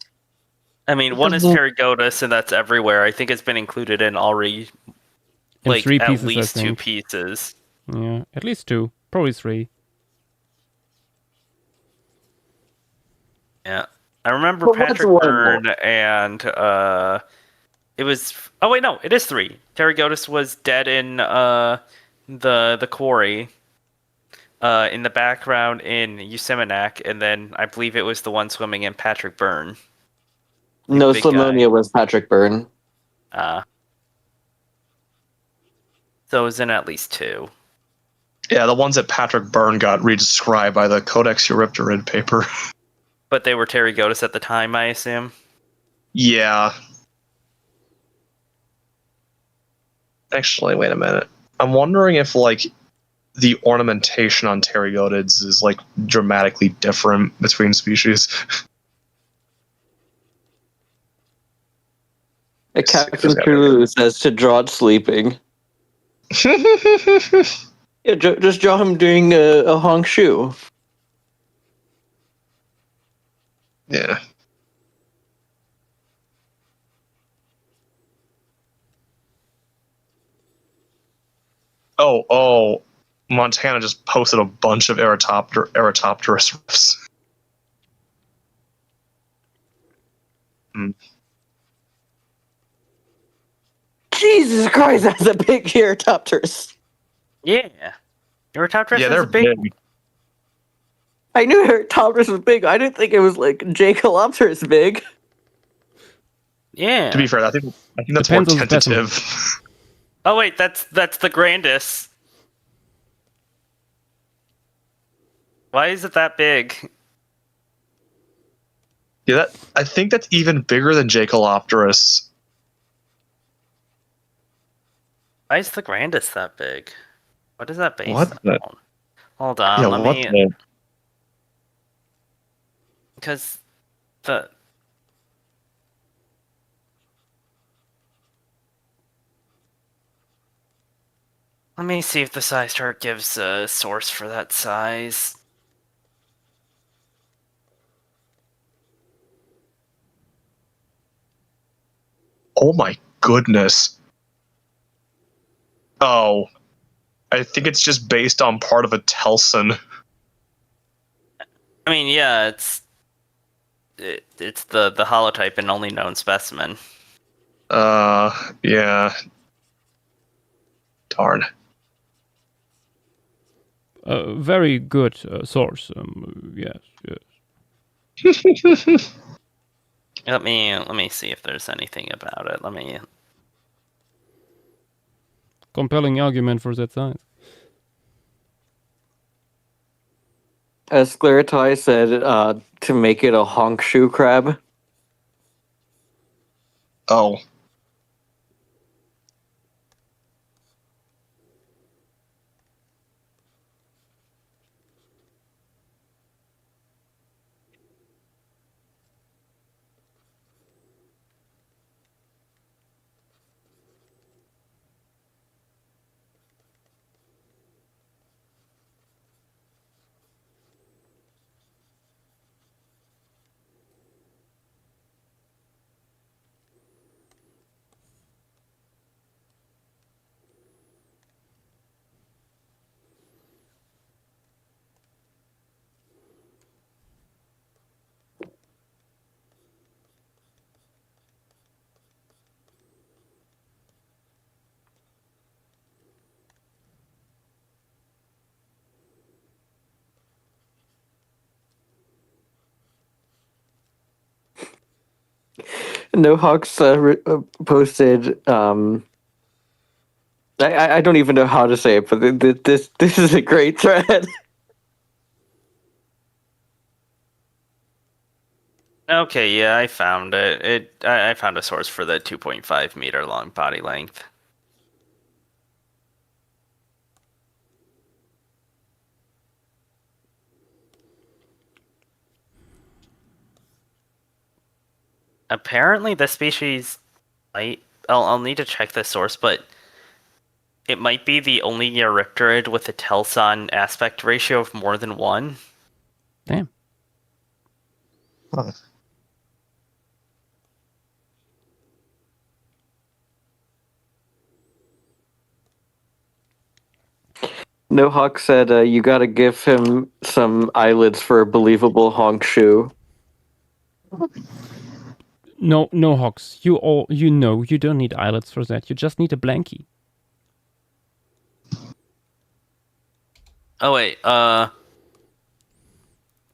I mean, one is Pterygotus, and that's everywhere. I think it's been included in already, In like, 3 at pieces, I least 2 think. pieces. Yeah, at least 2. Probably 3. Yeah. I remember But what's Patrick one Byrne and, it was... Oh, wait, no, it is 3. Pterygotus was dead in, the quarry, in the background in Yosemite, and then I believe it was the one swimming in Patrick Byrne. No, big Slimonia was Patrick Byrne. So it was in at least 2. Yeah, the ones that Patrick Byrne got redescribed by the Codex Eurypterid paper. But they were Pterygotus at the time, I assume? Yeah. Actually, wait a minute. I'm wondering if, like, the ornamentation on Pterygodids is, like, dramatically different between species. Captain Trulu says to draw it sleeping. Yeah, just draw him doing a honk shoe. Yeah. Oh, Montana just posted a bunch of Eratopterus riffs. Jesus Christ, that's a big Eurytopterus. Yeah. Eurytopterus Yeah, is they're a big. big. I knew Eurytopterus was big. I didn't think it was like Jacalopterus big. Yeah. To be fair, I think that's Depends more on the specimen. tentative. Oh wait, that's the grandest. Why is it that big? Yeah, I think that's even bigger than Jacalopterus. Why is the grandest that big? What is that based What the- on? Hold on, Yeah, let what me. the? Because the. Let me see if the size chart gives a source for that size. Oh my goodness. Oh. I think it's just based on part of a Telson. I mean, yeah, it's the holotype and only known specimen. Yeah. Darn. Very good source. Yes, yes. Let me see if there's anything about it. Let me. Compelling argument for that size. As Sclerotai said, to make it a honk shoe crab. Oh. Nohawks posted. I don't even know how to say it, but this is a great thread. Okay, yeah, I found it. I found a source for the 2.5 meter long body length. Apparently, this species might. I'll need to check the source, but it might be the only Eurypterid with a Telson aspect ratio of more than 1. Damn. Huh. Nohawk said, "You got to give him some eyelids for a believable honk shoe." No, no, Hawks. You know, you don't need eyelets for that. You just need a blankie. Oh wait, A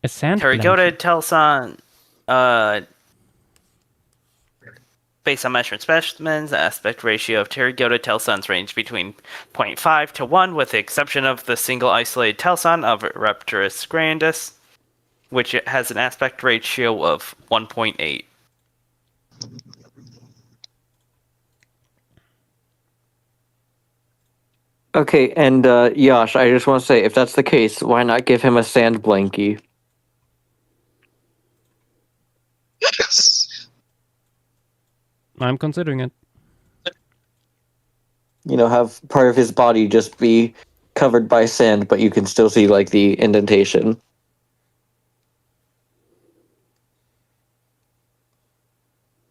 sand Pterygoda blankie. Telson, based on measured specimens, the aspect ratio of Pterygoda Telsons range between 0.5 to 1, with the exception of the single isolated Telson of Repterus grandis, which has an aspect ratio of 1.8. Okay, and Yash, I just want to say, if that's the case, why not give him a sand blankie? Yes. I'm considering it. You know, have part of his body just be covered by sand, but you can still see like the indentation.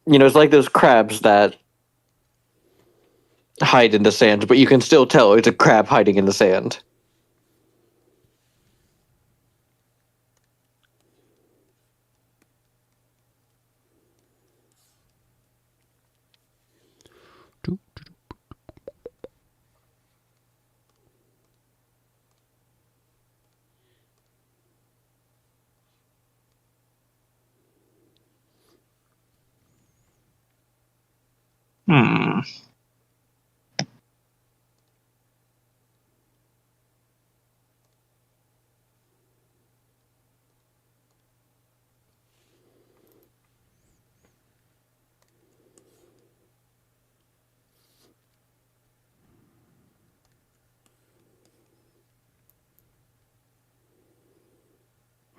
You know, it's like those crabs that hide in the sand, but you can still tell it's a crab hiding in the sand. Hmm.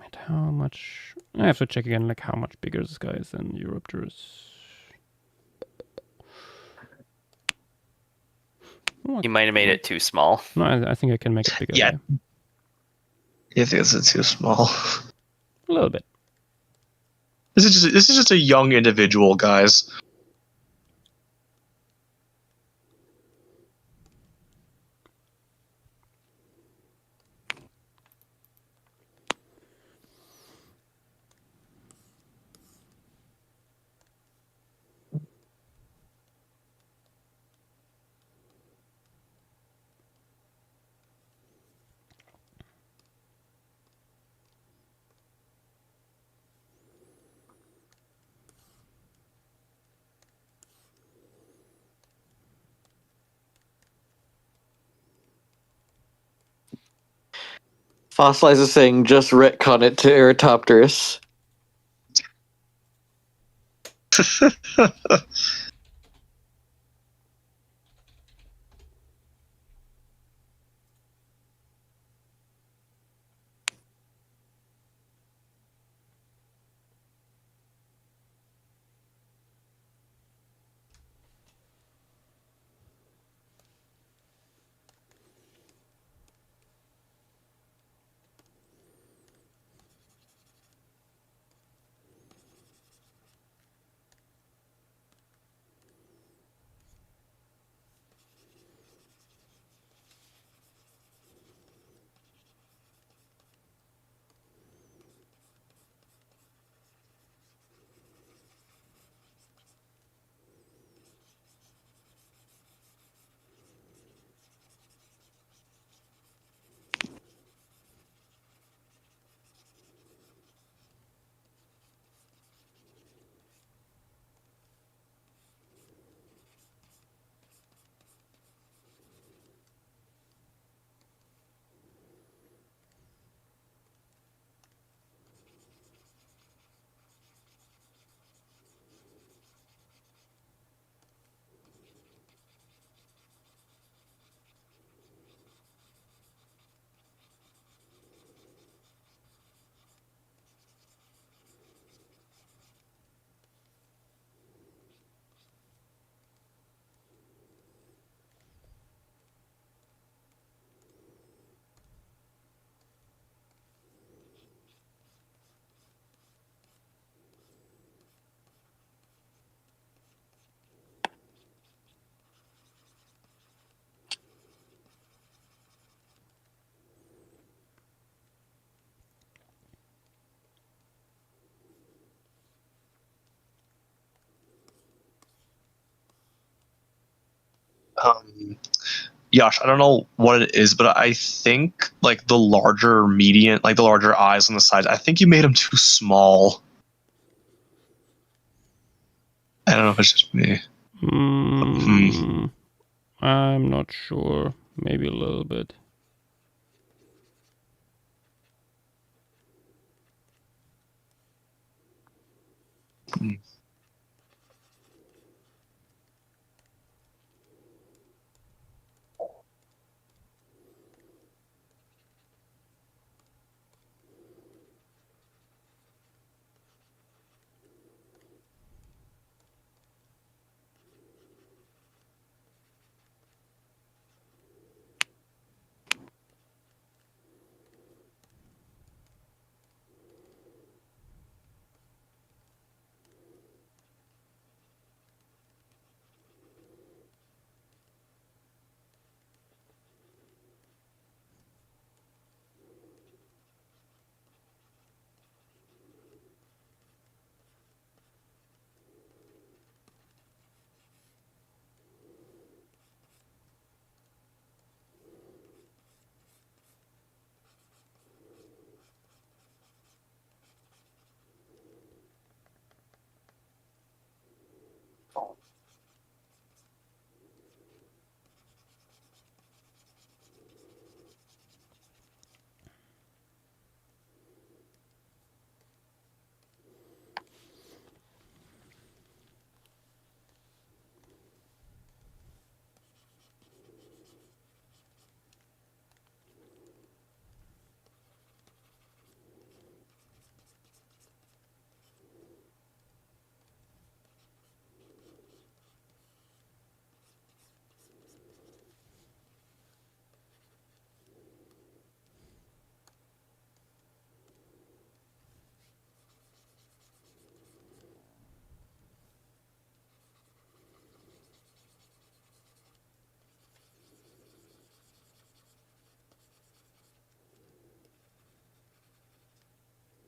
And how much? I have to check again, like how much bigger this guy is than Europterus. Oh, You might have made it too small. No, I think I can make it bigger. Yeah. I think it's too small. A little bit. This is just a young individual, guys. Fossilize is saying just retcon it to Eratopterus. Yash, I don't know what it is, but I think like the larger median, like the larger eyes on the sides, I think you made them too small. I don't know if it's just me. I'm not sure. Maybe a little bit.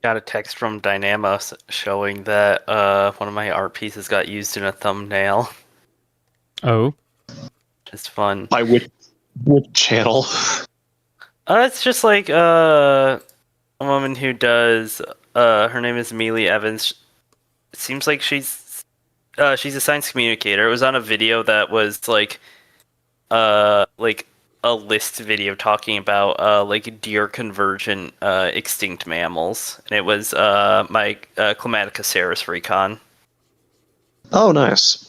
Got a text from Dynamos showing that one of my art pieces got used in a thumbnail. Oh. It's fun. By which channel? It's just like a woman who does. Her name is Mealy Evans. It seems like she's a science communicator. It was on a video that was like a list video talking about like deer convergent extinct mammals, and it was my Climaticosaurus recon. Oh, nice.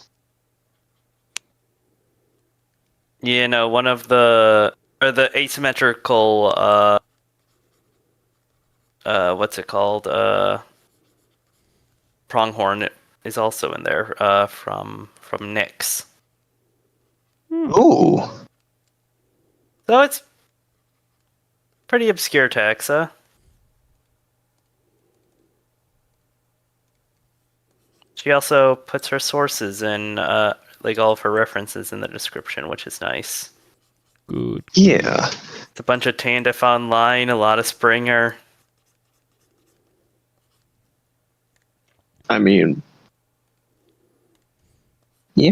You know, one of the asymmetrical what's it called? Pronghorn is also in there from Nyx. Ooh. So it's pretty obscure taxa. She also puts her sources in like all of her references in the description, which is nice. Good. Yeah. It's a bunch of Tandef online, a lot of Springer. I mean, yeah.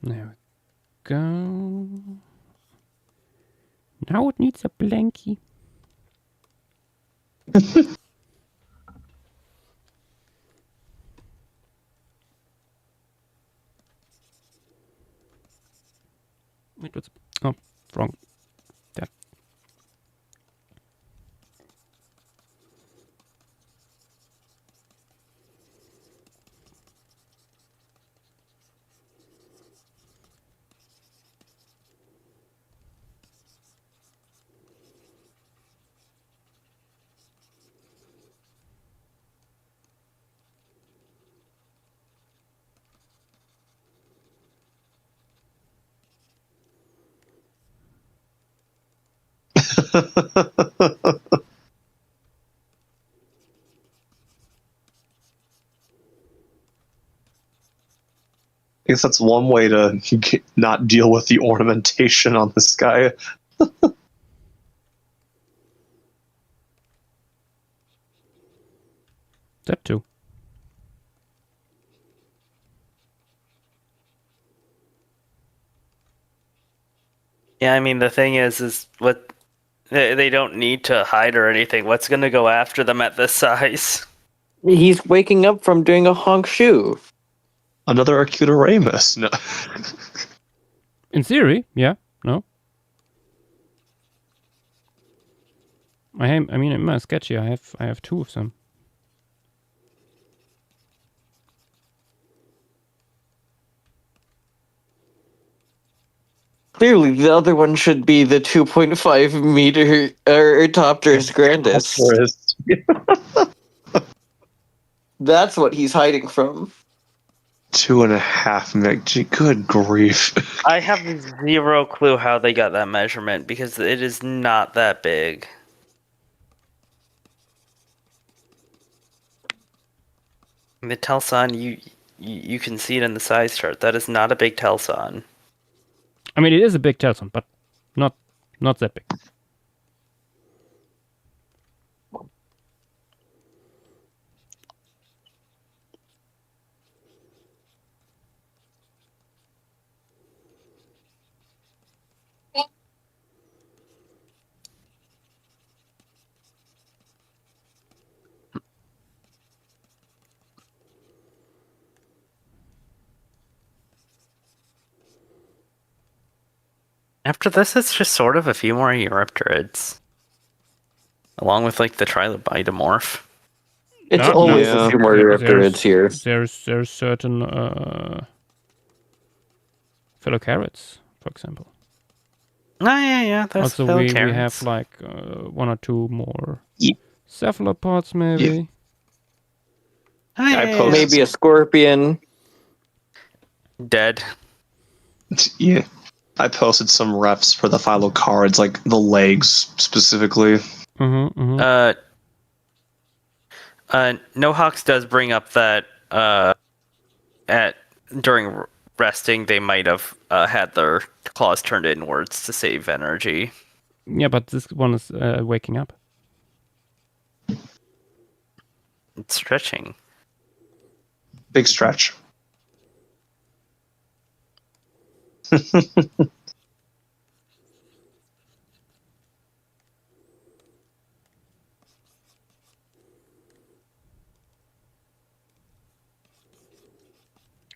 There we go. Now it needs a blankie. Wait, what's... Oh, wrong. That. I guess that's one way to not deal with the ornamentation on this guy. That too. Yeah, I mean the thing is what they don't need to hide or anything. What's gonna go after them at this size? He's waking up from doing a honk shoe. Another Arcutoramus. No. In theory, yeah. No. I mean, in my sketch here, I have two of them. Clearly, the other one should be the 2.5 meter Topterus grandis. Forest. That's what he's hiding from. 2.5 meg. Good grief. I have zero clue how they got that measurement because it is not that big. The Telson, you can see it in the size chart. That is not a big Telson. I mean, it is a big telson, but not that big. After this, it's just sort of a few more Eurypterids. Along with, like, the Trilobitomorph. It's No, always no. a few more Raptorids here. There's certain Phyllocarids, for example. Oh, yeah. There's Also, we Phyllocarids. have like one or two more Yeah. cephalopods, maybe. Oh, yeah, I yeah, post- Maybe a scorpion. Dead. Yeah. I posted some refs for the Phyllocarids, like the legs specifically. Mm-hmm, mm-hmm. Nohawks does bring up that during resting they might have had their claws turned inwards to save energy. Yeah, but this one is waking up. It's stretching. Big stretch.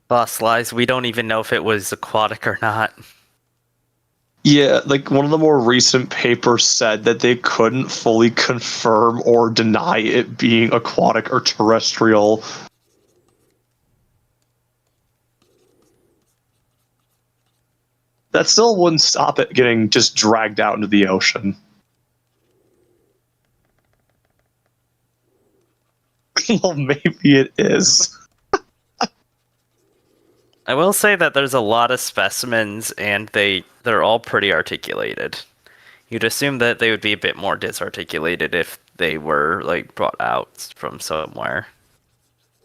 Lost lies. We don't even know if it was aquatic or not. Yeah, like one of the more recent papers said that they couldn't fully confirm or deny it being aquatic or terrestrial. That still wouldn't stop it getting just dragged out into the ocean. Well, maybe it is. I will say that there's a lot of specimens, and they're all pretty articulated. You'd assume that they would be a bit more disarticulated if they were like brought out from somewhere.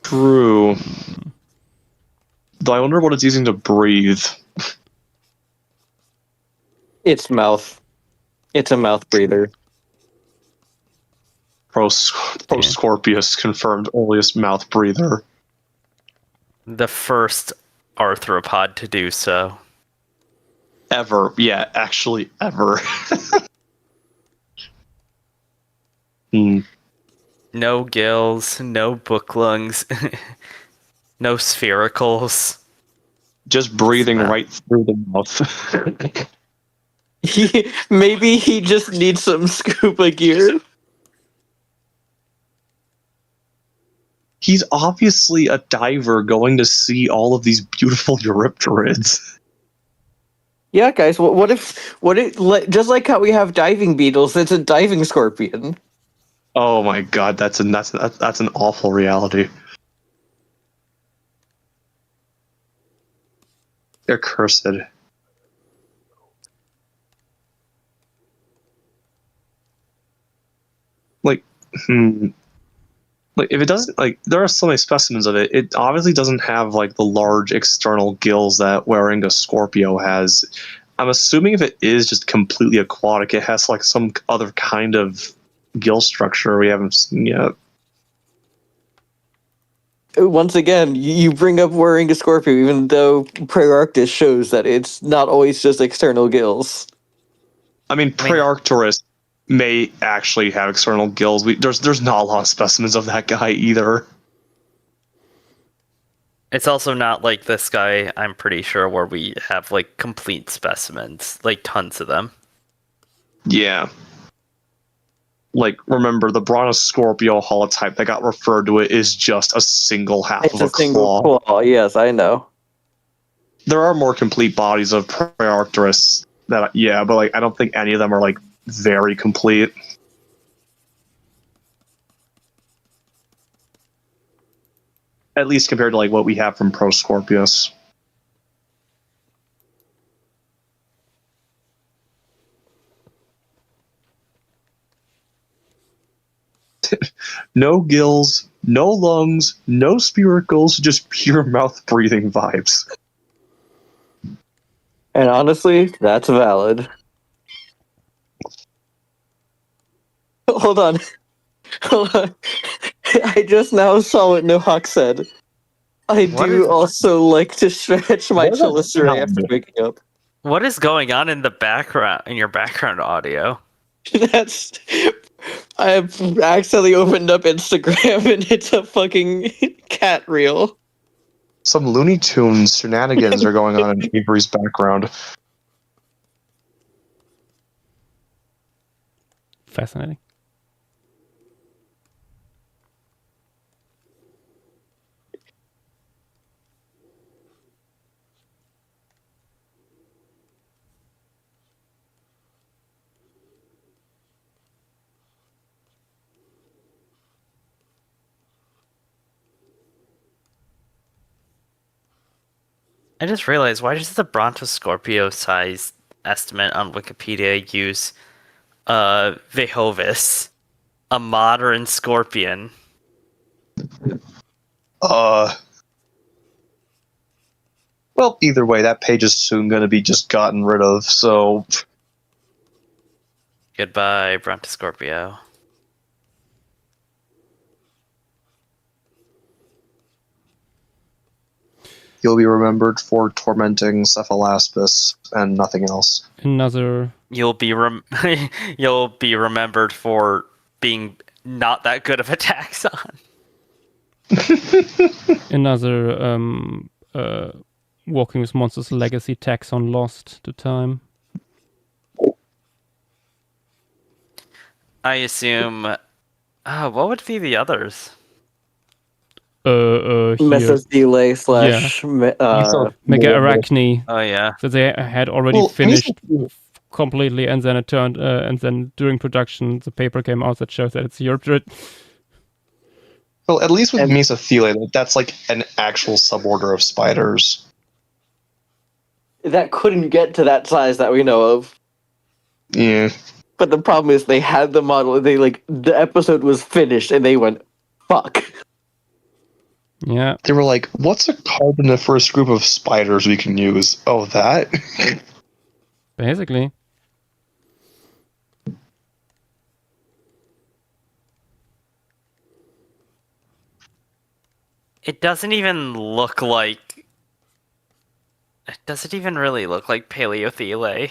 True. Though I wonder what it's using to breathe. It's mouth. It's a mouth breather. Proscorpius confirmed earliest mouth breather. The first arthropod to do so. Ever. Yeah, actually, ever. No gills, no book lungs, no sphericals. Just breathing right through the mouth. Maybe he just needs some scuba gear. He's obviously a diver going to see all of these beautiful Eurypterids. Yeah, guys. What if just like how we have diving beetles, it's a diving scorpion. Oh my god, that's an awful reality. They're cursed. Like, like if it doesn't, like, there are so many specimens of it. It obviously doesn't have like the large external gills that Waringa Scorpio has. I'm assuming if it is just completely aquatic, it has like some other kind of gill structure we haven't seen yet. Once again, you bring up Waringa Scorpio, even though Prearctus shows that it's not always just external gills. I mean, Prearcturus may actually have external gills. There's not a lot of specimens of that guy either. It's also not like this guy, I'm pretty sure, where we have like complete specimens, like tons of them. Yeah. Like, remember, the Brontosaurus holotype that got referred to it is just a single half It's of a a single claw. claw. Yes, I know. There are more complete bodies of Prearcturus that, yeah, but like I don't think any of them are like very complete. At least compared to like what we have from Proscorpius. No gills, no lungs, no spiracles, just pure mouth breathing vibes. And honestly, that's valid. Hold on. Hold on. I just now saw what Nohawk said. I What do is- also like to stretch my What is that Chiliceray after sound? waking up. What is going on in the background, in your background audio? That's. I've accidentally opened up Instagram and it's a fucking cat reel. Some Looney Tunes shenanigans are going on in Avery's background. Fascinating. I just realized, why does the Brontoscorpio size estimate on Wikipedia use Vehovis, a modern scorpion? Well, either way, that page is soon going to be just gotten rid of, so Goodbye, Brontoscorpio. you'll be remembered for tormenting Cephalaspis and nothing else. Another You'll be you'll be remembered for being not that good of a taxon. Walking with Monsters Legacy taxon lost to time. I assume. What would be the others? Here. Mesothele slash. Mega Arachne. Oh yeah. So they had already Well, finished completely, and then it turned, and then during production, the paper came out that shows that it's Euryptrid. Well, at least with And- Mesothele, that's like an actual suborder of spiders. That couldn't get to that size that we know of. Yeah. But the problem is they had the model. The episode was finished and they went, fuck. Yeah, They were like, what's a carboniferous group of spiders we can use? Oh, that? basically. It doesn't even look like. Does it even really look like Paleothele?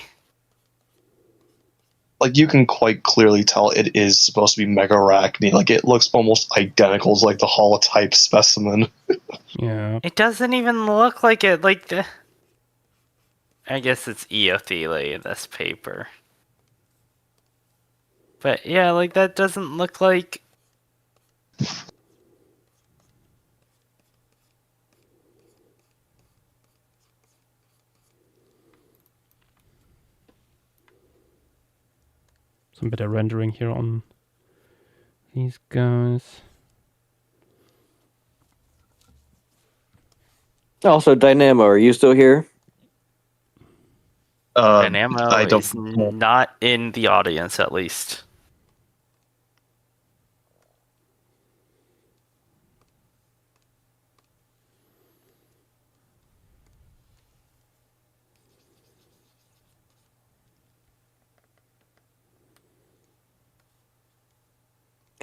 Like, you can quite clearly tell it is supposed to be Megarachne. Like, it looks almost identical to, like, the holotype specimen. Yeah. It doesn't even look like it. Like the. I guess it's Eothele in this paper. But yeah, like that doesn't look like. Some better rendering here on these guys. Also, Dynamo, are you still here? Dynamo I don't is not in the audience, at least.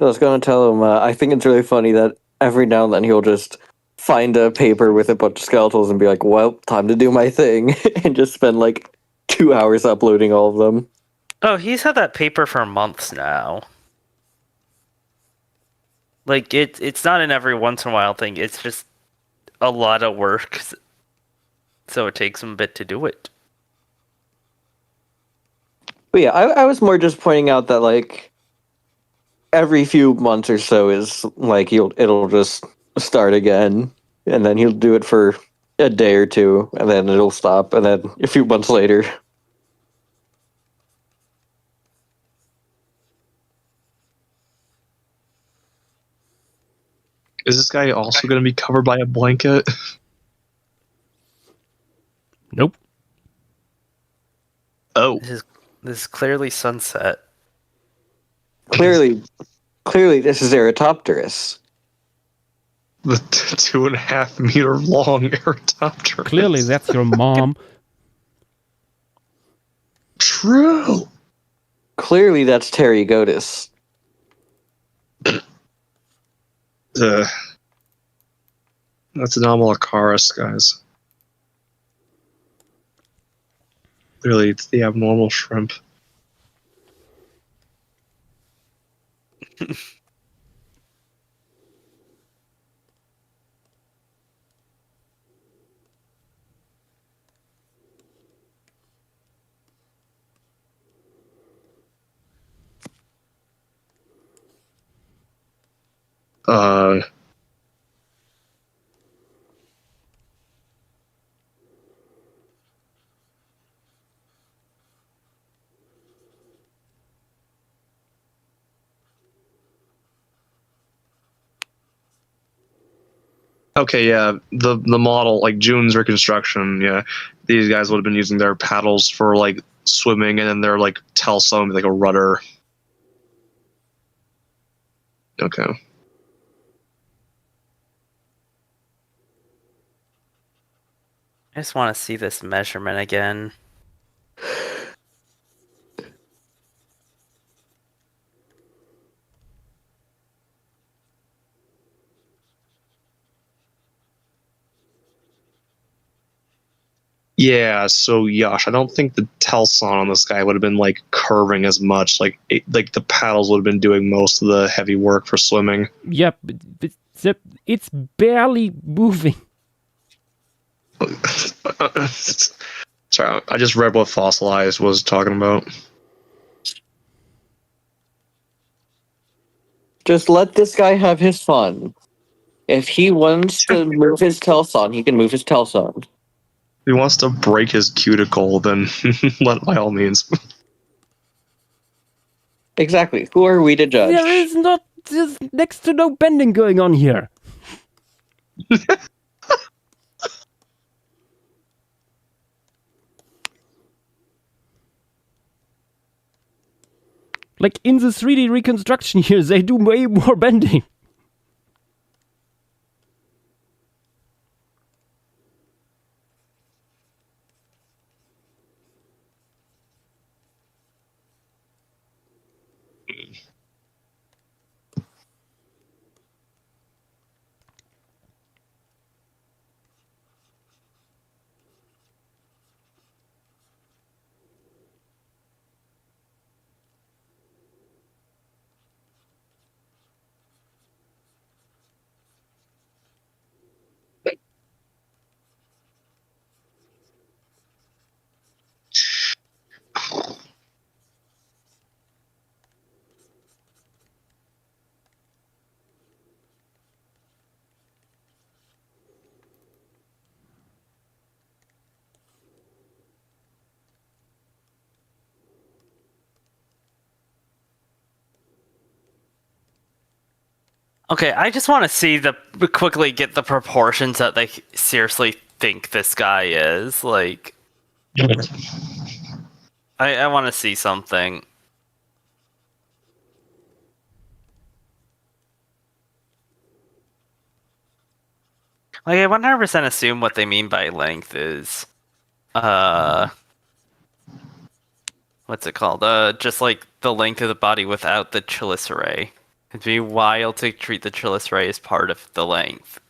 I was going to tell him, I think it's really funny that every now and then he'll just find a paper with a bunch of skeletals and be like, well, time to do my thing, and just spend like 2 hours uploading all of them. Oh, he's had that paper for months now. Like, it's not an every once in a while thing, it's just a lot of work. So it takes him a bit to do it. But yeah, I was more just pointing out that like every few months or so is like it'll just start again, and then he'll do it for a day or two, and then it'll stop, and then a few months later. Is this guy also going to be covered by a blanket? Nope. Oh. This is clearly Sunset. Clearly, this is Eratopterus. The 2.5 meter long Eratopterus. Clearly, that's your mom. true. Clearly, that's Terry Godis. That's an Amalakaris, guys. Clearly, it's the abnormal shrimp. Uh, okay, yeah, the model, like June's reconstruction, yeah, these guys would have been using their paddles for like swimming, and then their like telson, like a rudder. Okay. I just want to see this measurement again. Yeah, so Yash, I don't think the telson on this guy would have been like curving as much. Like like the paddles would have been doing most of the heavy work for swimming. Yep, it's barely moving. Sorry, I just read what Fossilized was talking about. Just let this guy have his fun. If he wants to move his telson, he can move his telson. If he wants to break his cuticle, then by all means. Exactly. Who are we to judge? There is not there's next to no bending going on here. Like in the 3D reconstruction here, they do way more bending. Okay, I just want to see quickly get the proportions that they seriously think this guy is. Like, I want to see something. Like, I 100% assume what they mean by length is, what's it called? Just like the length of the body without the chelicerae. It'd be wild to treat the chelicerae as part of the length.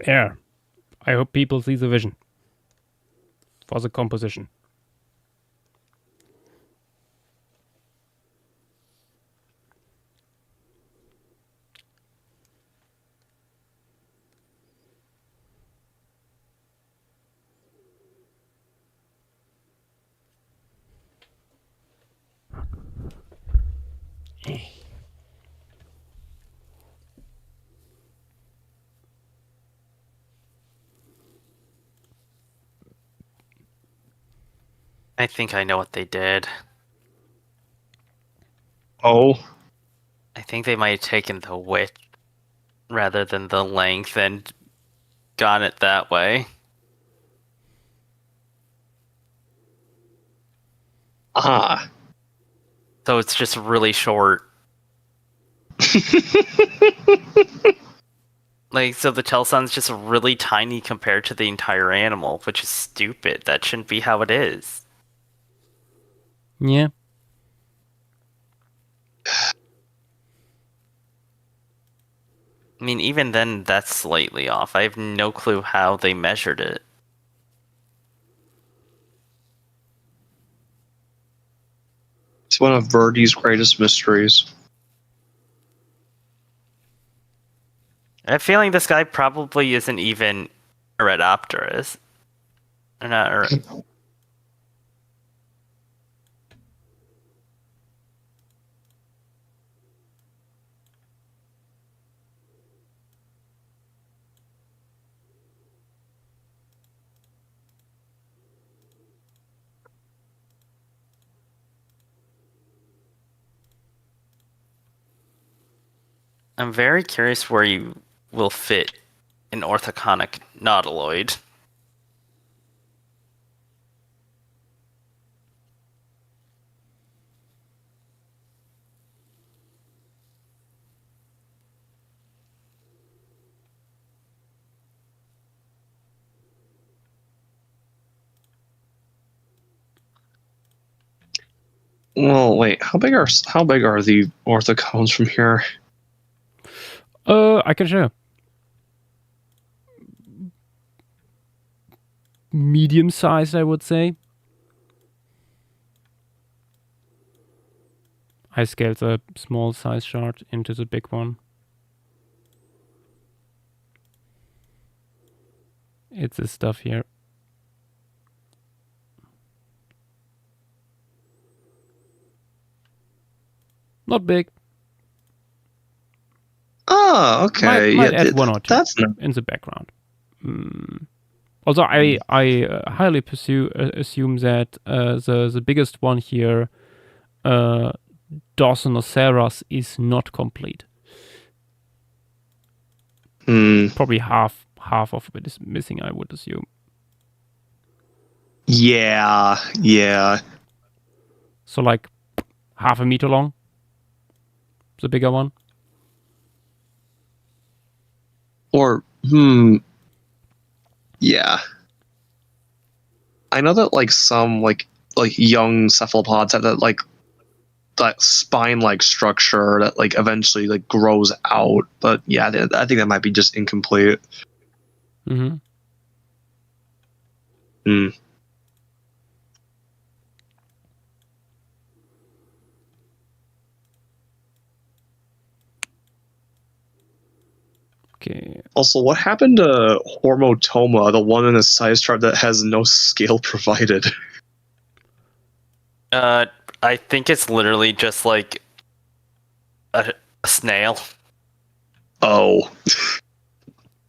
Yeah. I hope people see the vision for the composition. I think I know what they did. Oh, I think they might have taken the width rather than the length and gone it that way. ah. So it's just really short. Like, so the Telson's just really tiny compared to the entire animal, which is stupid. That shouldn't be how it is. Yeah. I mean, even then, that's slightly off. I have no clue how they measured it. It's one of Verdi's greatest mysteries. I have a feeling this guy probably isn't even Eretopterus. Or not, or I'm very curious where you will fit an orthoconic nautiloid. Well, wait. How big are the orthocones from here? I can show. Medium sized, I would say. I scaled the small size shard into the big one. It's this stuff here. Not big. Oh, okay. Might add one or two That's not. in the background. Also, I highly assume that the biggest one here, Dawsonoceras, is not complete. Probably half of it is missing, I would assume. Yeah. So like half a meter long, the bigger one. Or yeah. I know that like some like young cephalopods have that spine-like structure that like eventually like grows out, but yeah, I think that might be just incomplete. Mm-hmm. Okay. Also, what happened to Hormotoma, the one in the size chart that has no scale provided? I think it's literally just like a snail. Oh.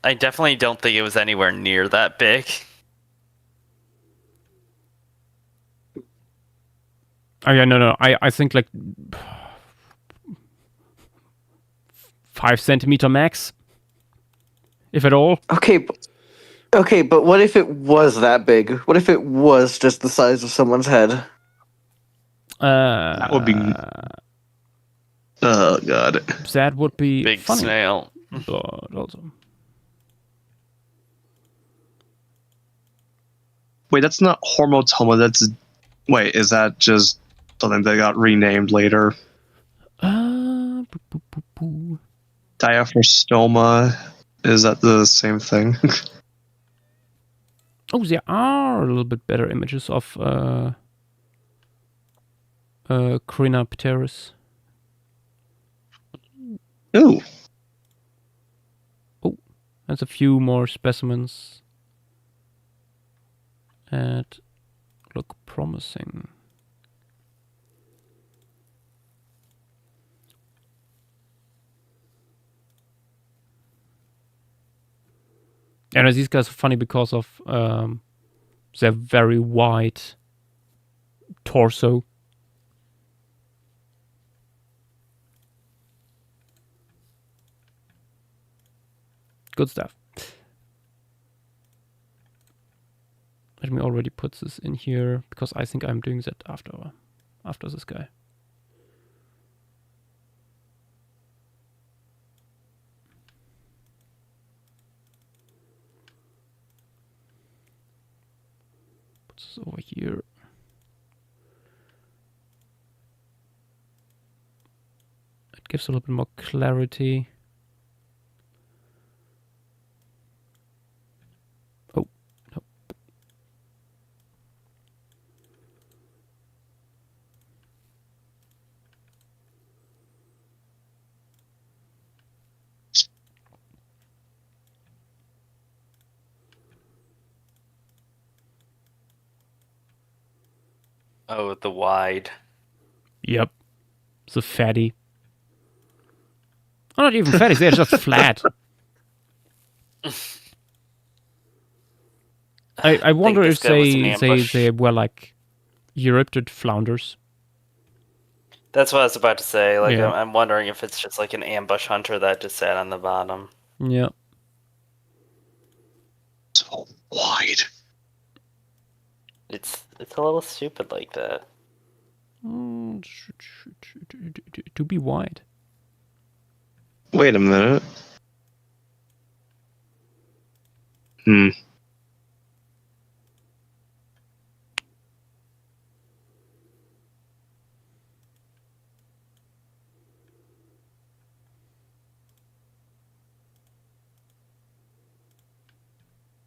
I definitely don't think it was anywhere near that big. Oh yeah, no. I think like 5 centimeter max, if at all. Okay, but what if it was that big? What if it was just the size of someone's head? That would be. Oh god. That would be Big funny, snail. but also. Wait, that's not Hormotoma. Wait, is that just something that got renamed later? Boo. Diaphrostoma. Is that the same thing? Oh, there are a little bit better images of Crinapterus. Ooh. There's a few more specimens. And look promising. And these guys are funny because of their very wide torso. Good stuff. Let me already put this in here because I think I'm doing that after this guy. Put this over here. It gives a little bit more clarity. Oh, no. Oh, the wide. Yep. The fatty. Oh, not even fatty, they're just flat. I wonder if this guy was an they ambush. were like Euryptid flounders. That's what I was about to say. Like, Yeah. I'm wondering if it's just like an ambush hunter that just sat on the bottom. Yeah. So wide. It's a little stupid like that. To be wide. Wait a minute. Hmm.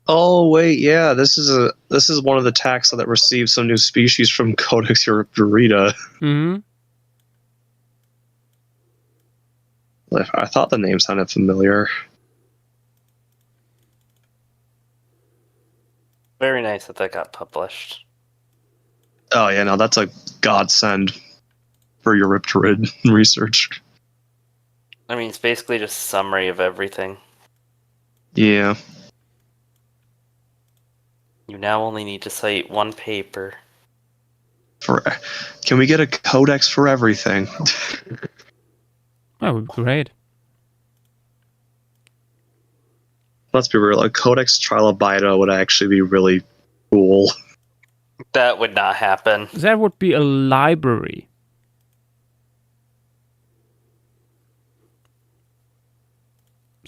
Oh wait, yeah, this is one of the taxa that received some new species from Codex Eurypterida. Mm-hmm. I thought the name sounded familiar. Very nice that got published. Oh yeah, no, that's a godsend for Eurypterid research. I mean, it's basically just a summary of everything. Yeah. You now only need to cite one paper. Can we get a codex for everything? That would be great. Let's be real, a Codex Trilobita would actually be really cool. That would not happen. That would be a library.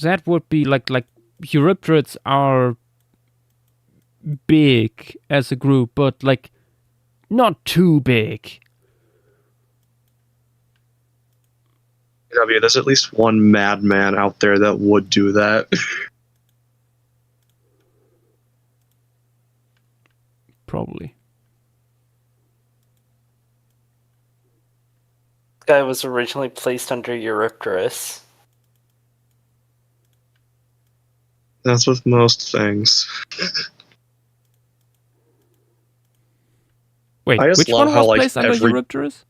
That would be like Eurypterids are big as a group, but like not too big. There's at least one madman out there that would do that. Probably. This guy was originally placed under Eurypterus. That's with most things. Wait, I just which love one how, was like, placed under every- Eurypterus?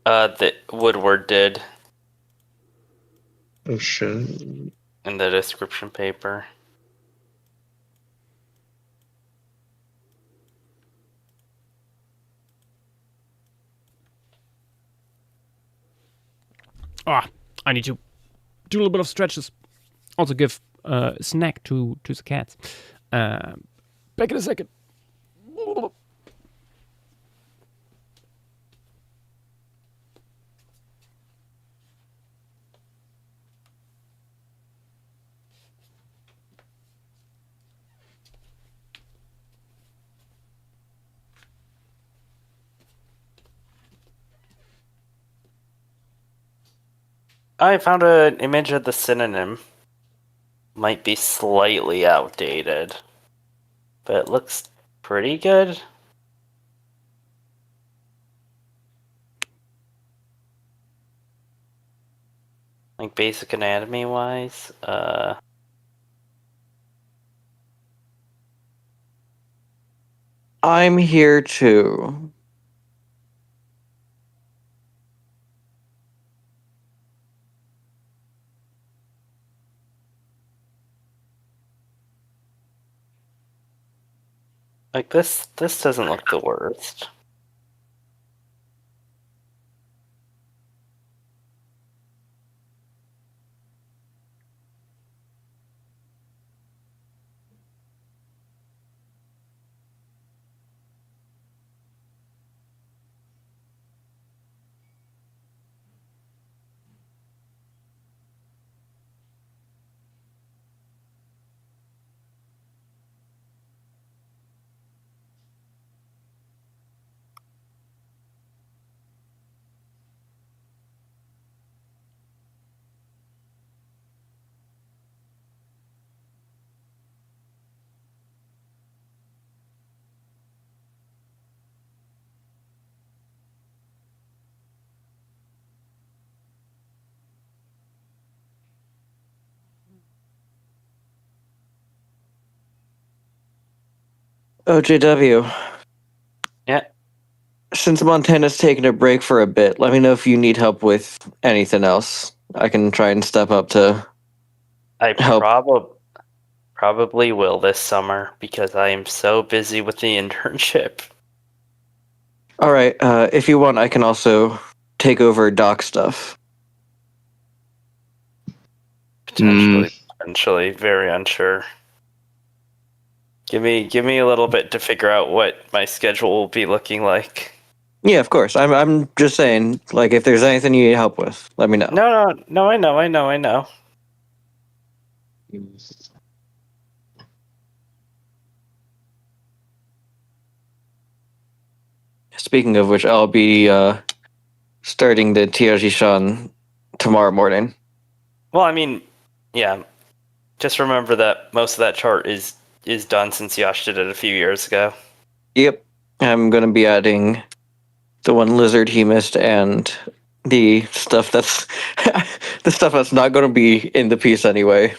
That Woodward did Oh shit. in the description paper. Ah, I need to do a little bit of stretches. Also give a snack to the cats. Back in a second. I found an image of the synonym. Might be slightly outdated, but it looks pretty good. Like basic anatomy wise. I'm here too. Like this doesn't look the worst. OJW. Yeah. Since Montana's taking a break for a bit, let me know if you need help with anything else. I can try and step up to I help. probably will this summer because I am so busy with the internship. All right. If you want, I can also take over doc stuff. Potentially, very unsure. Give me a little bit to figure out what my schedule will be looking like. Yeah, of course. I'm just saying, like, if there's anything you need help with, let me know. No, I know. Speaking of which, I'll be starting the TRG Shan tomorrow morning. Well, I mean, yeah. Just remember that most of that chart is done since Yash did it a few years ago. Yep. I'm gonna be adding the one lizard he missed and the stuff that's the stuff that's not gonna be in the piece anyway.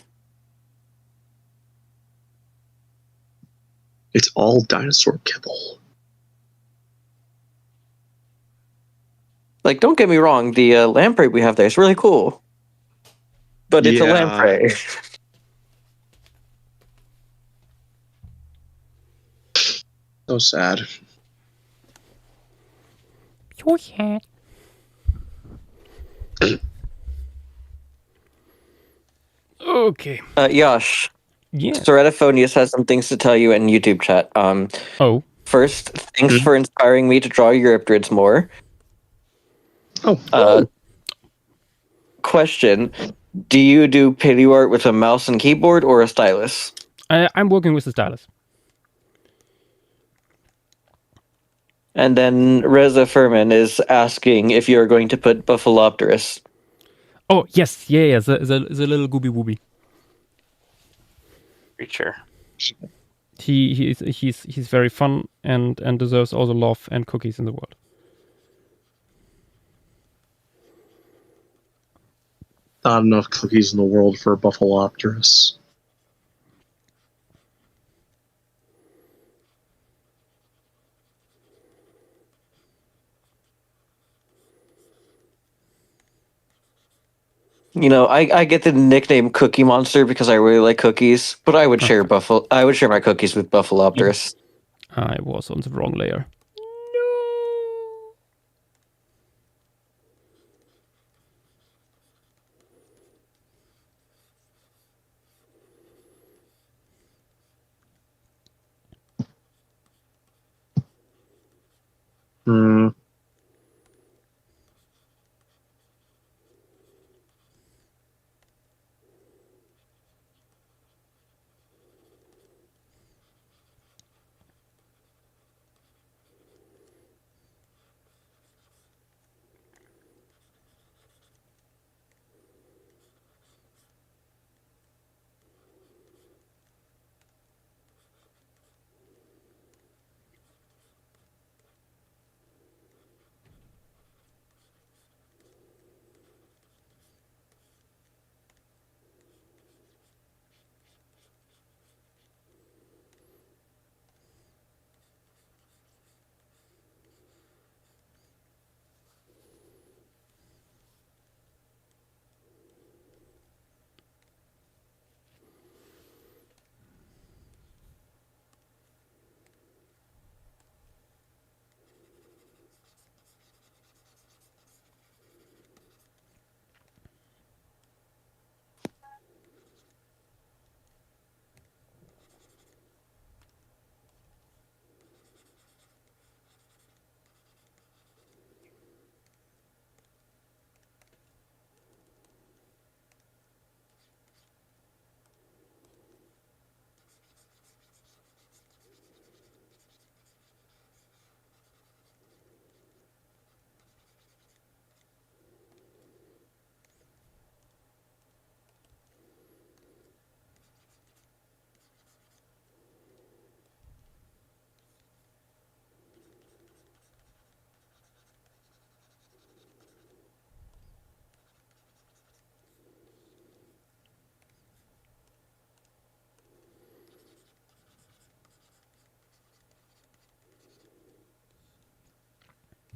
It's all dinosaur kibble. Like, don't get me wrong, the lamprey we have there is really cool. But it's a Yeah. lamprey. So sad. So sad. Okay. Yash, Yeah. Ceratophonius has some things to tell you in YouTube chat. Oh. First, thanks for inspiring me to draw Eurypterids more. Oh. Question: do you do paleo art with a mouse and keyboard or a stylus? I'm working with the stylus. And then Reza Furman is asking if you're going to put Buffalopterus. Oh yes, yeah, the little gooby wooby. Creature. He's very fun and deserves all the love and cookies in the world. Not enough cookies in the world for Buffalopterus. You know, I get the nickname Cookie Monster because I really like cookies, but I would share my cookies with Buffalopterus. I was on the wrong layer. Hmm.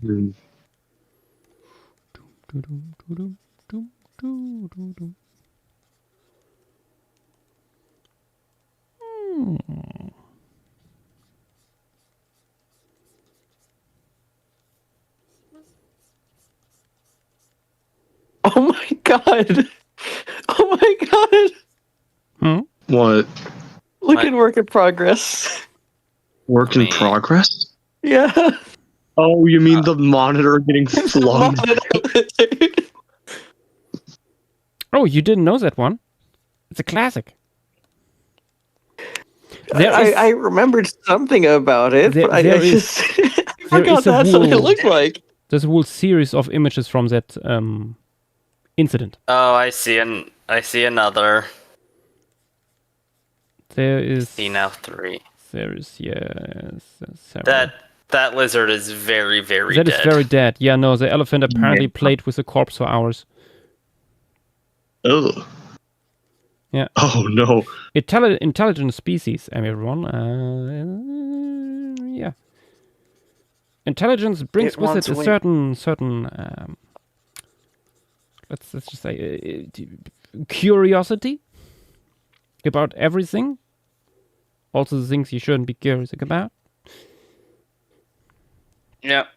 Hmm. Oh my god! Oh my god! What? Look What? at work in progress. Work in Me. progress? Yeah. Oh, you mean the monitor getting flung? Oh, you didn't know that one? It's a classic. There is- I remembered something about it, There- but I there is- just I there forgot is a that's what it whole- looked like. There's a whole series of images from that incident. Oh, I see another. There is. See now 3. There is, yes. Several. That lizard is very, very That dead. is very dead. Yeah, no, the elephant apparently played with the corpse for hours. Ugh. Yeah. Oh no. Intelligent species, everyone. Yeah. Intelligence brings It with wants it a win. certain let's just say curiosity about everything. Also the things you shouldn't be curious about. Yep.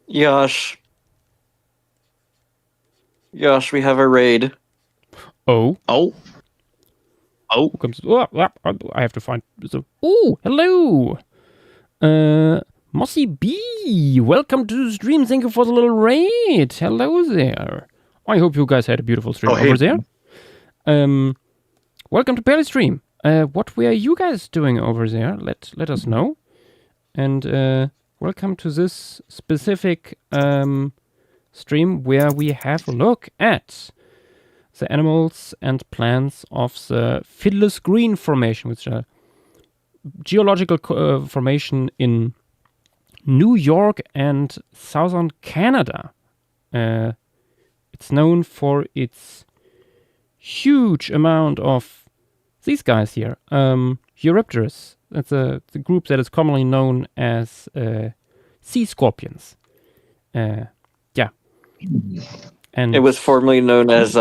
Yosh. Yosh, we have a raid. Oh. Oh. Oh. Who comes? Oh, I have to find. Oh, hello. Mossy B, welcome to the stream. Thank you for the little raid. Hello there. I hope you guys had a beautiful stream over there. Welcome to Perry Stream. What were you guys doing over there? Let us know. And welcome to this specific stream where we have a look at the animals and plants of the Fiddler's Green Formation, which is a geological formation in New York and southern Canada. It's known for its huge amount of these guys here, Eurypterus. That's the group that is commonly known as sea scorpions. Yeah. And It was formerly known as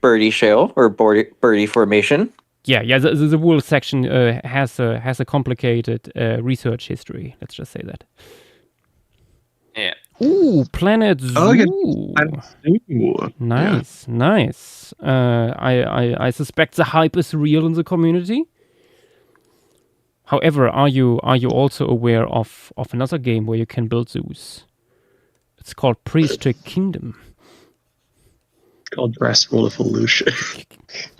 Birdie Shale or Birdie Formation. yeah. The whole section has a complicated research history. Let's just say that. Yeah. Ooh, Planet Zoo. Oh, yeah. Nice. I suspect the hype is real in the community. However, are you also aware of another game where you can build zoos? It's called Prehistoric Kingdom. It's called Breastful Evolution.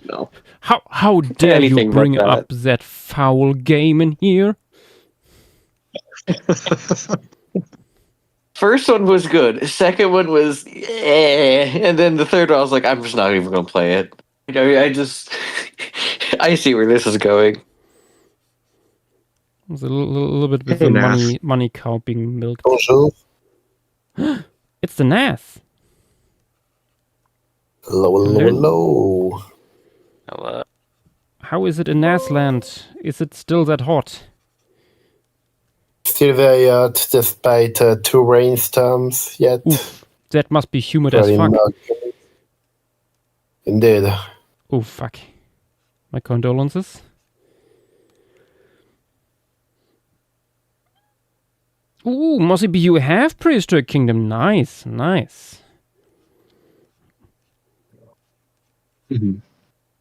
No. How dare Anything you but bring that. up that foul game in here? First one was good. Second one was and then the third one I was like, I'm just not even gonna play it. You know, I see where this is going. There's a little bit with Hey, the Nath. money cow being milked. Bonjour. It's the NAS. Hello. Hello. How is it in NAS land? Is it still that hot? Still very hot despite 2 rainstorms yet. Oof, that must be humid as Very fuck. muggy. Indeed. Oh fuck. My condolences. Ooh, Mossy B, you have Prehistoric Kingdom. Nice. Mhm.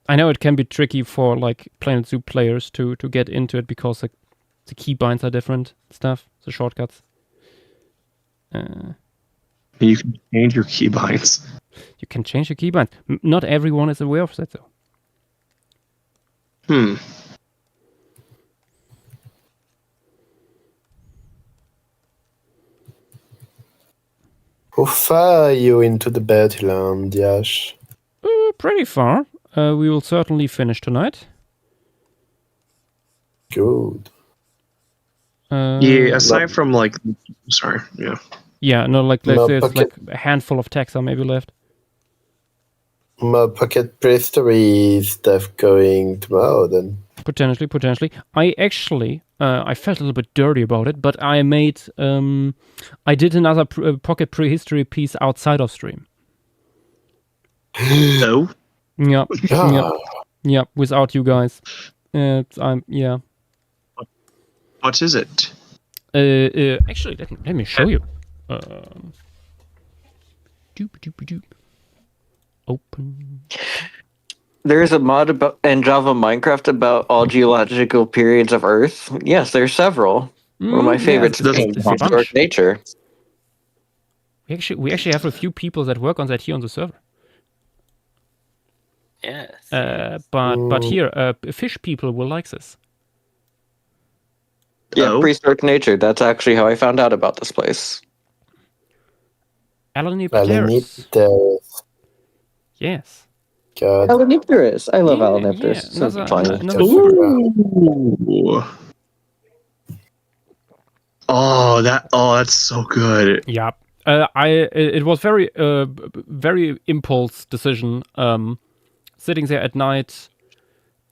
I know it can be tricky for like Planet Zoo players to get into it because the keybinds are different stuff, the shortcuts. You can change your keybinds. You can change your keybinds. Not everyone is aware of that though. How far are you into the Battleland, Yash? Pretty far. We will certainly finish tonight. Good. Yeah, aside from like, sorry, yeah. Yeah, no, like No, there's pocket- like a handful of taxa maybe left. My pocket prehistory stuff going tomorrow then. Potentially. I actually, I felt a little bit dirty about it, but I made, I did another pocket prehistory piece outside of stream. No. Yeah, Ah, yeah, without you guys. Yeah. What is it? Actually, let me show you. Doop. Open. There's a mod in Java Minecraft about all geological periods of Earth. Yes, there's several. One of my favorites is there's a bunch. Prehistoric Nature. We actually have a few people that work on that here on the server. Yes. But here, fish people will like this. Yeah, Oh. Prehistoric Nature. That's actually how I found out about this place. Alanipterus. Alanipterus. Yes. God. Alanipterus. I love Yeah, Alanipterus. yeah, So fun. another Ooh. Oh, that's so good. Yeah. It was very impulse decision. Sitting there at night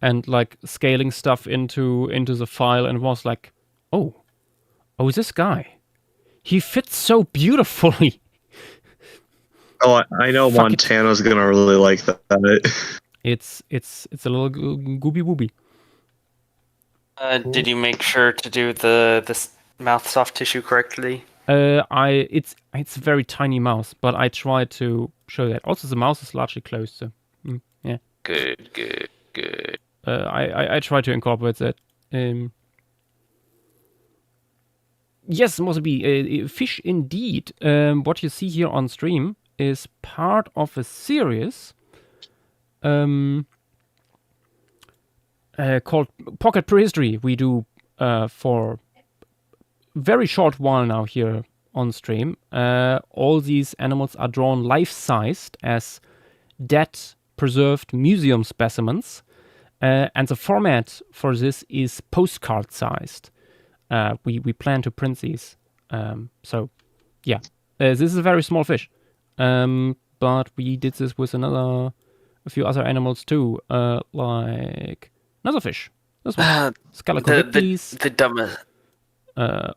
and like scaling stuff into the file, and was like, oh, this guy, he fits so beautifully. Oh, I know Fuck it. Montana's gonna really like that. It's a little gooby wooby. Did you make sure to do the mouth soft tissue correctly? It's a very tiny mouse, but I tried to show that. Also, the mouse is largely closed, so yeah. Good. I try to incorporate that. Yes, Mosabi, fish indeed. What you see here on stream is part of a series called Pocket Prehistory. We do for very short while now here on stream. All these animals are drawn life-sized as dead preserved museum specimens. And the format for this is postcard-sized. We plan to print these. So, yeah. This is a very small fish. But we did this with a few other animals too. Like another fish. This one. Scalacovictes. The dumbest.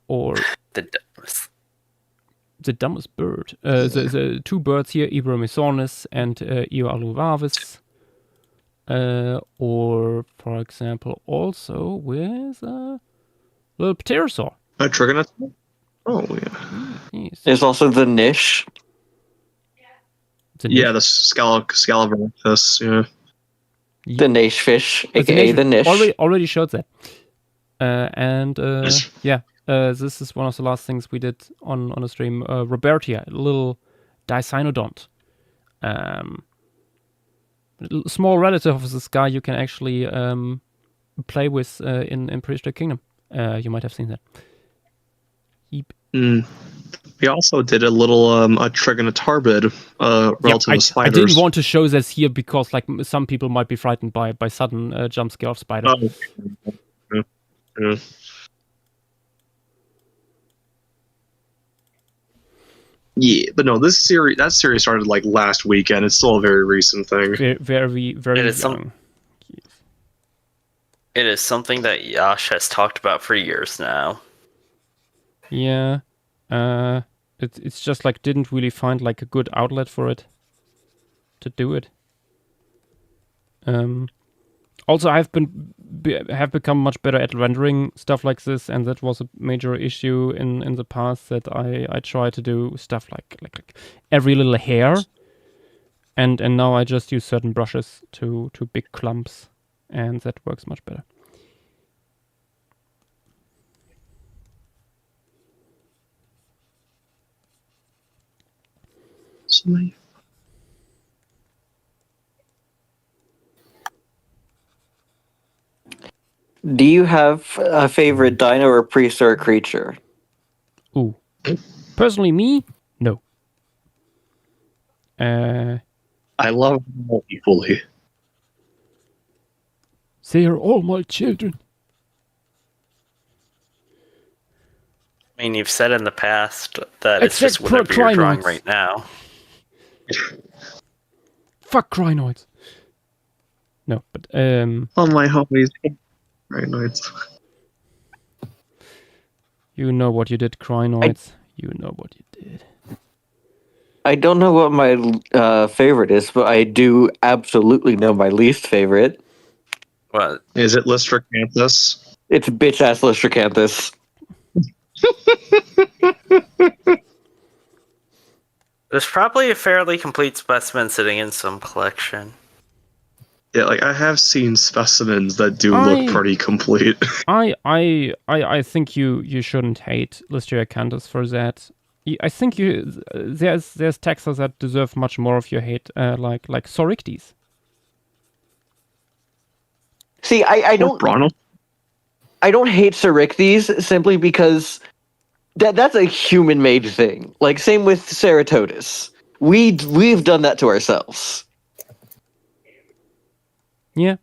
Or The dumbest. the dumbest bird. The two birds here, Iberomysornis and Io aluvavis. Or, for example, also with little pterosaur. A Trigonosaur? Oh, yeah. Yes. There's also the niche. Yeah, the Scalaverus, yeah. The niche fish, But aka the niche. Already showed that. Nice. Yeah, this is one of the last things we did on a stream. Robertia, a little Dicynodont. Small relative of this guy you can actually play with in Prehistoric Kingdom. You might have seen that. We also did a little a Trigonotarbid relative to spiders. I didn't want to show this here because like some people might be frightened by sudden jump scare of spiders. Oh. Yeah. Yeah, but no, that series started like last weekend. It's still a very recent thing. Very It is young. It is something that Yash has talked about for years now. Yeah. It's just like didn't really find like a good outlet for it to do it. Also, I've have become much better at rendering stuff like this, and that was a major issue in the past. That I try to do stuff like every little hair, and now I just use certain brushes to big clumps, and that works much better. Somebody. Do you have a favorite dino or prehistoric creature? Ooh. Personally, me, no. I love them all equally. They are all my children. I mean, you've said in the past that it's Except just whatever for you're drawing Crinoids. right now. Fuck Crinoids. No, but Oh my homies. Right, nice. you know what you did, Crinoids. You know what you did. I don't know what my favorite is, but I do absolutely know my least favorite. Well, Is it Lystracanthus? It's bitch ass Lystracanthus. there's probably a fairly complete specimen sitting in some collection. Yeah, like I have seen specimens that do I- look pretty complete. I think you shouldn't hate Lystracanthus for that. I think there's Taxa that deserve much more of your hate, like Sorictes. See, I don't Ronald? I don't hate Sorictes simply because that's a human-made thing. Like same with Ceratodus. We've done that to ourselves. Yeah.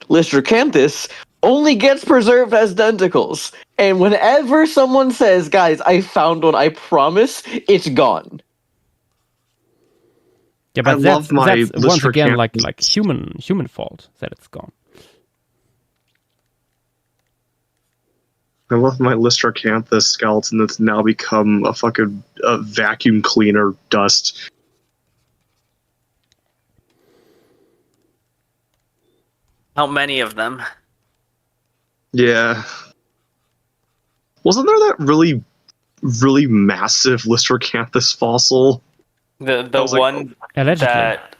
Lystracanthus only gets preserved as denticles. And whenever someone says, guys, I found one, I promise, it's gone. Yeah, but I that's love my once again Lystracanthus. like human fault that it's gone. I love my Lystracanthus skeleton that's now become a fucking vacuum cleaner dust. How many of them? Yeah. Wasn't there that really, really massive Lystracanthus fossil? The was like, one Allegedly. that.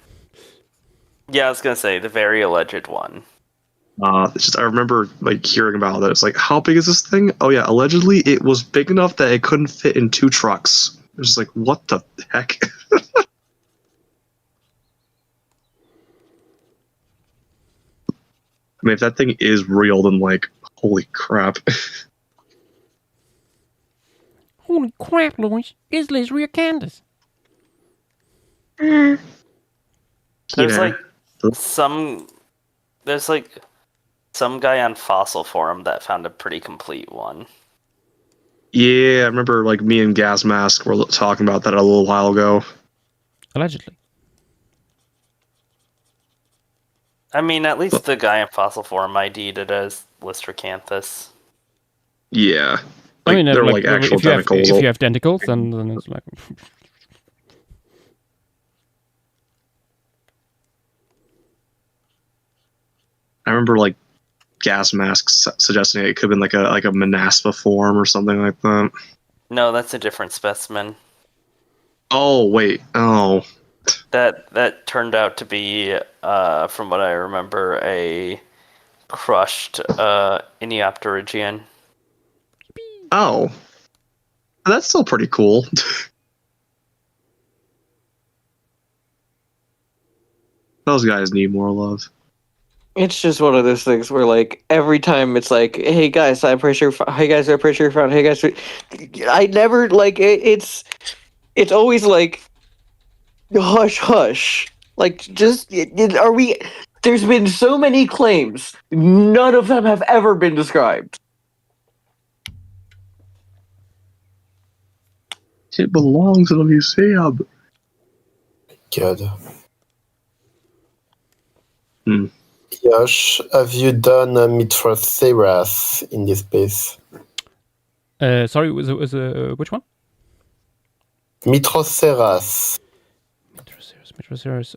Yeah, I was gonna say the very alleged one. It's just I remember like hearing about it. It's like, how big is this thing? Oh yeah, allegedly it was big enough that it couldn't fit in 2 trucks. It was just like, what the heck? I mean, if that thing is real, then like, holy crap. Holy crap, Louis! It's Lystracanthus. There's Yeah. like some. There's like some guy on Fossil Forum that found a pretty complete one. Yeah, I remember like me and Gas Mask were talking about that a little while ago. Allegedly. I mean, at least the guy on Fossil Forum ID'd it as Lystracanthus. Yeah. I mean, they're like actual if you have, tentacles. if you have tentacles, then it's like. I remember like Gas Mask suggesting it could have been like a Manaspa form or something like that. No, that's a different specimen. Oh wait, oh That turned out to be, from what I remember, a crushed Eniopterygian. oh, that's still pretty cool. Those guys need more love. It's just one of those things where, like, every time it's like, "Hey guys, I'm pretty sure. Hey guys, I'm pretty sure found. Hey guys," I never like it's always like, hush, hush. Like, just are we? There's been so many claims. None of them have ever been described. It belongs in a museum. God. Hmm. Yosh, have you done Mithraceras in this piece? Sorry, was which one? Mithraceras. Mithraceras.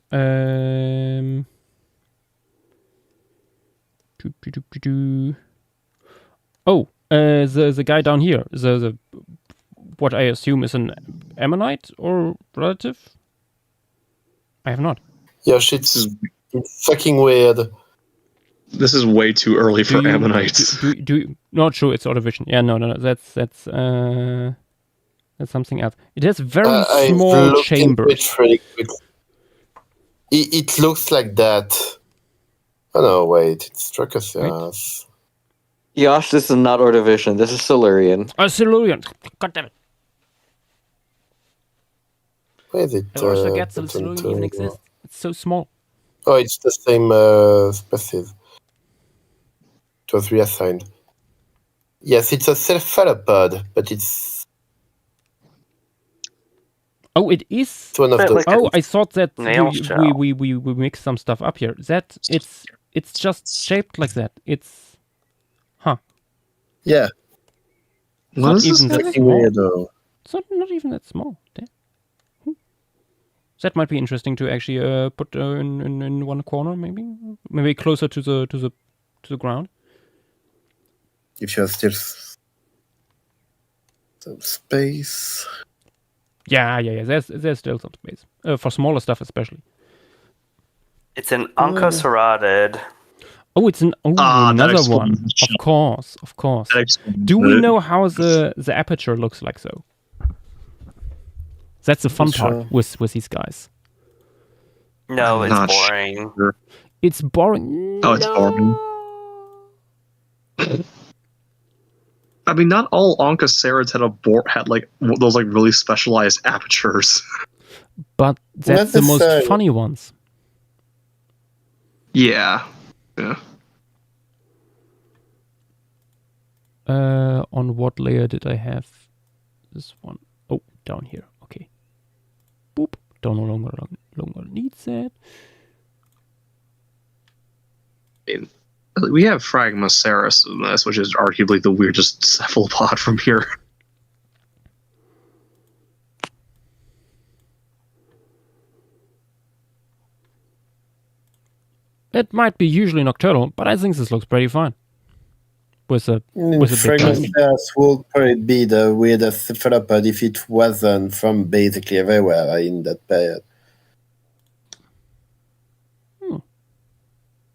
Oh, the guy down here. The what I assume is an Ammonite or relative. I have not. Yosh, it's fucking weird. This is way too early for Ammonites. Do you, not sure it's Ordovician. Yeah, no. That's something else. It has very I've small looked into chambers. it really quick. It looks like that. Oh no, wait, it's Dracosaurus. Yosh, this is not Ordovician. This is Silurian. Silurian. God damn it. Where is it? It also gets it button doesn't to- even exist. It's so small. Oh, it's the same species. It was reassigned. Yes, it's a cephalopod, but it's Oh, it is. one of Bit those. like a Oh, I thought that snail shell. we mixed some stuff up here. That it's just shaped like that. It's Yeah, What not is this even that thing? pretty small. weird though. It's not even that small. Damn. That might be interesting to actually put in one corner, maybe closer to the ground. If you have still some space. Yeah. There's still some space for smaller stuff, especially. It's an oncoceratid. Oh, it's that another explains one. the Of course. Do we know how the aperture looks like? So that's the fun Sure. part with these guys. No, I'm it's not boring. sure. It's boring. Oh, it's boring. I mean, not all Oncocerats had like those like really specialized apertures. But that's Not the most necessarily. funny ones. Yeah. On what layer did I have this one? Oh, down here. Okay. Boop. Don't no longer needs that. We have Phragmoceras in this, which is arguably the weirdest cephalopod from here. It might be usually nocturnal, but I think this looks pretty fine. With a big Fragmentas would probably be the weirdest cephalopod if it wasn't from basically everywhere in that period.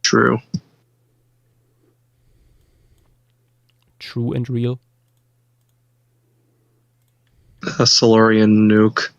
True. true and real. A Silurian nuke.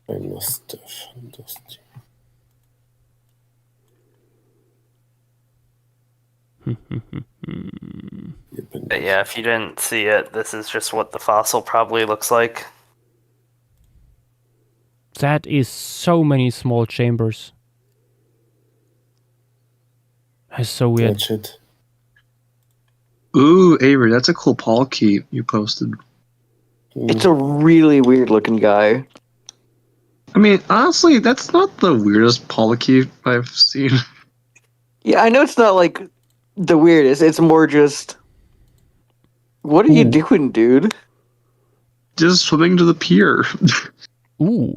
I must have understood. But yeah, if you didn't see it, this is just what the fossil probably looks like. That is so many small chambers. That's so weird. Touch it. Ooh, Avery, that's a cool Paul key you posted. It's a really weird looking guy. I mean, honestly, that's not the weirdest polycube I've seen. Yeah, I know it's not like the weirdest. It's more just, what are you doing, dude? Just swimming to the pier. Ooh,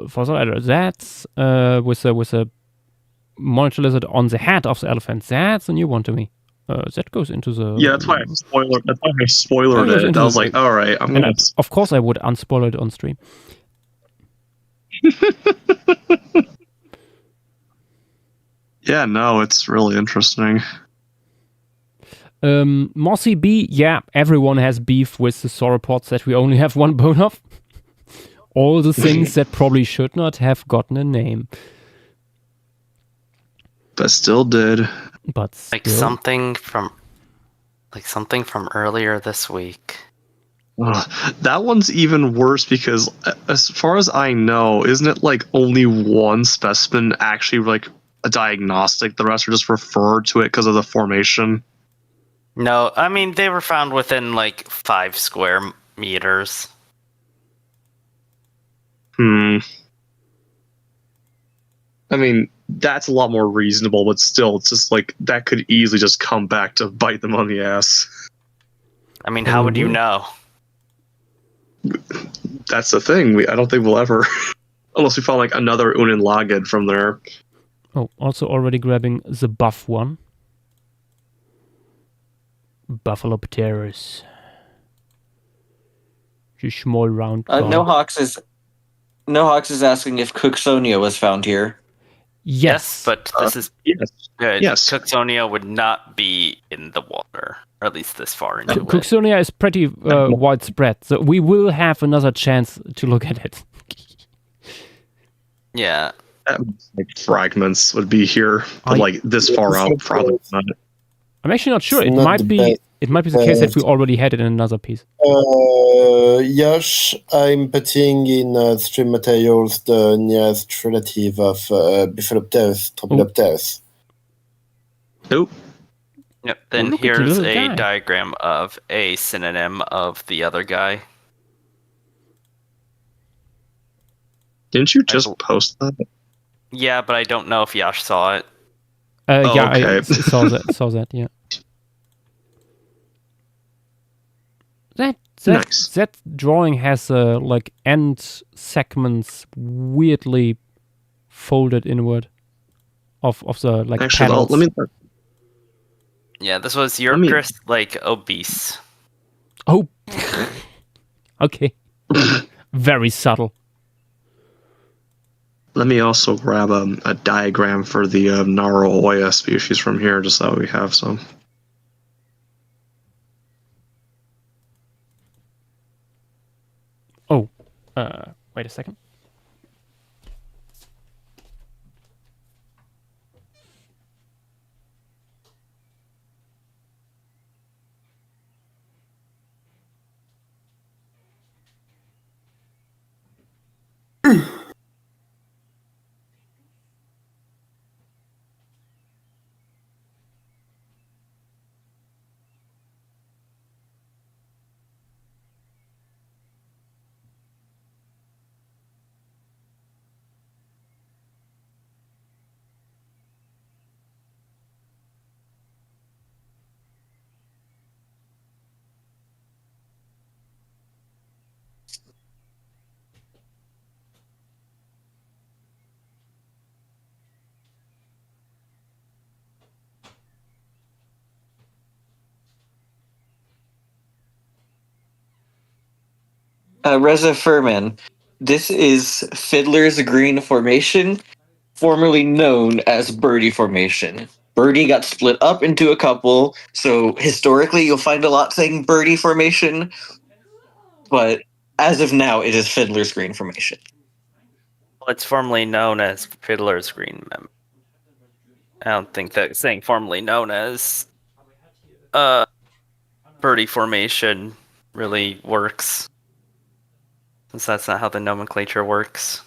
fossil adder. That's with a monitor lizard on the head of the elephant. That's a new one to me. That goes into the. Yeah, that's why I spoilered. That's why I spoilered That goes it. into I was the- like, all right, I'm And gonna. of course, I would unspoil it on stream. Yeah, no, it's really interesting. Mossy B, yeah, everyone has beef with the sauropods that we only have one bone of. All the things that probably should not have gotten a name, But still did. but Like still. something from earlier this week. Ugh, that one's even worse because, as far as I know, isn't it like only one specimen actually like a diagnostic? The rest are just referred to it because of the formation. No, I mean they were found within like 5 square meters. I mean, that's a lot more reasonable, but still, it's just like that could easily just come back to bite them on the ass. I mean, how would you know? That's the thing. I don't think we'll ever, unless we found like another Unenlagid from there. Oh, also already grabbing the buff one. Buffalopterus. The small round guy. No Hawks Nohox is asking if Cooksonia was found here. Yes. but this is Yes. good. Yes. Cooksonia would not be in the water, or at least this far into it. Cooksonia is pretty widespread, so we will have another chance to look at it. Yeah. Like fragments would be here, but I- like this far out, probably not. I'm actually not sure. It's It not might the be. best. It might be the case that we already had it in another piece. Yash, I'm putting in stream materials the nearest relative of Bifidopterus, Tropidopterus. Nope. Yep. Then look at you, here's little a guy. diagram of a synonym of the other guy. Didn't you just post that? Yeah, but I don't know if Yash saw it. Yeah, I okay. saw that. Saw that. Yeah. That Nice. that drawing has like end segments weirdly folded inward of the like Actually, panels. let me. Yeah, this was me- Eurocris, like obese. Oh, okay. Very subtle. Let me also grab a diagram for the Naroya species from here, just so we have some. Oh, wait a second. Reza Furman, this is Fiddler's Green Formation, formerly known as Birdie Formation. Birdie got split up into a couple, so historically you'll find a lot saying Birdie Formation, but as of now it is Fiddler's Green Formation. Well, it's formerly known as Fiddler's Green. I don't think that saying formerly known as Birdie Formation really works, since that's not how the nomenclature works.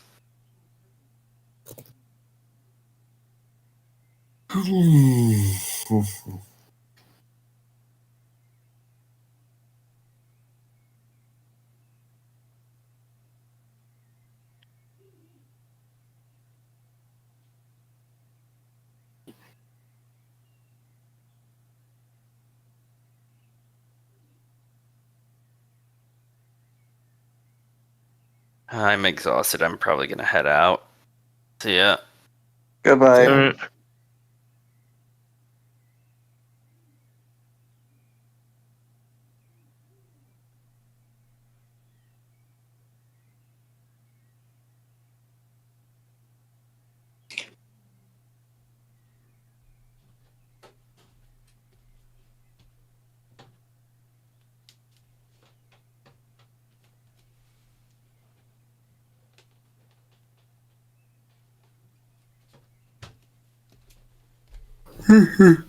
I'm exhausted. I'm probably gonna head out. See ya. Goodbye. Alright.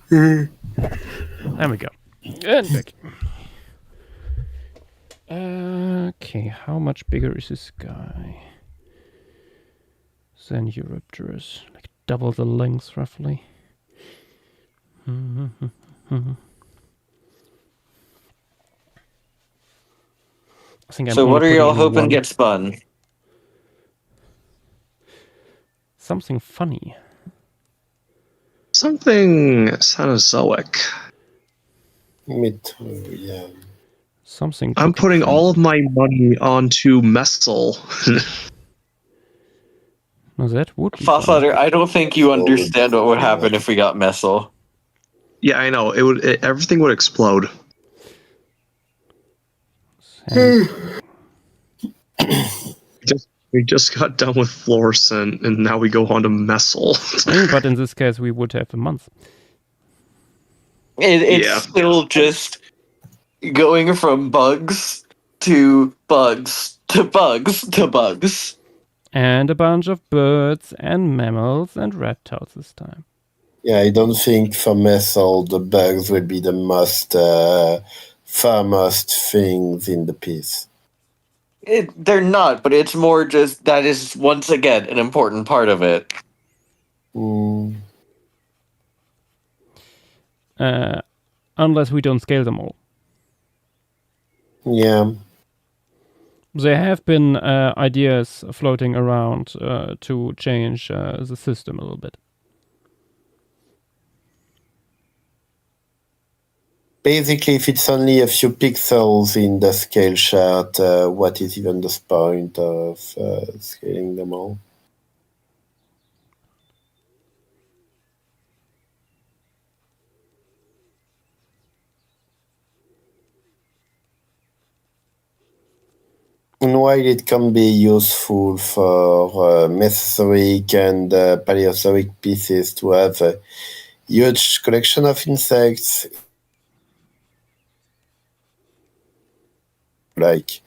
There we go. And back. Okay, how much bigger is this guy than Eurypterus? Like double the length, roughly. I think I'm So what only are y'all putting in hoping one. gets spun? Something funny. Something Cenozoic. Me too, yeah. Something. I'm putting all of my money onto Messel. No, that would be funny. Fossaughter, I don't think you understand what would happen if we got Messel. Yeah, I know. Everything would explode. And We just got done with Florissant, and now we go on to Messel. But in this case, we would have a month. It's Yeah. still just going from bugs to bugs to bugs to bugs. And a bunch of birds and mammals and reptiles this time. Yeah, I don't think for Messel the bugs will be the most foremost things in the piece. They're not, but it's more just that is once again an important part of it. Mm, Unless we don't scale them all. yeah. There have been ideas floating around to change the system a little bit. Basically, if it's only a few pixels in the scale chart, what is even the point of scaling them all? And while it can be useful for Mesozoic and Paleozoic pieces to have a huge collection of insects, like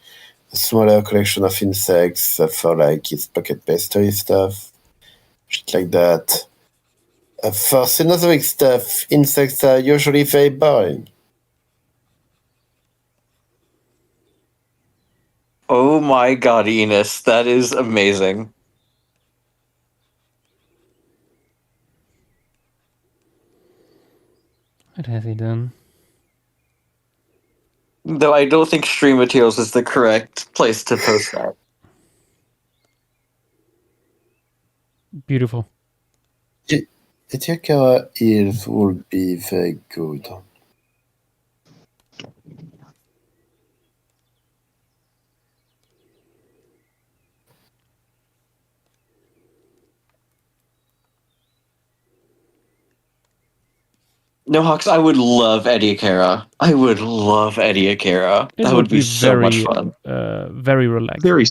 a smaller collection of insects for like its pocket pastry stuff, shit like that. For Cenozoic stuff, insects are usually very boring. Oh my god, Enos, that is amazing. What has he done? Though I don't think Stream Materials is the correct place to post that. Beautiful. Ediacara Hills would be very good. No, Hawks, I would love Ediacara. I would love Ediacara. It That would be so much fun. Very relaxed. Very.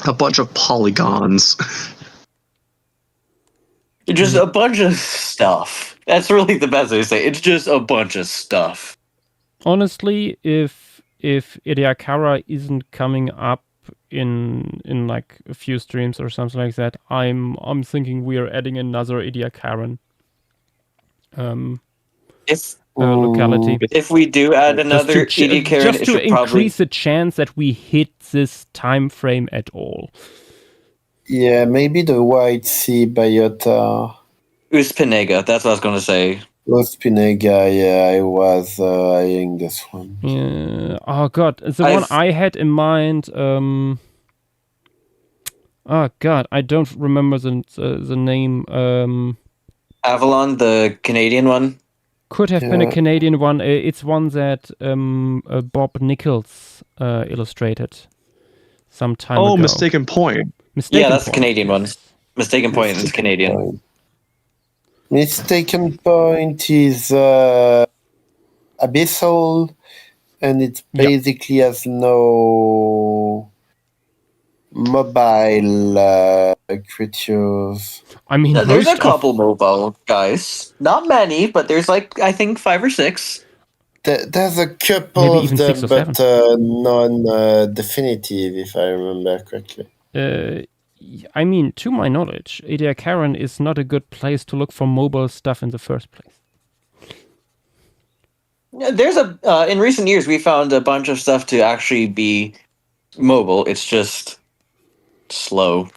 A bunch of polygons. Just a bunch of stuff. That's really the best way to say it. It's just a bunch of stuff. Honestly, if Ediacara isn't coming up in like a few streams or something like that, I'm thinking we are adding another Ediacaran If locality. if we do add another Ediacaran, just it to should probably increase the chance that we hit this time frame at all. Yeah, maybe the White Sea biota. Uspinega. That's what I was going to say. Ospinega, yeah, I was eyeing this one. Yeah. Oh god, the one I had in mind. Oh god, I don't remember the name. Avalon, the Canadian one. Could have been a Yeah. Canadian one. It's one that Bob Nichols illustrated some time ago. Oh, Mistaken Point. Mistaken Yeah, that's the Point, Canadian one. yes. Mistaken Point is Canadian. Mistaken Point is abyssal, and it Yep. basically has no mobile creatures. I mean, There's a most of- couple mobile guys. Not many, but there's like, I think 5 or 6. There's a couple Maybe of even them, 6 or but non-definitive, if I remember correctly. I mean, to my knowledge, Ediacaran is not a good place to look for mobile stuff in the first place. There's in recent years, we found a bunch of stuff to actually be mobile. It's just slow.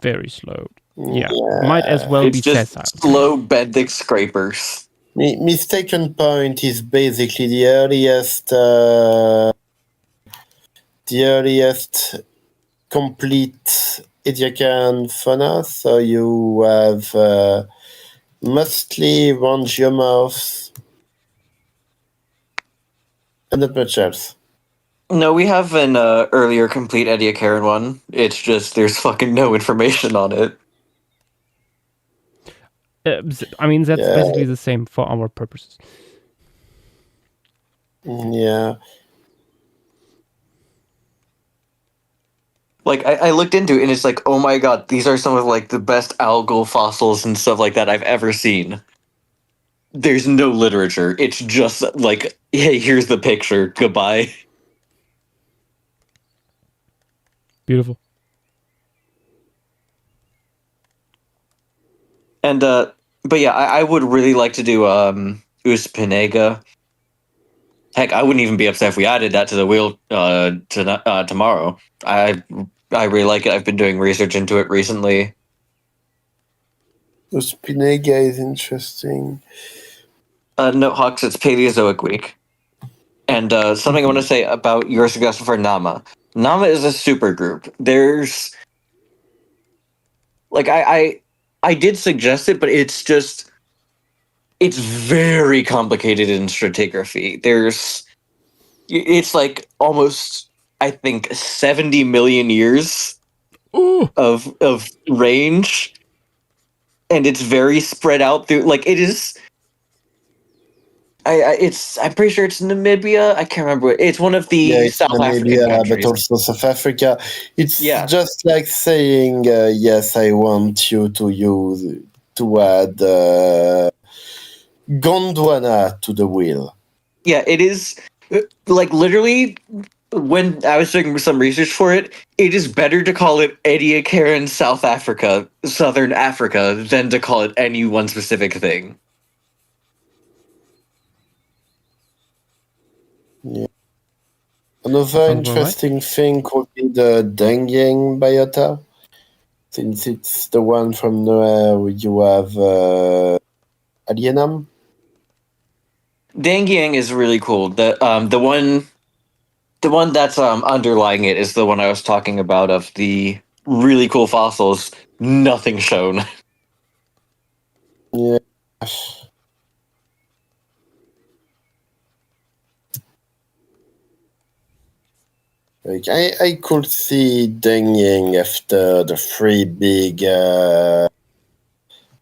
Very slow. Yeah, might as well It's be just sessile. slow benthic scrapers. Mistaken Point is basically the earliest complete Ediacaran fauna. So you have mostly rangiomorphs and not much else. No, we have an earlier complete Ediacaran one. It's just there's fucking no information on it. I mean, that's Yeah. basically the same for our purposes. Yeah. Like I looked into it and it's like, oh my god, these are some of like the best algal fossils and stuff like that I've ever seen. There's no literature. It's just like, hey, here's the picture. Goodbye. Beautiful. And but yeah, I would really like to do Uspinega. Heck, I wouldn't even be upset if we added that to the wheel tomorrow. I really like it. I've been doing research into it recently. Uspinega is interesting. No, Hawks, it's Paleozoic week. And something I want to say about your suggestion for Nama. Nama is a supergroup. There's like I did suggest it, but it's very complicated in stratigraphy. It's like almost, I think, 70 million years Ooh. of range, and it's very spread out through. Like it is. I'm pretty sure it's Namibia. I can't remember. It's one of the Yeah, it's South African Namibia, countries. but also South Africa. It's Yeah. just like saying, yes, I want you to add Gondwana to the wheel. Yeah, it is. Like literally, when I was doing some research for it, it is better to call it Ediacaran South Africa, Southern Africa, than to call it any one specific thing. Another Sounds about right. interesting thing would be the Dengyang biota, since it's the one from where you have Alienum. Dangyang is really cool. The one that's underlying it is the one I was talking about of the really cool fossils. Nothing shown. Yeah. Like I could see Dengyang after the three big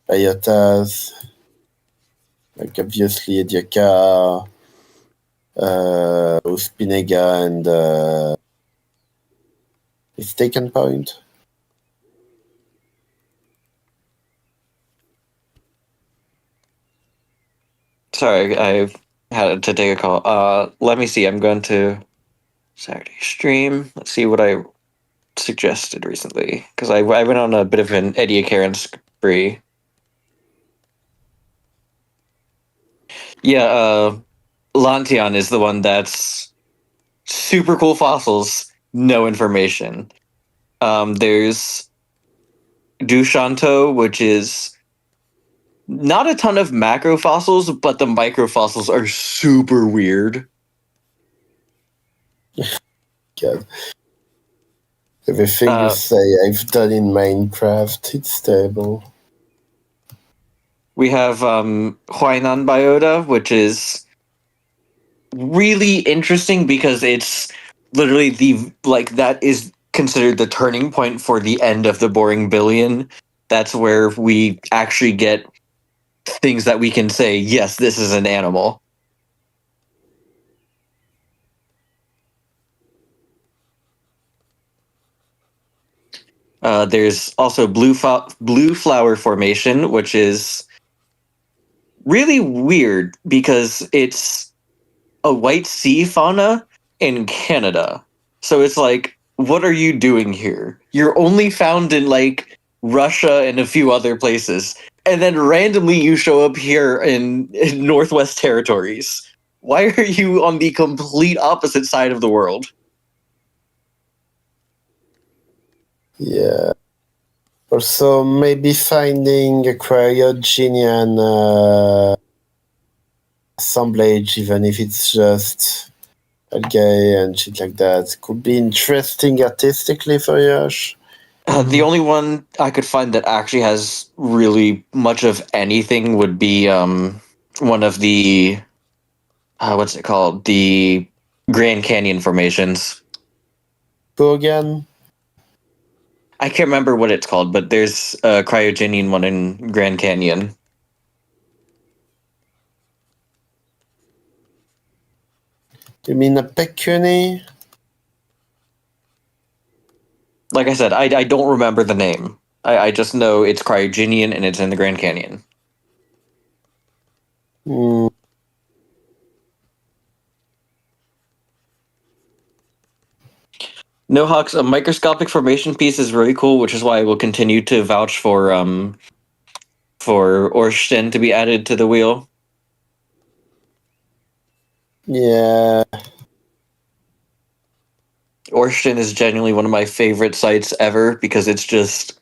biotas. Like obviously Ediacara, Uspinega, and Mistaken Point. Sorry, I had to take a call. Let me see. I'm going to Saturday stream. Let's see what I suggested recently, because I went on a bit of an Ediacaran spree. Yeah, Lanteon is the one that's super cool fossils, no information. There's Dushanto, which is not a ton of macro fossils, but the micro fossils are super weird. God. Everything you say I've done in Minecraft, it's stable. We have Huainan biota, which is really interesting because it's literally that is considered the turning point for the end of the Boring Billion. That's where we actually get things that we can say, yes, this is an animal. There's also blue flower formation, which is really weird because it's a white sea fauna in Canada. So it's like, what are you doing here? You're only found in like Russia and a few other places. And then randomly you show up here in Northwest Territories. Why are you on the complete opposite side of the world? Yeah. Also, maybe finding a cryogenian assemblage, even if it's just algae and shit like that, could be interesting artistically for Yosh. The only one I could find that actually has really much of anything would be one of the what's it called? The Grand Canyon formations. Go again. I can't remember what it's called, but there's a cryogenian one in Grand Canyon. You mean a pecuni? Like I said, I don't remember the name. I just know it's Cryogenian and it's in the Grand Canyon. Hmm. No, Hawks, a microscopic formation piece is really cool, which is why I will continue to vouch for Orsten to be added to the wheel. Yeah. Orsten is genuinely one of my favorite sites ever because it's just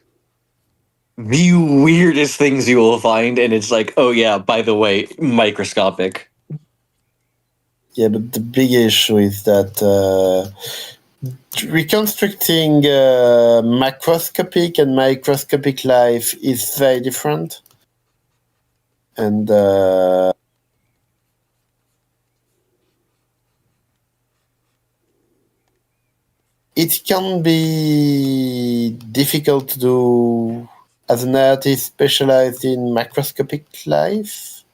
the weirdest things you will find, and it's like, oh yeah, by the way, microscopic. Yeah, but the big issue is that reconstructing macroscopic and microscopic life is very different. And it can be difficult to do as an artist specialized in macroscopic life.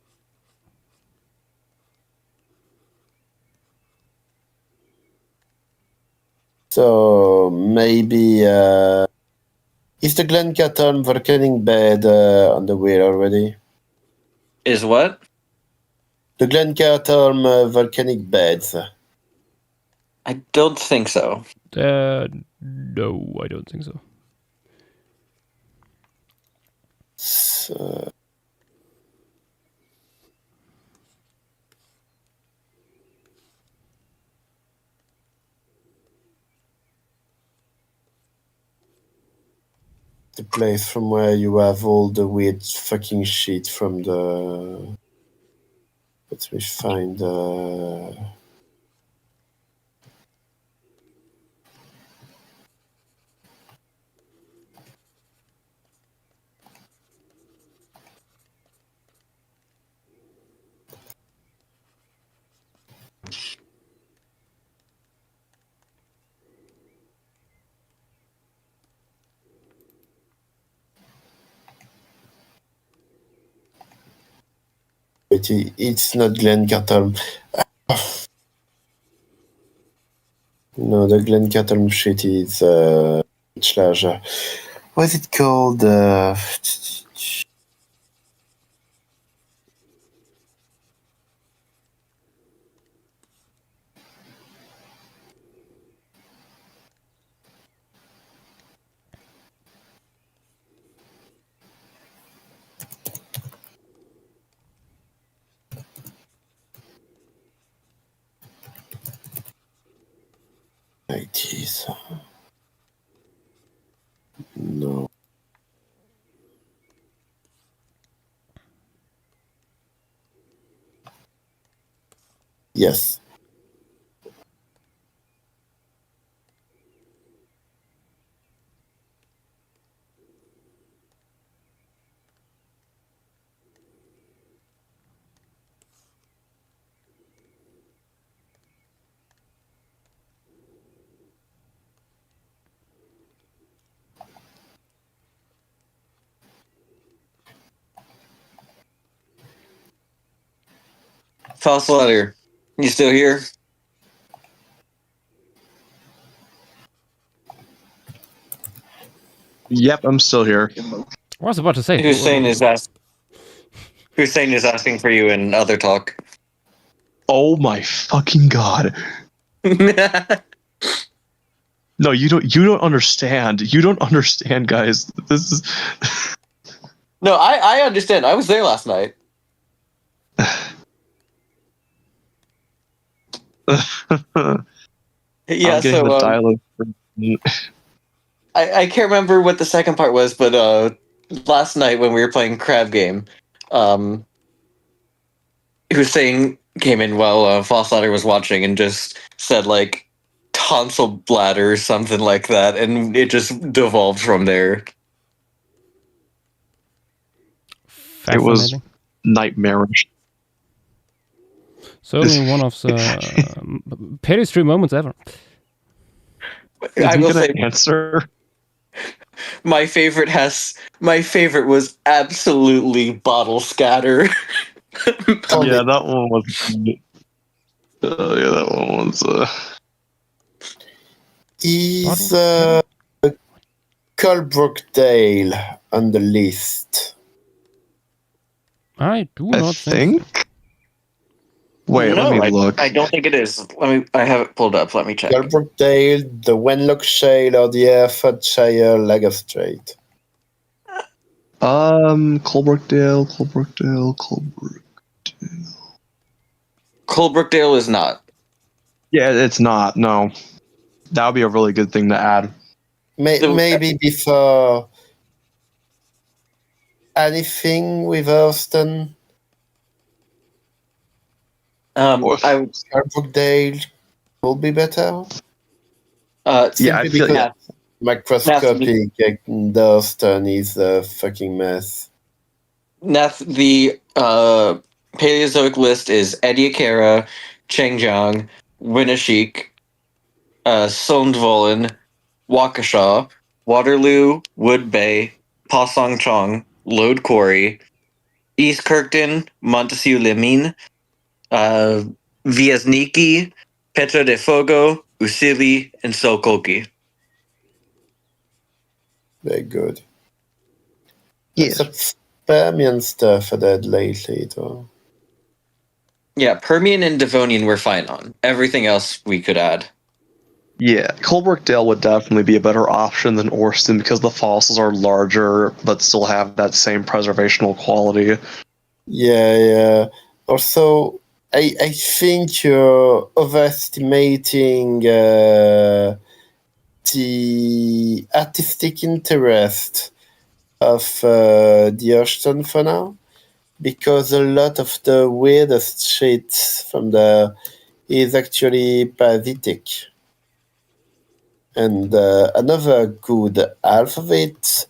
So maybe is the Glencathon volcanic bed on the wheel already? Is what? The Glencathon volcanic beds. I don't think so. No, I don't think so. So, the place from where you have all the weird fucking shit from the. Let me find. It's not Glencathon. No, the Glencathon shit is much larger. What is it called? 90s. No. Yes. Fossil Letter, you still here? Yep, I'm still here. I was about to say. Hussein is asking for you in other talk. Oh my fucking god. No, you don't understand. You don't understand, guys. This is No, I understand. I was there last night. Yeah, I'm getting so the dialogue. I can't remember what the second part was, but last night when we were playing Crab Game, Hussein came in while Fossladder was watching and just said like tonsil bladder or something like that, and it just devolved from there. It was Fascinating. nightmarish. Certainly one of the pastry moments ever. I will say Answer. my favorite was absolutely Bottle Scatter. Yeah, that one was. Yeah, that one was. Is Colebrookdale on the list. I do I not think. think. Wait, no, let me look. I don't think it is. I have it pulled up. Let me check. Colebrookdale, the Wenlock Shale, or the Herefordshire Lagerstrait. Colebrookdale. Colebrookdale is not. Yeah, it's not. No, that would be a really good thing to add. Maybe before anything with Hurston. Colebrookdale will be better. Yeah, I Simply feel because macroscopic Hurston is a fucking mess. Nath, the Paleozoic list is Ediacara, Changjiang, Winashik, Sundvollen, Waukesha, Waterloo, Wood Bay, Pasong Chong, Lode Quarry, East Kirkton, Montesquieu Lemine, Viesniki, Petra de Fogo, Usili, and Sokoki. Very good. Yes. Some Permian stuff I did lately, though. Yeah, Permian and Devonian we're fine on. Everything else we could add. Yeah, Colebrookdale would definitely be a better option than Orston because the fossils are larger but still have that same preservational quality. Yeah. Also, I think you're overestimating the artistic interest of the Hurston for now, because a lot of the weirdest shit from there is actually parasitic. And another good half of it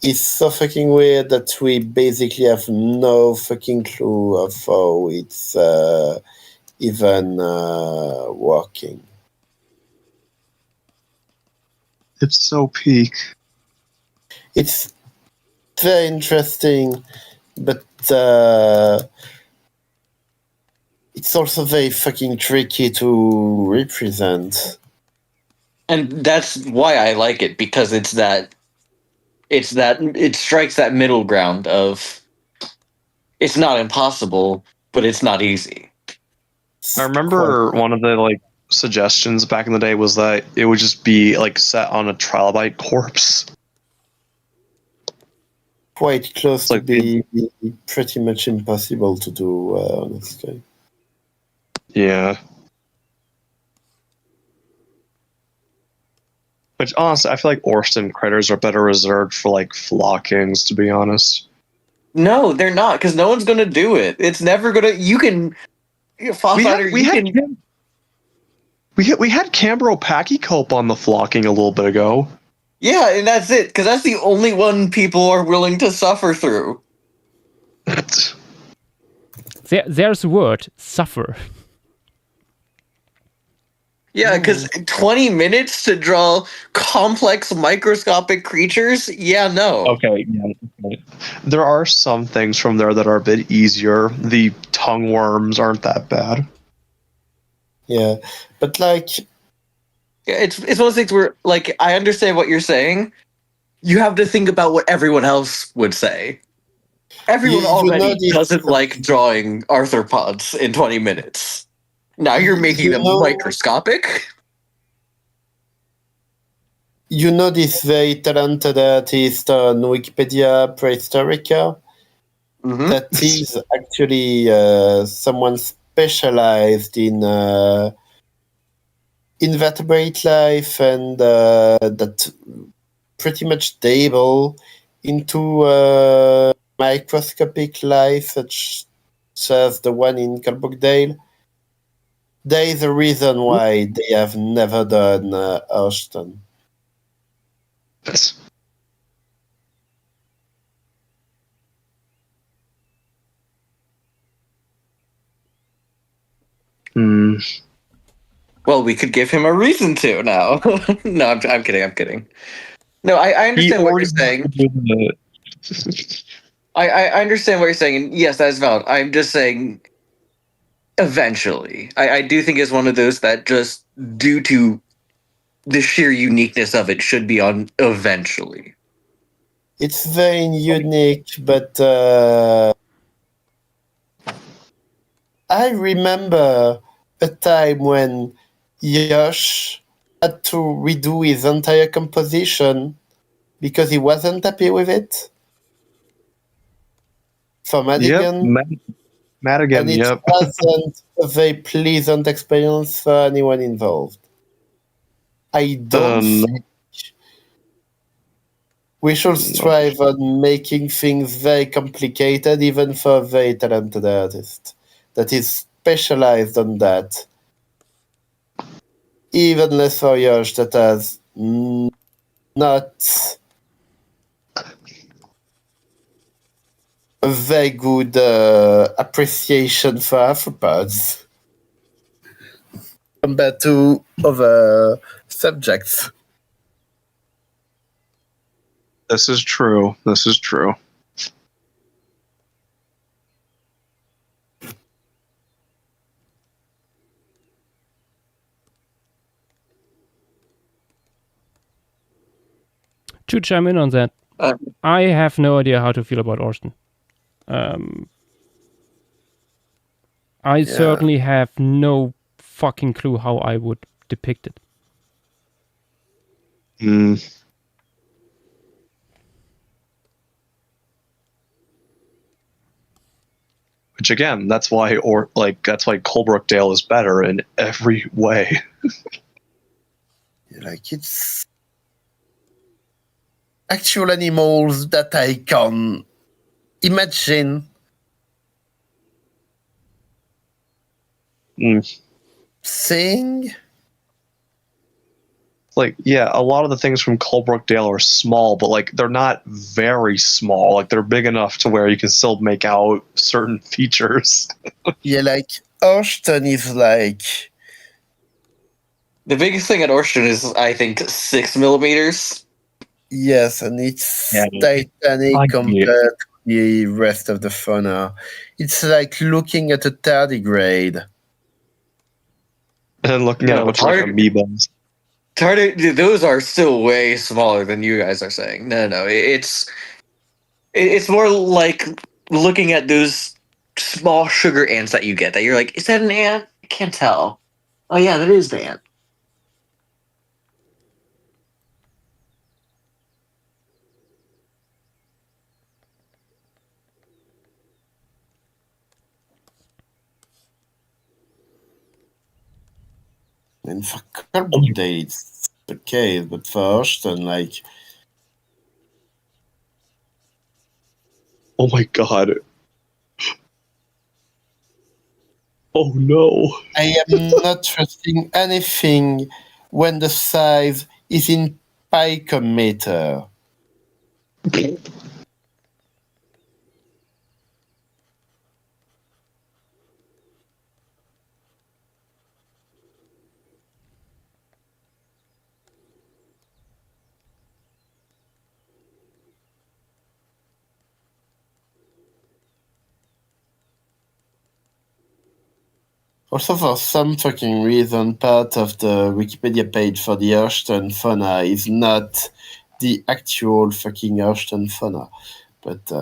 is so fucking weird that we basically have no fucking clue of how it's even working. It's so peak. It's very interesting, but it's also very fucking tricky to represent. And that's why I like it, because it strikes that middle ground of it's not impossible, but it's not easy. I remember one of the suggestions back in the day was that it would just be set on a trilobite corpse. Quite close Like to be pretty much impossible to do, honestly. Yeah. Which honestly, I feel like Orston critters are better reserved for flockings, to be honest. No, they're not, because no one's gonna do it. It's never gonna. You can. We had Cambro Pachycope on the flocking a little bit ago. Yeah, and that's it, because that's the only one people are willing to suffer through. There's a word, suffer. Yeah, because 20 minutes to draw complex microscopic creatures? Yeah, no. Okay, yeah. There are some things from there that are a bit easier. The tongue worms aren't that bad. Yeah, but It's one of those things where, I understand what you're saying. You have to think about what everyone else would say. Everyone already doesn't like drawing arthropods in 20 minutes. Now you're making them microscopic? You know this very talented artist on Wikipedia, Prehistorica? Mm-hmm. That is actually someone specialized in invertebrate life and that pretty much dabble into microscopic life, such as the one in Colebrookdale. There is a reason why they have never done Hurston. Well, we could give him a reason to now. No, I'm kidding. No, I understand what you're saying. I understand what you're saying, and yes, that is valid. I'm just saying, eventually. I do think it's one of those that just, due to the sheer uniqueness of it should be on eventually. It's very unique, but I remember a time when Yosh had to redo his entire composition because he wasn't happy with it. For Madigan, Madigan, and it yep. wasn't a very pleasant experience for anyone involved. I don't think we should strive on making things very complicated, even for a very talented artist that is specialized on that. Even less for Yosh that has not a very good appreciation for arthropods compared to other subjects. This is true. This is true. To chime in on that, I have no idea how to feel about Orsten. I certainly have no fucking clue how I would depict it. Which again, that's why Colebrookdale is better in every way. Like, it's actual animals that I can imagine seeing. Like, yeah, a lot of the things from Colebrookdale are small, but like they're not very small. Like they're big enough to where you can still make out certain features. Yeah, like Orsten is like, The biggest thing at Orsten is, I think, 6 millimeters. yes, and it's Yeah. titanic compared to the rest of the fauna. It's like looking at a tardigrade. And then looking at a bunch of like amoebas. Those are still way smaller than you guys are saying. No. It's more like looking at those small sugar ants that you get. That you're like, is that an ant? I can't tell. Oh yeah, that is the ant. And for Colebrookdale, it's the case, but for Orsten, like, Oh my god. Oh no. I am not trusting anything when the size is in picometer. Also, for some fucking reason, part of the Wikipedia page for the Orsten fauna is not the actual fucking Orsten fauna. But,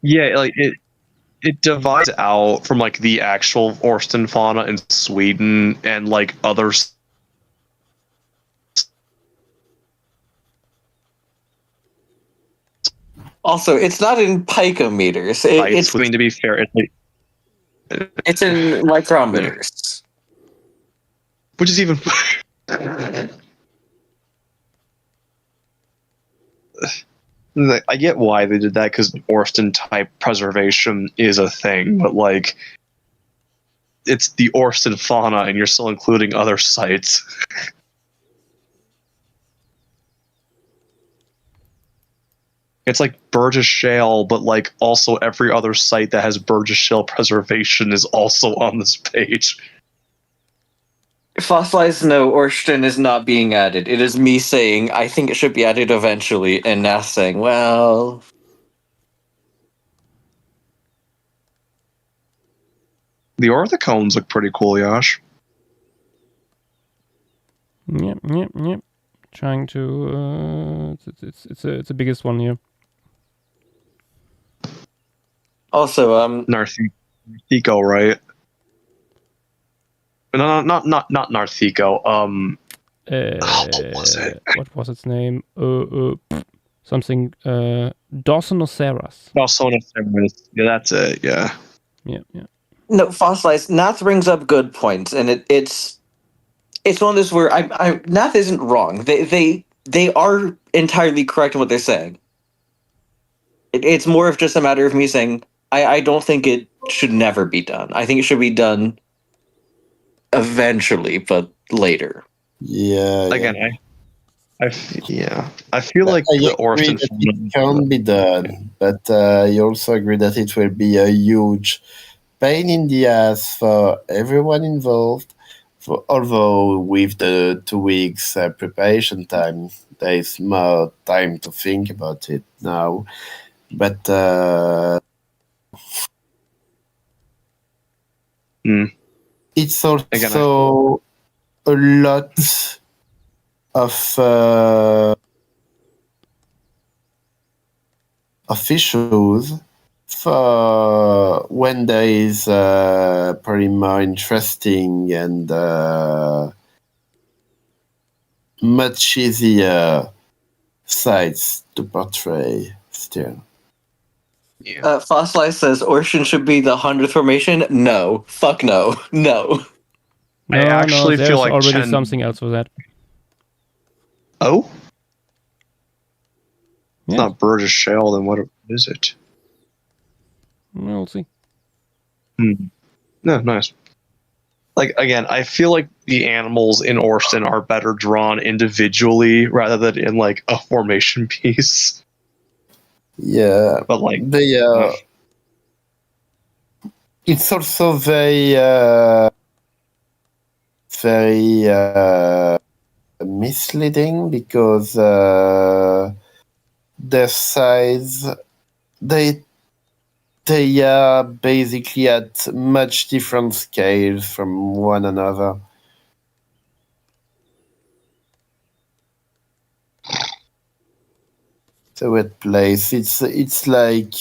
Yeah, like it divides out from like the actual Orsten fauna in Sweden and like others. Also, it's not in picometers. It's I mean, to be fair, it's like, it's in micrometers. which is even. I get why they did that because Orsten type preservation is a thing, but like, it's the Orsten fauna, and you're still including other sites. It's like Burgess Shale, but like also every other site that has Burgess Shale preservation is also on this page. Fossilized no, Orsten is not being added. It is me saying I think it should be added eventually, and now saying, well, The orthocones look pretty cool, Yash. Yep. trying to. It's the biggest one here. Also, Narthiko, right? No, not Narthiko. What was it? What was its name? Something. Dawsonoceras. Dawsonoceras. Yeah, that's it. Yeah. Yeah. no, fossilized. Nath brings up good points, and it's one of those where I Nath isn't wrong. They are entirely correct in what they're saying. It's more of just a matter of me saying I don't think it should never be done. I think it should be done eventually, but later. Yeah. Again, I feel like I the agree orphan that it can be done, but I also agree that it will be a huge pain in the ass for everyone involved. Although with the 2 weeks preparation time, there is more time to think about it now. But it's also a lot of issues for when there is probably more interesting and much easier sides to portray still. Fossilized says Orshin should be the 100th formation. No. Fuck no. No. I actually there's feel like already Chen- something else for that. Oh? It's Yeah. not Burgess Shale, then what is it? We'll see. No, nice. Like, again, I feel like the animals in Orson are better drawn individually rather than in, like, a formation piece. Yeah, But, like, it's also very misleading because their size they are basically at much different scales from one another. It's a weird place. It's like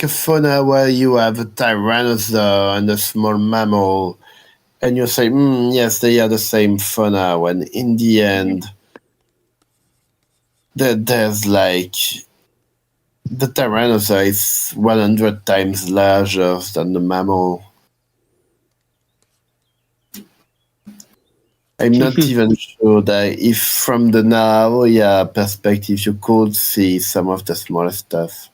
a fauna where you have a tyrannosaur and a small mammal, and you say, yes, they are the same fauna, when in the end, there's like, the tyrannosaur is 100 times larger than the mammal. I'm not even sure that if from the Naoya perspective you could see some of the smaller stuff.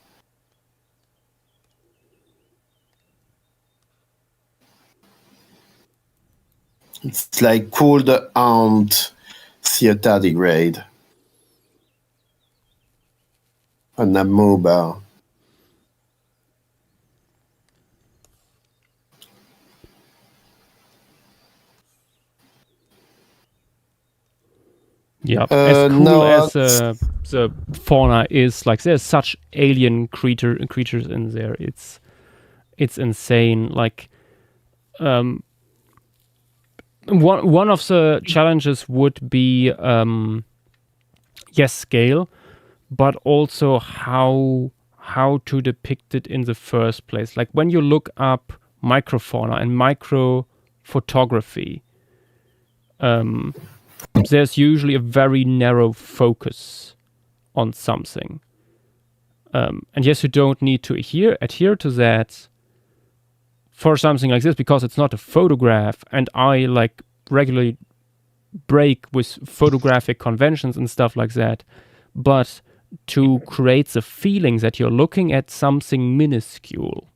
It's like cool the ant see a tardigrade on a mobile. Yeah, as cool no, as the fauna is, like there's such alien creatures in there. It's insane. Like, one of the challenges would be yes, scale, but also how to depict it in the first place. Like when you look up microfauna and microphotography, there's usually a very narrow focus on something. And yes, you don't need to adhere to that for something like this because it's not a photograph, and I like regularly break with photographic conventions and stuff like that. But to create the feeling that you're looking at something minuscule,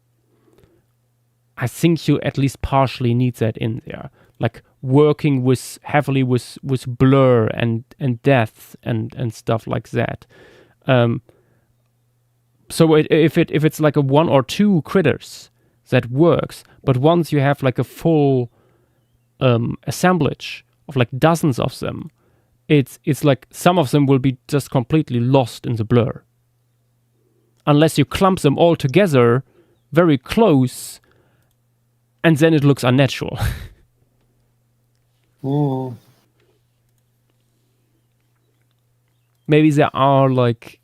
I think you at least partially need that in there. Like working heavily with blur and depth and stuff like that. So if it's like a one or two critters, that works. But once you have like a full assemblage of like dozens of them, it's like some of them will be just completely lost in the blur. Unless you clump them all together very close, and then it looks unnatural. Mm. Maybe there are like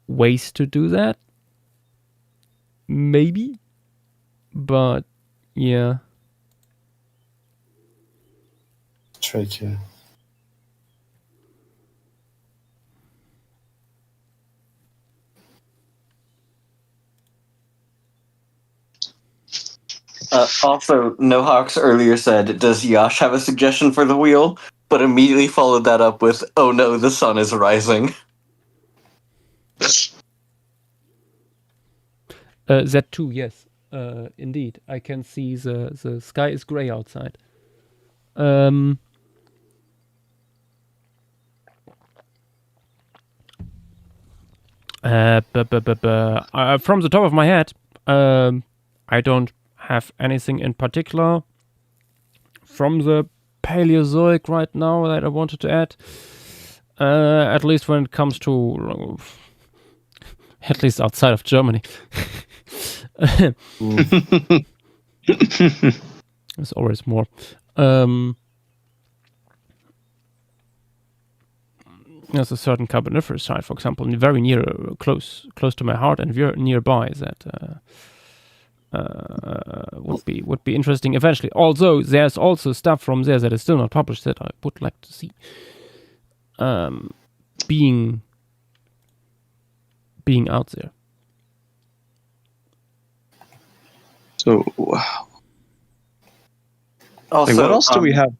ways to do that. Maybe. But yeah. Tricky. Also, Nohawks earlier said, "Does Yash have a suggestion for the wheel?" But immediately followed that up with, "Oh no, the sun is rising." That too, yes. Indeed. I can see the sky is grey outside. From the top of my head, I don't have anything in particular from the Paleozoic right now that I wanted to add. At least when it comes to, at least outside of Germany. There's always more. There's a certain Carboniferous site, for example, very near, close to my heart and nearby that would be interesting eventually. Although there's also stuff from there that is still not published that I would like to see being out there. So, Also, what else do we have?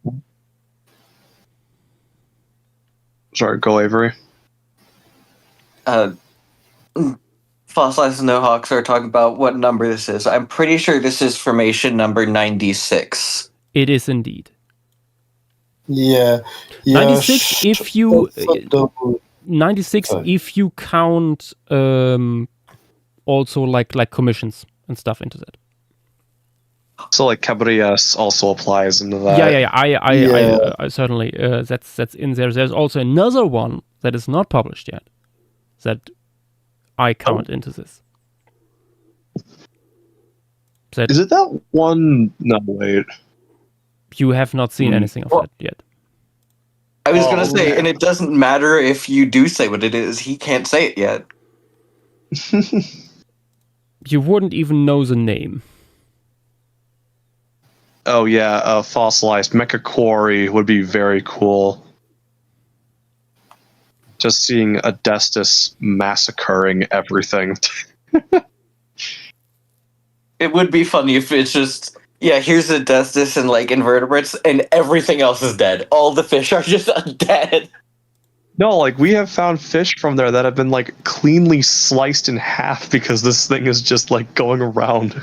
Sorry, go Avery. Fossilized Nohawks are talking about what number this is. I'm pretty sure this is formation number 96. It is indeed. Yeah. 96 if you 96 Sorry. if you count also like commissions and stuff into that. So like Cabrias also applies into that. Yeah. I certainly that's in there. There's also another one that is not published yet that I count into this. That Is it that one? No, wait. you have not seen anything of that yet. I was gonna say, yeah. and it doesn't matter if you do say what it is, he can't say it yet. You wouldn't even know the name. Oh yeah, fossilized Mecha Quarry would be very cool. Just seeing Adestus massacring everything. It would be funny if it's just, yeah, here's the Adestus and like invertebrates, and everything else is dead. All the fish are just dead. No, like we have found fish from there that have been like cleanly sliced in half because this thing is just like going around.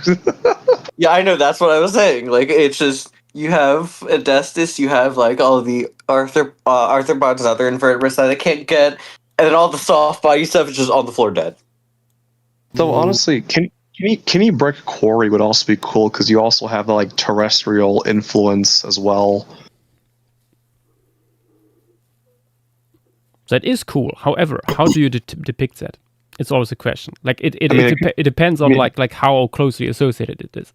Yeah, I know, that's what I was saying. Like, it's just, you have Adestus, you have like all the arthropods and other invertebrates that it can't get, and then all the soft body stuff is just on the floor dead. So honestly, can you break a quarry would also be cool because you also have the like terrestrial influence as well. That is cool. However, how do you depict that? It's always a question. Like it depends on like how closely associated it is.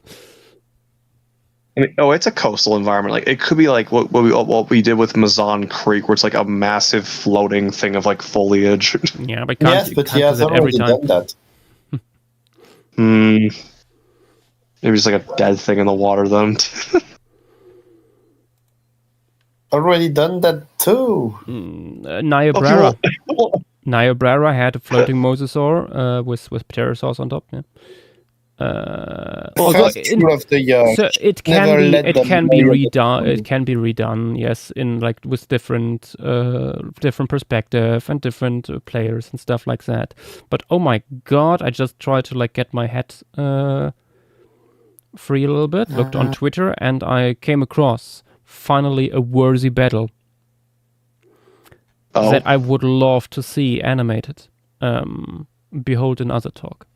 I mean, it's a coastal environment. Like it could be like what we did with Mazan Creek, where it's like a massive floating thing of like foliage. Yeah, but Yes, but he has already done that. Maybe it's like a dead thing in the water then. Already done that too. Niobrara. Niobrara had a floating mosasaur with pterosaurs on top. Yeah. First tour of the year. So it Never let them can be know redone. that- It can be redone. Yes, in like with different perspective and different players and stuff like that. But oh my god, I just tried to like get my head free a little bit. Looked on Twitter and I came across finally a worthy battle that I would love to see animated. Behold another talk.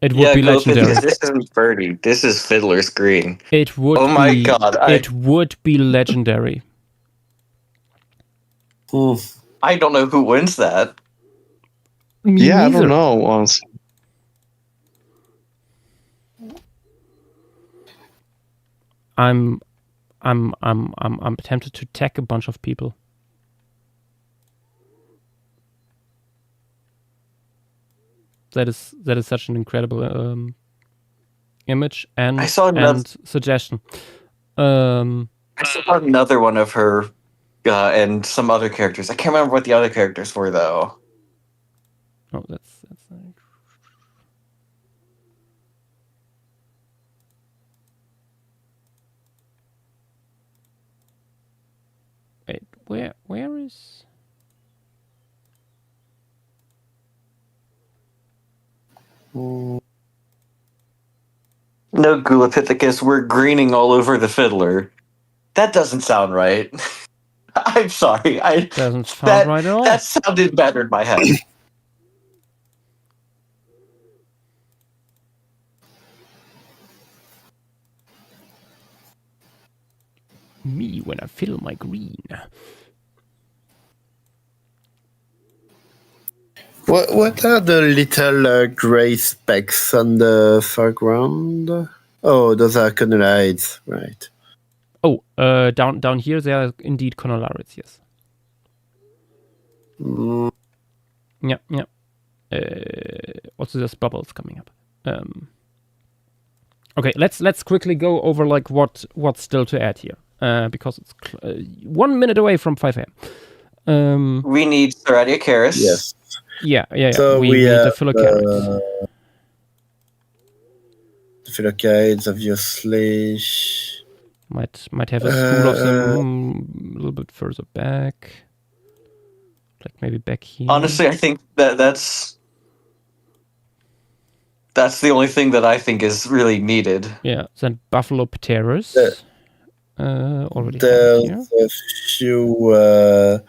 It would be legendary. This isn't Birdie. This is Fiddler's Green. It would. Oh my god! It would be legendary. I don't know who wins that. Me Yeah, neither. I don't know. Honestly. I'm tempted to tag a bunch of people. That is such an incredible image and I saw another- and suggestion. I saw another one of her and some other characters. I can't remember what the other characters were though. Oh, that's wait, where is Mm, No, Gulapithecus, we're greening all over the fiddler. That doesn't sound right. I'm sorry. doesn't sound that- right at all. That sounded better in my head. Me when I fill my green. What are the little gray specks on the foreground? Oh, those are conolides, right? Oh, down here there are indeed conolarids, yes. Mm, Yeah. Also, there's bubbles coming up. Okay, let's quickly go over like what's still to add here, because it's 1 minute away from 5 a.m. We need Seradia Karis. yes. Yeah. So we we need have the Philocarits. the Philocytes, obviously. Might have a school of them a little bit further back, like maybe back here. Honestly, I think that's the only thing that I think is really needed. Yeah. Then Buffalo Pteris. Already have it There's here. a few.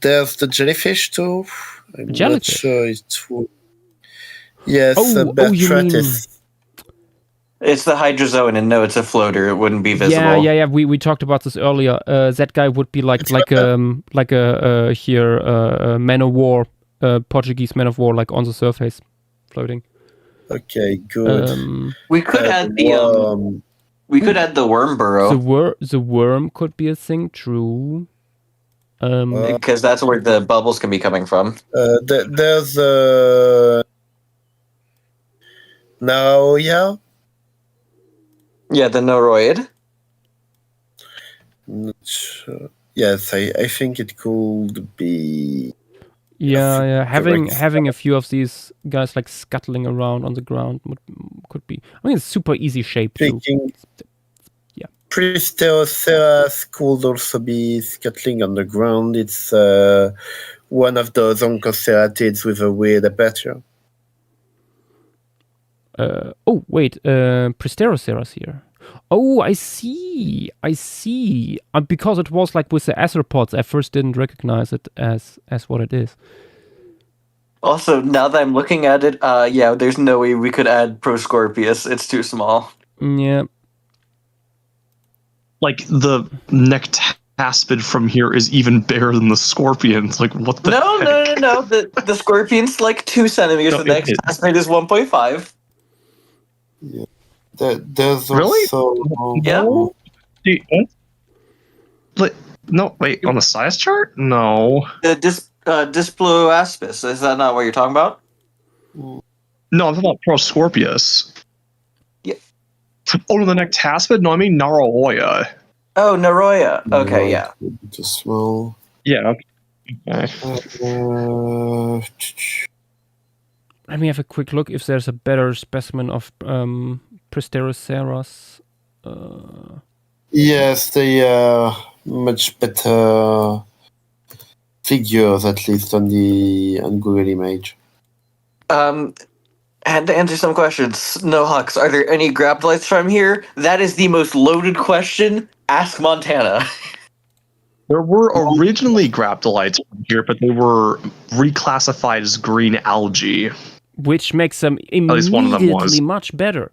There's the jellyfish too. I'm Jellyfish? not sure it would. Yes, Oh, you Bertratis. It's the Hydrozoan, and no, it's a floater. It wouldn't be visible. Yeah. We talked about this earlier. That guy would be like a man of war, Portuguese man of war, like on the surface, floating. Okay, good. We could add the we could add the worm burrow The worm could be a thing. True. because that's where the bubbles can be coming from. There's now, yeah. Yeah, the Noroid. Not sure. Yes, I think it could be. Yeah. Correct. Having a few of these guys like scuttling around on the ground could be. I mean, it's super easy shape too. Thinking. Yeah. Pristeroceras could also be scuttling on the ground. It's one of those oncoceratids with a weird aperture. Oh wait, Pristeroceras here. Oh, I see. Because it was like with the arthropods, I first didn't recognize it as what it is. Also, now that I'm looking at it, yeah, there's no way we could add Proscorpius. It's too small. Yeah. Like the Nectaspid from here is even bigger than the scorpions. Like what the No. heck? The Scorpion's like 2 centimeters. No, the next it- aspect is 1.5. There's Really? also. Yeah. Dude, what? No, wait, on the size chart? No. The Disploaspis. Is that not what you're talking about? No, I'm talking about Proscorpius. Yeah. Oh, no, the Nectaspid? No, I mean Naraoya. Oh, Naroya. Okay, yeah. Too small. Yeah. Okay. Let me have a quick look if there's a better specimen of Pristeroceras. Yes, they are much better figures, at least on Google Image. Had to answer some questions. No Hux, are there any Graptolites from here? That is the most loaded question. Ask Montana. There were originally Graptolites from here, but they were reclassified as green algae. Which makes them least one of them was. immediately much better.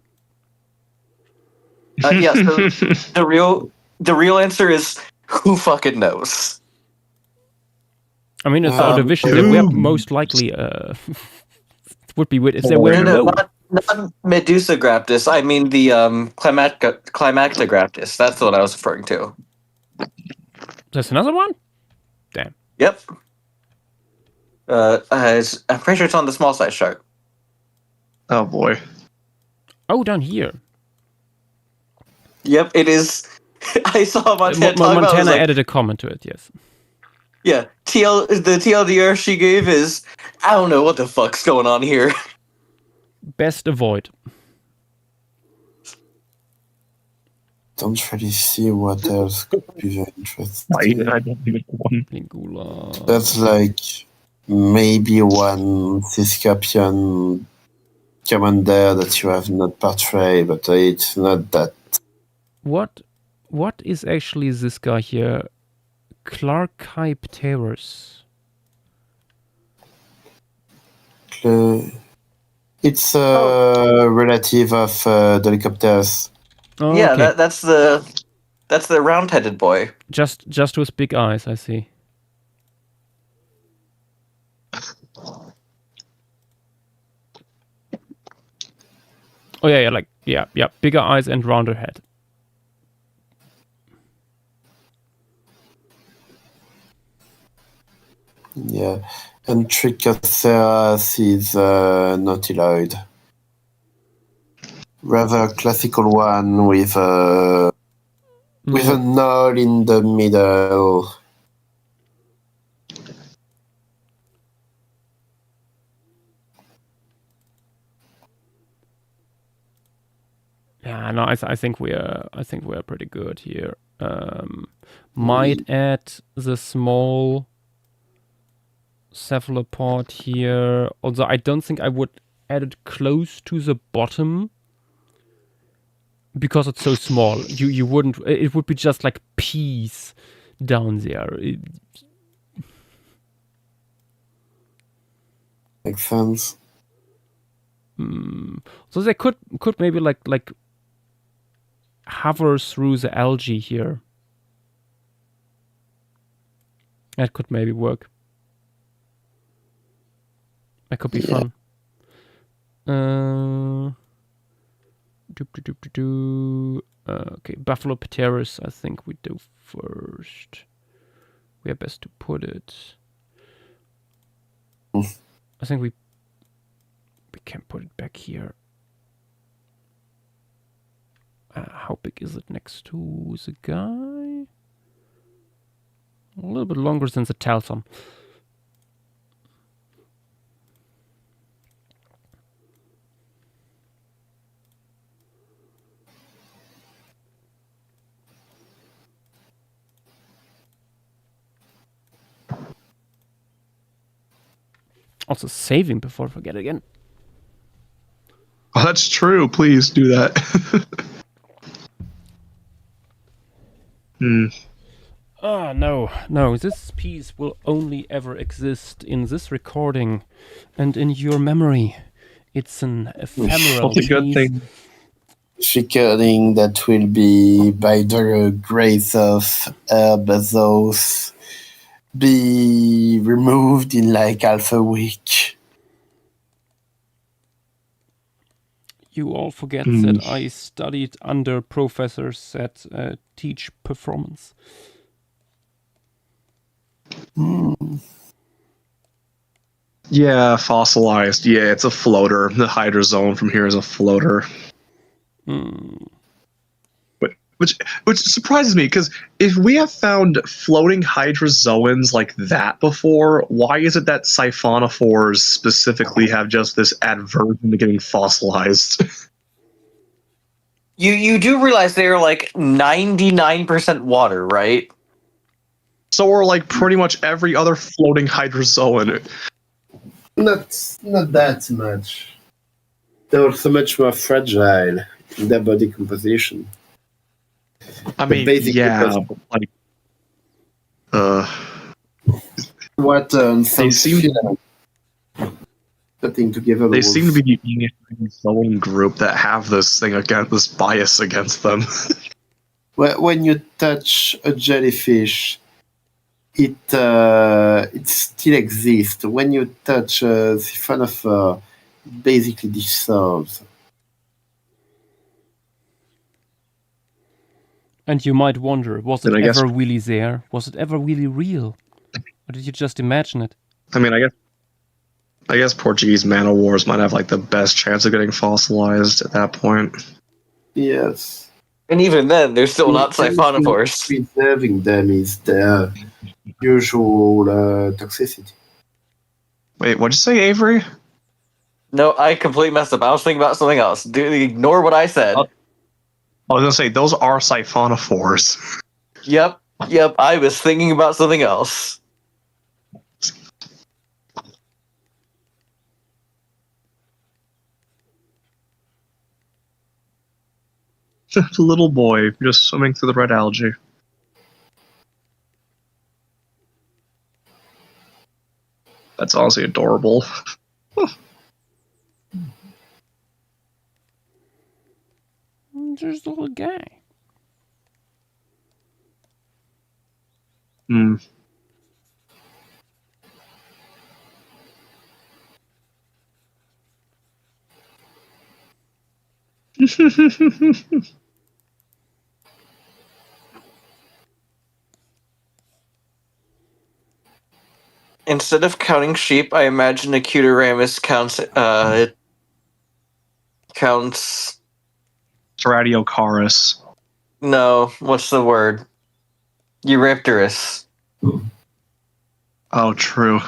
Yeah, so the real answer is who fucking knows? I mean, it's our division that we're most likely would be with if there were No, no. Not Medusa Graptus. I mean the Climacta That's what I was referring to. There's another one? Yep. I'm pretty sure it's on the small size chart. Oh boy. Oh, down here. Yep, it is. I saw Montana talking about it, I was Montana like, added a comment to it, yes. yeah, the TLDR she gave is, I don't know what the fuck's going on here. Best avoid. Don't really see what else could be very interesting. I don't think it's one. Lingula. That's like maybe one Ciscapian commander that you have not portrayed, but it's not that. What is actually this guy here? Clarkhypterus. It's a relative of Dolichopterus. Oh, Yeah, okay. that's the round-headed boy. Just with big eyes, I see. Oh yeah, bigger eyes and rounder head. Yeah, and Trichoceras is Nautiloid. Rather classical one with a null in the middle. Yeah, no, I think we are pretty good here. Might add the small cephalopod here. Although I don't think I would add it close to the bottom because it's so small. You wouldn't. It would be just like peas down there. Makes sense. So they could maybe like hover through the algae here. That could maybe work. That could be fun. Okay, Buffalopterus, I think we do first. We are best to put it. I think we can put it back here. How big is it next to the guy? A little bit longer than the Talthon. Also saving before I forget again. Oh, that's true. Please do that. No. This piece will only ever exist in this recording and in your memory. It's an ephemeral That's a good piece. thing. Recording that will be, by the grace of Bezos, be removed in like half a week. You all forget that I studied under professors that teach performance. Yeah, fossilized. Yeah, it's a floater. The Hydra Zone from here is a floater. Which surprises me, because if we have found floating hydrozoans like that before, why is it that siphonophores specifically have just this aversion to getting fossilized? You do realize they are like 99% water, right? So are like pretty much every other floating hydrozoan. Not that much. They're so much more fragile in their body composition. I mean, basically yeah, because- but like, What some They seem to- filament putting together. they those- seem to be the hydrozoan group that have this thing against this bias against them. When you touch a jellyfish, it still exists. When you touch a siphonophore, basically dissolves. And you might wonder, was it Then I guess- ever really there? Was it ever really real? Or did you just imagine it? I mean, I guess Portuguese man-o-wars might have like the best chance of getting fossilized at that point. Yes. And even then, they're still not The only thing siphonophores. Preserving them is their usual toxicity. Wait, what'd you say, Avery? No, I completely messed up. I was thinking about something else. Ignore what I said. Oh. I was gonna say those are siphonophores. Yep, I was thinking about something else. The little boy just swimming through the red algae. That's honestly adorable. Just a little guy. Hmm. Instead of counting sheep, I imagine a Cuteramus counts. Teratiocarus. No, what's the word? Eurypterus. Oh, true.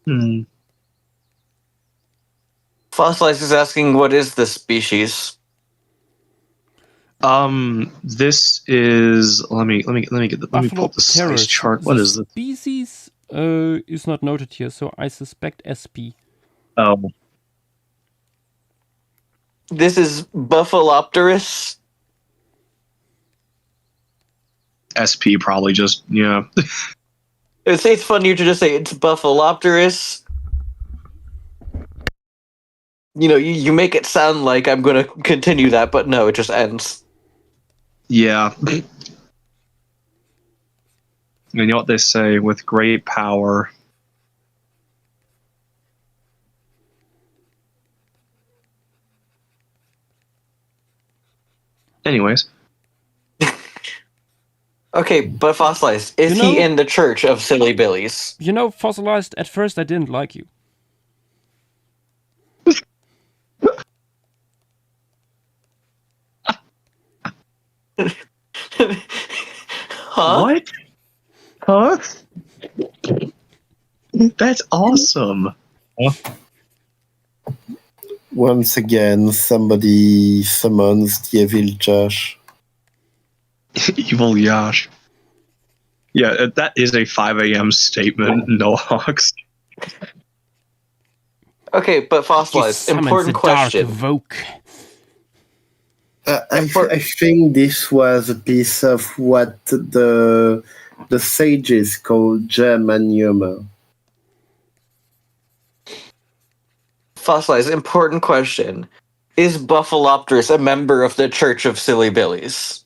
Hmm. Fossilized is asking, what is this species? This is. Let me pull up the size Buffalopterus. chart. What The is this? species is not noted here, so I suspect SP. Oh, This is Buffalopterus. SP probably just yeah. I'd say it's funnier to just say it's Buffalopterus. You know, you make it sound like I'm going to continue that, but no, it just ends. Yeah. And you know what they say, with great power. Anyways. Okay, but Fossilized, is You know- he in the Church of Silly Billies? You know, Fossilized, at first I didn't like you. Huh? What? Huh? That's awesome. Once again, somebody summons the evil Josh. Evil Yash. Yeah, that is a 5 a.m. statement, no hawks. Okay, but He Fossilized, summons important the dark question. Voke. I think this was a piece of what the sages called German humor. Fossilized, important question. Is Buffalopterus a member of the Church of Silly Billies?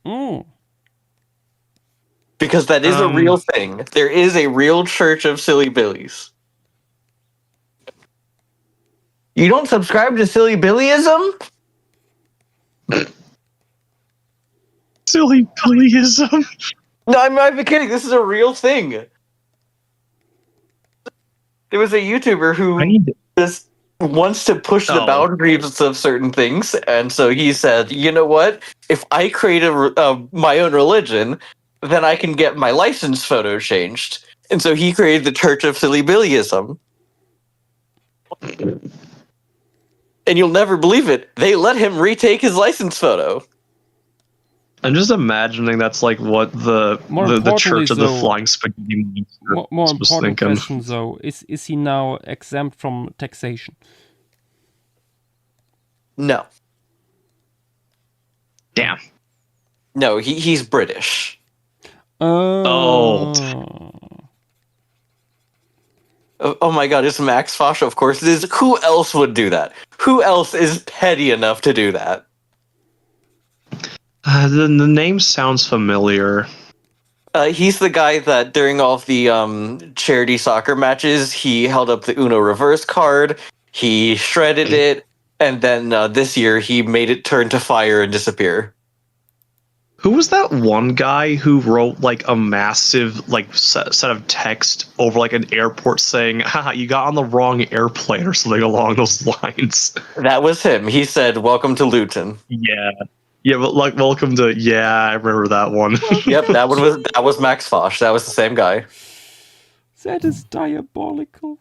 Mm. Because that is a real thing. There is a real Church of Silly Billies. You don't subscribe to Silly Billyism? Silly Billyism. No, I'm not even kidding. This is a real thing. There was a YouTuber who just wants to push the Oh. boundaries of certain things, and so he said, "You know what? If I create my own religion, then I can get my license photo changed." And so he created the Church of Silly Billyism. And you'll never believe it. They let him retake his license photo. I'm just imagining that's like what the More the importantly, Church of the though- Flying Spaghetti Monster More was important thinking. question, though, is he now exempt from taxation? No. Damn. No, he's British. Oh. Oh my god, it's Max Fosh, of course it is. Who else would do that? Who else is petty enough to do that? The name sounds familiar. He's the guy that during all of the charity soccer matches, he held up the Uno reverse card, he shredded it, and then this year he made it turn to fire and disappear. Who was that one guy who wrote like a massive like set of text over like an airport saying, "Haha, you got on the wrong airplane" or something along those lines? That was him. He said, "Welcome to Luton." Yeah. Yeah, but like welcome to I remember that one. Yep, that was Max Fosh. That was the same guy. That is diabolical.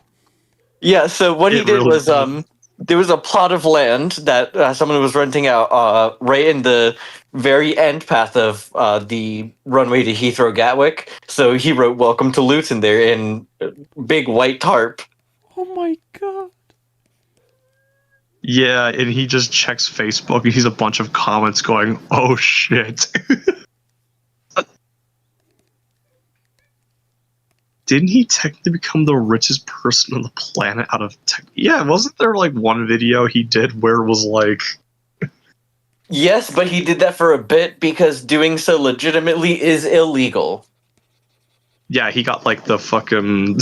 Yeah, so what he It did really was is. there was a plot of land that someone was renting out right in the very end path of the runway to Heathrow Gatwick. So he wrote "Welcome to Luton" there in big white tarp. Oh my god. Yeah, and he just checks Facebook and he's a bunch of comments going, "Oh shit." Didn't he technically become the richest person on the planet out of tech? Yeah, wasn't there like one video he did where it was like, Yes, but he did that for a bit because doing so legitimately is illegal. yeah, he got like the fucking.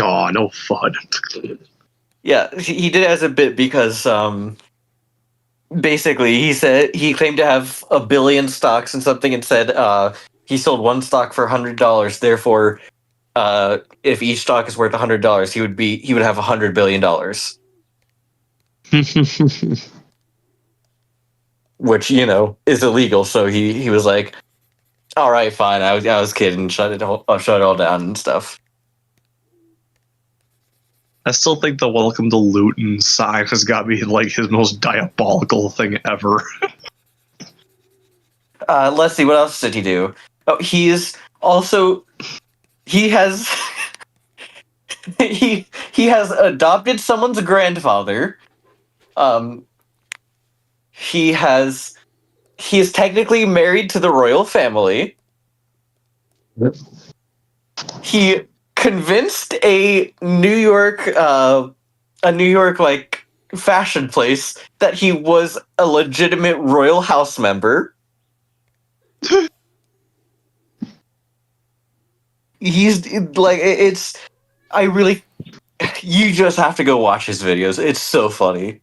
Oh, no fun. Yeah, he did it as a bit because basically he said he claimed to have 1 billion stocks and something and said he sold one stock for $100. Therefore, if each stock is worth $100, he would have $100 billion, which is illegal. So he was like, "All right, fine. I was kidding. Shut it all down and stuff." I still think the "Welcome to Luton" sign has got to be like his most diabolical thing ever. Let's see, what else did he do? Oh, he has he has adopted someone's grandfather. He is technically married to the royal family. He convinced a New York like fashion place that he was a legitimate royal house member. He's like you just have to go watch his videos. It's so funny.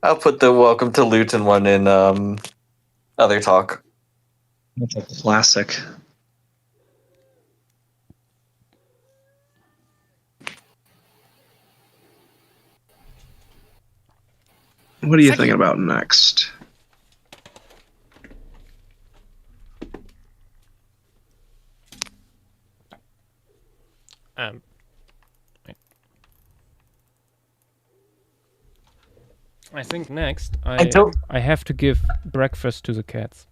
I'll put the "Welcome to Luton" one in other talk. That's a classic. What are you thinking about next? Wait. I think next I have to give breakfast to the cats.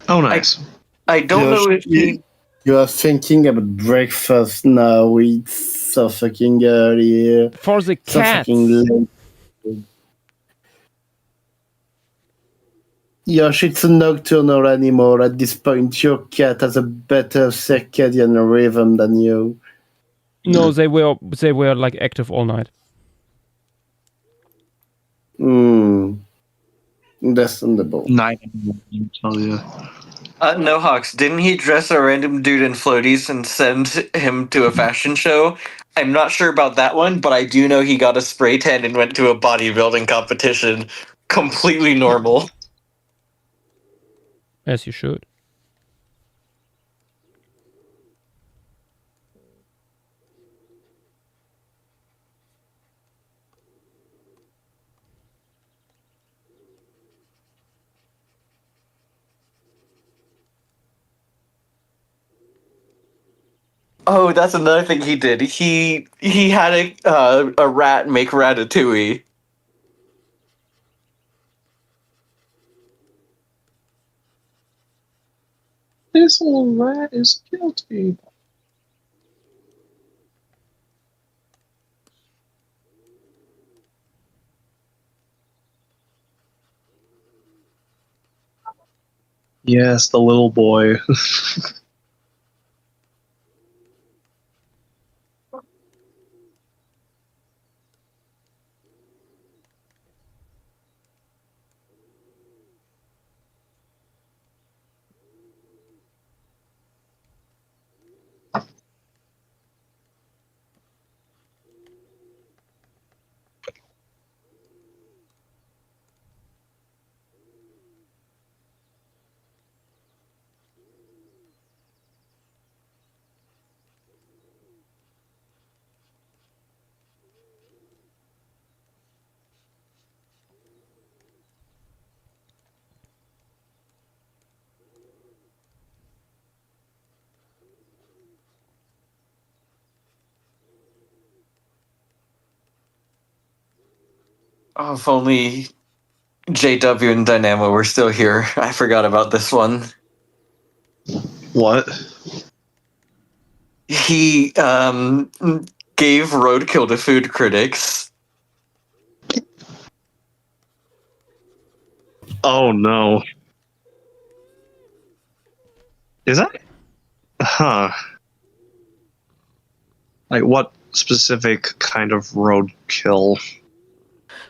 Oh, nice. I don't know if he. You are thinking about breakfast now. It's so fucking early. For the So cats. fucking late. Yosh, it's a nocturnal animal. At this point, your cat has a better circadian rhythm than you. No, they were like active all night. Understandable. Night, I tell you. No, Hawks, didn't he dress a random dude in floaties and send him to a fashion show? I'm not sure about that one, but I do know he got a spray tan and went to a bodybuilding competition. Completely normal. As you should. Oh, that's another thing he did. He had a rat make ratatouille. This little rat is guilty. Yes, the little boy. Oh, if only JW and Dynamo were still here. I forgot about this one. What? He gave roadkill to food critics. Oh no. Is that? Huh. Like what specific kind of roadkill?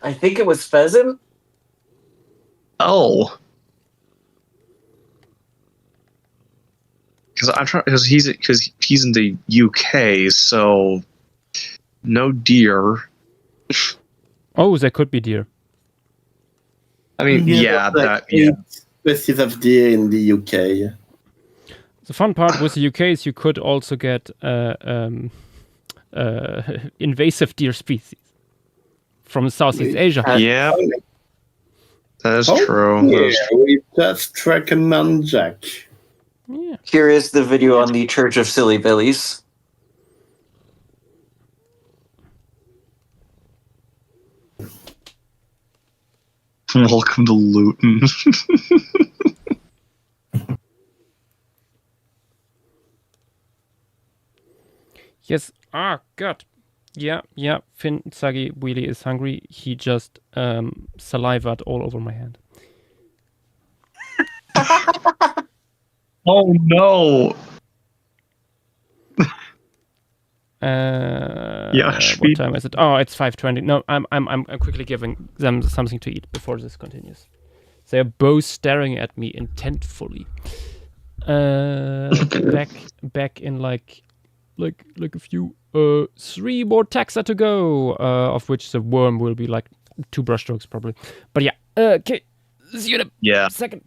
I think it was pheasant. Oh. Because he's in the UK, so no deer. Oh, there could be deer. I mean, yeah, that yeah. Species of deer in the UK. The fun part with the UK is you could also get invasive deer species from Southeast Asia. Yeah, that is Oh, true. yeah, we just track a muntjac. Yeah. Here is the video on the Church of Silly Billies. Welcome to Luton. Yes. Ah, God. Yeah. Finn Sagi Wheelie is hungry. He just salivated all over my hand. Oh no! Yeah. What time is it? Oh, it's 5:20. No, I'm quickly giving them something to eat before this continues. They are both staring at me intentfully. Back in like a few 3 more taxa to go, of which the worm will be like 2 brushstrokes probably. But yeah, okay. See you in a second.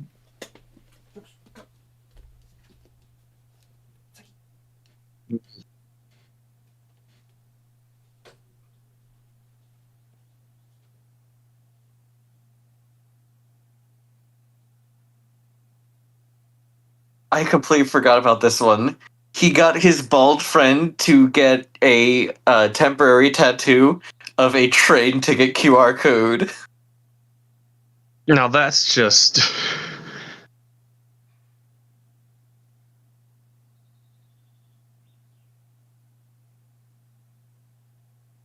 I completely forgot about this one. He got his bald friend to get a temporary tattoo of a train ticket QR code. Now that's just.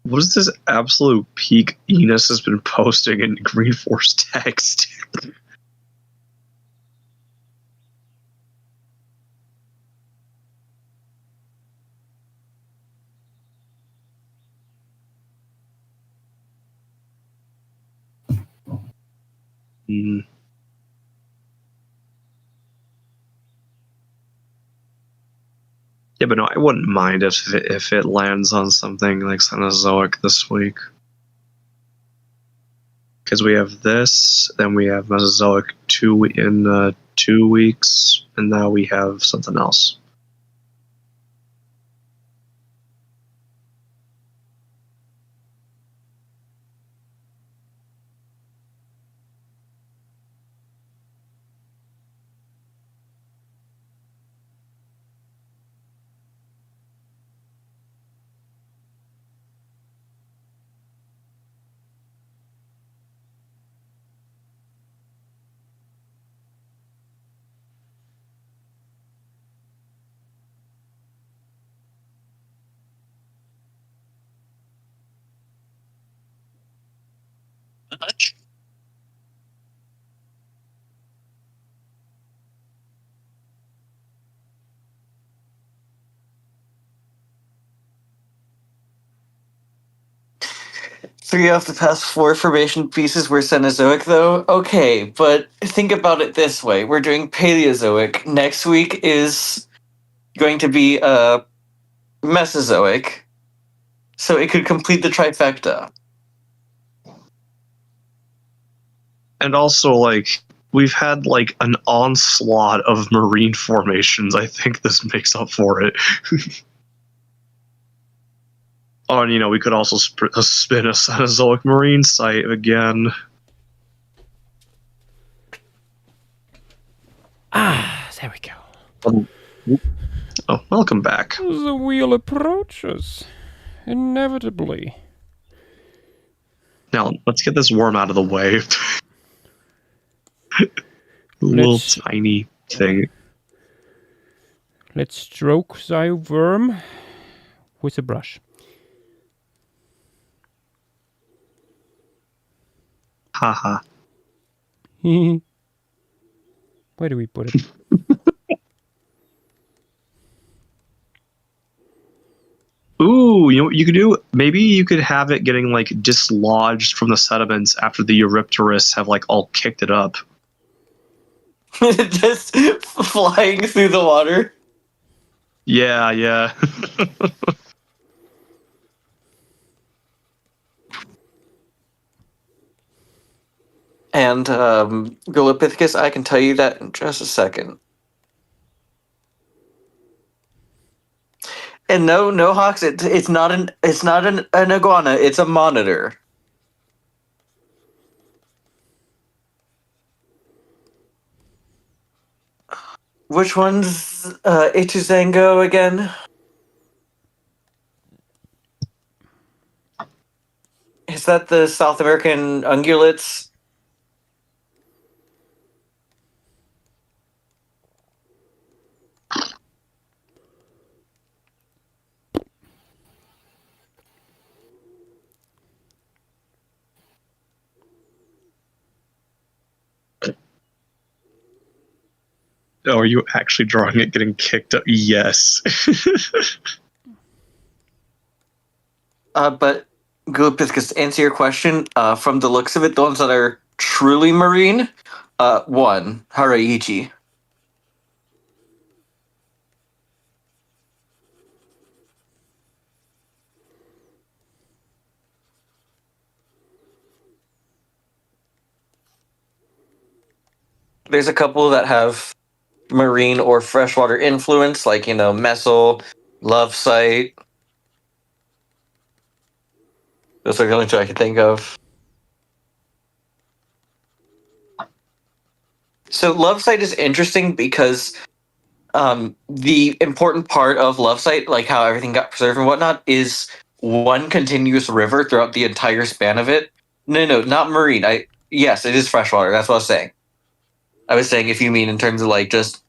What is this absolute peak Enos has been posting in Green Force text? Hmm. Yeah, but no, I wouldn't mind if it lands on something like Cenozoic this week. Because we have this, then we have Mesozoic in 2 weeks, and now we have something else. 3 of the past 4 formation pieces were Cenozoic, though. Okay, but think about it this way: we're doing Paleozoic. Next week is going to be Mesozoic, so it could complete the trifecta. And also, like, we've had like an onslaught of marine formations. I think this makes up for it. Oh, and we could also spin a Cenozoic marine site again. There we go. Oh, welcome back. The wheel approaches. Inevitably. Now, let's get this worm out of the way. Little tiny thing. Let's stroke thy worm with a brush. Haha. Where do we put it? Ooh, you know what you could do? Maybe you could have it getting like dislodged from the sediments after the Eurypterus have like all kicked it up. Just flying through the water. Yeah, yeah. And Golopithecus, I can tell you that in just a second. And no, Hawks. It's not an iguana. It's a monitor. Which one's Ituzango again? Is that the South American ungulates? Oh, are you actually drawing it getting kicked up? Yes. But Golopithecus, to answer your question, from the looks of it, the ones that are truly marine, one, Haraichi. There's a couple that have marine or freshwater influence, like, Messel, Love Site. Those are the only two I can think of. So Love Site is interesting because the important part of Love Site, like how everything got preserved and whatnot, is one continuous river throughout the entire span of it. No, not marine. Yes, it is freshwater. That's what I was saying. I was saying if you mean in terms of like just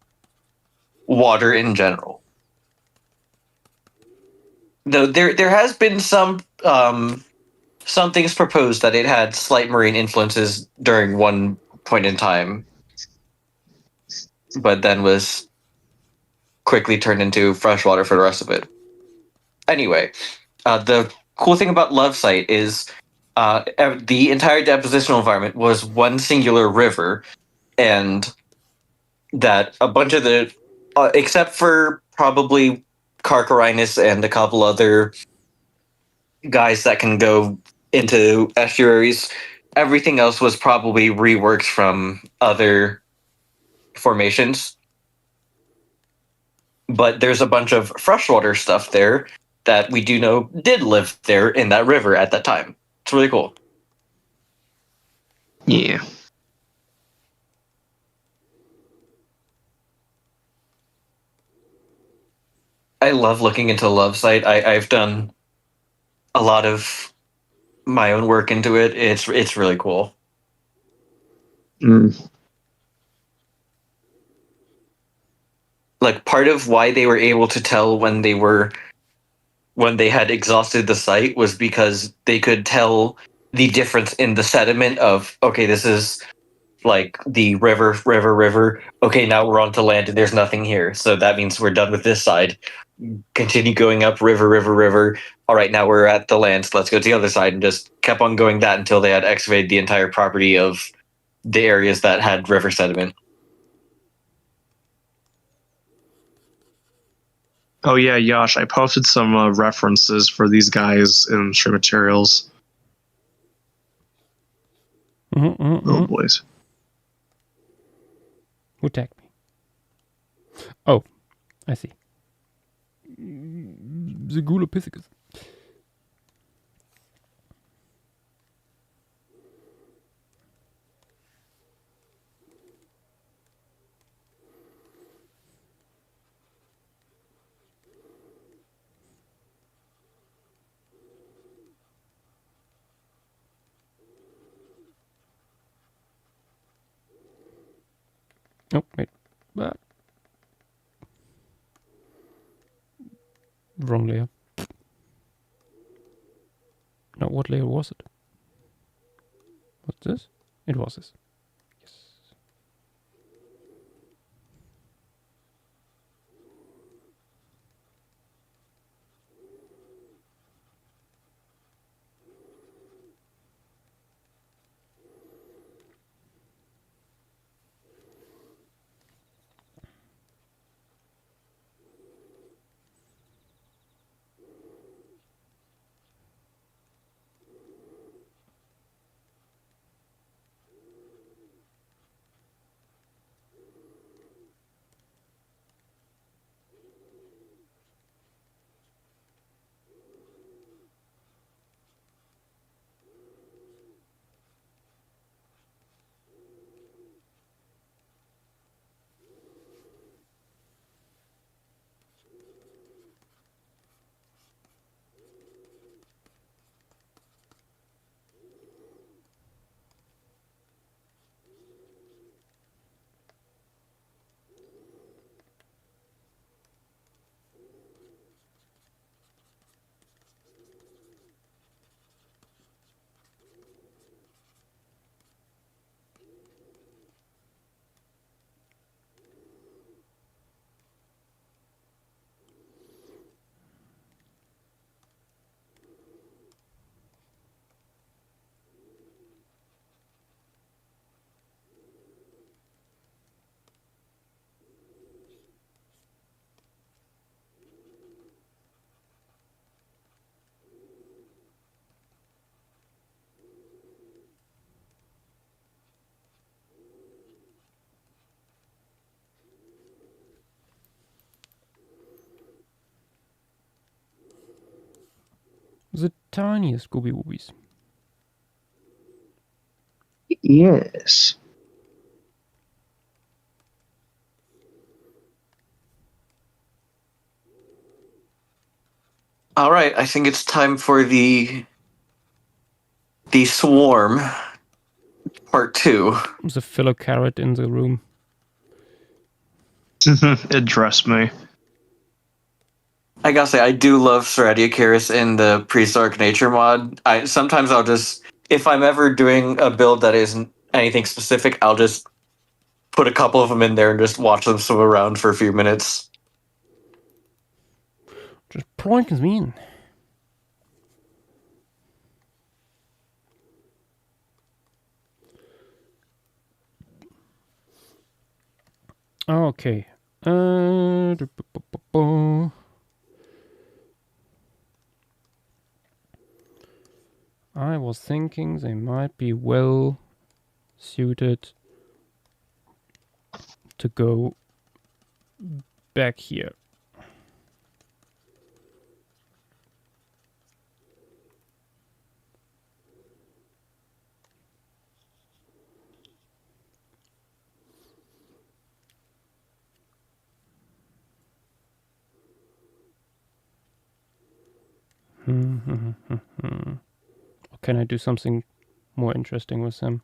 water in general. Though there has been some things proposed that it had slight marine influences during one point in time, but then was quickly turned into freshwater for the rest of it. Anyway, the cool thing about Love Site is the entire depositional environment was one singular river, and that a bunch of the, except for probably Carcharinus and a couple other guys that can go into estuaries, everything else was probably reworked from other formations. But there's a bunch of freshwater stuff there that we do know did live there in that river at that time. It's really cool. Yeah. I love looking into Love Site. I've done a lot of my own work into it. It's really cool. Like, part of why they were able to tell when they had exhausted the site was because they could tell the difference in the sediment of, okay, this is like the river. Okay, now we're on to land and there's nothing here. So that means we're done with this side. Continue going up river. All right, now we're at the land. So let's go to the other side, and just kept on going that until they had excavated the entire property of the areas that had river sediment. Oh yeah, Yash, I posted some references for these guys in stream materials. Oh boys. Who tagged me? Oh, I see. The Gulopithecus. Oh, wait. Wrong layer. No, what layer was it? What's this? It was this. Yes. The tiniest Scooby Woobies. Yes. All right, I think it's time for the swarm part 2. The fellow carrot in the room. It dressed me. I gotta say, I do love Seradiacaris in the Prehistoric Nature mod. Sometimes I'll just, if I'm ever doing a build that isn't anything specific, I'll just put a couple of them in there and just watch them swim around for a few minutes. Just pranks me in. Okay. I was thinking they might be well suited to go back here. Or can I do something more interesting with them?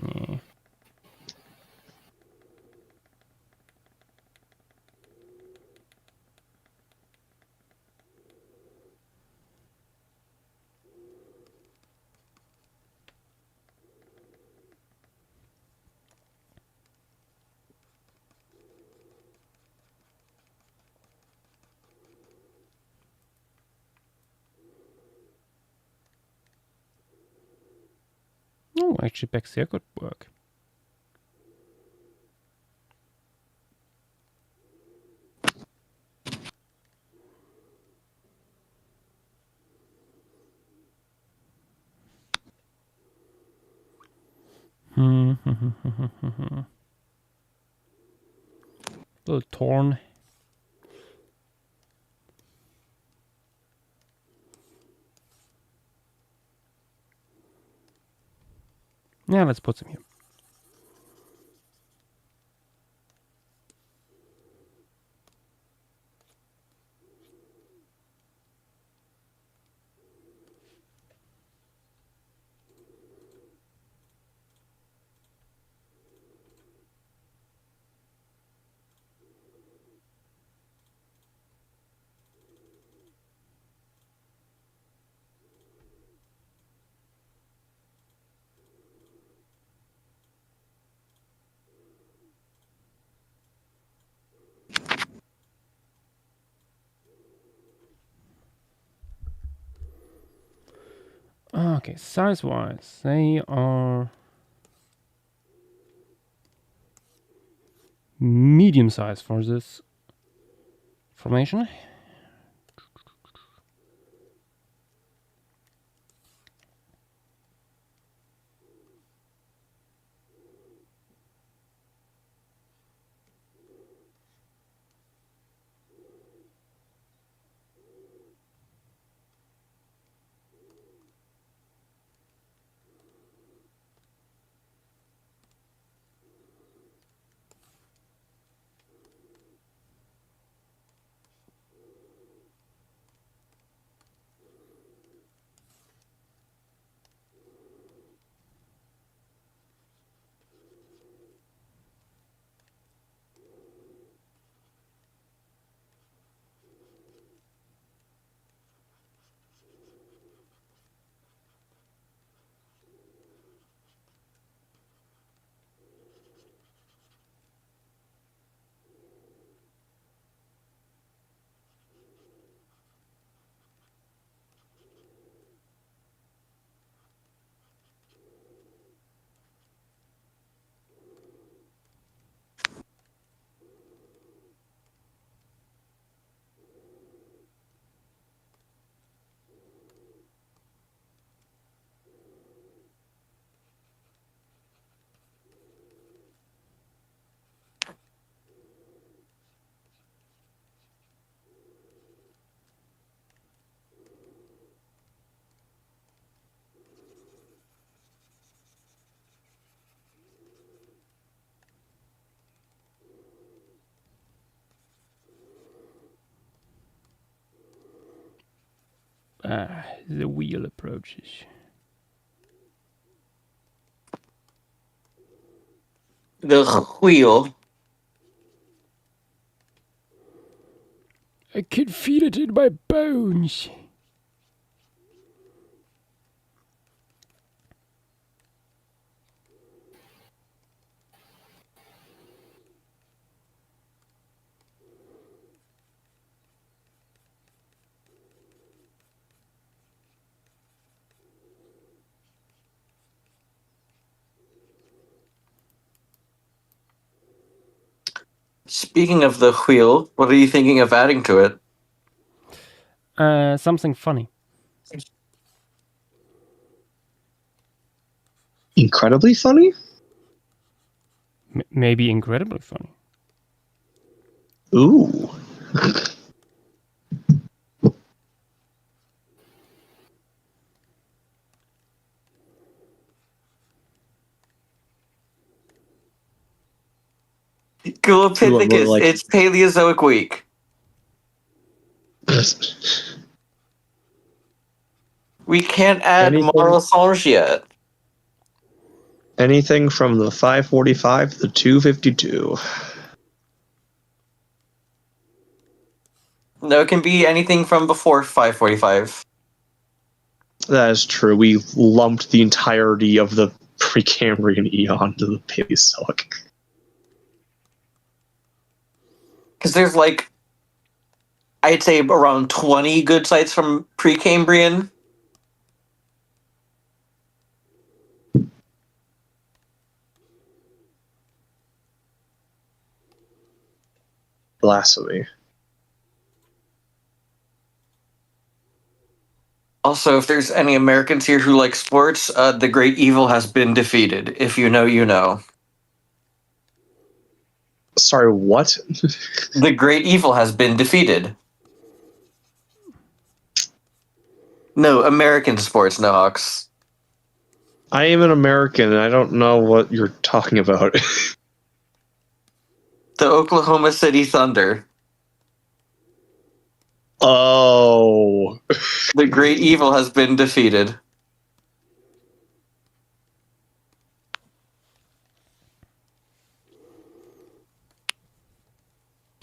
Yeah. Oh, actually, Baxter could work. Little torn. Yeah, let's put some here. Okay, size-wise, they are medium size for this formation. The wheel approaches. The wheel. I can feel it in my bones. Speaking of the wheel, what are you thinking of adding to it? Something funny. Incredibly funny? Maybe incredibly funny. Ooh. Gulopithecus, like- it's Paleozoic week. We can't add Anything- Marlosange yet. Anything from the 545 to the 252. No, it can be anything from before 545. That is true. We lumped the entirety of the Precambrian eon to the Paleozoic. Because there's like, I'd say around 20 good sites from Precambrian. Blasphemy. Also, if there's any Americans here who like sports, the great evil has been defeated. If you know, you know. Sorry, what? The great evil has been defeated. No, American sports, no Hawks. I am an American, and I don't know what you're talking about. The Oklahoma City Thunder. Oh. The great evil has been defeated.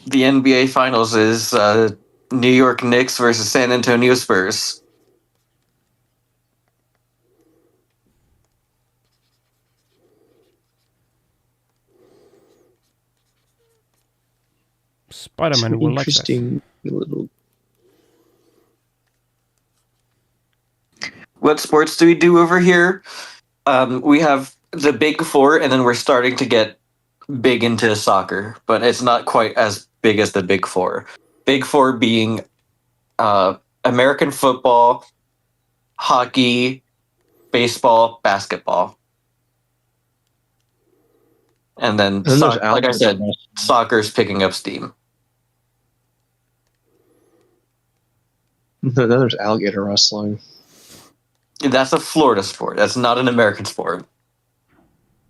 The NBA Finals is New York Knicks versus San Antonio Spurs. Spider-Man will like that. Interesting little. What sports do we do over here? We have the Big Four, and then we're starting to get big into soccer, but it's not quite as big as the Big Four. Big Four being American football, hockey, baseball, basketball. And then, there's like I alligator said, wrestling. soccer's picking up steam. Then there's alligator wrestling. That's a Florida sport. That's not an American sport.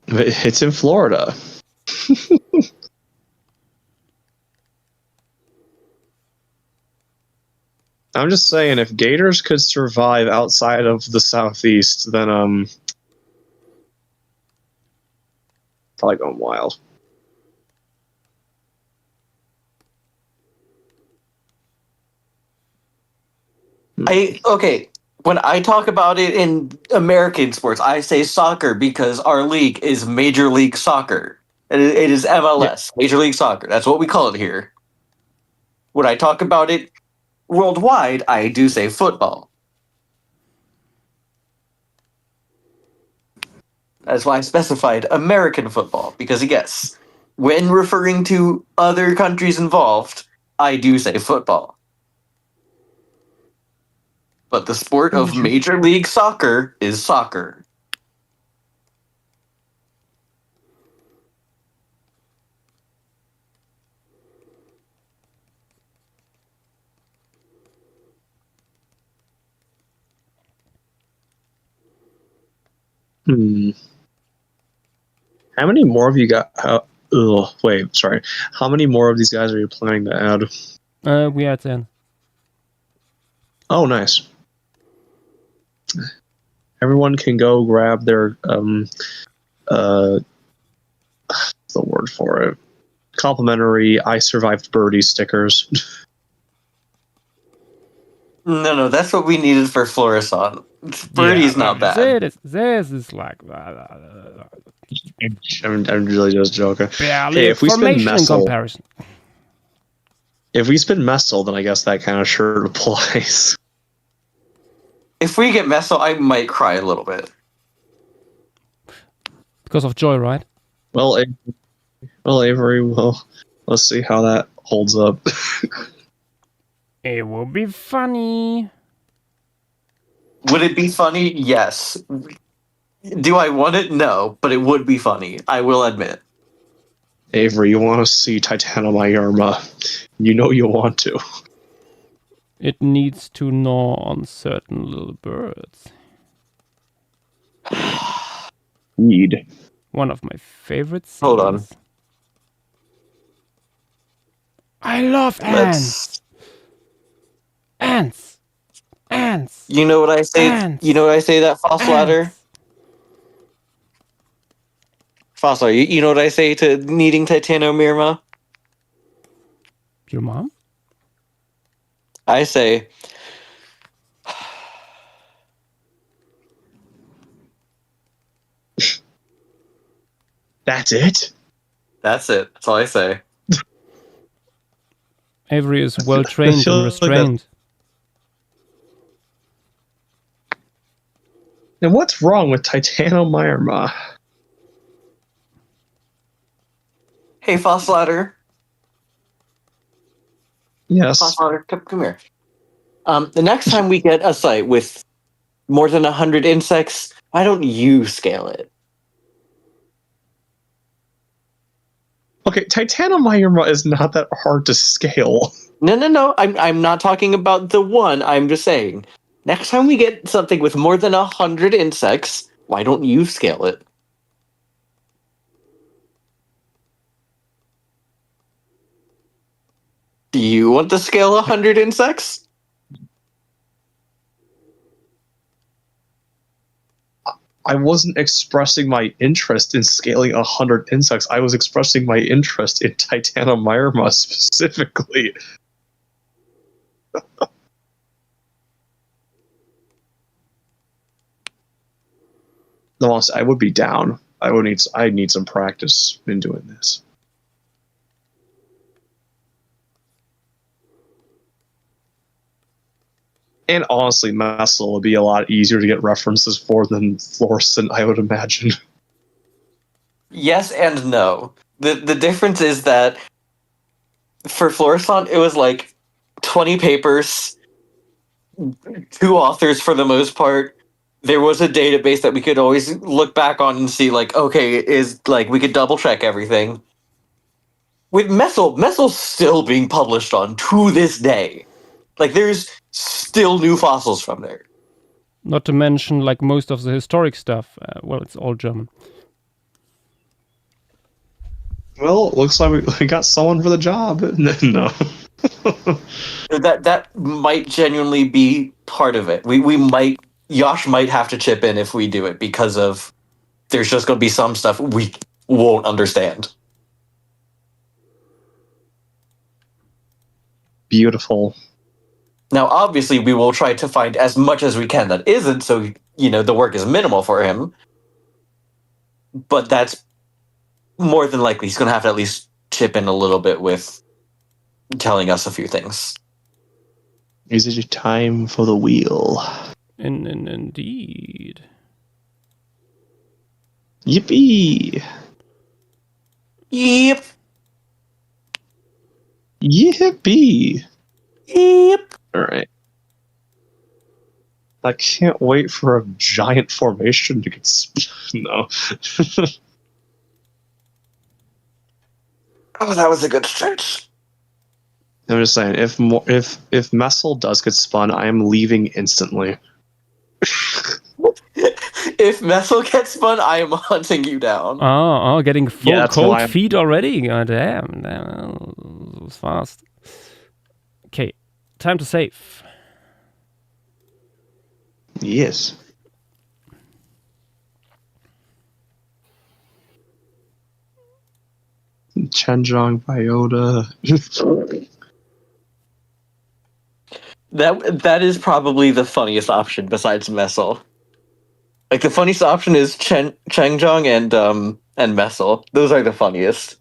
It's in Florida. I'm just saying, if gators could survive outside of the southeast, then probably going wild. Okay, when I talk about it in American sports, I say soccer because our league is Major League Soccer. It is MLS, Major League Soccer. That's what we call it here. When I talk about it worldwide, I do say football. That's why I specified American football, because yes, when referring to other countries involved, I do say football. But the sport of Major League Soccer is soccer. How many more of you got? Wait, sorry. How many more of these guys are you planning to add? We had 10. Oh, nice. Everyone can go grab their what's the word for it? Complimentary "I survived birdie" stickers. No, that's what we needed for Florison. Birdie's not bad. This is like I'm really just joking. barely Hey, if we spin information in Messel, comparison. if we spin Messel, then I guess that kind of sure applies. If we get Messel, I might cry a little bit. Because of joy, right? Well, Avery, well, let's see how that holds up. It will be funny. Would it be funny? Yes. Do I want it? No, but it would be funny. I will admit. Avery, you want to see Titanomaerma? You know you want to. It needs to gnaw on certain little birds. Need. One of my favorite scenes. Hold on. I love ants. Ants. Ants. You know what I say? Ants. You know what I say that Fossil Ladder? Ants. Fossil, you know what I say to needing Titanomaerma? Your mom? I say, That's it? that's it. That's all I say. Avery is well trained feel and like restrained. Now, what's wrong with Titanomaerma? Hey, Fossil Ladder. Yes. Fossilor, come here. The next time we get a site with more than 100 insects, why don't you scale it? Okay, Titanomyra is not that hard to scale. No. I'm not talking about the one. I'm just saying, next time we get something with more than 100 insects, why don't you scale it? Do you want to scale 100 insects? I wasn't expressing my interest in scaling 100 insects. I was expressing my interest in Titanomyra specifically. No, honestly, I would be down. I need some practice in doing this. And honestly, Messel would be a lot easier to get references for than Florison, I would imagine. Yes and no. The difference is that for Florissant, it was like 20 papers, 2 authors for the most part. There was a database that we could always look back on and see, like, okay, is like we could double check everything. With Messel's still being published on to this day. Like, there's still new fossils from there. Not to mention, like, most of the historic stuff. Well, it's all German. Well, it looks like we got someone for the job. No. That might genuinely be part of it. Yosh might have to chip in if we do it, because of there's just going to be some stuff we won't understand. Beautiful. Now, obviously, we will try to find as much as we can that isn't, so, the work is minimal for him. But that's more than likely. He's going to have to at least chip in a little bit with telling us a few things. Is it time for the wheel? Indeed. Yippee! Yep. Yippee! Yep. Alright. I can't wait for a giant formation to get no. Oh, that was a good stretch. I'm just saying, if Messel does get spun, I am leaving instantly. If Messel gets spun, I am hunting you down. Oh, getting full Yeah, that's cold why I'm- feet already. God damn, that was fast. Okay, time to save. Yes. Chenjong biota. That is probably the funniest option besides Messel. Like, the funniest option is Chengjong and Messel. Those are the funniest.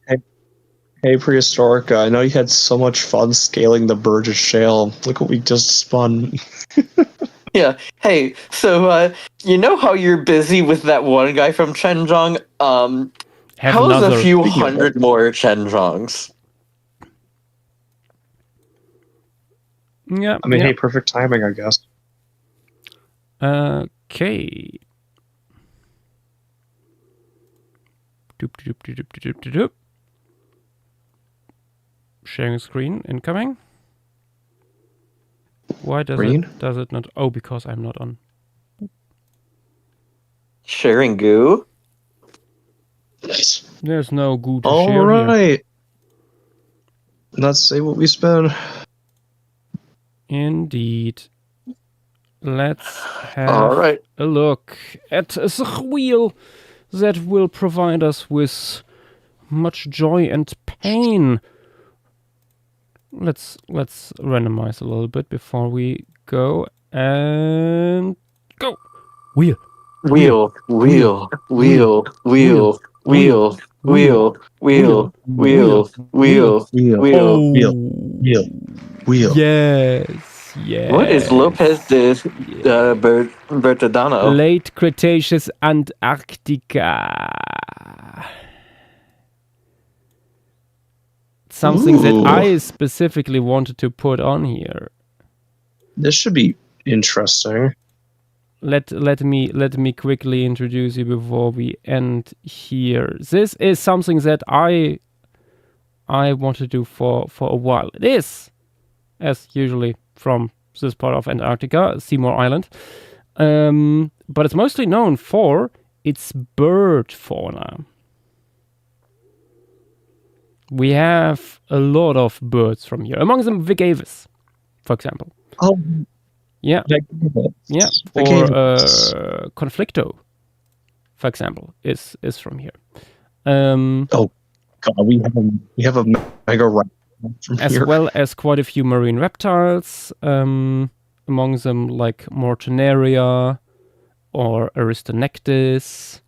Hey, Prehistorica, I know you had so much fun scaling the Burgess Shale. Look what we just spun. Yeah. Hey, so you know how you're busy with that one guy from Chengjong? Have how's another. a few hundred more Chenjongs? Yeah. I mean, yeah. hey, perfect timing, I guess. Okay. Doop, doop, doop, doop, doop, doop, doop. Sharing screen incoming. Why does it not? Oh, because I'm not on. Sharing goo? There's no goo to All share here. right. Let's see what we spend. Indeed. Let's have All right. a look at the wheel that will provide us with much joy and pain. Let's randomize a little bit before we go and go. Wheel. Wheel, wheel, wheel, wheel, wheel, wheel, wheel, wheel, wheel, wheel. Wheel. Yes. Yes. What is Lopez de Bertadano? Late Cretaceous Antarctica. something that Ooh. I specifically wanted to put on here. This should be interesting. Let me quickly introduce you before we end here. This is something that I want to do for a while. It is, as usually from this part of Antarctica, Seymour Island. But it's mostly known for its bird fauna. We have a lot of birds from here. Among them, Vic Avis, for example. Oh, Yeah, yeah. Vic Or Avis. Conflicto, for example, is from here. God, we have a mega rat from As here. well as quite a few marine reptiles. Among them, like Mortonaria or Aristonectes.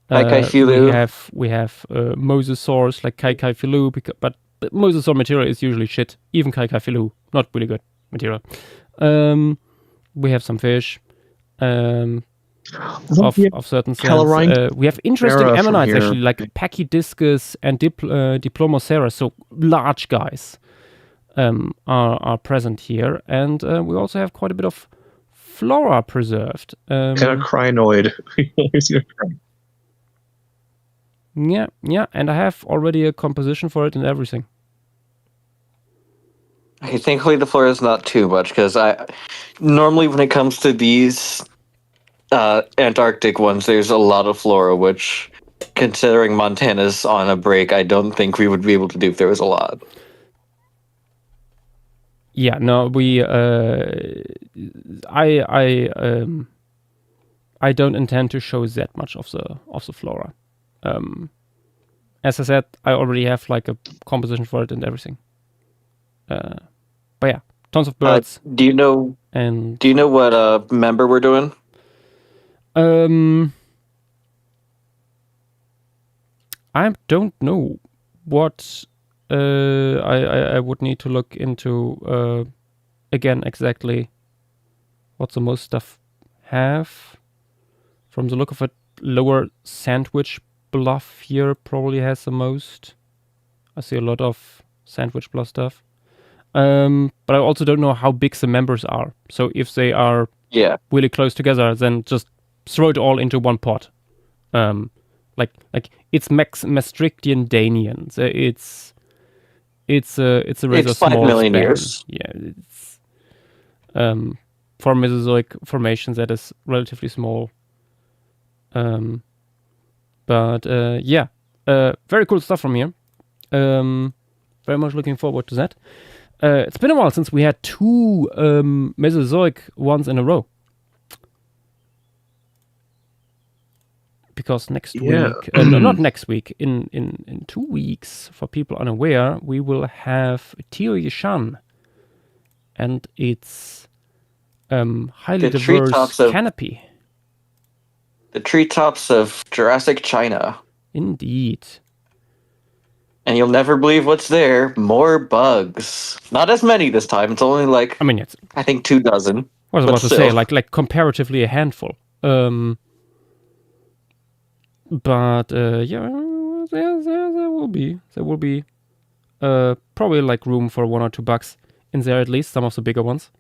Kaikai-Filu. We have mosasaurs like Kaikai-Filu, but mosasaur material is usually shit. Even Kaikai-Filu, not really good material. We have some fish of certain sense. Calarine We have interesting Era from ammonites here. actually, like Pachydiscus and Diplomocera, so large guys are present here. And we also have quite a bit of flora preserved. And a crinoid. Yeah, and I have already a composition for it and everything. Okay, thankfully the flora is not too much because I normally when it comes to these Antarctic ones, there's a lot of flora, which considering Montana's on a break, I don't think we would be able to do if there was a lot. Yeah, no, we I don't intend to show that much of the flora. As I said, I already have like a composition for it and everything. But yeah, tons of birds Do you know what member we're doing? I don't know what I would need to look into again exactly what the most stuff have. From the look of it, Lower Sandwich Bluff here probably has the most. I see a lot of Sandwich Bluff stuff. But I also don't know how big the members are. So if they are really close together, then just throw it all into one pot. Like it's Maastrichtian Danian. So it's a rather It's 5 small million span. years. Yeah, it's for Mesozoic formations that is relatively small. But yeah, very cool stuff from here. Very much looking forward to that. It's been a while since we had 2 Mesozoic ones in a row. Because next Yeah. week, no, not next week, in 2 weeks, for people unaware, we will have Tio Yishan and its highly The diverse treetops of- canopy. The treetops of Jurassic China. Indeed. And you'll never believe what's there. More bugs. Not as many this time. It's only like, I mean, it's, I think 2 dozen. I was But about to say, still. like comparatively a handful. But yeah, there will be probably like room for 1 or 2 bugs in there, at least some of the bigger ones.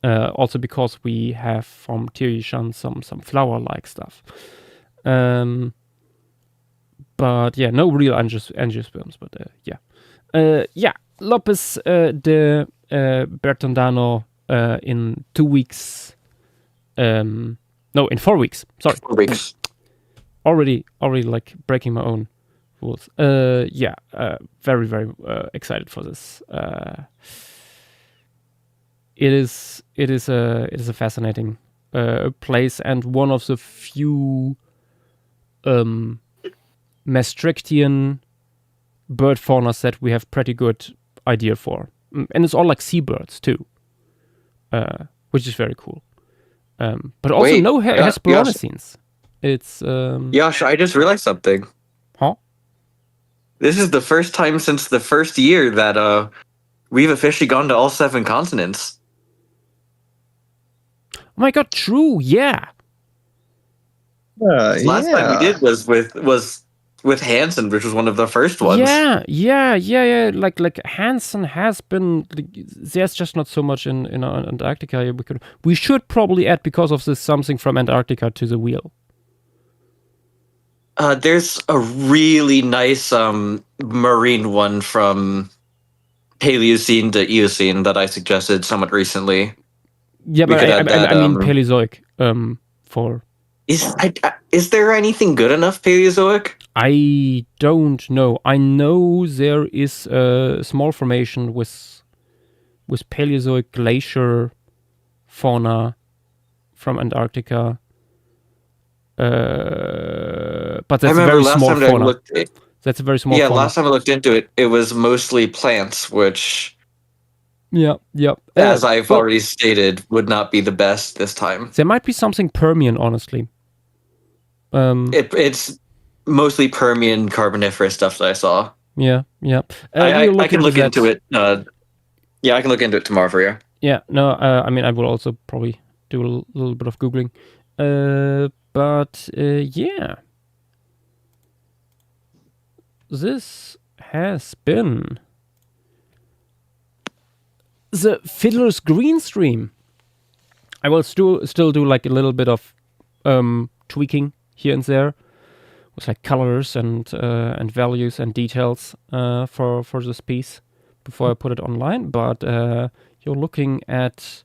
Also because we have from Tirishan some flower-like stuff. But yeah, no real angiosperms, but yeah. Yeah, Lopez de Bertondano in 2 weeks. No, in 4 weeks. Sorry. 4 weeks. Already like breaking my own rules. Yeah, very, very excited for this. It is a fascinating place and one of the few Maastrichtian bird faunas that we have pretty good idea for. And it's all like seabirds too, which is very cool. But also Wait, no yeah, Hesperonychines. It's Yash, I just realized something. Huh? This is the first time since the first year that we've officially gone to all 7 continents. Oh my god, true, yeah. Last time we did was with Hansen, which was one of the first ones. Yeah. Like Hansen has been. There's just not so much in Antarctica. We should probably add, because of this, something from Antarctica to the wheel. There's a really nice marine one from Paleocene to Eocene that I suggested somewhat recently. Yeah, We but could I add that, mean Paleozoic. For Is there anything good enough Paleozoic? I don't know. I know there is a small formation with Paleozoic glacier fauna from Antarctica. But that's a very small fauna. That's a very small fauna. Last time I looked into it, it was mostly plants, which, yeah. as I've already stated, would not be the best this time. There might be something Permian, honestly. It's mostly Permian Carboniferous stuff that I saw. Yeah. I can look into it. I can look into it tomorrow for you. Yeah, no, I mean, I will also probably do a little bit of Googling. But yeah. This has been the Fiddler's Green stream. I will still do like a little bit of tweaking here and there with like colors and values and details for this piece before I put it online. But you're looking at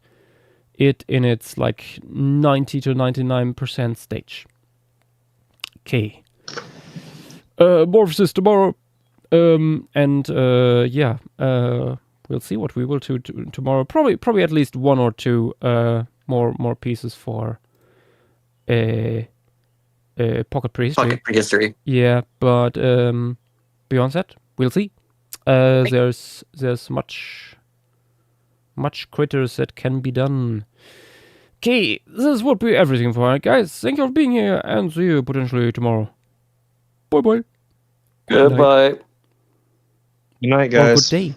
it in its like 90 to 99% stage. Okay. More of this tomorrow. We'll see what we will do tomorrow. Probably at least one or two more pieces for Pocket Prehistory. Pocket Prehistory. Yeah, but beyond that, we'll see. There's much critters that can be done. Okay, this would be everything for it, guys. Thank you for being here, and see you potentially tomorrow. Bye. Goodbye. Good night, Or guys. good day.